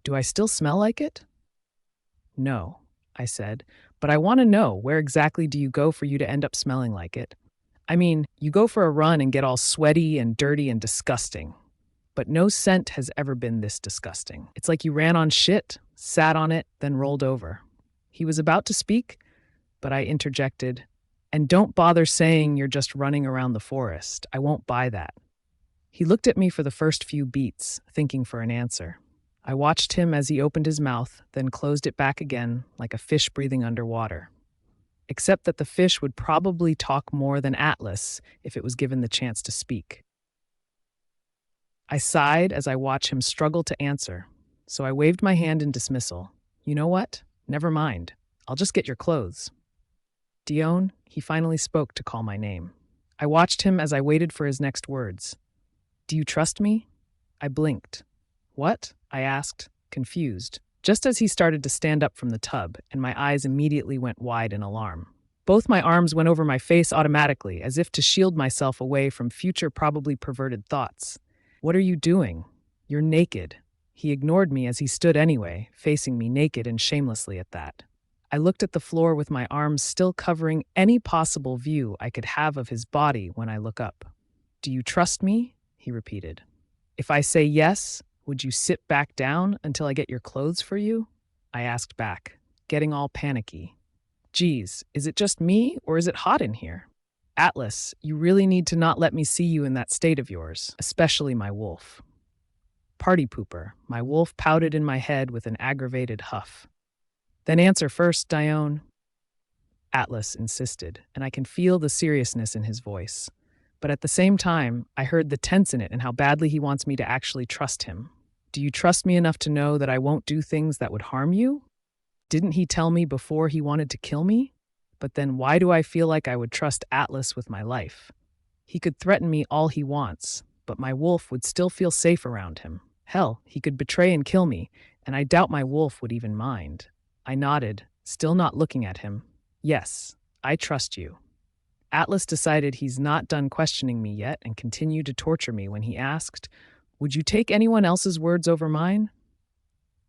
"Do I still smell like it?" "No," I said, "but I want to know, where exactly do you go for you to end up smelling like it? I mean, you go for a run and get all sweaty and dirty and disgusting. But no scent has ever been this disgusting. It's like you ran on shit, sat on it, then rolled over." He was about to speak, but I interjected, "And don't bother saying you're just running around the forest. I won't buy that." He looked at me for the first few beats, thinking for an answer. I watched him as he opened his mouth, then closed it back again like a fish breathing underwater. except that the fish would probably talk more than Atlas if it was given the chance to speak. I sighed as I watched him struggle to answer, so I waved my hand in dismissal. You know what? Never mind. I'll just get your clothes. Dione, he finally spoke to call my name. I watched him as I waited for his next words. Do you trust me? I blinked. What? I asked, confused, just as he started to stand up from the tub, and my eyes immediately went wide in alarm. Both my arms went over my face automatically, as if to shield myself away from future probably perverted thoughts. What are you doing? You're naked. He ignored me as he stood anyway, facing me naked and shamelessly at that. I looked at the floor with my arms still covering any possible view I could have of his body when I look up. Do you trust me? He repeated. If I say yes, would you sit back down until I get your clothes for you? I asked back, getting all panicky. Geez, is it just me or is it hot in here? Atlas, you really need to not let me see you in that state of yours, especially my wolf. Party pooper, my wolf pouted in my head with an aggravated huff. Then answer first, Dione. Atlas insisted, and I can feel the seriousness in his voice. But at the same time, I heard the tense in it and how badly he wants me to actually trust him. Do you trust me enough to know that I won't do things that would harm you? Didn't he tell me before he wanted to kill me? But then why do I feel like I would trust Atlas with my life? He could threaten me all he wants, but my wolf would still feel safe around him. Hell, he could betray and kill me, and I doubt my wolf would even mind. I nodded, still not looking at him. Yes, I trust you. Atlas decided he's not done questioning me yet and continued to torture me when he asked, would you take anyone else's words over mine?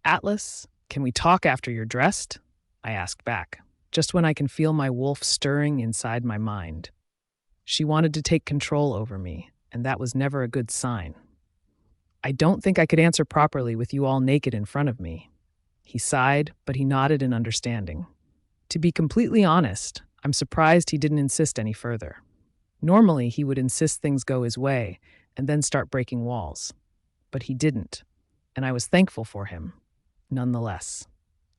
Atlas, can we talk after you're dressed? I asked back, just when I can feel my wolf stirring inside my mind. She wanted to take control over me, and that was never a good sign. I don't think I could answer properly with you all naked in front of me. He sighed, but he nodded in understanding. To be completely honest, I'm surprised he didn't insist any further. Normally, he would insist things go his way and then start breaking walls. But he didn't, and I was thankful for him, nonetheless.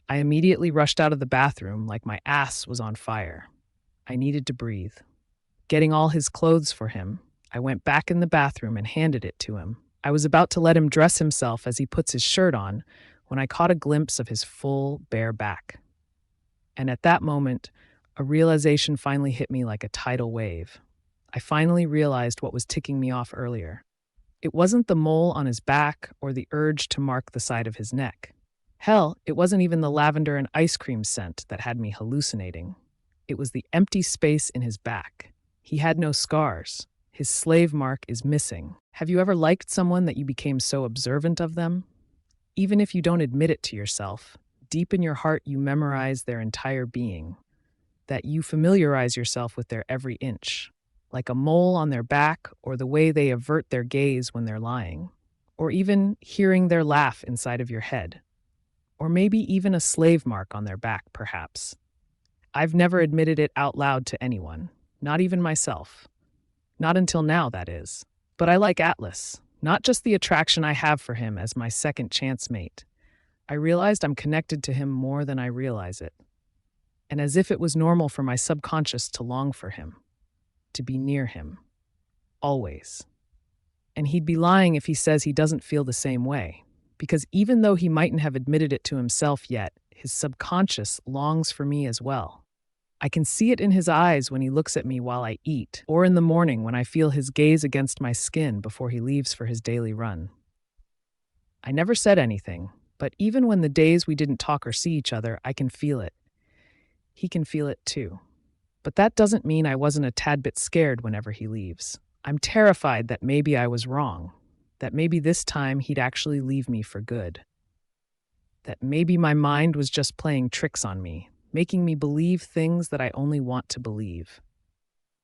I immediately rushed out of the bathroom like my ass was on fire. I needed to breathe. Getting all his clothes for him, I went back in the bathroom and handed it to him. I was about to let him dress himself as he puts his shirt on when I caught a glimpse of his full, bare back. And at that moment, a realization finally hit me like a tidal wave. I finally realized what was ticking me off earlier. It wasn't the mole on his back or the urge to mark the side of his neck. Hell, it wasn't even the lavender and ice cream scent that had me hallucinating. It was the empty space in his back. He had no scars. His slave mark is missing. Have you ever liked someone that you became so observant of them? Even if you don't admit it to yourself, deep in your heart you memorize their entire being, that you familiarize yourself with their every inch, like a mole on their back or the way they avert their gaze when they're lying, or even hearing their laugh inside of your head, or maybe even a slave mark on their back, perhaps. I've never admitted it out loud to anyone, not even myself. Not until now, that is. But I like Atlas, not just the attraction I have for him as my second chance mate. I realized I'm connected to him more than I realize it. And as if it was normal for my subconscious to long for him, to be near him, always. And he'd be lying if he says he doesn't feel the same way, because even though he mightn't have admitted it to himself yet, his subconscious longs for me as well. I can see it in his eyes when he looks at me while I eat, or in the morning when I feel his gaze against my skin before he leaves for his daily run. I never said anything, but even when the days we didn't talk or see each other, I can feel it. He can feel it too. But that doesn't mean I wasn't a tad bit scared whenever he leaves. I'm terrified that maybe I was wrong, that maybe this time he'd actually leave me for good. That maybe my mind was just playing tricks on me, making me believe things that I only want to believe.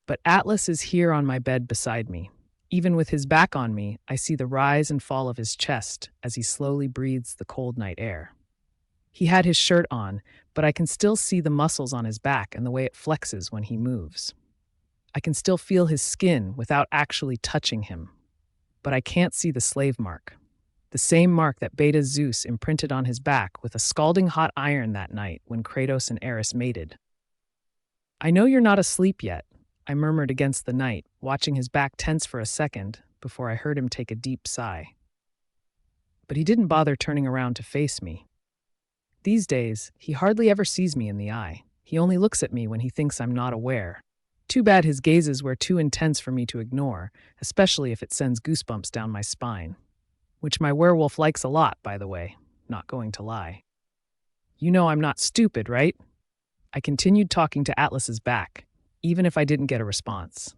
But Atlas is here on my bed beside me. Even with his back on me, I see the rise and fall of his chest as he slowly breathes the cold night air. He had his shirt on, but I can still see the muscles on his back and the way it flexes when he moves. I can still feel his skin without actually touching him. But I can't see the slave mark. The same mark that Beta Zeus imprinted on his back with a scalding hot iron that night when Kratos and Eris mated. I know you're not asleep yet, I murmured against the night, watching his back tense for a second before I heard him take a deep sigh. But he didn't bother turning around to face me. These days, he hardly ever sees me in the eye. He only looks at me when he thinks I'm not aware. Too bad his gazes were too intense for me to ignore, especially if it sends goosebumps down my spine. Which my werewolf likes a lot, by the way, not going to lie. You know I'm not stupid, right? I continued talking to Atlas's back, even if I didn't get a response.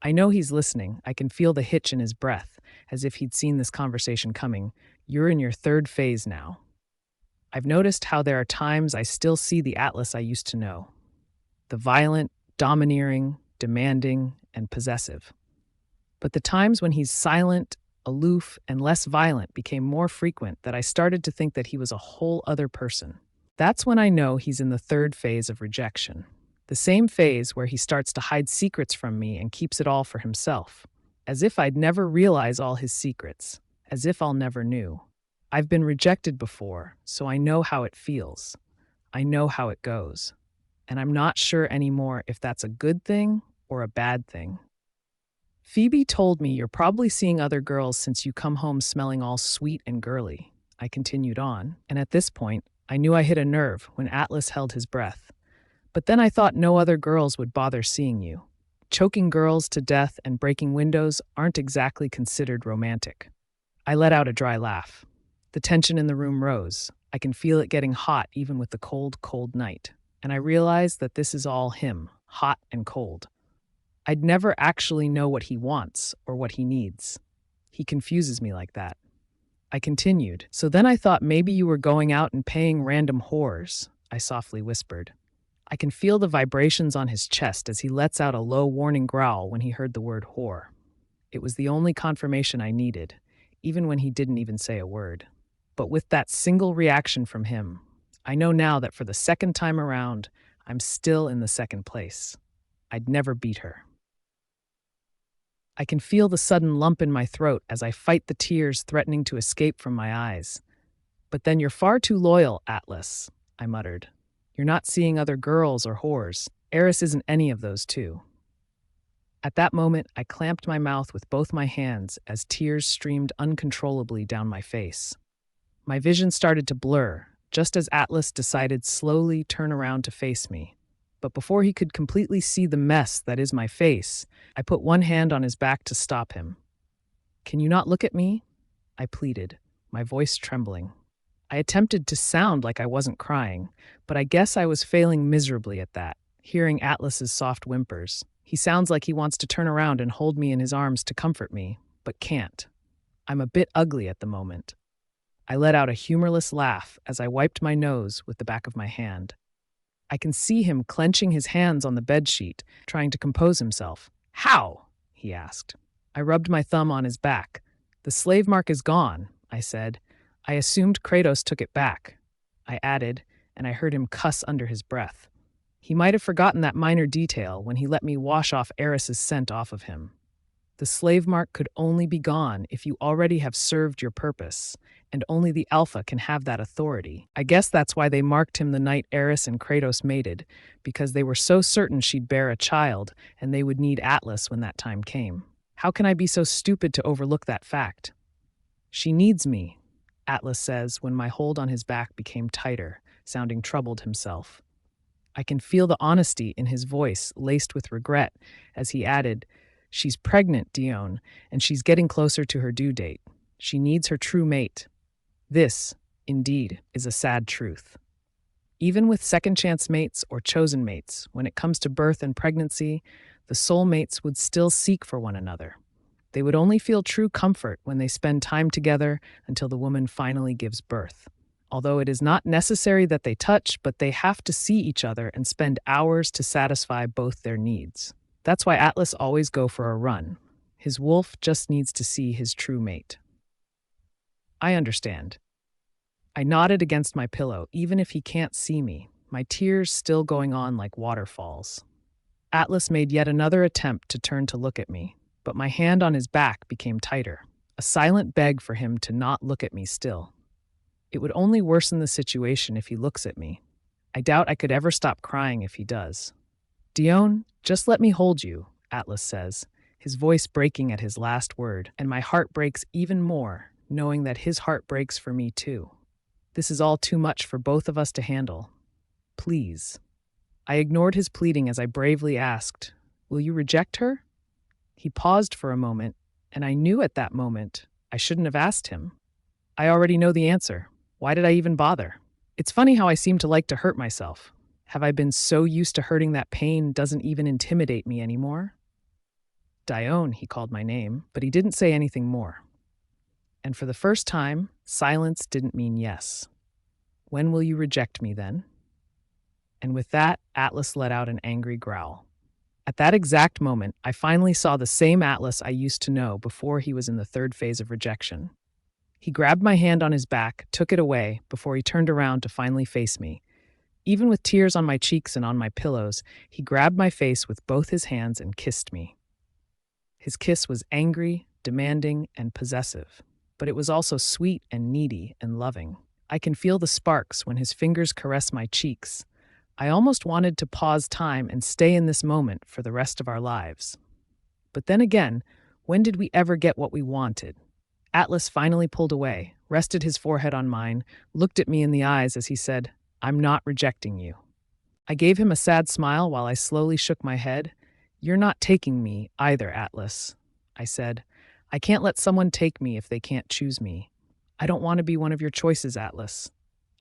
I know he's listening. I can feel the hitch in his breath, as if he'd seen this conversation coming. You're in your third phase now. I've noticed how there are times I still see the Atlas I used to know. The violent, domineering, demanding, and possessive. But the times when he's silent, aloof, and less violent became more frequent that I started to think that he was a whole other person. That's when I know he's in the third phase of rejection. The same phase where he starts to hide secrets from me and keeps it all for himself. As if I'd never realize all his secrets. As if I'll never knew. I've been rejected before, so I know how it feels. I know how it goes. And I'm not sure anymore if that's a good thing or a bad thing. Phoebe told me you're probably seeing other girls since you come home smelling all sweet and girly. I continued on, and at this point, I knew I hit a nerve when Atlas held his breath. But then I thought no other girls would bother seeing you. Choking girls to death and breaking windows aren't exactly considered romantic. I let out a dry laugh. The tension in the room rose. I can feel it getting hot even with the cold, cold night. And I realized that this is all him, hot and cold. I'd never actually know what he wants or what he needs. He confuses me like that. I continued. So then I thought maybe you were going out and paying random whores, I softly whispered. I can feel the vibrations on his chest as he lets out a low warning growl when he heard the word whore. It was the only confirmation I needed, even when he didn't even say a word. But with that single reaction from him, I know now that for the second time around, I'm still in the second place. I'd never beat her. I can feel the sudden lump in my throat as I fight the tears threatening to escape from my eyes. But then you're far too loyal, Atlas, I muttered. You're not seeing other girls or whores. Eris isn't any of those two. At that moment, I clamped my mouth with both my hands as tears streamed uncontrollably down my face. My vision started to blur, just as Atlas decided slowly turn around to face me. But before he could completely see the mess that is my face, I put one hand on his back to stop him. Can you not look at me? I pleaded, my voice trembling. I attempted to sound like I wasn't crying, but I guess I was failing miserably at that, hearing Atlas's soft whimpers. He sounds like he wants to turn around and hold me in his arms to comfort me, but can't. I'm a bit ugly at the moment. I let out a humorless laugh as I wiped my nose with the back of my hand. I can see him clenching his hands on the bedsheet, trying to compose himself. How? He asked. I rubbed my thumb on his back. The slave mark is gone, I said. I assumed Kratos took it back. I added, and I heard him cuss under his breath. He might have forgotten that minor detail when he let me wash off Eris's scent off of him. The slave mark could only be gone if you already have served your purpose, and only the Alpha can have that authority. I guess that's why they marked him the night Eris and Kratos mated, because they were so certain she'd bear a child, and they would need Atlas when that time came. How can I be so stupid to overlook that fact? She needs me, Atlas says when my hold on his back became tighter, sounding troubled himself. I can feel the honesty in his voice, laced with regret, as he added, She's pregnant, Dione, and she's getting closer to her due date. She needs her true mate. This, indeed, is a sad truth. Even with second-chance mates or chosen mates, when it comes to birth and pregnancy, the soulmates would still seek for one another. They would only feel true comfort when they spend time together until the woman finally gives birth. Although it is not necessary that they touch, but they have to see each other and spend hours to satisfy both their needs. That's why Atlas always go for a run. His wolf just needs to see his true mate. I understand. I nodded against my pillow, even if he can't see me, my tears still going on like waterfalls. Atlas made yet another attempt to turn to look at me, but my hand on his back became tighter, a silent beg for him to not look at me still. It would only worsen the situation if he looks at me. I doubt I could ever stop crying if he does. Dione, just let me hold you, Atlas says, his voice breaking at his last word, and my heart breaks even more, knowing that his heart breaks for me too. This is all too much for both of us to handle. Please. I ignored his pleading as I bravely asked, will you reject her? He paused for a moment, and I knew at that moment I shouldn't have asked him. I already know the answer. Why did I even bother? It's funny how I seem to like to hurt myself. Have I been so used to hurting that pain doesn't even intimidate me anymore? Dione, he called my name, but he didn't say anything more. And for the first time, silence didn't mean yes. When will you reject me then? And with that, Atlas let out an angry growl. At that exact moment, I finally saw the same Atlas I used to know before he was in the third phase of rejection. He grabbed my hand on his back, took it away, before he turned around to finally face me. Even with tears on my cheeks and on my pillows, he grabbed my face with both his hands and kissed me. His kiss was angry, demanding, and possessive, but it was also sweet and needy and loving. I can feel the sparks when his fingers caress my cheeks. I almost wanted to pause time and stay in this moment for the rest of our lives. But then again, when did we ever get what we wanted? Atlas finally pulled away, rested his forehead on mine, looked at me in the eyes as he said, I'm not rejecting you. I gave him a sad smile while I slowly shook my head. You're not taking me either, Atlas. I said, I can't let someone take me if they can't choose me. I don't want to be one of your choices, Atlas.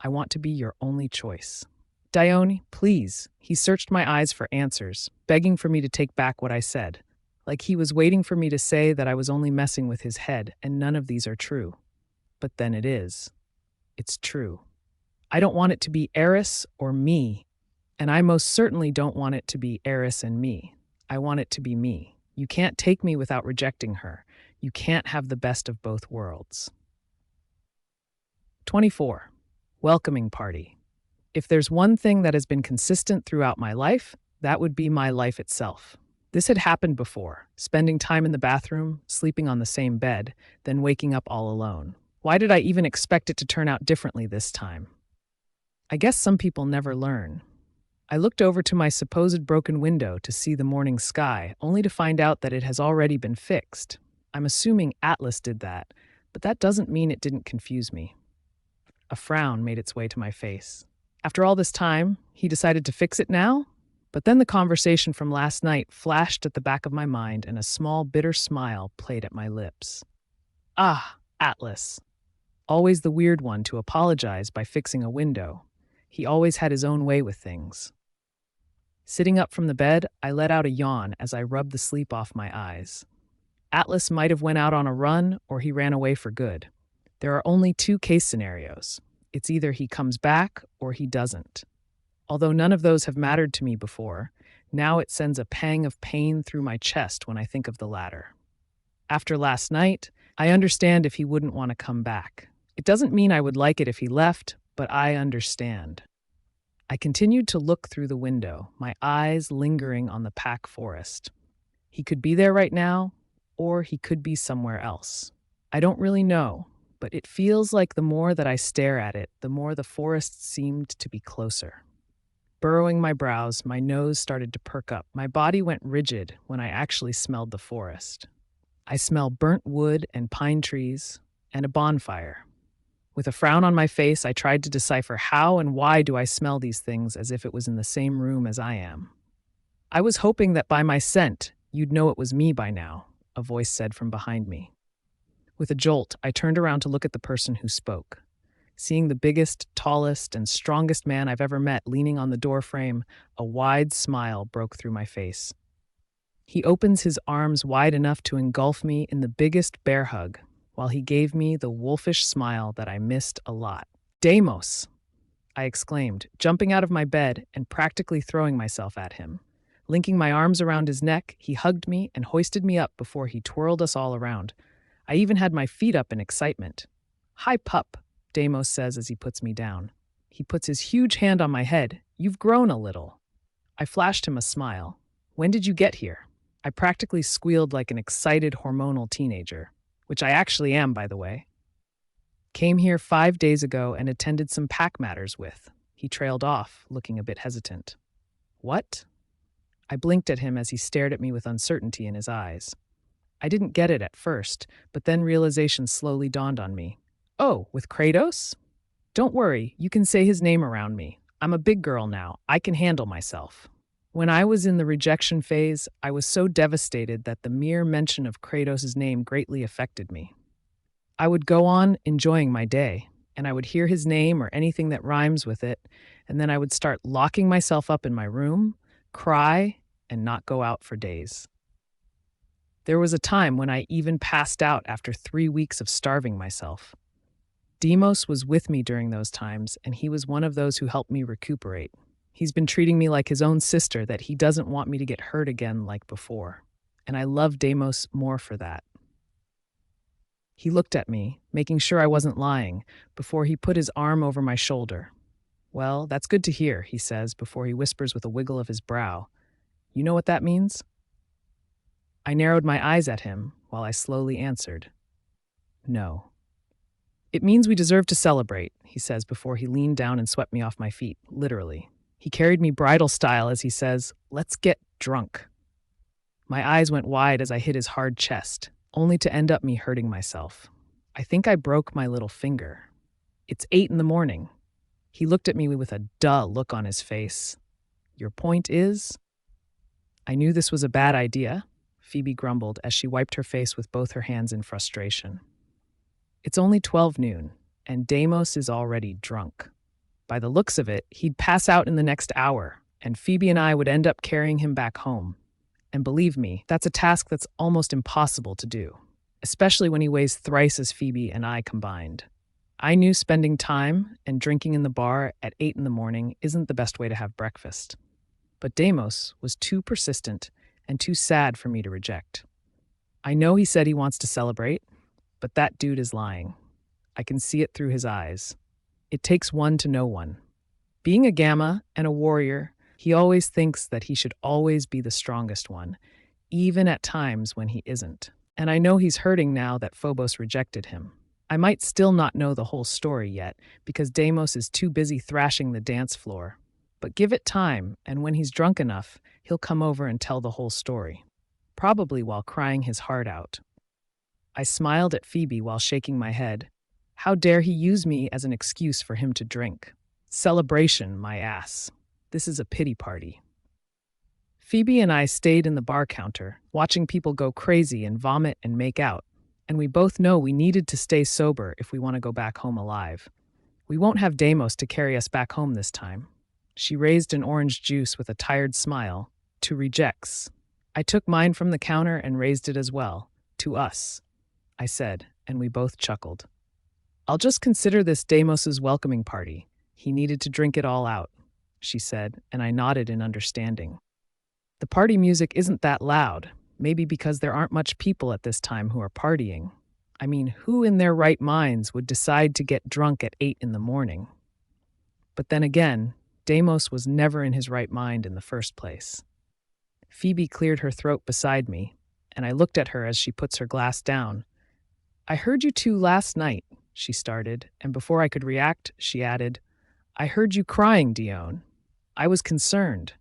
I want to be your only choice. Dione, please. He searched my eyes for answers, begging for me to take back what I said, like he was waiting for me to say that I was only messing with his head and none of these are true. But then it is. It's true. I don't want it to be Eris or me, and I most certainly don't want it to be Eris and me. I want it to be me. You can't take me without rejecting her. You can't have the best of both worlds. 24. Welcoming party. If there's one thing that has been consistent throughout my life, that would be my life itself. This had happened before, spending time in the bathroom, sleeping on the same bed, then waking up all alone. Why did I even expect it to turn out differently this time? I guess some people never learn. I looked over to my supposed broken window to see the morning sky, only to find out that it has already been fixed. I'm assuming Atlas did that, but that doesn't mean it didn't confuse me. A frown made its way to my face. After all this time, he decided to fix it now? But then the conversation from last night flashed at the back of my mind and a small, bitter smile played at my lips. Ah, Atlas. Always the weird one to apologize by fixing a window. He always had his own way with things. Sitting up from the bed, I let out a yawn as I rubbed the sleep off my eyes. Atlas might have went out on a run or he ran away for good. There are only two case scenarios. It's either he comes back or he doesn't. Although none of those have mattered to me before, now it sends a pang of pain through my chest when I think of the latter. After last night, I understand if he wouldn't want to come back. It doesn't mean I would like it if he left, but I understand. I continued to look through the window, my eyes lingering on the pack forest. He could be there right now, or he could be somewhere else. I don't really know, but it feels like the more that I stare at it, the more the forest seemed to be closer. Burrowing my brows, my nose started to perk up. My body went rigid when I actually smelled the forest. I smell burnt wood and pine trees and a bonfire. With a frown on my face, I tried to decipher how and why do I smell these things as if it was in the same room as I am. I was hoping that by my scent, you'd know it was me by now, a voice said from behind me. With a jolt, I turned around to look at the person who spoke. Seeing the biggest, tallest, and strongest man I've ever met leaning on the doorframe, a wide smile broke through my face. He opens his arms wide enough to engulf me in the biggest bear hug, while he gave me the wolfish smile that I missed a lot. Deimos! I exclaimed, jumping out of my bed and practically throwing myself at him. Linking my arms around his neck, he hugged me and hoisted me up before he twirled us all around. I even had my feet up in excitement. Hi, pup, Deimos says as he puts me down. He puts his huge hand on my head. You've grown a little. I flashed him a smile. When did you get here? I practically squealed like an excited hormonal teenager, which I actually am, by the way. Came here 5 days ago and attended some pack matters with. He trailed off, looking a bit hesitant. What? I blinked at him as he stared at me with uncertainty in his eyes. I didn't get it at first, but then realization slowly dawned on me. Oh, with Kratos? Don't worry, you can say his name around me. I'm a big girl now. I can handle myself. When I was in the rejection phase, I was so devastated that the mere mention of Kratos' name greatly affected me. I would go on enjoying my day, and I would hear his name or anything that rhymes with it, and then I would start locking myself up in my room, cry, and not go out for days. There was a time when I even passed out after 3 weeks of starving myself. Demos was with me during those times, and he was one of those who helped me recuperate. He's been treating me like his own sister that he doesn't want me to get hurt again like before, and I love Demos more for that. He looked at me, making sure I wasn't lying, before he put his arm over my shoulder. Well, that's good to hear, he says before he whispers with a wiggle of his brow. You know what that means? I narrowed my eyes at him while I slowly answered. No. It means we deserve to celebrate, he says before he leaned down and swept me off my feet, literally. He carried me bridal style as he says, let's get drunk. My eyes went wide as I hit his hard chest, only to end up me hurting myself. I think I broke my little finger. It's 8 a.m. He looked at me with a duh look on his face. Your point is? I knew this was a bad idea, Phoebe grumbled as she wiped her face with both her hands in frustration. It's only 12 noon, and Demos is already drunk. By the looks of it, he'd pass out in the next hour, and Phoebe and I would end up carrying him back home. And believe me, that's a task that's almost impossible to do, especially when he weighs thrice as Phoebe and I combined. I knew spending time and drinking in the bar at 8 a.m. isn't the best way to have breakfast. But Demos was too persistent and too sad for me to reject. I know he said he wants to celebrate, but that dude is lying. I can see it through his eyes. It takes one to know one. Being a Gamma and a warrior, he always thinks that he should always be the strongest one, even at times when he isn't. And I know he's hurting now that Phobos rejected him. I might still not know the whole story yet, because Demos is too busy thrashing the dance floor. But give it time, and when he's drunk enough, he'll come over and tell the whole story. Probably while crying his heart out. I smiled at Phoebe while shaking my head. How dare he use me as an excuse for him to drink? Celebration, my ass. This is a pity party. Phoebe and I stayed in the bar counter, watching people go crazy and vomit and make out. And we both know we needed to stay sober if we want to go back home alive. We won't have Demos to carry us back home this time. She raised an orange juice with a tired smile. To rejects. I took mine from the counter and raised it as well. To us, I said, and we both chuckled. I'll just consider this Demos' welcoming party. He needed to drink it all out, she said, and I nodded in understanding. The party music isn't that loud, maybe because there aren't much people at this time who are partying. I mean, who in their right minds would decide to get drunk at 8 a.m? But then again, Demos was never in his right mind in the first place. Phoebe cleared her throat beside me, and I looked at her as she puts her glass down. I heard you two last night, she started, and before I could react, she added, I heard you crying, Dione. I was concerned.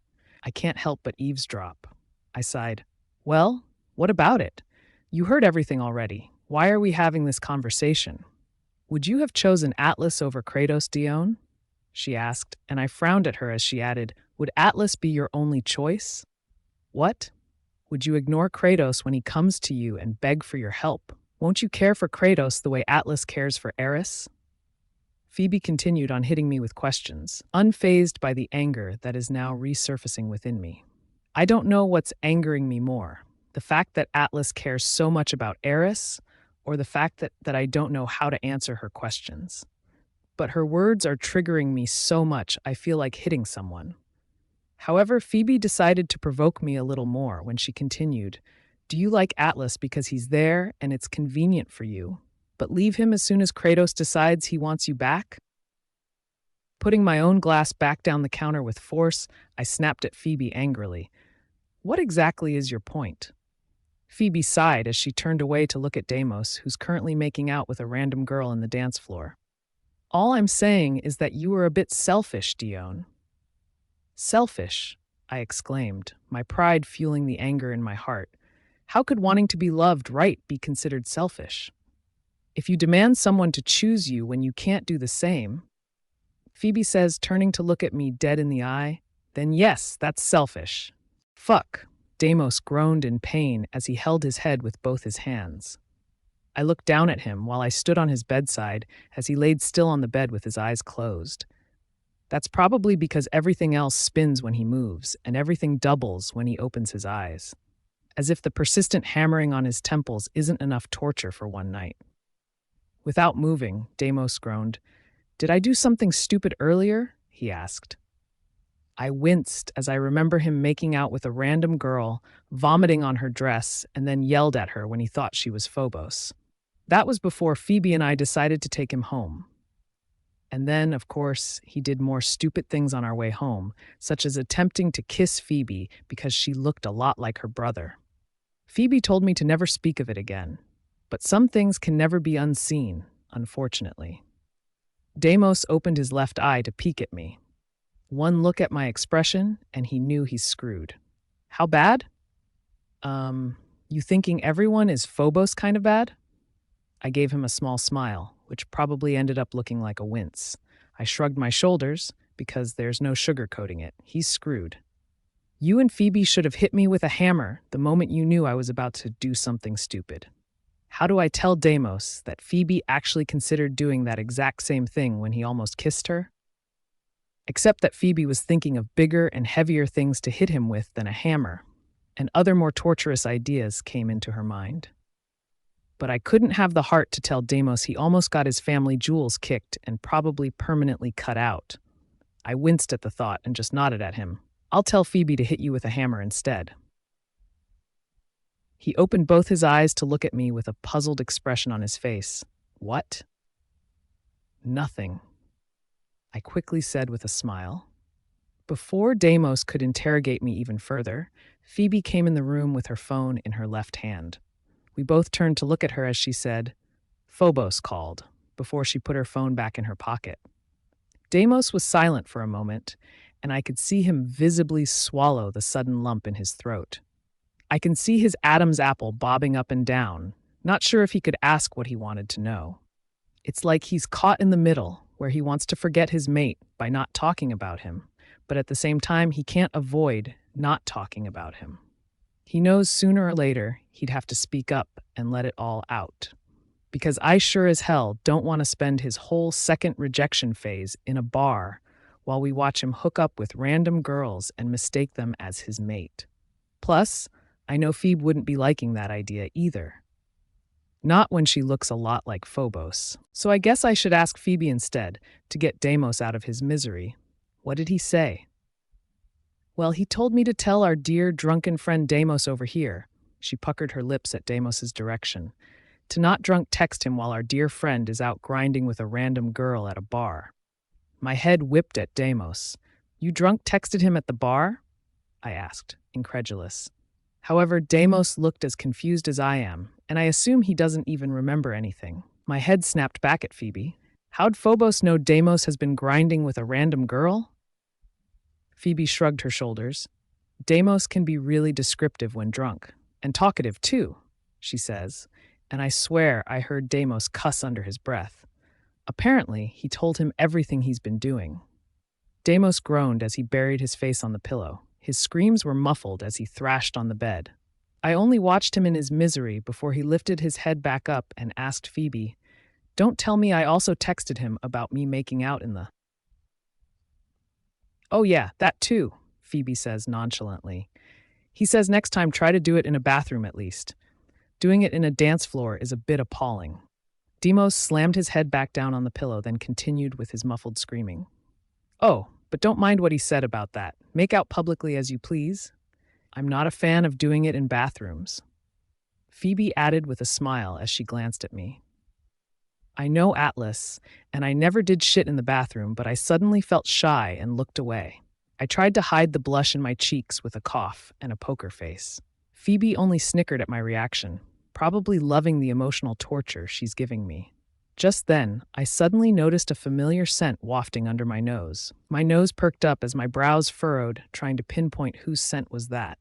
I can't help but eavesdrop. I sighed. Well, what about it? You heard everything already. Why are we having this conversation? Would you have chosen Atlas over Kratos, Dione? She asked, and I frowned at her as she added, would Atlas be your only choice? What? Would you ignore Kratos when he comes to you and beg for your help? Won't you care for Kratos the way Atlas cares for Eris? Phoebe continued on hitting me with questions, unfazed by the anger that is now resurfacing within me. I don't know what's angering me more, the fact that Atlas cares so much about Eris, or the fact that I don't know how to answer her questions. But her words are triggering me so much I feel like hitting someone. However, Phoebe decided to provoke me a little more when she continued, do you like Atlas because he's there and it's convenient for you, but leave him as soon as Kratos decides he wants you back? Putting my own glass back down the counter with force, I snapped at Phoebe angrily. What exactly is your point? Phoebe sighed as she turned away to look at Demos, who's currently making out with a random girl on the dance floor. All I'm saying is that you were a bit selfish, Dione. Selfish? I exclaimed, my pride fueling the anger in my heart. How could wanting to be loved right be considered selfish? If you demand someone to choose you when you can't do the same, Phoebe says, turning to look at me dead in the eye, then yes, that's selfish. Fuck, Deimos groaned in pain as he held his head with both his hands. I looked down at him while I stood on his bedside as he laid still on the bed with his eyes closed. That's probably because everything else spins when he moves, and everything doubles when he opens his eyes. As if the persistent hammering on his temples isn't enough torture for one night. Without moving, Deimos groaned. Did I do something stupid earlier? He asked. I winced as I remember him making out with a random girl, vomiting on her dress, and then yelled at her when he thought she was Phobos. That was before Phoebe and I decided to take him home. And then, of course, he did more stupid things on our way home, such as attempting to kiss Phoebe because she looked a lot like her brother. Phoebe told me to never speak of it again, but some things can never be unseen, unfortunately. Deimos opened his left eye to peek at me. One look at my expression, and he knew he's screwed. How bad? You thinking everyone is Phobos kind of bad? I gave him a small smile, which probably ended up looking like a wince. I shrugged my shoulders, because there's no sugarcoating it. He's screwed. You and Phoebe should have hit me with a hammer the moment you knew I was about to do something stupid. How do I tell Deimos that Phoebe actually considered doing that exact same thing when he almost kissed her? Except that Phoebe was thinking of bigger and heavier things to hit him with than a hammer, and other more torturous ideas came into her mind. But I couldn't have the heart to tell Deimos he almost got his family jewels kicked and probably permanently cut out. I winced at the thought and just nodded at him. I'll tell Phoebe to hit you with a hammer instead. He opened both his eyes to look at me with a puzzled expression on his face. What? Nothing, I quickly said with a smile. Before Deimos could interrogate me even further, Phoebe came in the room with her phone in her left hand. We both turned to look at her as she said, Phobos called, before she put her phone back in her pocket. Deimos was silent for a moment, and I could see him visibly swallow the sudden lump in his throat. I can see his Adam's apple bobbing up and down, not sure if he could ask what he wanted to know. It's like he's caught in the middle, where he wants to forget his mate by not talking about him, but at the same time he can't avoid not talking about him. He knows sooner or later he'd have to speak up and let it all out. Because I sure as hell don't want to spend his whole second rejection phase in a bar while we watch him hook up with random girls and mistake them as his mate. Plus, I know Phoebe wouldn't be liking that idea either. Not when she looks a lot like Phobos. So I guess I should ask Phoebe instead, to get Deimos out of his misery. What did he say? Well, he told me to tell our dear drunken friend Deimos over here. She puckered her lips at Deimos's direction. To not drunk text him while our dear friend is out grinding with a random girl at a bar. My head whipped at Deimos. You drunk texted him at the bar? I asked, incredulous. However, Deimos looked as confused as I am, and I assume he doesn't even remember anything. My head snapped back at Phoebe. How'd Phobos know Deimos has been grinding with a random girl? Phoebe shrugged her shoulders. Deimos can be really descriptive when drunk, and talkative too, she says, and I swear I heard Deimos cuss under his breath. Apparently, he told him everything he's been doing. Deimos groaned as he buried his face on the pillow. His screams were muffled as he thrashed on the bed. I only watched him in his misery before he lifted his head back up and asked Phoebe, Don't tell me I also texted him about me making out in the... Oh yeah, that too, Phoebe says nonchalantly. He says next time try to do it in a bathroom at least. Doing it in a dance floor is a bit appalling. Deimos slammed his head back down on the pillow, then continued with his muffled screaming. Oh, but don't mind what he said about that. Make out publicly as you please. I'm not a fan of doing it in bathrooms. Phoebe added with a smile as she glanced at me. I know Atlas, and I never did shit in the bathroom, but I suddenly felt shy and looked away. I tried to hide the blush in my cheeks with a cough and a poker face. Phoebe only snickered at my reaction, probably loving the emotional torture she's giving me. Just then, I suddenly noticed a familiar scent wafting under my nose. My nose perked up as my brows furrowed, trying to pinpoint whose scent was that.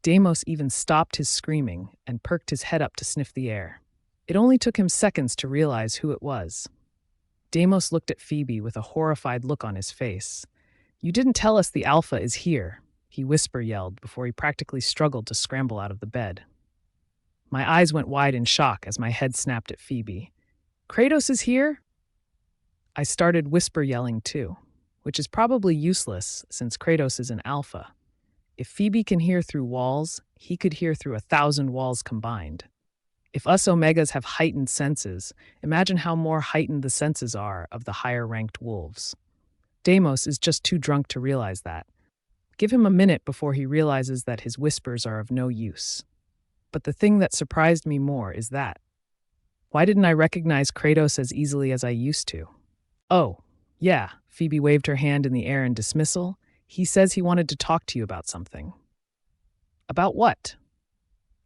Deimos even stopped his screaming and perked his head up to sniff the air. It only took him seconds to realize who it was. Deimos looked at Phoebe with a horrified look on his face. "You didn't tell us the Alpha is here," he whisper-yelled before he practically struggled to scramble out of the bed. My eyes went wide in shock as my head snapped at Phoebe. "Kratos is here?" I started whisper-yelling too, which is probably useless since Kratos is an Alpha. If Phoebe can hear through walls, he could hear through 1,000 walls combined. If us Omegas have heightened senses, imagine how more heightened the senses are of the higher-ranked wolves. Deimos is just too drunk to realize that. Give him a minute before he realizes that his whispers are of no use. But the thing that surprised me more is that. Why didn't I recognize Kratos as easily as I used to? "Oh, yeah," Phoebe waved her hand in the air in dismissal. "He says he wanted to talk to you about something." "About what?"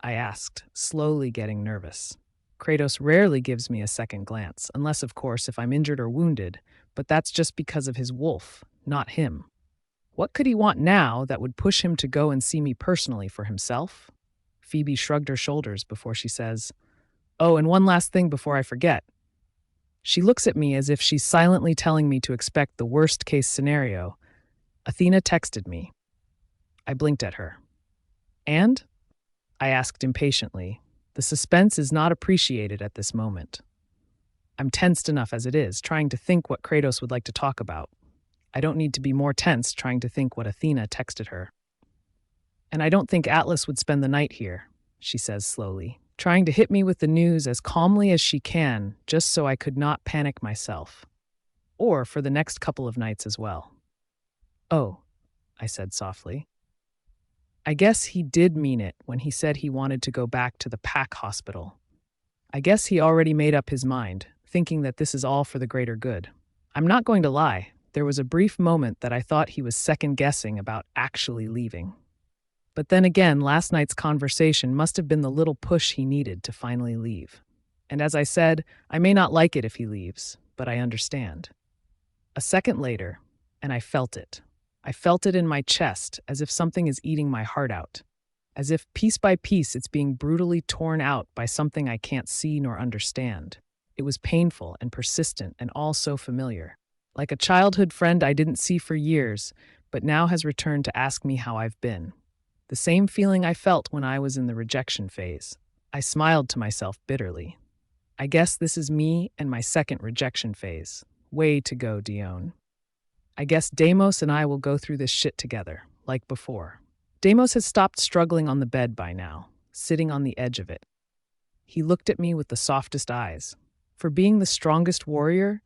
I asked, slowly getting nervous. Kratos rarely gives me a second glance, unless, of course, if I'm injured or wounded, but that's just because of his wolf, not him. What could he want now that would push him to go and see me personally for himself? Phoebe shrugged her shoulders before she says, "Oh, and one last thing before I forget." She looks at me as if she's silently telling me to expect the worst-case scenario. "Athena texted me." I blinked at her. "And?" I asked impatiently. The suspense is not appreciated at this moment. I'm tensed enough as it is, trying to think what Kratos would like to talk about. I don't need to be more tense trying to think what Athena texted her. "And I don't think Atlas would spend the night here," she says slowly, trying to hit me with the news as calmly as she can, just so I could not panic myself. Or for the next couple of nights as well. "Oh," I said softly. I guess he did mean it when he said he wanted to go back to the Pack Hospital. I guess he already made up his mind, thinking that this is all for the greater good. I'm not going to lie, there was a brief moment that I thought he was second-guessing about actually leaving. But then again, last night's conversation must have been the little push he needed to finally leave. And as I said, I may not like it if he leaves, but I understand. A second later, and I felt it. I felt it in my chest, as if something is eating my heart out. As if piece by piece it's being brutally torn out by something I can't see nor understand. It was painful and persistent and all so familiar. Like a childhood friend I didn't see for years, but now has returned to ask me how I've been. The same feeling I felt when I was in the rejection phase. I smiled to myself bitterly. I guess this is me and my second rejection phase. Way to go, Dione. I guess Deimos and I will go through this shit together, like before. Deimos has stopped struggling on the bed by now, sitting on the edge of it. He looked at me with the softest eyes. For being the strongest warrior,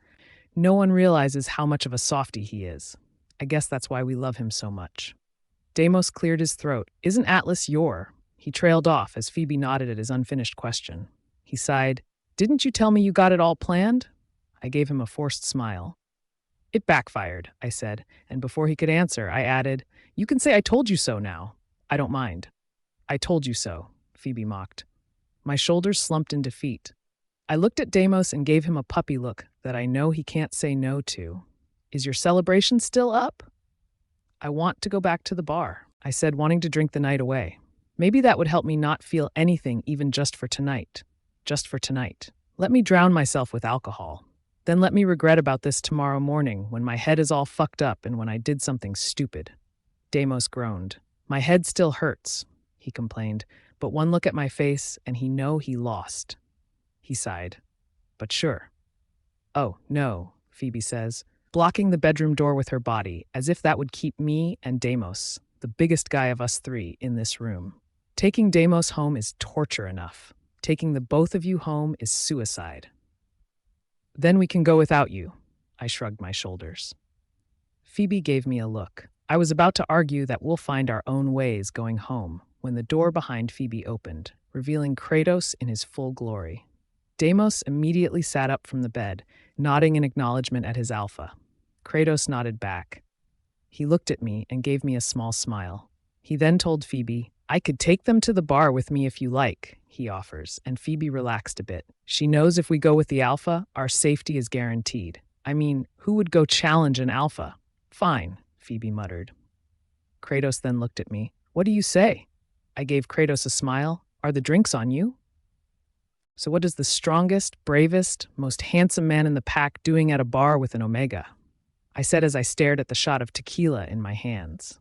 no one realizes how much of a softie he is. I guess that's why we love him so much. Deimos cleared his throat. "Isn't Atlas your?" He trailed off as Phoebe nodded at his unfinished question. He sighed. "Didn't you tell me you got it all planned?" I gave him a forced smile. "It backfired," I said, and before he could answer, I added, "You can say I told you so now. I don't mind." "I told you so," Phoebe mocked. My shoulders slumped in defeat. I looked at Deimos and gave him a puppy look that I know he can't say no to. "Is your celebration still up?" "I want to go back to the bar," I said, wanting to drink the night away. Maybe that would help me not feel anything even just for tonight. Just for tonight. Let me drown myself with alcohol. Then let me regret about this tomorrow morning when my head is all fucked up and when I did something stupid. Deimos groaned. "My head still hurts," he complained, but one look at my face and he lost. He sighed. "But sure." "Oh, no," Phoebe says, blocking the bedroom door with her body, as if that would keep me and Deimos, the biggest guy of us three, in this room. Taking Deimos home is torture enough. Taking the both of you home is suicide. "Then we can go without you," I shrugged my shoulders. Phoebe gave me a look. I was about to argue that we'll find our own ways going home when the door behind Phoebe opened, revealing Kratos in his full glory. Deimos immediately sat up from the bed, nodding in acknowledgement at his alpha. Kratos nodded back. He looked at me and gave me a small smile. He then told Phoebe, "I could take them to the bar with me if you like," he offers, and Phoebe relaxed a bit. She knows if we go with the alpha, our safety is guaranteed. I mean, who would go challenge an alpha? Fine, Phoebe muttered. Kratos then looked at me. What do you say? I gave Kratos a smile. Are the drinks on you? So what is the strongest, bravest, most handsome man in the pack doing at a bar with an Omega? I said as I stared at the shot of tequila in my hands.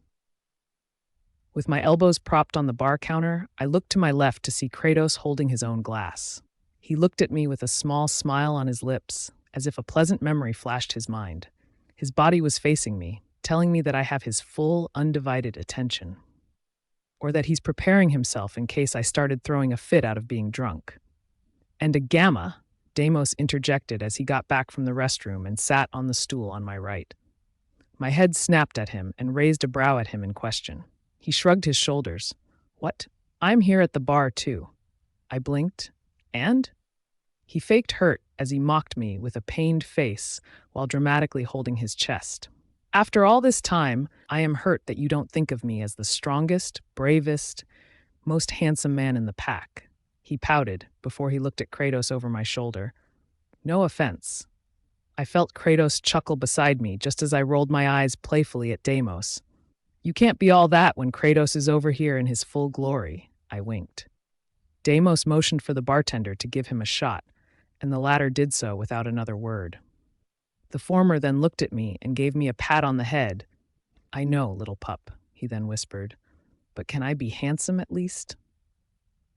With my elbows propped on the bar counter, I looked to my left to see Kratos holding his own glass. He looked at me with a small smile on his lips, as if a pleasant memory flashed his mind. His body was facing me, telling me that I have his full, undivided attention. Or that he's preparing himself in case I started throwing a fit out of being drunk. And a gamma, Deimos interjected as he got back from the restroom and sat on the stool on my right. My head snapped at him and raised a brow at him in question. He shrugged his shoulders. What? I'm here at the bar too. I blinked. And? He faked hurt as he mocked me with a pained face while dramatically holding his chest. After all this time, I am hurt that you don't think of me as the strongest, bravest, most handsome man in the pack. He pouted before he looked at Kratos over my shoulder. No offense. I felt Kratos chuckle beside me just as I rolled my eyes playfully at Deimos. You can't be all that when Kratos is over here in his full glory, I winked. Deimos motioned for the bartender to give him a shot, and the latter did so without another word. The former then looked at me and gave me a pat on the head. I know, little pup, he then whispered, but can I be handsome at least?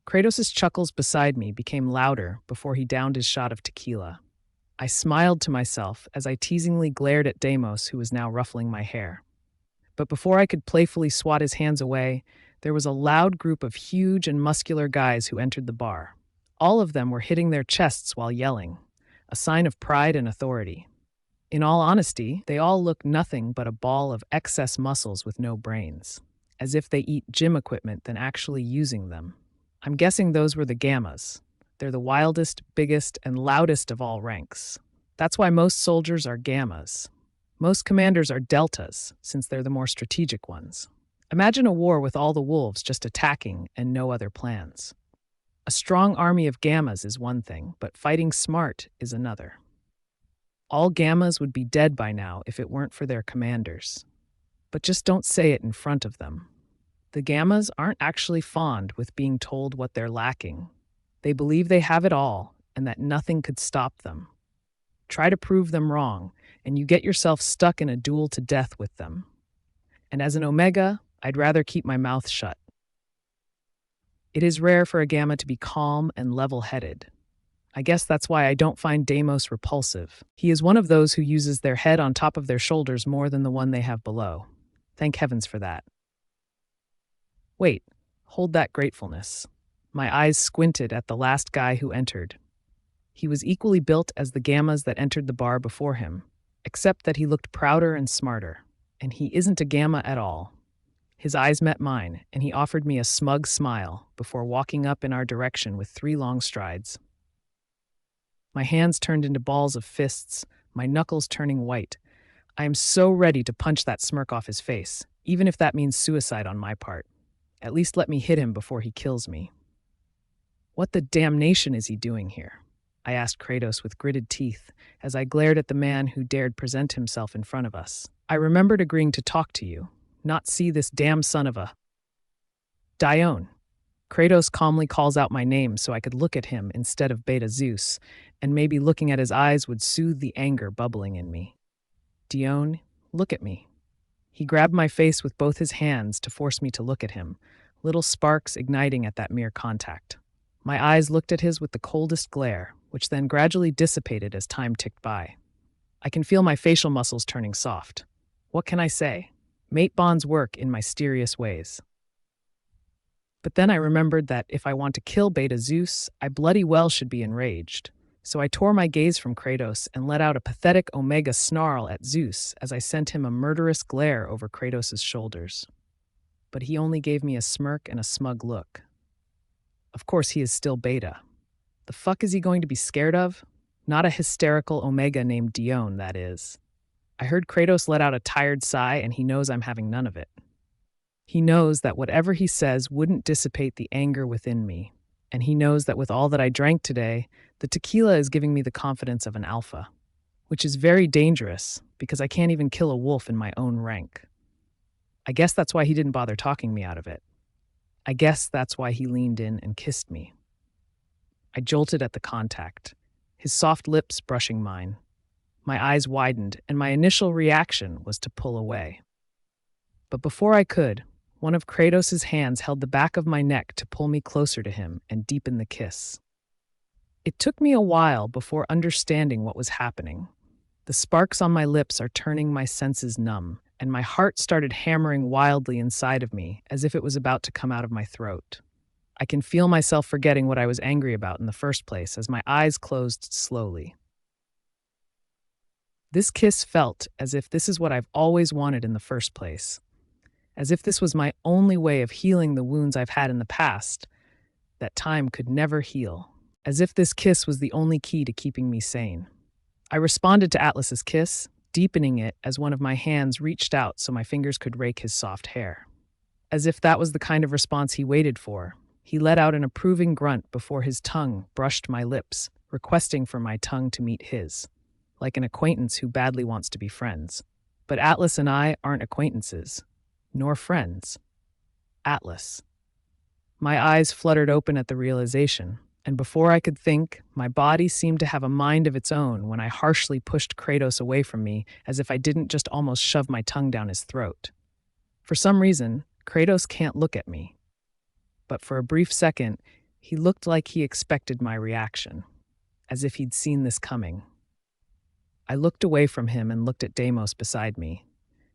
Kratos' chuckles beside me became louder before he downed his shot of tequila. I smiled to myself as I teasingly glared at Deimos, who was now ruffling my hair. But before I could playfully swat his hands away, there was a loud group of huge and muscular guys who entered the bar. All of them were hitting their chests while yelling, a sign of pride and authority. In all honesty, they all looked nothing but a ball of excess muscles with no brains, as if they eat gym equipment than actually using them. I'm guessing those were the gammas. They're the wildest, biggest, and loudest of all ranks. That's why most soldiers are gammas. Most commanders are deltas, since they're the more strategic ones. Imagine a war with all the wolves just attacking and no other plans. A strong army of gammas is one thing, but fighting smart is another. All gammas would be dead by now if it weren't for their commanders. But just don't say it in front of them. The gammas aren't actually fond with being told what they're lacking. They believe they have it all and that nothing could stop them. Try to prove them wrong, and you get yourself stuck in a duel to death with them. And as an Omega, I'd rather keep my mouth shut. It is rare for a gamma to be calm and level-headed. I guess that's why I don't find Deimos repulsive. He is one of those who uses their head on top of their shoulders more than the one they have below. Thank heavens for that. Wait, hold that gratefulness. My eyes squinted at the last guy who entered. He was equally built as the gammas that entered the bar before him, except that he looked prouder and smarter, and he isn't a gamma at all. His eyes met mine, and he offered me a smug smile before walking up in our direction with 3 long strides. My hands turned into balls of fists, my knuckles turning white. I am so ready to punch that smirk off his face, even if that means suicide on my part. At least let me hit him before he kills me. What the damnation is he doing here? I asked Kratos with gritted teeth as I glared at the man who dared present himself in front of us. I remembered agreeing to talk to you, not see this damn son of a... Dione. Kratos calmly calls out my name so I could look at him instead of Beta Zeus, and maybe looking at his eyes would soothe the anger bubbling in me. Dione, look at me. He grabbed my face with both his hands to force me to look at him, little sparks igniting at that mere contact. My eyes looked at his with the coldest glare, which then gradually dissipated as time ticked by. I can feel my facial muscles turning soft. What can I say? Mate bonds work in mysterious ways. But then I remembered that if I want to kill Beta Zeus, I bloody well should be enraged. So I tore my gaze from Kratos and let out a pathetic Omega snarl at Zeus as I sent him a murderous glare over Kratos' shoulders. But he only gave me a smirk and a smug look. Of course he is still Beta. The fuck is he going to be scared of? Not a hysterical Omega named Dione, that is. I heard Kratos let out a tired sigh, and he knows I'm having none of it. He knows that whatever he says wouldn't dissipate the anger within me, And he knows that with all that I drank today, the tequila is giving me the confidence of an alpha, which is very dangerous because I can't even kill a wolf in my own rank. I guess that's why he didn't bother talking me out of it. I guess that's why he leaned in and kissed me. I jolted at the contact, his soft lips brushing mine. My eyes widened, and my initial reaction was to pull away. But before I could, one of Kratos' hands held the back of my neck to pull me closer to him and deepen the kiss. It took me a while before understanding what was happening. The sparks on my lips are turning my senses numb, and my heart started hammering wildly inside of me as if it was about to come out of my throat. I can feel myself forgetting what I was angry about in the first place as my eyes closed slowly. This kiss felt as if this is what I've always wanted in the first place, as if this was my only way of healing the wounds I've had in the past that time could never heal, as if this kiss was the only key to keeping me sane. I responded to Atlas's kiss, deepening it as one of my hands reached out so my fingers could rake his soft hair. As if that was the kind of response he waited for, he let out an approving grunt before his tongue brushed my lips, requesting for my tongue to meet his, like an acquaintance who badly wants to be friends. But Atlas and I aren't acquaintances, nor friends. Atlas. My eyes fluttered open at the realization, and before I could think, my body seemed to have a mind of its own when I harshly pushed Kratos away from me as if I didn't just almost shove my tongue down his throat. For some reason, Kratos can't look at me. But for a brief second, he looked like he expected my reaction, as if he'd seen this coming. I looked away from him and looked at Deimos beside me.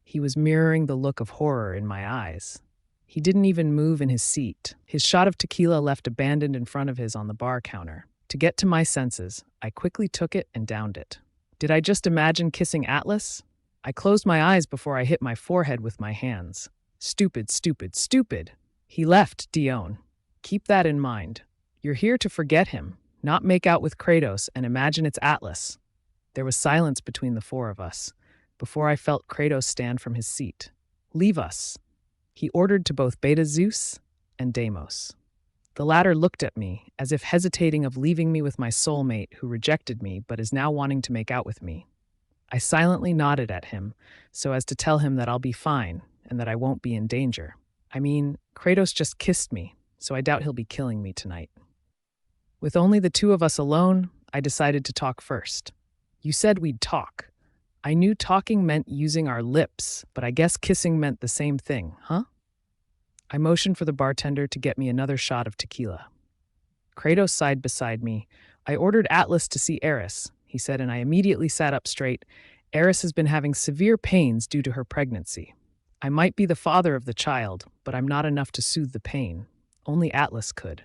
He was mirroring the look of horror in my eyes. He didn't even move in his seat. His shot of tequila left abandoned in front of his on the bar counter. To get to my senses, I quickly took it and downed it. Did I just imagine kissing Atlas? I closed my eyes before I hit my forehead with my hands. Stupid, stupid, stupid. He left, Dione. Keep that in mind. You're here to forget him, not make out with Kratos and imagine it's Atlas. There was silence between the four of us, before I felt Kratos stand from his seat. Leave us, he ordered to both Beta Zeus and Deimos. The latter looked at me, as if hesitating of leaving me with my soulmate who rejected me but is now wanting to make out with me. I silently nodded at him, so as to tell him that I'll be fine and that I won't be in danger. I mean, Kratos just kissed me, so I doubt he'll be killing me tonight. With only the two of us alone, I decided to talk first. You said we'd talk. I knew talking meant using our lips, but I guess kissing meant the same thing, huh? I motioned for the bartender to get me another shot of tequila. Kratos sighed beside me. I ordered Atlas to see Eris, he said, and I immediately sat up straight. Eris has been having severe pains due to her pregnancy. I might be the father of the child, but I'm not enough to soothe the pain. Only Atlas could.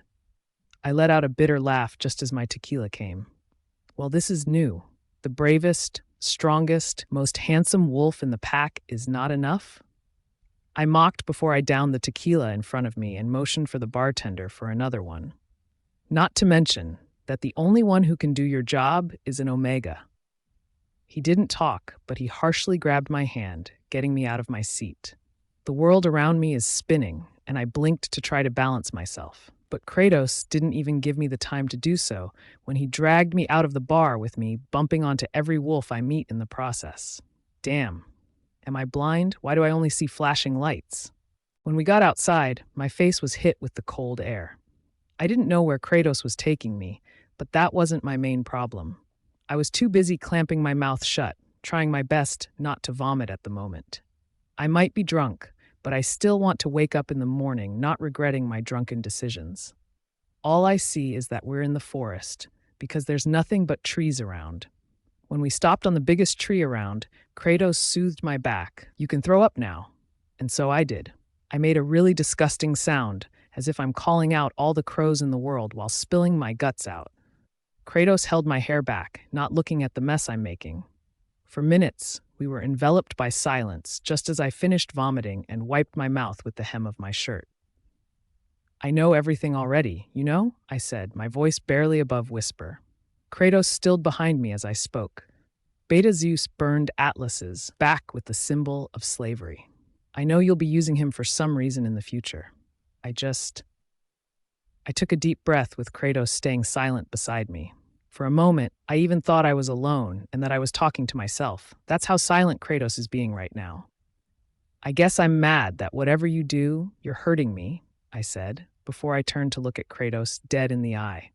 I let out a bitter laugh just as my tequila came. Well, this is new. The bravest, strongest, most handsome wolf in the pack is not enough? I mocked before I downed the tequila in front of me and motioned for the bartender for another one. Not to mention that the only one who can do your job is an Omega. He didn't talk, but he harshly grabbed my hand, getting me out of my seat. The world around me is spinning, and I blinked to try to balance myself. But Kratos didn't even give me the time to do so when he dragged me out of the bar with me, bumping onto every wolf I meet in the process. Damn. Am I blind? Why do I only see flashing lights? When we got outside, my face was hit with the cold air. I didn't know where Kratos was taking me, but that wasn't my main problem. I was too busy clamping my mouth shut, trying my best not to vomit at the moment. I might be drunk, but I still want to wake up in the morning not regretting my drunken decisions. All I see is that we're in the forest, because there's nothing but trees around. When we stopped on the biggest tree around, Kratos soothed my back. You can throw up now. And so I did. I made a really disgusting sound, as if I'm calling out all the crows in the world while spilling my guts out. Kratos held my hair back, not looking at the mess I'm making. For minutes, we were enveloped by silence just as I finished vomiting and wiped my mouth with the hem of my shirt. I know everything already, you know? I said, my voice barely above whisper. Kratos stilled behind me as I spoke. Beta Zeus burned Atlas's back with the symbol of slavery. I know you'll be using him for some reason in the future. I took a deep breath with Kratos staying silent beside me. For a moment, I even thought I was alone and that I was talking to myself. That's how silent Kratos is being right now. I guess I'm mad that whatever you do, you're hurting me, I said, before I turned to look at Kratos dead in the eye.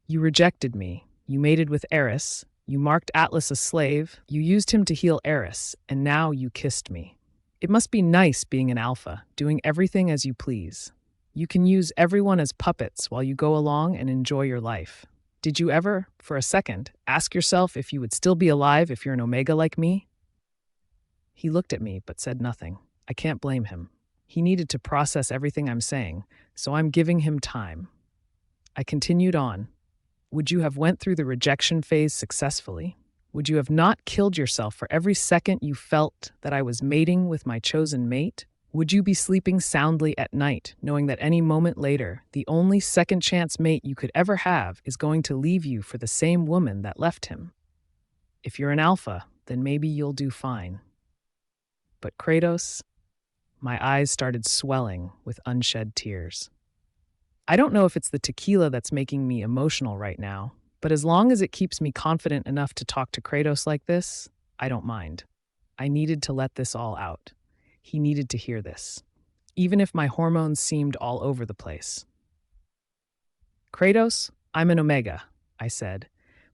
You rejected me. You mated with Eris. You marked Atlas a slave. You used him to heal Eris, and now you kissed me. It must be nice being an alpha, doing everything as you please. You can use everyone as puppets while you go along and enjoy your life. Did you ever, for a second, ask yourself if you would still be alive if you're an Omega like me? He looked at me but said nothing. I can't blame him. He needed to process everything I'm saying, so I'm giving him time. I continued on. Would you have went through the rejection phase successfully? Would you have not killed yourself for every second you felt that I was mating with my chosen mate? Would you be sleeping soundly at night, knowing that any moment later, the only second chance mate you could ever have is going to leave you for the same woman that left him? If you're an alpha, then maybe you'll do fine. But Kratos, my eyes started swelling with unshed tears. I don't know if it's the tequila that's making me emotional right now, but as long as it keeps me confident enough to talk to Kratos like this, I don't mind. I needed to let this all out. He needed to hear this, even if my hormones seemed all over the place. Kratos, I'm an Omega, I said,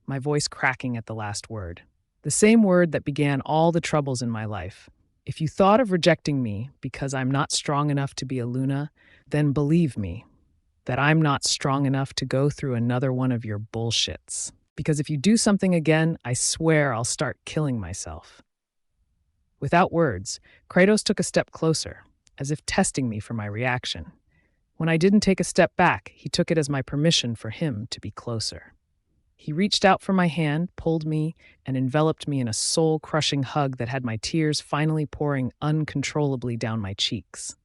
my voice cracking at the last word. The same word that began all the troubles in my life. If you thought of rejecting me because I'm not strong enough to be a Luna, then believe me that I'm not strong enough to go through another one of your bullshits. Because if you do something again, I swear I'll start killing myself. Without words, Kratos took a step closer, as if testing me for my reaction. When I didn't take a step back, he took it as my permission for him to be closer. He reached out for my hand, pulled me, and enveloped me in a soul-crushing hug that had my tears finally pouring uncontrollably down my cheeks.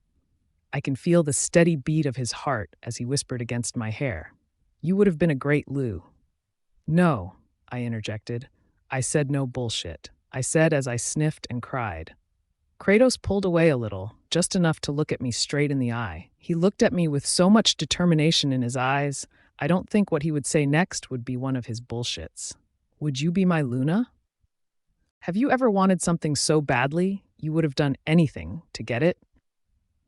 I can feel the steady beat of his heart as he whispered against my hair. You would have been a great Lou. No, I interjected. I said no bullshit. I said as I sniffed and cried. Kratos pulled away a little, just enough to look at me straight in the eye. He looked at me with so much determination in his eyes, I don't think what he would say next would be one of his bullshits. Would you be my Luna? Have you ever wanted something so badly, you would have done anything to get it?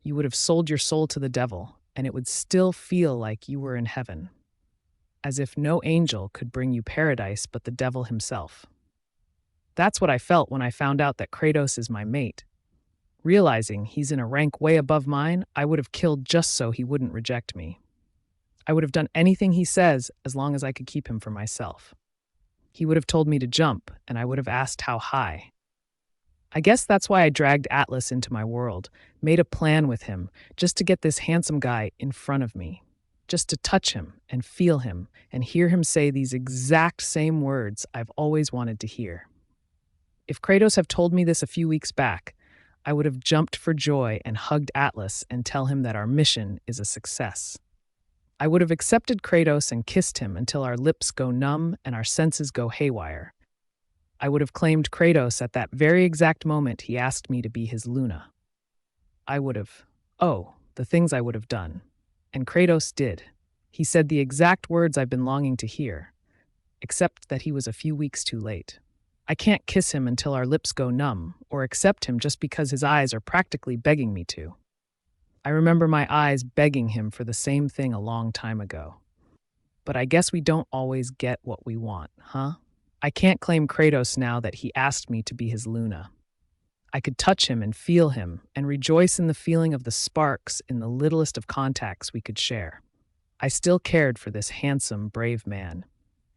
You would have sold your soul to the devil, and it would still feel like you were in heaven. As if no angel could bring you paradise but the devil himself. That's what I felt when I found out that Kratos is my mate. Realizing he's in a rank way above mine, I would have killed just so he wouldn't reject me. I would have done anything he says as long as I could keep him for myself. He would have told me to jump, and I would have asked how high. I guess that's why I dragged Atlas into my world, made a plan with him, just to get this handsome guy in front of me. Just to touch him and feel him and hear him say these exact same words I've always wanted to hear. If Kratos had told me this a few weeks back, I would have jumped for joy and hugged Atlas and tell him that our mission is a success. I would have accepted Kratos and kissed him until our lips go numb and our senses go haywire. I would have claimed Kratos at that very exact moment he asked me to be his Luna. I would have, the things I would have done. And Kratos did. He said the exact words I've been longing to hear, except that he was a few weeks too late. I can't kiss him until our lips go numb, or accept him just because his eyes are practically begging me to. I remember my eyes begging him for the same thing a long time ago. But I guess we don't always get what we want, huh? I can't claim Kratos now that he asked me to be his Luna. I could touch him and feel him, and rejoice in the feeling of the sparks in the littlest of contacts we could share. I still cared for this handsome, brave man.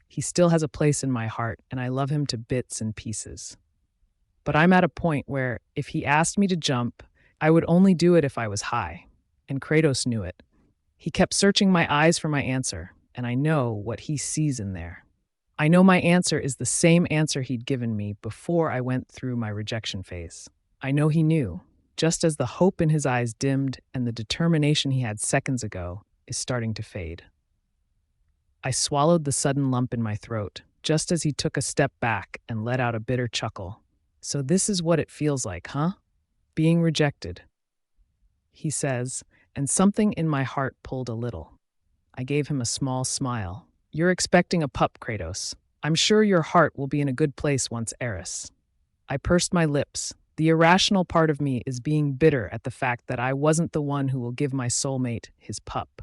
He still has a place in my heart, and I love him to bits and pieces. But I'm at a point where, if he asked me to jump, I would only do it if I was high, and Kratos knew it. He kept searching my eyes for my answer, and I know what he sees in there. I know my answer is the same answer he'd given me before I went through my rejection phase. I know he knew, just as the hope in his eyes dimmed and the determination he had seconds ago is starting to fade. I swallowed the sudden lump in my throat, just as he took a step back and let out a bitter chuckle. So this is what it feels like, huh? Being rejected. He says, and something in my heart pulled a little. I gave him a small smile. You're expecting a pup, Kratos. I'm sure your heart will be in a good place once Eris. I pursed my lips. The irrational part of me is being bitter at the fact that I wasn't the one who will give my soulmate his pup.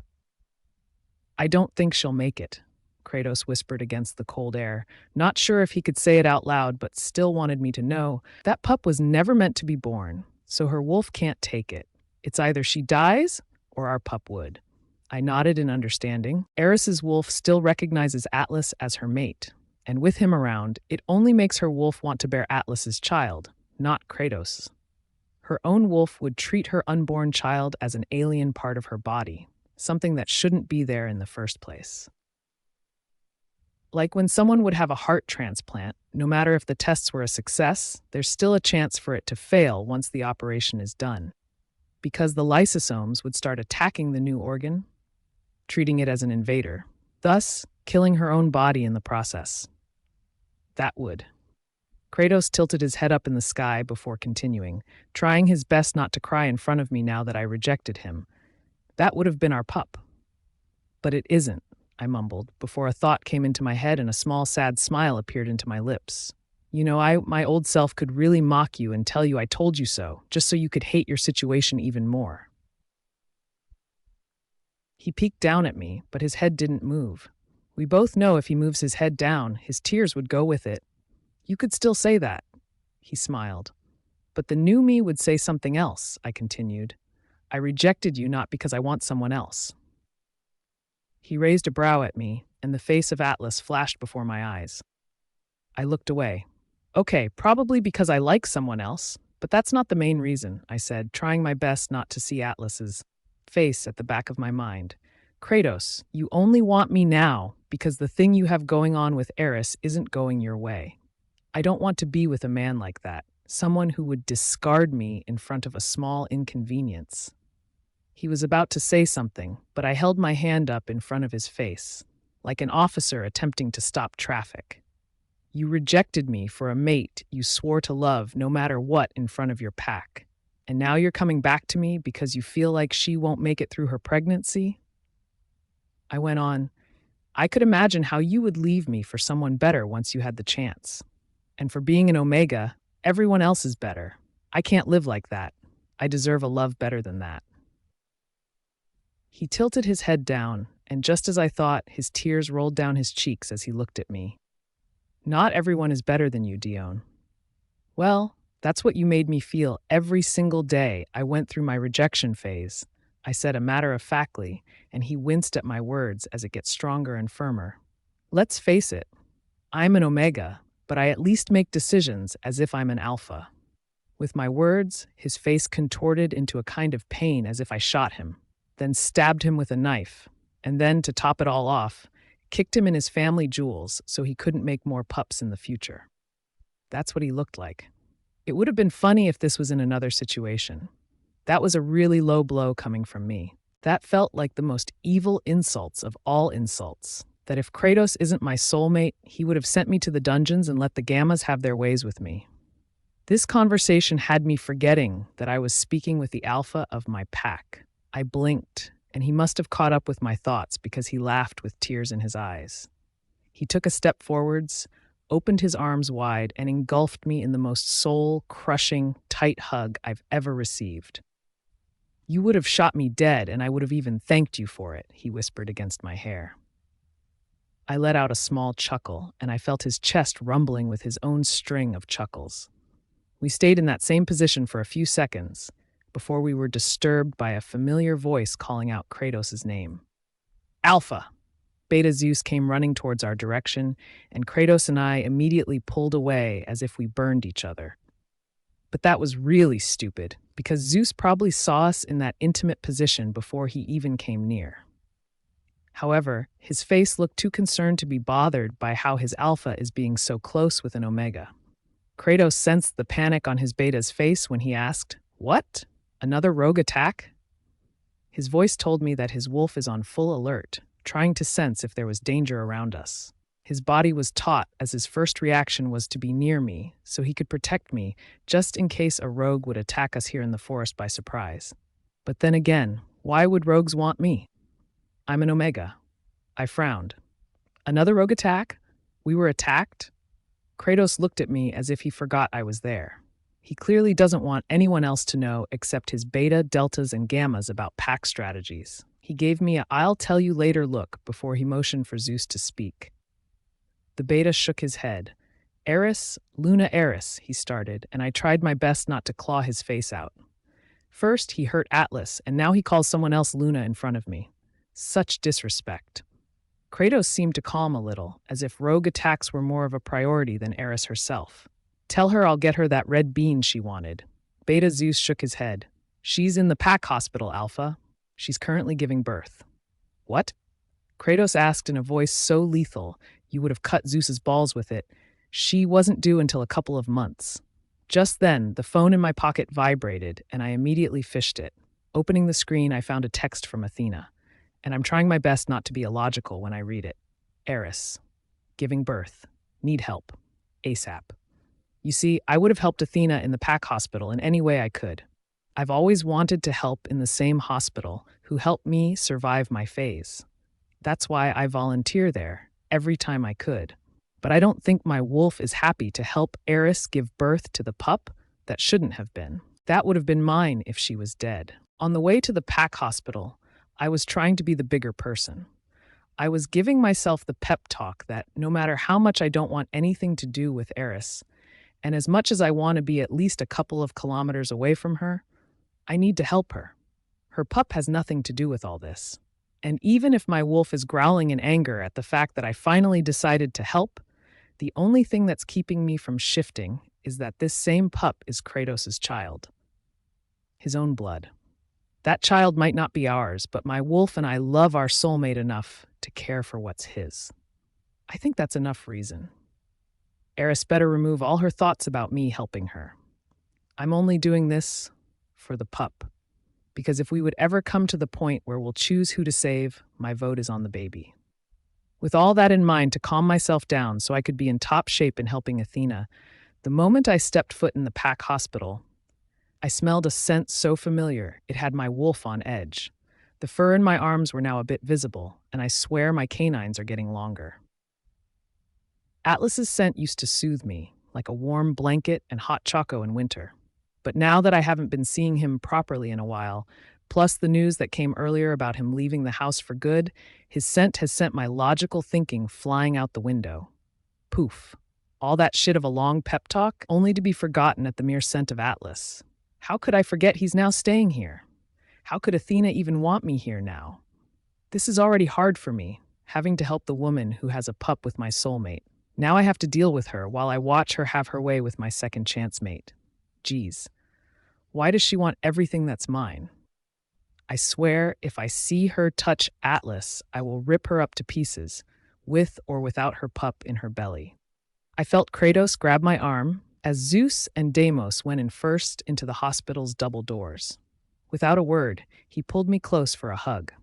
I don't think she'll make it, Kratos whispered against the cold air, not sure if he could say it out loud, but still wanted me to know. That pup was never meant to be born, so her wolf can't take it. It's either she dies or our pup would. I nodded in understanding. Eris's wolf still recognizes Atlas as her mate, and with him around, it only makes her wolf want to bear Atlas's child, not Kratos. Her own wolf would treat her unborn child as an alien part of her body, something that shouldn't be there in the first place. Like when someone would have a heart transplant, no matter if the tests were a success, there's still a chance for it to fail once the operation is done, because the lysosomes would start attacking the new organ, treating it as an invader, thus killing her own body in the process. That would. Kratos tilted his head up in the sky before continuing, trying his best not to cry in front of me now that I rejected him. That would have been our pup. But it isn't, I mumbled, before a thought came into my head and a small sad smile appeared into my lips. You know, my old self could really mock you and tell you I told you so, just so you could hate your situation even more. He peeked down at me, but his head didn't move. We both know if he moves his head down, his tears would go with it. You could still say that, he smiled. But the new me would say something else, I continued. I rejected you not because I want someone else. He raised a brow at me, and the face of Atlas flashed before my eyes. I looked away. Okay, probably because I like someone else, but that's not the main reason, I said, trying my best not to see Atlas's face at the back of my mind. Kratos, you only want me now because the thing you have going on with Eris isn't going your way. I don't want to be with a man like that, someone who would discard me in front of a small inconvenience. He was about to say something, but I held my hand up in front of his face, like an officer attempting to stop traffic. You rejected me for a mate you swore to love no matter what in front of your pack. And now you're coming back to me because you feel like she won't make it through her pregnancy? I went on, I could imagine how you would leave me for someone better once you had the chance. And for being an Omega, everyone else is better. I can't live like that. I deserve a love better than that. He tilted his head down, and just as I thought, his tears rolled down his cheeks as he looked at me. Not everyone is better than you, Dione. Well, that's what you made me feel every single day I went through my rejection phase, I said matter-of-factly, and he winced at my words as it gets stronger and firmer. Let's face it, I'm an Omega, but I at least make decisions as if I'm an Alpha. With my words, his face contorted into a kind of pain as if I shot him, then stabbed him with a knife, and then, to top it all off, kicked him in his family jewels so he couldn't make more pups in the future. That's what he looked like. It would have been funny if this was in another situation. That was a really low blow coming from me. That felt like the most evil insults of all insults. That if Kratos isn't my soulmate, he would have sent me to the dungeons and let the Gammas have their ways with me. This conversation had me forgetting that I was speaking with the alpha of my pack. I blinked, and he must have caught up with my thoughts because he laughed with tears in his eyes. He took a step forwards, opened his arms wide, and engulfed me in the most soul-crushing, tight hug I've ever received. You would have shot me dead, and I would have even thanked you for it, he whispered against my hair. I let out a small chuckle, and I felt his chest rumbling with his own string of chuckles. We stayed in that same position for a few seconds before we were disturbed by a familiar voice calling out Kratos' name. Alpha! Beta Zeus came running towards our direction, and Kratos and I immediately pulled away as if we burned each other. But that was really stupid, because Zeus probably saw us in that intimate position before he even came near. However, his face looked too concerned to be bothered by how his alpha is being so close with an Omega. Kratos sensed the panic on his beta's face when he asked, "What? Another rogue attack?" His voice told me that his wolf is on full alert, trying to sense if there was danger around us. His body was taut as his first reaction was to be near me, so he could protect me just in case a rogue would attack us here in the forest by surprise. But then again, why would rogues want me? I'm an Omega. I frowned. Another rogue attack? We were attacked? Kratos looked at me as if he forgot I was there. He clearly doesn't want anyone else to know except his beta, deltas, and gammas about pack strategies. He gave me a "I'll tell you later" look before he motioned for Zeus to speak. The beta shook his head. Eris, Luna Eris, he started, and I tried my best not to claw his face out. First, he hurt Atlas, and now he calls someone else Luna in front of me. Such disrespect. Kratos seemed to calm a little, as if rogue attacks were more of a priority than Eris herself. Tell her I'll get her that red bean she wanted. Beta Zeus shook his head. She's in the pack hospital, Alpha. She's currently giving birth. What? Kratos asked in a voice so lethal you would have cut Zeus's balls with it. She wasn't due until a couple of months. Just then, the phone in my pocket vibrated, and I immediately fished it. Opening the screen, I found a text from Athena, and I'm trying my best not to be illogical when I read it. Eris. Giving birth. Need help. ASAP. You see, I would have helped Athena in the pack hospital in any way I could. I've always wanted to help in the same hospital who helped me survive my phase. That's why I volunteer there every time I could. But I don't think my wolf is happy to help Eris give birth to the pup that shouldn't have been. That would have been mine if she was dead. On the way to the pack hospital, I was trying to be the bigger person. I was giving myself the pep talk that no matter how much I don't want anything to do with Eris, and as much as I want to be at least a couple of kilometers away from her, I need to help her. Her pup has nothing to do with all this. And even if my wolf is growling in anger at the fact that I finally decided to help, the only thing that's keeping me from shifting is that this same pup is Kratos' child. His own blood. That child might not be ours, but my wolf and I love our soulmate enough to care for what's his. I think that's enough reason. Eris better remove all her thoughts about me helping her. I'm only doing this for the pup, because if we would ever come to the point where we'll choose who to save, my vote is on the baby. With all that in mind, to calm myself down so I could be in top shape in helping Athena, the moment I stepped foot in the pack hospital, I smelled a scent so familiar it had my wolf on edge. The fur in my arms were now a bit visible, and I swear my canines are getting longer. Atlas's scent used to soothe me, like a warm blanket and hot choco in winter. But now that I haven't been seeing him properly in a while, plus the news that came earlier about him leaving the house for good, his scent has sent my logical thinking flying out the window. Poof. All that shit of a long pep talk, only to be forgotten at the mere scent of Atlas. How could I forget he's now staying here? How could Athena even want me here now? This is already hard for me, having to help the woman who has a pup with my soulmate. Now I have to deal with her while I watch her have her way with my second chance mate. Geez. Why does she want everything that's mine? I swear if I see her touch Atlas, I will rip her up to pieces, with or without her pup in her belly. I felt Kratos grab my arm as Zeus and Deimos went in first into the hospital's double doors. Without a word, he pulled me close for a hug.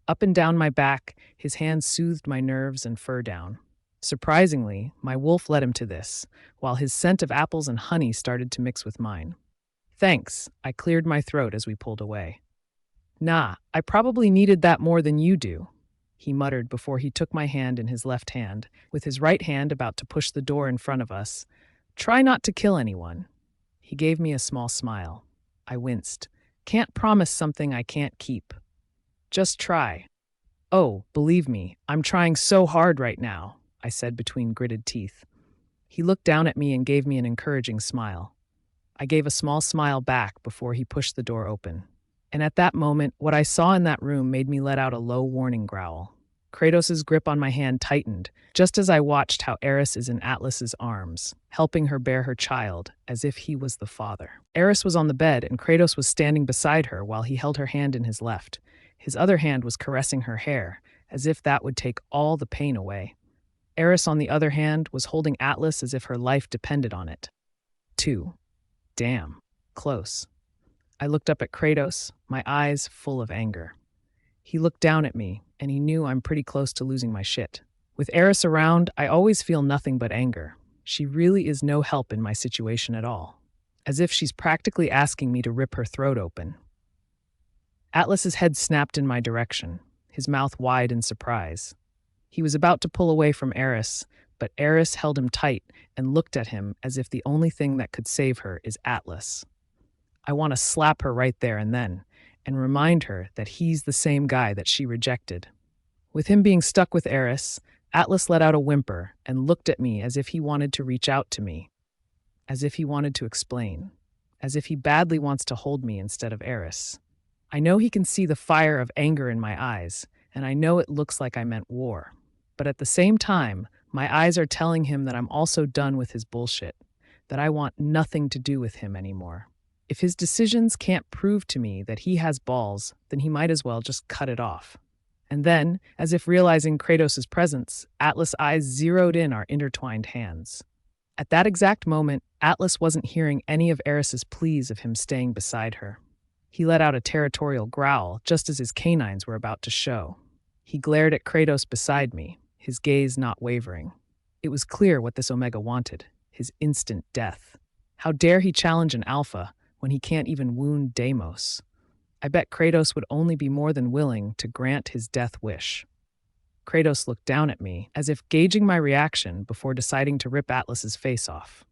Up and down my back, his hands soothed my nerves and fur down. Surprisingly, my wolf led him to this, while his scent of apples and honey started to mix with mine. Thanks, I cleared my throat as we pulled away. Nah, I probably needed that more than you do, he muttered before he took my hand in his left hand, with his right hand about to push the door in front of us. Try not to kill anyone. He gave me a small smile. I winced. Can't promise something I can't keep. Just try. Oh, believe me, I'm trying so hard right now, I said between gritted teeth. He looked down at me and gave me an encouraging smile. I gave a small smile back before he pushed the door open. And at that moment, what I saw in that room made me let out a low warning growl. Kratos' grip on my hand tightened, just as I watched how Eris is in Atlas's arms, helping her bear her child, as if he was the father. Eris was on the bed, and Kratos was standing beside her while he held her hand in his left. His other hand was caressing her hair, as if that would take all the pain away. Eris, on the other hand, was holding Atlas as if her life depended on it. 2. Damn. Close. I looked up at Kratos, my eyes full of anger. He looked down at me, and he knew I'm pretty close to losing my shit. With Eris around, I always feel nothing but anger. She really is no help in my situation at all. As if she's practically asking me to rip her throat open. Atlas's head snapped in my direction, his mouth wide in surprise. He was about to pull away from Eris, but Eris held him tight and looked at him as if the only thing that could save her is Atlas. I want to slap her right there and remind her that he's the same guy that she rejected. With him being stuck with Eris, Atlas let out a whimper and looked at me as if he wanted to reach out to me, as if he wanted to explain, as if he badly wants to hold me instead of Eris. I know he can see the fire of anger in my eyes, and I know it looks like I meant war. But at the same time, my eyes are telling him that I'm also done with his bullshit, that I want nothing to do with him anymore. If his decisions can't prove to me that he has balls, then he might as well just cut it off. And then, as if realizing Kratos' presence, Atlas' eyes zeroed in our intertwined hands. At that exact moment, Atlas wasn't hearing any of Eris's pleas of him staying beside her. He let out a territorial growl just as his canines were about to show. He glared at Kratos beside me, his gaze not wavering. It was clear what this Omega wanted, his instant death. How dare he challenge an alpha when he can't even wound Deimos? I bet Kratos would only be more than willing to grant his death wish. Kratos looked down at me, as if gauging my reaction before deciding to rip Atlas's face off.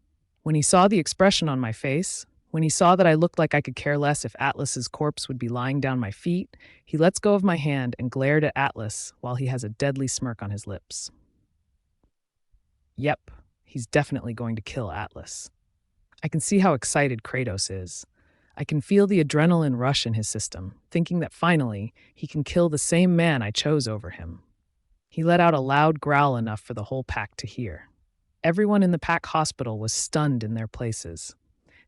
When he saw the expression on my face, when he saw that I looked like I could care less if Atlas's corpse would be lying down my feet, he lets go of my hand and glared at Atlas while he has a deadly smirk on his lips. Yep, he's definitely going to kill Atlas. I can see how excited Kratos is. I can feel the adrenaline rush in his system, thinking that finally he can kill the same man I chose over him. He let out a loud growl enough for the whole pack to hear. Everyone in the pack hospital was stunned in their places.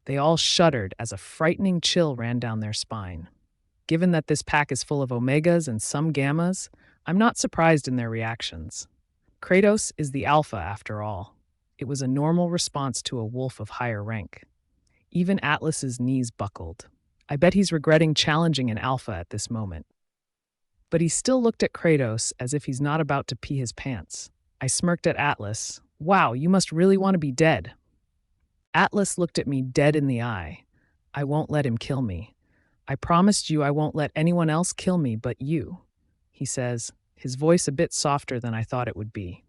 They all shuddered as a frightening chill ran down their spine. Given that this pack is full of Omegas and some Gammas, I'm not surprised in their reactions. Kratos is the Alpha after all. It was a normal response to a wolf of higher rank. Even Atlas's knees buckled. I bet he's regretting challenging an Alpha at this moment. But he still looked at Kratos as if he's not about to pee his pants. I smirked at Atlas. Wow, you must really want to be dead. Atlas looked at me dead in the eye. I won't let him kill me. I promised you I won't let anyone else kill me but you, he says, his voice a bit softer than I thought it would be.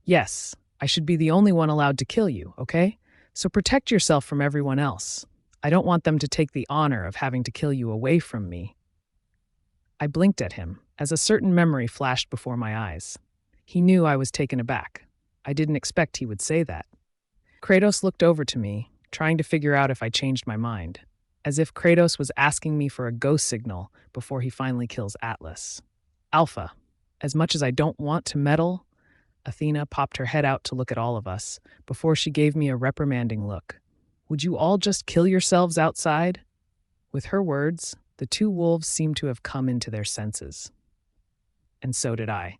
Yes, I should be the only one allowed to kill you, okay? So protect yourself from everyone else. I don't want them to take the honor of having to kill you away from me. I blinked at him as a certain memory flashed before my eyes. He knew I was taken aback. I didn't expect he would say that. Kratos looked over to me, trying to figure out if I changed my mind, as if Kratos was asking me for a go signal before he finally kills Atlas. Alpha, as much as I don't want to meddle, Athena popped her head out to look at all of us before she gave me a reprimanding look. Would you all just kill yourselves outside? With her words, the two wolves seemed to have come into their senses. And so did I.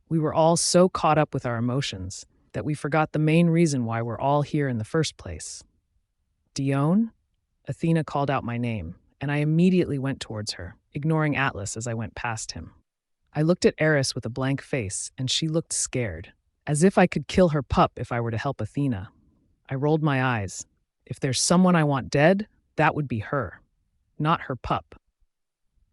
We were all so caught up with our emotions that we forgot the main reason why we're all here in the first place. Dione? Athena called out my name, and I immediately went towards her, ignoring Atlas as I went past him. I looked at Eris with a blank face, and she looked scared, as if I could kill her pup if I were to help Athena. I rolled my eyes. If there's someone I want dead, that would be her, not her pup.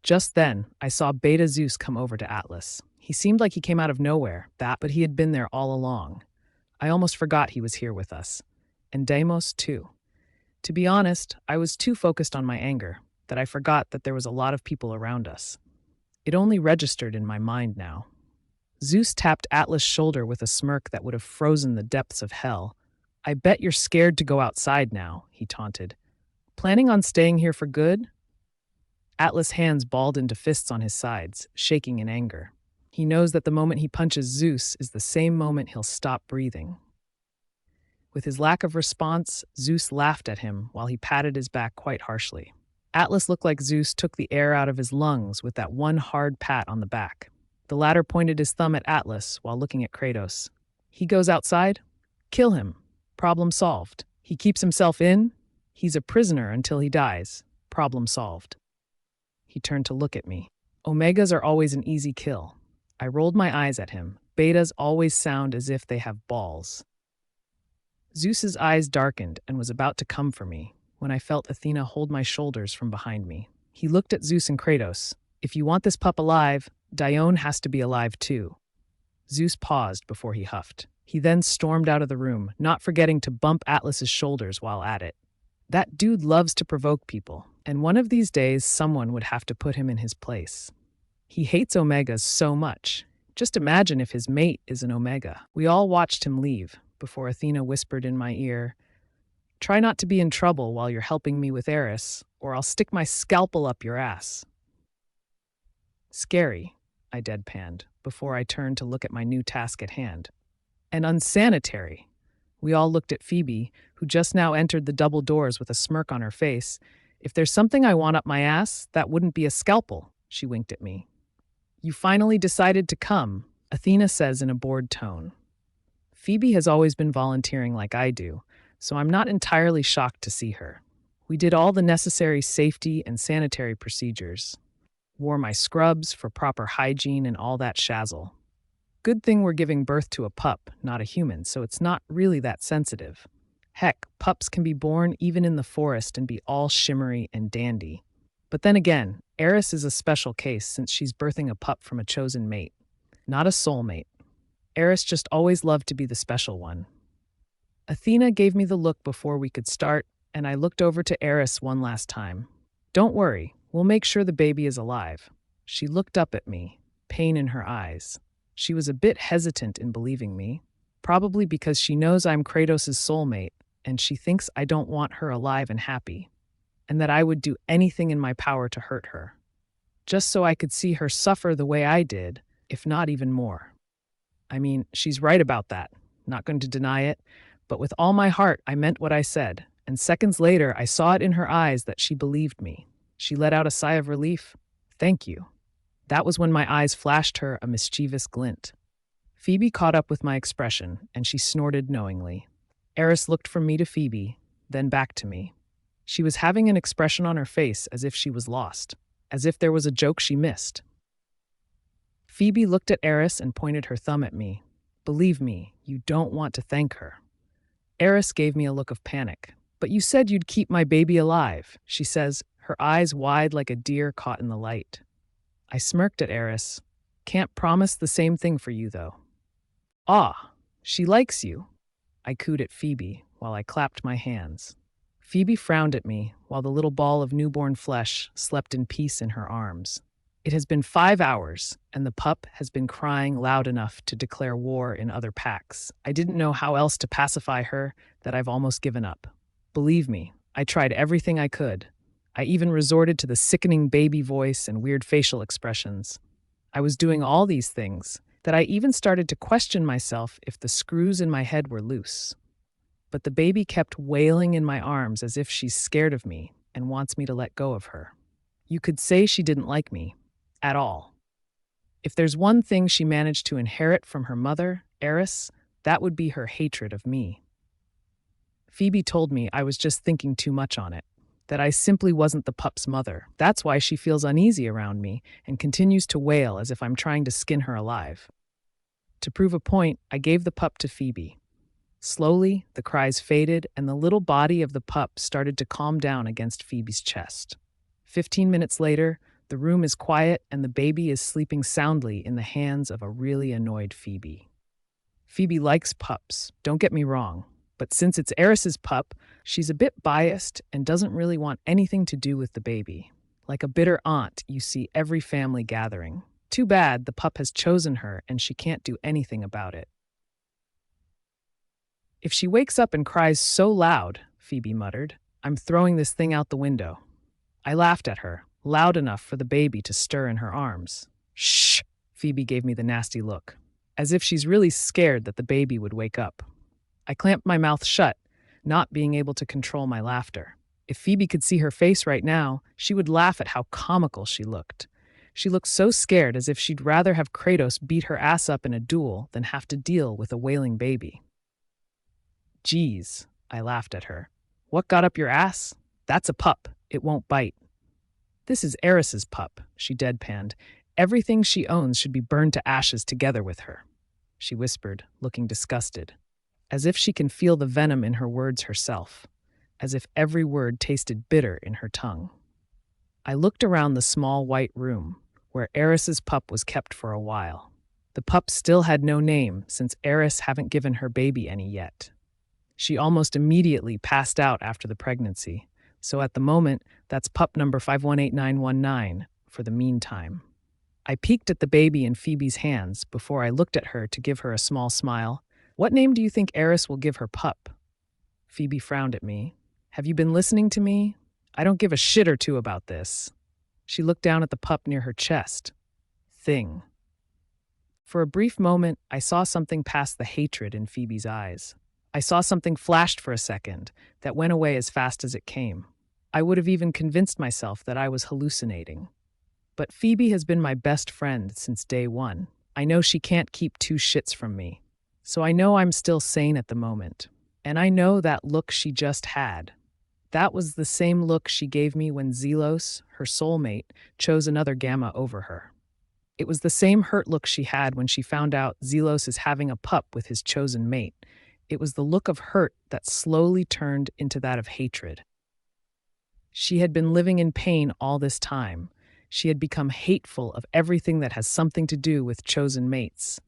Just then, I saw Beta Zeus come over to Atlas. He seemed like he came out of nowhere, but he had been there all along. I almost forgot he was here with us. And Deimos, too. To be honest, I was too focused on my anger that I forgot that there was a lot of people around us. It only registered in my mind now. Zeus tapped Atlas' shoulder with a smirk that would have frozen the depths of hell. I bet you're scared to go outside now, he taunted. Planning on staying here for good? Atlas' hands balled into fists on his sides, shaking in anger. He knows that the moment he punches Zeus is the same moment he'll stop breathing. With his lack of response, Zeus laughed at him while he patted his back quite harshly. Atlas looked like Zeus took the air out of his lungs with that one hard pat on the back. The latter pointed his thumb at Atlas while looking at Kratos. He goes outside? Kill him. Problem solved. He keeps himself in? He's a prisoner until he dies. Problem solved. He turned to look at me. Omegas are always an easy kill. I rolled my eyes at him. Betas always sound as if they have balls. Zeus's eyes darkened and was about to come for me when I felt Athena hold my shoulders from behind me. He looked at Zeus and Kratos. If you want this pup alive, Dione has to be alive too. Zeus paused before he huffed. He then stormed out of the room, not forgetting to bump Atlas's shoulders while at it. That dude loves to provoke people, and one of these days someone would have to put him in his place. He hates Omegas so much. Just imagine if his mate is an Omega. We all watched him leave before Athena whispered in my ear, "Try not to be in trouble while you're helping me with Eris, or I'll stick my scalpel up your ass." Scary, I deadpanned before I turned to look at my new task at hand. And unsanitary. We all looked at Phoebe, who just now entered the double doors with a smirk on her face. "If there's something I want up my ass, that wouldn't be a scalpel," she winked at me. "You finally decided to come," Athena says in a bored tone. Phoebe has always been volunteering like I do, so I'm not entirely shocked to see her. We did all the necessary safety and sanitary procedures. Wore my scrubs for proper hygiene and all that shazzle. Good thing we're giving birth to a pup, not a human, so it's not really that sensitive. Heck, pups can be born even in the forest and be all shimmery and dandy. But then again, Eris is a special case since she's birthing a pup from a chosen mate, not a soulmate. Eris just always loved to be the special one. Athena gave me the look before we could start, and I looked over to Eris one last time. "Don't worry, we'll make sure the baby is alive." She looked up at me, pain in her eyes. She was a bit hesitant in believing me, probably because she knows I'm Kratos' soulmate, and she thinks I don't want her alive and happy, and that I would do anything in my power to hurt her, just so I could see her suffer the way I did, if not even more. I mean, she's right about that, not going to deny it, but with all my heart I meant what I said, and seconds later I saw it in her eyes that she believed me. She let out a sigh of relief. "Thank you." That was when my eyes flashed her a mischievous glint. Phoebe caught up with my expression, and she snorted knowingly. Eris looked from me to Phoebe, then back to me. She was having an expression on her face as if she was lost, as if there was a joke she missed. Phoebe looked at Eris and pointed her thumb at me. "Believe me, you don't want to thank her." Eris gave me a look of panic. "But you said you'd keep my baby alive," she says, her eyes wide like a deer caught in the light. I smirked at Eris. "Can't promise the same thing for you, though." "Ah, she likes you," I cooed at Phoebe while I clapped my hands. Phoebe frowned at me while the little ball of newborn flesh slept in peace in her arms. It has been 5 hours, and the pup has been crying loud enough to declare war in other packs. I didn't know how else to pacify her that I've almost given up. Believe me, I tried everything I could. I even resorted to the sickening baby voice and weird facial expressions. I was doing all these things that I even started to question myself if the screws in my head were loose. But the baby kept wailing in my arms as if she's scared of me and wants me to let go of her. You could say she didn't like me at all. If there's one thing she managed to inherit from her mother, Eris, that would be her hatred of me. Phoebe told me I was just thinking too much on it, that I simply wasn't the pup's mother. That's why she feels uneasy around me and continues to wail as if I'm trying to skin her alive. To prove a point, I gave the pup to Phoebe. Slowly, the cries faded and the little body of the pup started to calm down against Phoebe's chest. 15 minutes later, the room is quiet and the baby is sleeping soundly in the hands of a really annoyed Phoebe. Phoebe likes pups, don't get me wrong, but since it's Eris's pup, she's a bit biased and doesn't really want anything to do with the baby. Like a bitter aunt you see every family gathering. Too bad the pup has chosen her and she can't do anything about it. "If she wakes up and cries so loud," Phoebe muttered, "I'm throwing this thing out the window." I laughed at her, loud enough for the baby to stir in her arms. "Shh!" Phoebe gave me the nasty look, as if she's really scared that the baby would wake up. I clamped my mouth shut, not being able to control my laughter. If Phoebe could see her face right now, she would laugh at how comical she looked. She looked so scared, as if she'd rather have Kratos beat her ass up in a duel than have to deal with a wailing baby. "Geez," I laughed at her. "What got up your ass? That's a pup. It won't bite." "This is Eris's pup," she deadpanned. "Everything she owns should be burned to ashes together with her," she whispered, looking disgusted, as if she can feel the venom in her words herself, as if every word tasted bitter in her tongue. I looked around the small white room, where Eris's pup was kept for a while. The pup still had no name since Eris haven't given her baby any yet. She almost immediately passed out after the pregnancy, so at the moment, that's pup number 518919 for the meantime. I peeked at the baby in Phoebe's hands before I looked at her to give her a small smile. What name do you think Eris will give her pup? Phoebe frowned at me. Have you been listening to me? I don't give a shit or two about this. She looked down at the pup near her chest. Thing. For a brief moment, I saw something past the hatred in Phoebe's eyes. I saw something flashed for a second that went away as fast as it came. I would have even convinced myself that I was hallucinating. But Phoebe has been my best friend since day one. I know she can't keep two shits from me. So I know I'm still sane at the moment. And I know that look she just had. That was the same look she gave me when Zelos, her soulmate, chose another gamma over her. It was the same hurt look she had when she found out Zelos is having a pup with his chosen mate. It was the look of hurt that slowly turned into that of hatred. She had been living in pain all this time. She had become hateful of everything that has something to do with chosen mates.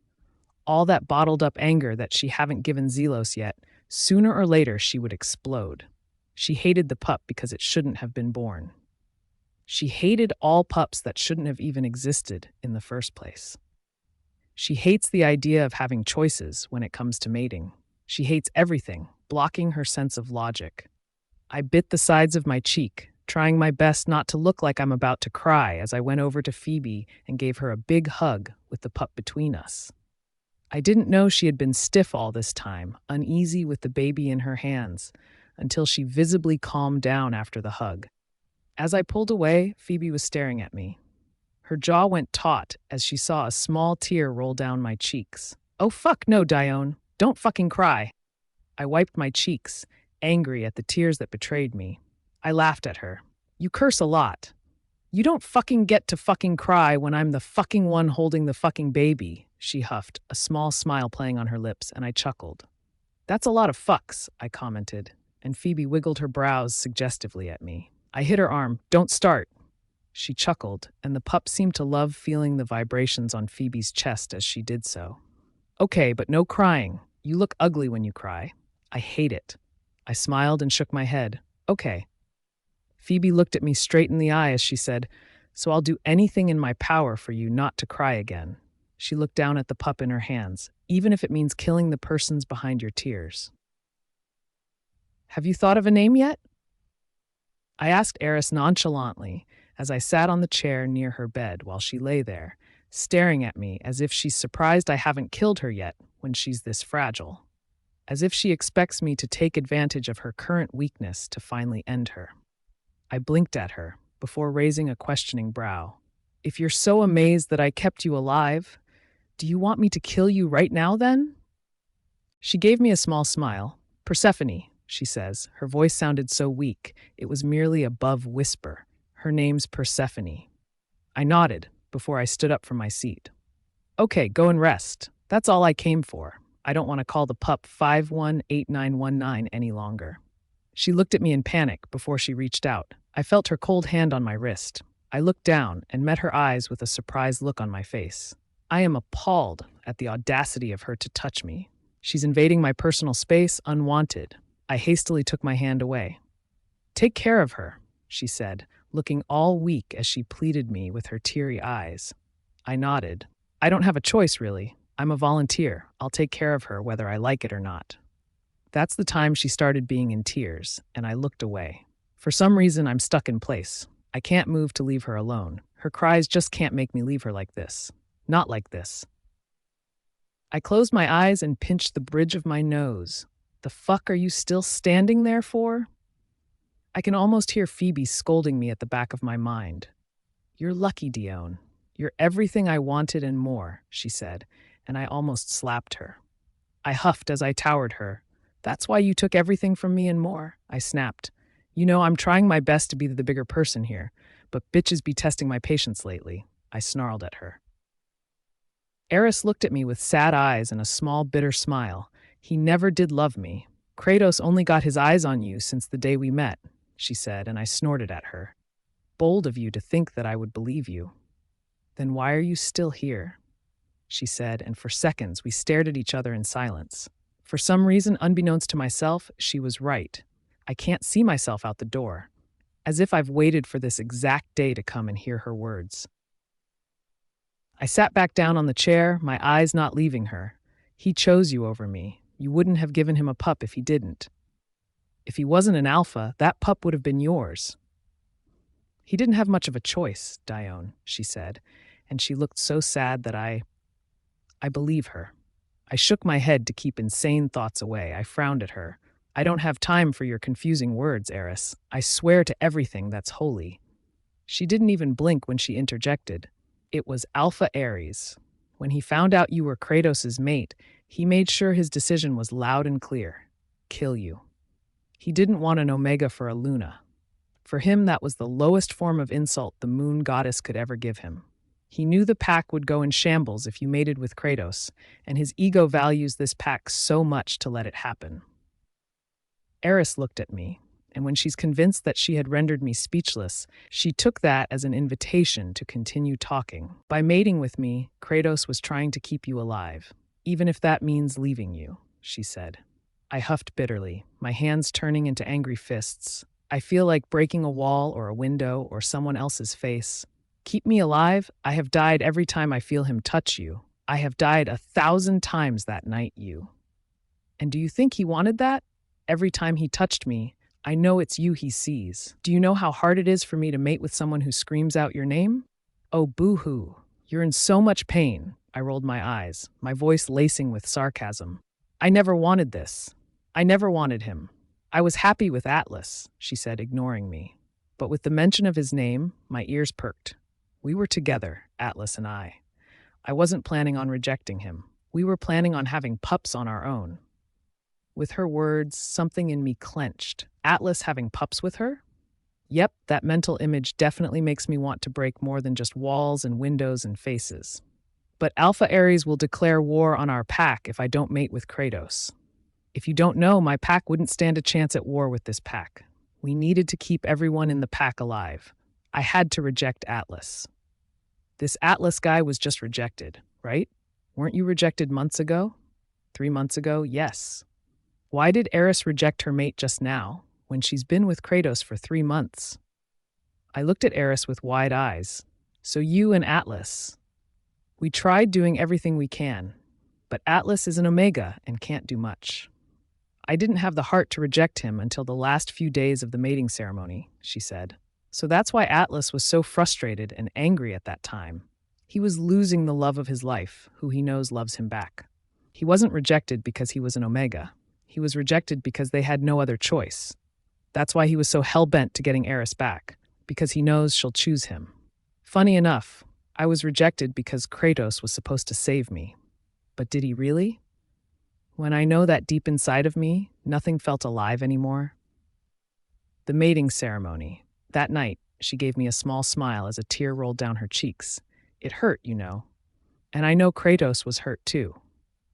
All that bottled up anger that she haven't given Zelos yet, sooner or later she would explode. She hated the pup because it shouldn't have been born. She hated all pups that shouldn't have even existed in the first place. She hates the idea of having choices when it comes to mating. She hates everything, blocking her sense of logic. I bit the sides of my cheek, trying my best not to look like I'm about to cry as I went over to Phoebe and gave her a big hug with the pup between us. I didn't know she had been stiff all this time, uneasy with the baby in her hands, until she visibly calmed down after the hug. As I pulled away, Phoebe was staring at me. Her jaw went taut as she saw a small tear roll down my cheeks. Oh fuck no, Dione. Don't fucking cry. I wiped my cheeks, angry at the tears that betrayed me. I laughed at her. You curse a lot. You don't fucking get to fucking cry when I'm the fucking one holding the fucking baby, she huffed, a small smile playing on her lips, and I chuckled. That's a lot of fucks, I commented, and Phoebe wiggled her brows suggestively at me. I hit her arm. Don't start. She chuckled, and the pup seemed to love feeling the vibrations on Phoebe's chest as she did so. Okay, but no crying. You look ugly when you cry. I hate it. I smiled and shook my head. Okay. Phoebe looked at me straight in the eye as she said, so I'll do anything in my power for you not to cry again. She looked down at the pup in her hands, even if it means killing the persons behind your tears. Have you thought of a name yet? I asked Eris nonchalantly as I sat on the chair near her bed while she lay there, staring at me as if she's surprised I haven't killed her yet when she's this fragile. As if she expects me to take advantage of her current weakness to finally end her. I blinked at her before raising a questioning brow. If you're so amazed that I kept you alive, do you want me to kill you right now then? She gave me a small smile. Persephone, she says. Her voice sounded so weak, it was merely above whisper. Her name's Persephone. I nodded before I stood up from my seat. Okay, go and rest. That's all I came for. I don't want to call the pup 518919 any longer. She looked at me in panic before she reached out. I felt her cold hand on my wrist. I looked down and met her eyes with a surprised look on my face. I am appalled at the audacity of her to touch me. She's invading my personal space unwanted. I hastily took my hand away. Take care of her, she said, looking all weak as she pleaded me with her teary eyes. I nodded. I don't have a choice, really. I'm a volunteer. I'll take care of her whether I like it or not. That's the time she started being in tears, and I looked away. For some reason, I'm stuck in place. I can't move to leave her alone. Her cries just can't make me leave her like this. Not like this. I closed my eyes and pinched the bridge of my nose. The fuck are you still standing there for? I can almost hear Phoebe scolding me at the back of my mind. You're lucky, Dione. You're everything I wanted and more, she said, and I almost slapped her. I huffed as I towered her. That's why you took everything from me and more, I snapped. You know, I'm trying my best to be the bigger person here, but bitches be testing my patience lately, I snarled at her. Eris looked at me with sad eyes and a small bitter smile. He never did love me. Kratos only got his eyes on you since the day we met, she said, and I snorted at her. Bold of you to think that I would believe you. Then why are you still here? she said, and for seconds we stared at each other in silence. For some reason, unbeknownst to myself, she was right. I can't see myself out the door. As if I've waited for this exact day to come and hear her words. I sat back down on the chair, my eyes not leaving her. He chose you over me. You wouldn't have given him a pup if he didn't. If he wasn't an alpha, that pup would have been yours. He didn't have much of a choice, Dione, she said, and she looked so sad that I believe her. I shook my head to keep insane thoughts away. I frowned at her. I don't have time for your confusing words, Eris. I swear to everything that's holy. She didn't even blink when she interjected. It was Alpha Ares. When he found out you were Kratos' mate, he made sure his decision was loud and clear. Kill you. He didn't want an Omega for a Luna. For him, that was the lowest form of insult the moon goddess could ever give him. He knew the pack would go in shambles if you mated with Kratos, and his ego values this pack so much to let it happen. Eris looked at me, and when she's convinced that she had rendered me speechless, she took that as an invitation to continue talking. By mating with me, Kratos was trying to keep you alive, even if that means leaving you, she said. I huffed bitterly, my hands turning into angry fists. I feel like breaking a wall or a window or someone else's face. Keep me alive? I have died every time I feel him touch you. I have died 1,000 times that night, you. And do you think he wanted that? Every time he touched me, I know it's you he sees. Do you know how hard it is for me to mate with someone who screams out your name? Oh, boo-hoo. You're in so much pain. I rolled my eyes, my voice lacing with sarcasm. I never wanted this. I never wanted him. I was happy with Atlas, she said, ignoring me. But with the mention of his name, my ears perked. We were together, Atlas and I. I wasn't planning on rejecting him. We were planning on having pups on our own. With her words, something in me clenched. Atlas having pups with her? Yep, that mental image definitely makes me want to break more than just walls and windows and faces. But Alpha Ares will declare war on our pack if I don't mate with Kratos. If you don't know, my pack wouldn't stand a chance at war with this pack. We needed to keep everyone in the pack alive. I had to reject Atlas. This Atlas guy was just rejected, right? Weren't you rejected months ago? 3 months ago? Yes. Why did Eris reject her mate just now, when she's been with Kratos for 3 months? I looked at Eris with wide eyes. So you and Atlas. We tried doing everything we can, but Atlas is an Omega and can't do much. I didn't have the heart to reject him until the last few days of the mating ceremony, she said. So that's why Atlas was so frustrated and angry at that time. He was losing the love of his life, who he knows loves him back. He wasn't rejected because he was an Omega. He was rejected because they had no other choice. That's why he was so hell-bent to getting Eris back, because he knows she'll choose him. Funny enough, I was rejected because Kratos was supposed to save me. But did he really? When I know that deep inside of me, nothing felt alive anymore. The mating ceremony. That night, she gave me a small smile as a tear rolled down her cheeks. It hurt, you know. And I know Kratos was hurt too.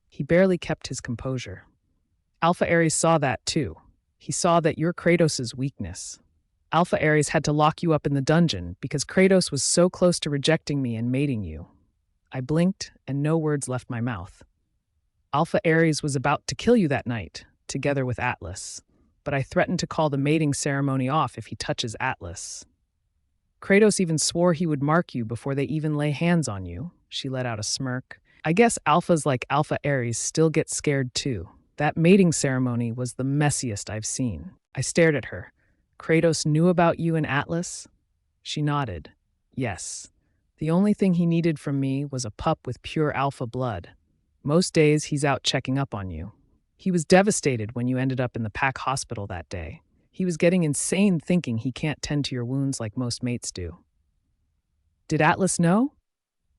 He barely kept his composure. Alpha Ares saw that too. He saw that you're Kratos' weakness. Alpha Ares had to lock you up in the dungeon because Kratos was so close to rejecting me and mating you. I blinked, and no words left my mouth. Alpha Ares was about to kill you that night, together with Atlas, but I threatened to call the mating ceremony off if he touches Atlas. Kratos even swore he would mark you before they even lay hands on you. She let out a smirk. I guess alphas like Alpha Ares still get scared too. That mating ceremony was the messiest I've seen. I stared at her. Kratos knew about you and Atlas? She nodded. Yes. The only thing he needed from me was a pup with pure alpha blood. Most days, he's out checking up on you. He was devastated when you ended up in the pack hospital that day. He was getting insane thinking he can't tend to your wounds like most mates do. Did Atlas know?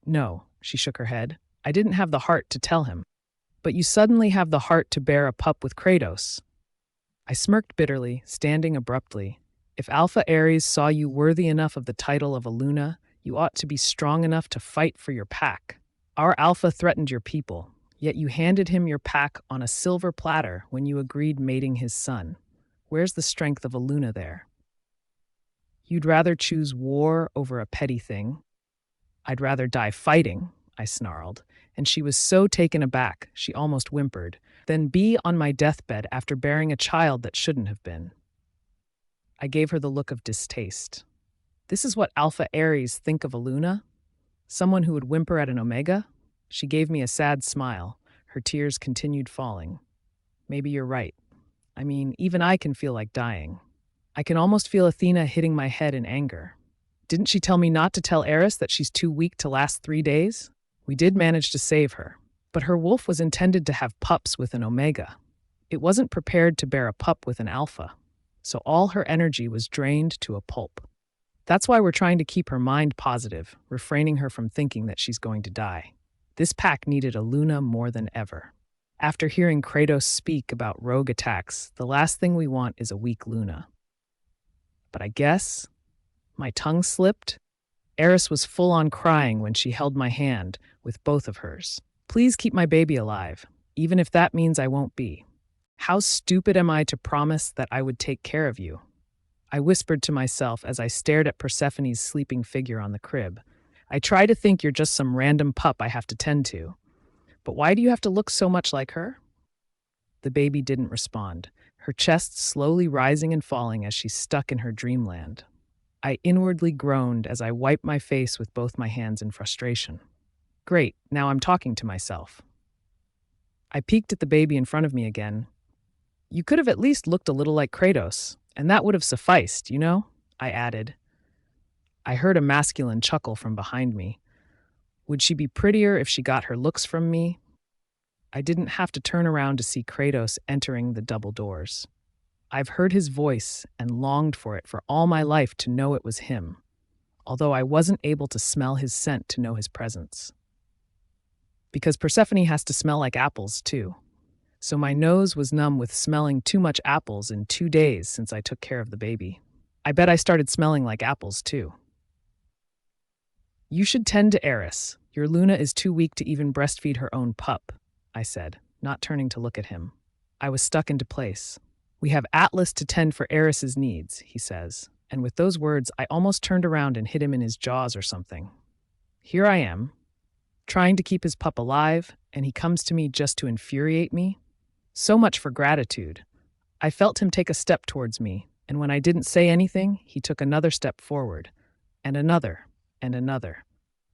No, she shook her head. I didn't have the heart to tell him. But you suddenly have the heart to bear a pup with Kratos. I smirked bitterly, standing abruptly. If Alpha Ares saw you worthy enough of the title of a Luna, you ought to be strong enough to fight for your pack. Our Alpha threatened your people, yet you handed him your pack on a silver platter when you agreed mating his son. Where's the strength of a Luna there? You'd rather choose war over a petty thing? I'd rather die fighting, I snarled, and she was so taken aback she almost whimpered, then B on my deathbed after bearing a child that shouldn't have been. I gave her the look of distaste. This is what Alpha Aries think of a Luna? Someone who would whimper at an Omega? She gave me a sad smile. Her tears continued falling. Maybe you're right. I mean, even I can feel like dying. I can almost feel Athena hitting my head in anger. Didn't she tell me not to tell Eris that she's too weak to last 3 days? We did manage to save her, but her wolf was intended to have pups with an Omega. It wasn't prepared to bear a pup with an Alpha, so all her energy was drained to a pulp. That's why we're trying to keep her mind positive, refraining her from thinking that she's going to die. This pack needed a Luna more than ever. After hearing Kratos speak about rogue attacks, the last thing we want is a weak Luna. But I guess my tongue slipped. Eris was full on crying when she held my hand with both of hers. Please keep my baby alive, even if that means I won't be. How stupid am I to promise that I would take care of you? I whispered to myself as I stared at Persephone's sleeping figure on the crib. I try to think you're just some random pup I have to tend to. But why do you have to look so much like her? The baby didn't respond, her chest slowly rising and falling as she stuck in her dreamland. I inwardly groaned as I wiped my face with both my hands in frustration. Great, now I'm talking to myself. I peeked at the baby in front of me again. You could have at least looked a little like Kratos, and that would have sufficed, you know? I added. I heard a masculine chuckle from behind me. Would she be prettier if she got her looks from me? I didn't have to turn around to see Kratos entering the double doors. I've heard his voice and longed for it for all my life to know it was him, although I wasn't able to smell his scent to know his presence. Because Persephone has to smell like apples, too. So my nose was numb with smelling too much apples in 2 days since I took care of the baby. I bet I started smelling like apples, too. You should tend to Eris. Your Luna is too weak to even breastfeed her own pup, I said, not turning to look at him. I was stuck into place. We have Atlas to tend for Eris's needs, he says, and with those words, I almost turned around and hit him in his jaws or something. Here I am, trying to keep his pup alive, and he comes to me just to infuriate me. So much for gratitude. I felt him take a step towards me, and when I didn't say anything, he took another step forward, and another,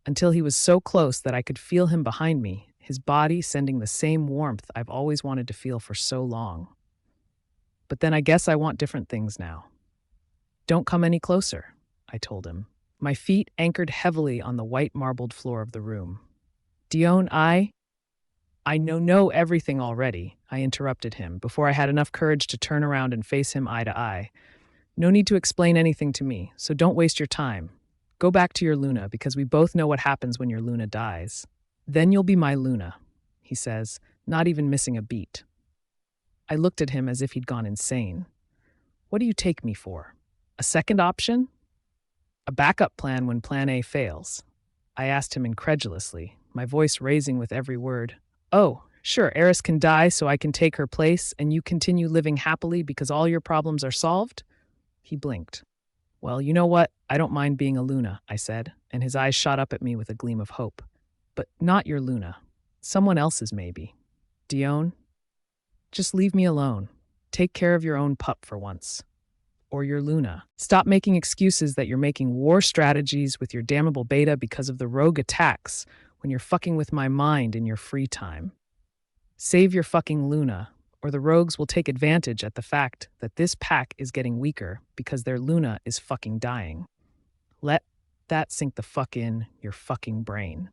until he was so close that I could feel him behind me, his body sending the same warmth I've always wanted to feel for so long. But then I guess I want different things now. Don't come any closer, I told him. My feet anchored heavily on the white marbled floor of the room. Dione, I know everything already, I interrupted him before I had enough courage to turn around and face him eye to eye. No need to explain anything to me, so don't waste your time. Go back to your Luna, because we both know what happens when your Luna dies. Then you'll be my Luna, he says, not even missing a beat. I looked at him as if he'd gone insane. What do you take me for? A second option? A backup plan when plan A fails? I asked him incredulously, my voice raising with every word. Oh, sure, Eris can die so I can take her place and you continue living happily because all your problems are solved? He blinked. Well, you know what? I don't mind being a Luna, I said, and his eyes shot up at me with a gleam of hope. But not your Luna. Someone else's, maybe. Dione? Just leave me alone. Take care of your own pup for once. Or your Luna. Stop making excuses that you're making war strategies with your damnable beta because of the rogue attacks when you're fucking with my mind in your free time. Save your fucking Luna, or the rogues will take advantage at the fact that this pack is getting weaker because their Luna is fucking dying. Let that sink the fuck in your fucking brain.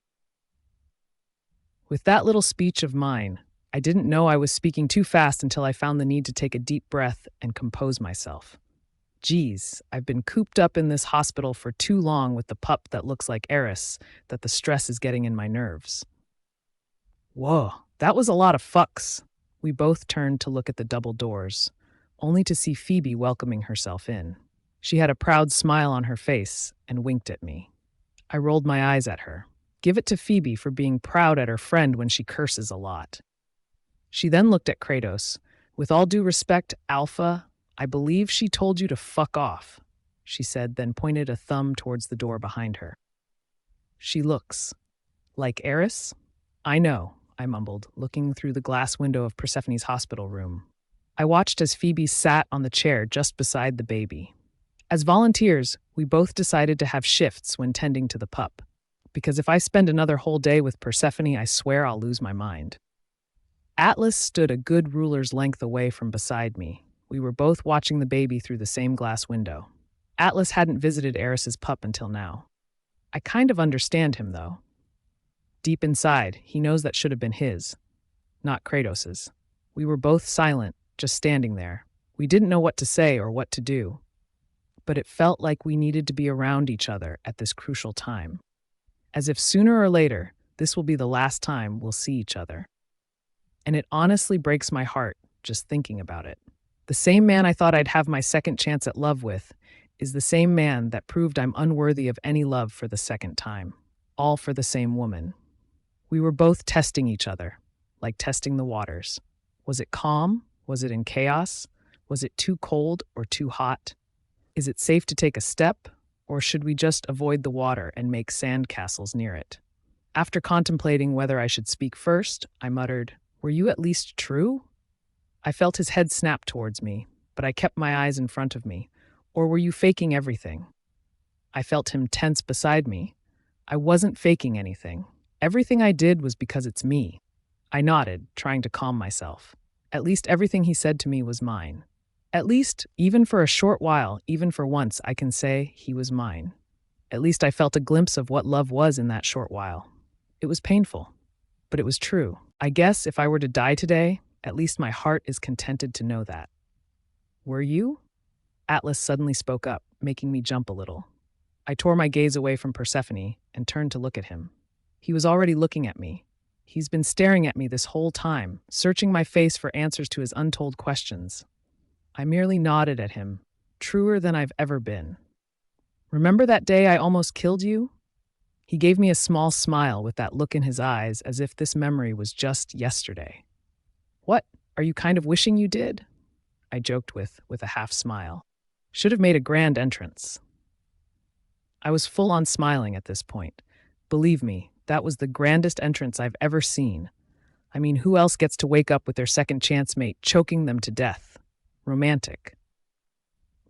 With that little speech of mine, I didn't know I was speaking too fast until I found the need to take a deep breath and compose myself. Geez, I've been cooped up in this hospital for too long with the pup that looks like Eris that the stress is getting in my nerves. Whoa, that was a lot of fucks. We both turned to look at the double doors, only to see Phoebe welcoming herself in. She had a proud smile on her face and winked at me. I rolled my eyes at her. Give it to Phoebe for being proud at her friend when she curses a lot. She then looked at Kratos. With all due respect, Alpha, I believe she told you to fuck off, she said, then pointed a thumb towards the door behind her. She looks like Eris? I know, I mumbled, looking through the glass window of Persephone's hospital room. I watched as Phoebe sat on the chair just beside the baby. As volunteers, we both decided to have shifts when tending to the pup, because if I spend another whole day with Persephone, I swear I'll lose my mind. Atlas stood a good ruler's length away from beside me. We were both watching the baby through the same glass window. Atlas hadn't visited Eris's pup until now. I kind of understand him, though. Deep inside, he knows that should have been his, not Kratos's. We were both silent, just standing there. We didn't know what to say or what to do, but it felt like we needed to be around each other at this crucial time. As if sooner or later, this will be the last time we'll see each other. And it honestly breaks my heart just thinking about it. The same man I thought I'd have my second chance at love with is the same man that proved I'm unworthy of any love for the second time. All for the same woman. We were both testing each other, like testing the waters. Was it calm? Was it in chaos? Was it too cold or too hot? Is it safe to take a step, or should we just avoid the water and make sand castles near it? After contemplating whether I should speak first, I muttered, "Were you at least true?" I felt his head snap towards me, but I kept my eyes in front of me. Or were you faking everything? I felt him tense beside me. I wasn't faking anything. Everything I did was because it's me. I nodded, trying to calm myself. At least everything he said to me was mine. At least, even for a short while, even for once, I can say he was mine. At least I felt a glimpse of what love was in that short while. It was painful, but it was true. I guess if I were to die today, at least my heart is contented to know that. Were you? Atlas suddenly spoke up, making me jump a little. I tore my gaze away from Persephone and turned to look at him. He was already looking at me. He's been staring at me this whole time, searching my face for answers to his untold questions. I merely nodded at him, truer than I've ever been. Remember that day I almost killed you? He gave me a small smile with that look in his eyes as if this memory was just yesterday. What, are you kind of wishing you did? I joked with a half smile. Should have made a grand entrance. I was full on smiling at this point. Believe me, that was the grandest entrance I've ever seen. I mean, who else gets to wake up with their second chance mate choking them to death? Romantic.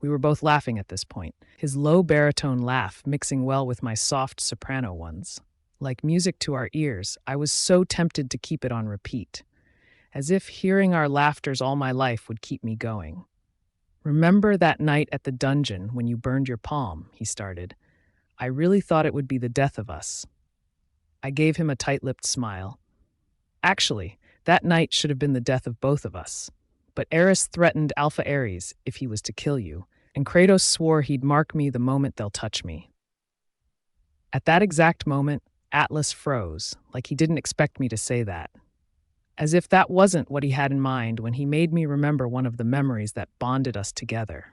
We were both laughing at this point, his low baritone laugh mixing well with my soft soprano ones. Like music to our ears, I was so tempted to keep it on repeat, as if hearing our laughters all my life would keep me going. Remember that night at the dungeon when you burned your palm, he started. I really thought it would be the death of us. I gave him a tight-lipped smile. Actually, that night should have been the death of both of us. But Eris threatened Alpha Ares if he was to kill you, and Kratos swore he'd mark me the moment they'll touch me. At that exact moment, Atlas froze, like he didn't expect me to say that. As if that wasn't what he had in mind when he made me remember one of the memories that bonded us together.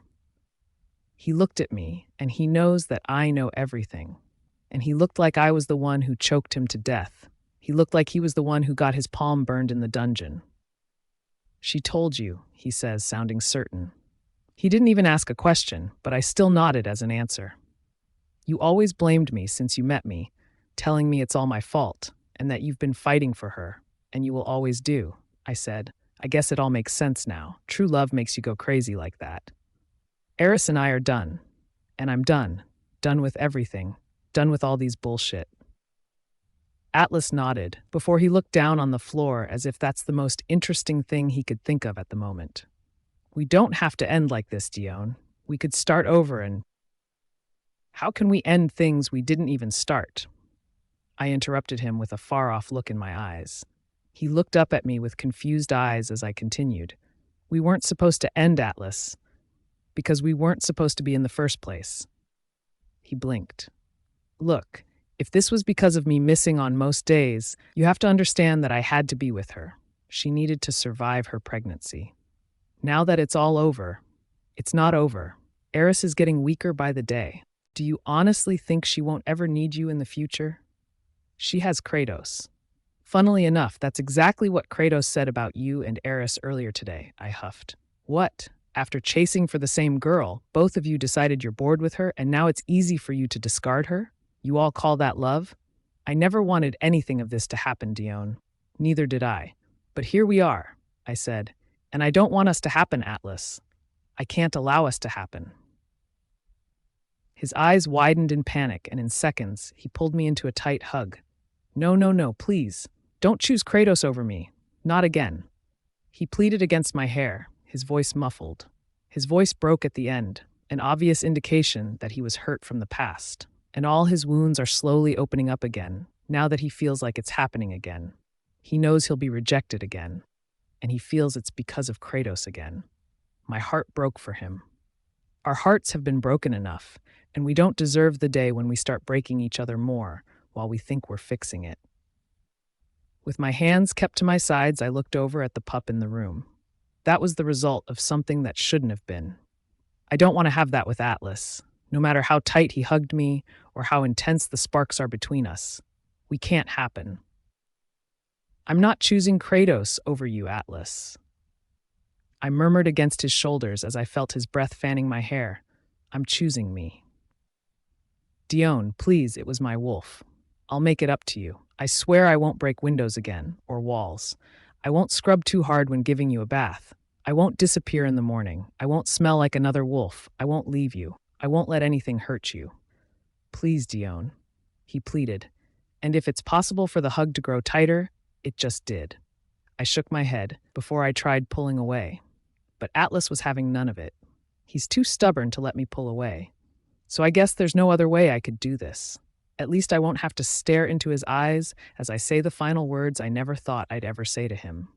He looked at me, and he knows that I know everything. And he looked like I was the one who choked him to death. He looked like he was the one who got his palm burned in the dungeon. She told you, he says, sounding certain. He didn't even ask a question, but I still nodded as an answer. You always blamed me since you met me, telling me it's all my fault, and that you've been fighting for her, and you will always do, I said. I guess it all makes sense now. True love makes you go crazy like that. Eris and I are done. And I'm done. Done with everything. Done with all these bullshit. Atlas nodded, before he looked down on the floor as if that's the most interesting thing he could think of at the moment. We don't have to end like this, Dione. We could start over and... How can we end things we didn't even start? I interrupted him with a far-off look in my eyes. He looked up at me with confused eyes as I continued. We weren't supposed to end, Atlas, because we weren't supposed to be in the first place. He blinked. Look, if this was because of me missing on most days, you have to understand that I had to be with her. She needed to survive her pregnancy. Now that it's all over, it's not over. Eris is getting weaker by the day. Do you honestly think she won't ever need you in the future? She has Kratos. Funnily enough, that's exactly what Kratos said about you and Eris earlier today, I huffed. What? After chasing for the same girl, both of you decided you're bored with her and now it's easy for you to discard her? You all call that love? I never wanted anything of this to happen, Dione. Neither did I. But here we are, I said, and I don't want us to happen, Atlas. I can't allow us to happen. His eyes widened in panic, and in seconds, he pulled me into a tight hug. No, no, no, please. Don't choose Kratos over me. Not again. He pleaded against my hair, his voice muffled. His voice broke at the end, an obvious indication that he was hurt from the past. And all his wounds are slowly opening up again, now that he feels like it's happening again. He knows he'll be rejected again, and he feels it's because of Kratos again. My heart broke for him. Our hearts have been broken enough, and we don't deserve the day when we start breaking each other more while we think we're fixing it. With my hands kept to my sides, I looked over at the pup in the room. That was the result of something that shouldn't have been. I don't want to have that with Atlas, no matter how tight he hugged me or how intense the sparks are between us. We can't happen. I'm not choosing Kratos over you, Atlas. I murmured against his shoulders as I felt his breath fanning my hair. I'm choosing me. Dione, please, it was my wolf. I'll make it up to you. I swear I won't break windows again, or walls. I won't scrub too hard when giving you a bath. I won't disappear in the morning. I won't smell like another wolf. I won't leave you. I won't let anything hurt you. Please, Dione, he pleaded. And if it's possible for the hug to grow tighter, it just did. I shook my head before I tried pulling away. But Atlas was having none of it. He's too stubborn to let me pull away. So I guess there's no other way I could do this. At least I won't have to stare into his eyes as I say the final words I never thought I'd ever say to him.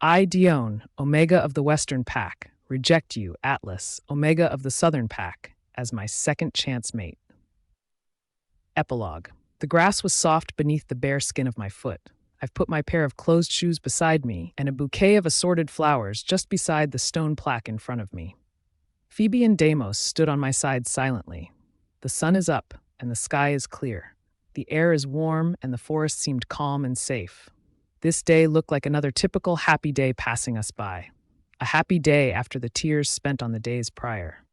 I, Dione, Omega of the Western Pack, reject you, Atlas, Omega of the Southern Pack, as my second chance mate. Epilogue. The grass was soft beneath the bare skin of my foot. I've put my pair of closed shoes beside me and a bouquet of assorted flowers just beside the stone plaque in front of me. Phoebe and Deimos stood on my side silently. The sun is up and the sky is clear. The air is warm and the forest seemed calm and safe. This day looked like another typical happy day passing us by. A happy day after the tears spent on the days prior.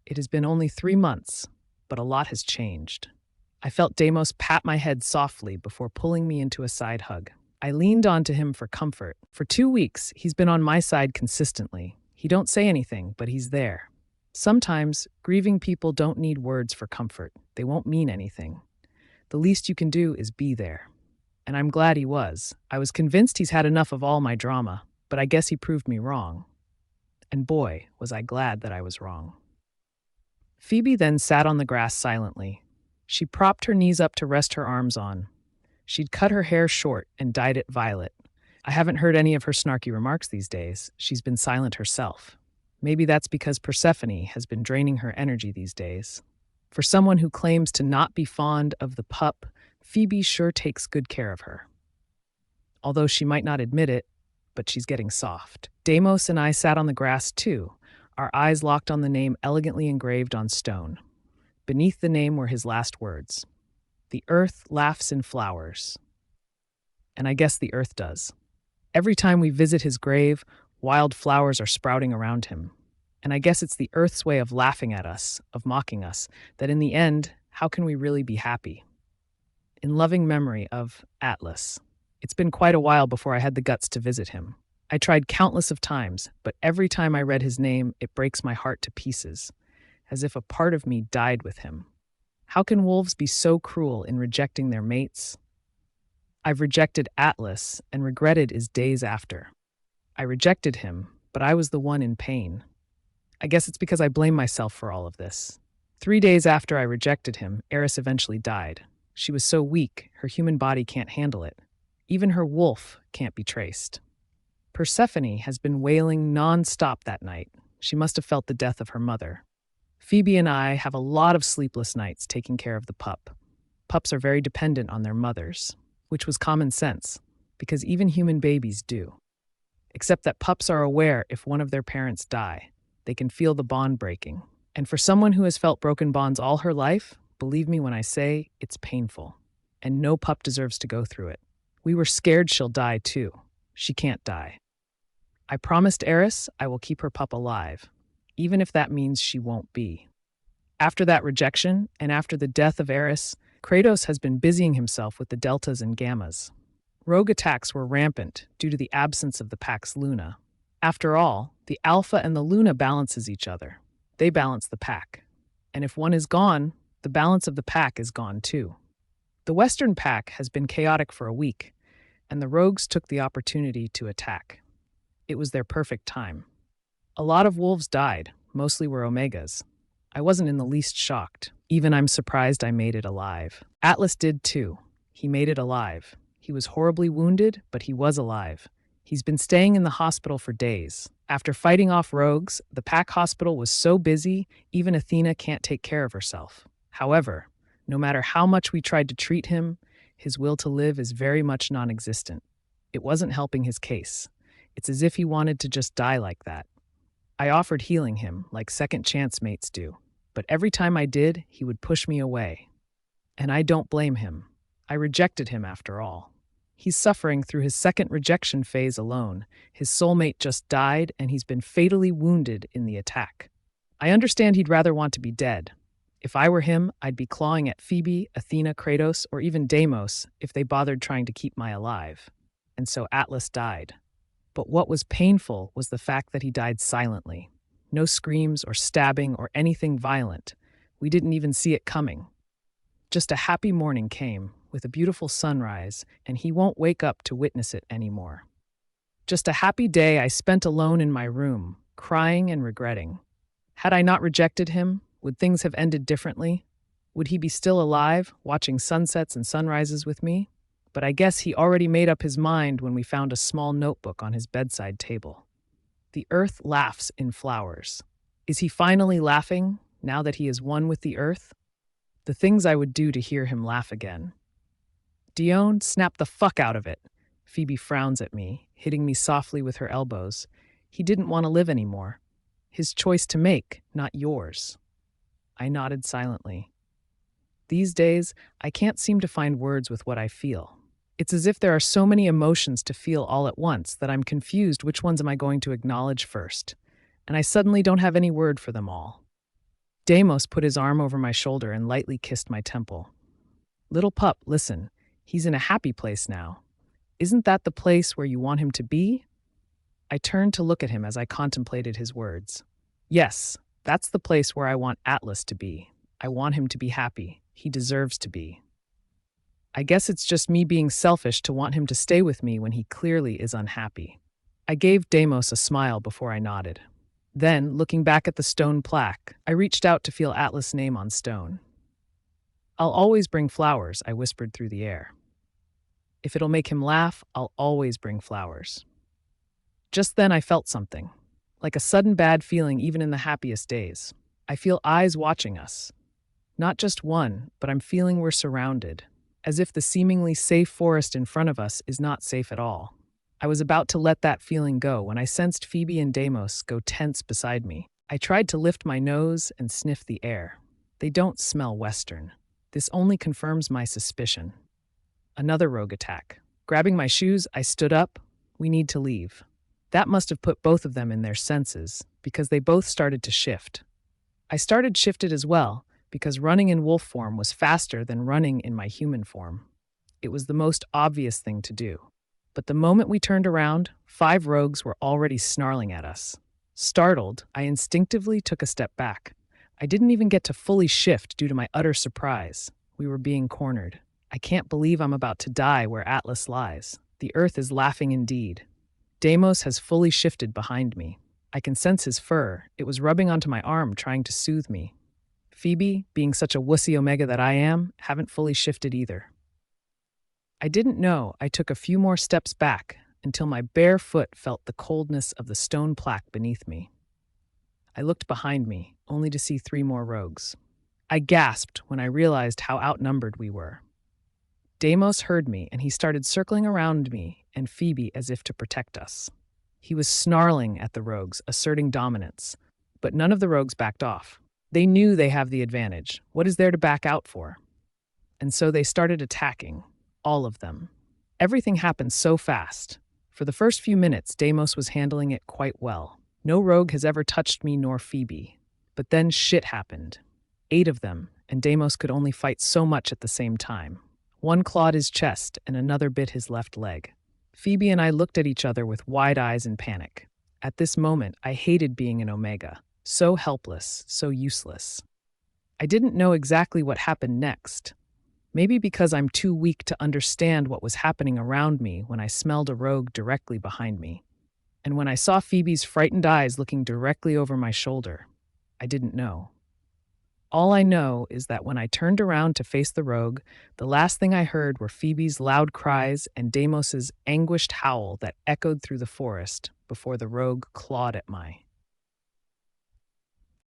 It has been only 3 months, but a lot has changed. I felt Deimos pat my head softly before pulling me into a side hug. I leaned onto him for comfort. For 2 weeks, he's been on my side consistently. He don't say anything, but he's there. Sometimes, grieving people don't need words for comfort. They won't mean anything. The least you can do is be there. And I'm glad he was. I was convinced he's had enough of all my drama, but I guess he proved me wrong. And boy, was I glad that I was wrong. Phoebe then sat on the grass silently. She propped her knees up to rest her arms on. She'd cut her hair short and dyed it violet. I haven't heard any of her snarky remarks these days. She's been silent herself. Maybe that's because Persephone has been draining her energy these days. For someone who claims to not be fond of the pup, Phoebe sure takes good care of her. Although she might not admit it, but she's getting soft. Deimos and I sat on the grass too, our eyes locked on the name elegantly engraved on stone. Beneath the name were his last words. The earth laughs in flowers. And I guess the earth does. Every time we visit his grave, wild flowers are sprouting around him. And I guess it's the earth's way of laughing at us, of mocking us, that in the end, how can we really be happy? In loving memory of Atlas. It's been quite a while before I had the guts to visit him. I tried countless of times, but every time I read his name, it breaks my heart to pieces, as if a part of me died with him. How can wolves be so cruel in rejecting their mates? I've rejected Atlas and regretted his days after. I rejected him, but I was the one in pain. I guess it's because I blame myself for all of this. 3 days after I rejected him, Eris eventually died. She was so weak, her human body can't handle it. Even her wolf can't be traced. Persephone has been wailing non-stop that night. She must have felt the death of her mother. Phoebe and I have a lot of sleepless nights taking care of the pup. Pups are very dependent on their mothers, which was common sense, because even human babies do. Except that pups are aware if one of their parents die. They can feel the bond breaking. And for someone who has felt broken bonds all her life, believe me when I say it's painful. And no pup deserves to go through it. We were scared she'll die too. She can't die. I promised Eris I will keep her pup alive, even if that means she won't be. After that rejection, and after the death of Eris, Kratos has been busying himself with the deltas and gammas. Rogue attacks were rampant due to the absence of the pack's Luna. After all, the Alpha and the Luna balances each other. They balance the pack. And if one is gone, the balance of the pack is gone too. The Western pack has been chaotic for a week, and the rogues took the opportunity to attack. It was their perfect time. A lot of wolves died, mostly were Omegas. I wasn't in the least shocked. Even I'm surprised I made it alive. Atlas did too. He made it alive. He was horribly wounded, but he was alive. He's been staying in the hospital for days. After fighting off rogues, the pack hospital was so busy, even Athena can't take care of herself. However, no matter how much we tried to treat him, his will to live is very much non-existent. It wasn't helping his case. It's as if he wanted to just die like that. I offered healing him, like second chance mates do. But every time I did, he would push me away. And I don't blame him. I rejected him after all. He's suffering through his second rejection phase alone. His soulmate just died, and he's been fatally wounded in the attack. I understand he'd rather want to be dead. If I were him, I'd be clawing at Phoebe, Athena, Kratos, or even Deimos if they bothered trying to keep me alive. And so Atlas died. But what was painful was the fact that he died silently. No screams or stabbing or anything violent. We didn't even see it coming. Just a happy morning came, with a beautiful sunrise, and he won't wake up to witness it anymore. Just a happy day I spent alone in my room, crying and regretting. Had I not rejected him, would things have ended differently? Would he be still alive, watching sunsets and sunrises with me? But I guess he already made up his mind when we found a small notebook on his bedside table. The earth laughs in flowers. Is he finally laughing, now that he is one with the earth? The things I would do to hear him laugh again. Dione, snap the fuck out of it. Phoebe frowns at me, hitting me softly with her elbows. He didn't want to live anymore. His choice to make, not yours. I nodded silently. These days, I can't seem to find words with what I feel. It's as if there are so many emotions to feel all at once that I'm confused which ones am I going to acknowledge first, and I suddenly don't have any word for them all. Deimos put his arm over my shoulder and lightly kissed my temple. Little pup, listen, he's in a happy place now. Isn't that the place where you want him to be? I turned to look at him as I contemplated his words. Yes, that's the place where I want Atlas to be. I want him to be happy. He deserves to be. I guess it's just me being selfish to want him to stay with me when he clearly is unhappy. I gave Deimos a smile before I nodded. Then, looking back at the stone plaque, I reached out to feel Atlas' name on stone. I'll always bring flowers, I whispered through the air. If it'll make him laugh, I'll always bring flowers. Just then I felt something, like a sudden bad feeling even in the happiest days. I feel eyes watching us. Not just one, but I'm feeling we're surrounded, as if the seemingly safe forest in front of us is not safe at all. I was about to let that feeling go when I sensed Phoebe and Deimos go tense beside me. I tried to lift my nose and sniff the air. They don't smell Western. This only confirms my suspicion. Another rogue attack. Grabbing my shoes, I stood up. We need to leave. That must have put both of them in their senses, because they both started to shift. I started shifted as well, because running in wolf form was faster than running in my human form. It was the most obvious thing to do. But the moment we turned around, 5 rogues were already snarling at us. Startled, I instinctively took a step back. I didn't even get to fully shift due to my utter surprise. We were being cornered. I can't believe I'm about to die where Atlas lies. The earth is laughing indeed. Deimos has fully shifted behind me. I can sense his fur. It was rubbing onto my arm, trying to soothe me. Phoebe, being such a wussy Omega that I am, haven't fully shifted either. I didn't know I took a few more steps back until my bare foot felt the coldness of the stone plaque beneath me. I looked behind me, only to see 3 more rogues. I gasped when I realized how outnumbered we were. Deimos heard me, and he started circling around me and Phoebe as if to protect us. He was snarling at the rogues, asserting dominance, but none of the rogues backed off. They knew they have the advantage. What is there to back out for? And so they started attacking, all of them. Everything happened so fast. For the first few minutes, Deimos was handling it quite well. No rogue has ever touched me nor Phoebe. But then shit happened. 8 of them, and Deimos could only fight so much at the same time. One clawed his chest, and another bit his left leg. Phoebe and I looked at each other with wide eyes in panic. At this moment, I hated being an Omega. So helpless, so useless. I didn't know exactly what happened next. Maybe because I'm too weak to understand what was happening around me when I smelled a rogue directly behind me. And when I saw Phoebe's frightened eyes looking directly over my shoulder, I didn't know. All I know is that when I turned around to face the rogue, the last thing I heard were Phoebe's loud cries and Deimos's anguished howl that echoed through the forest before the rogue clawed at my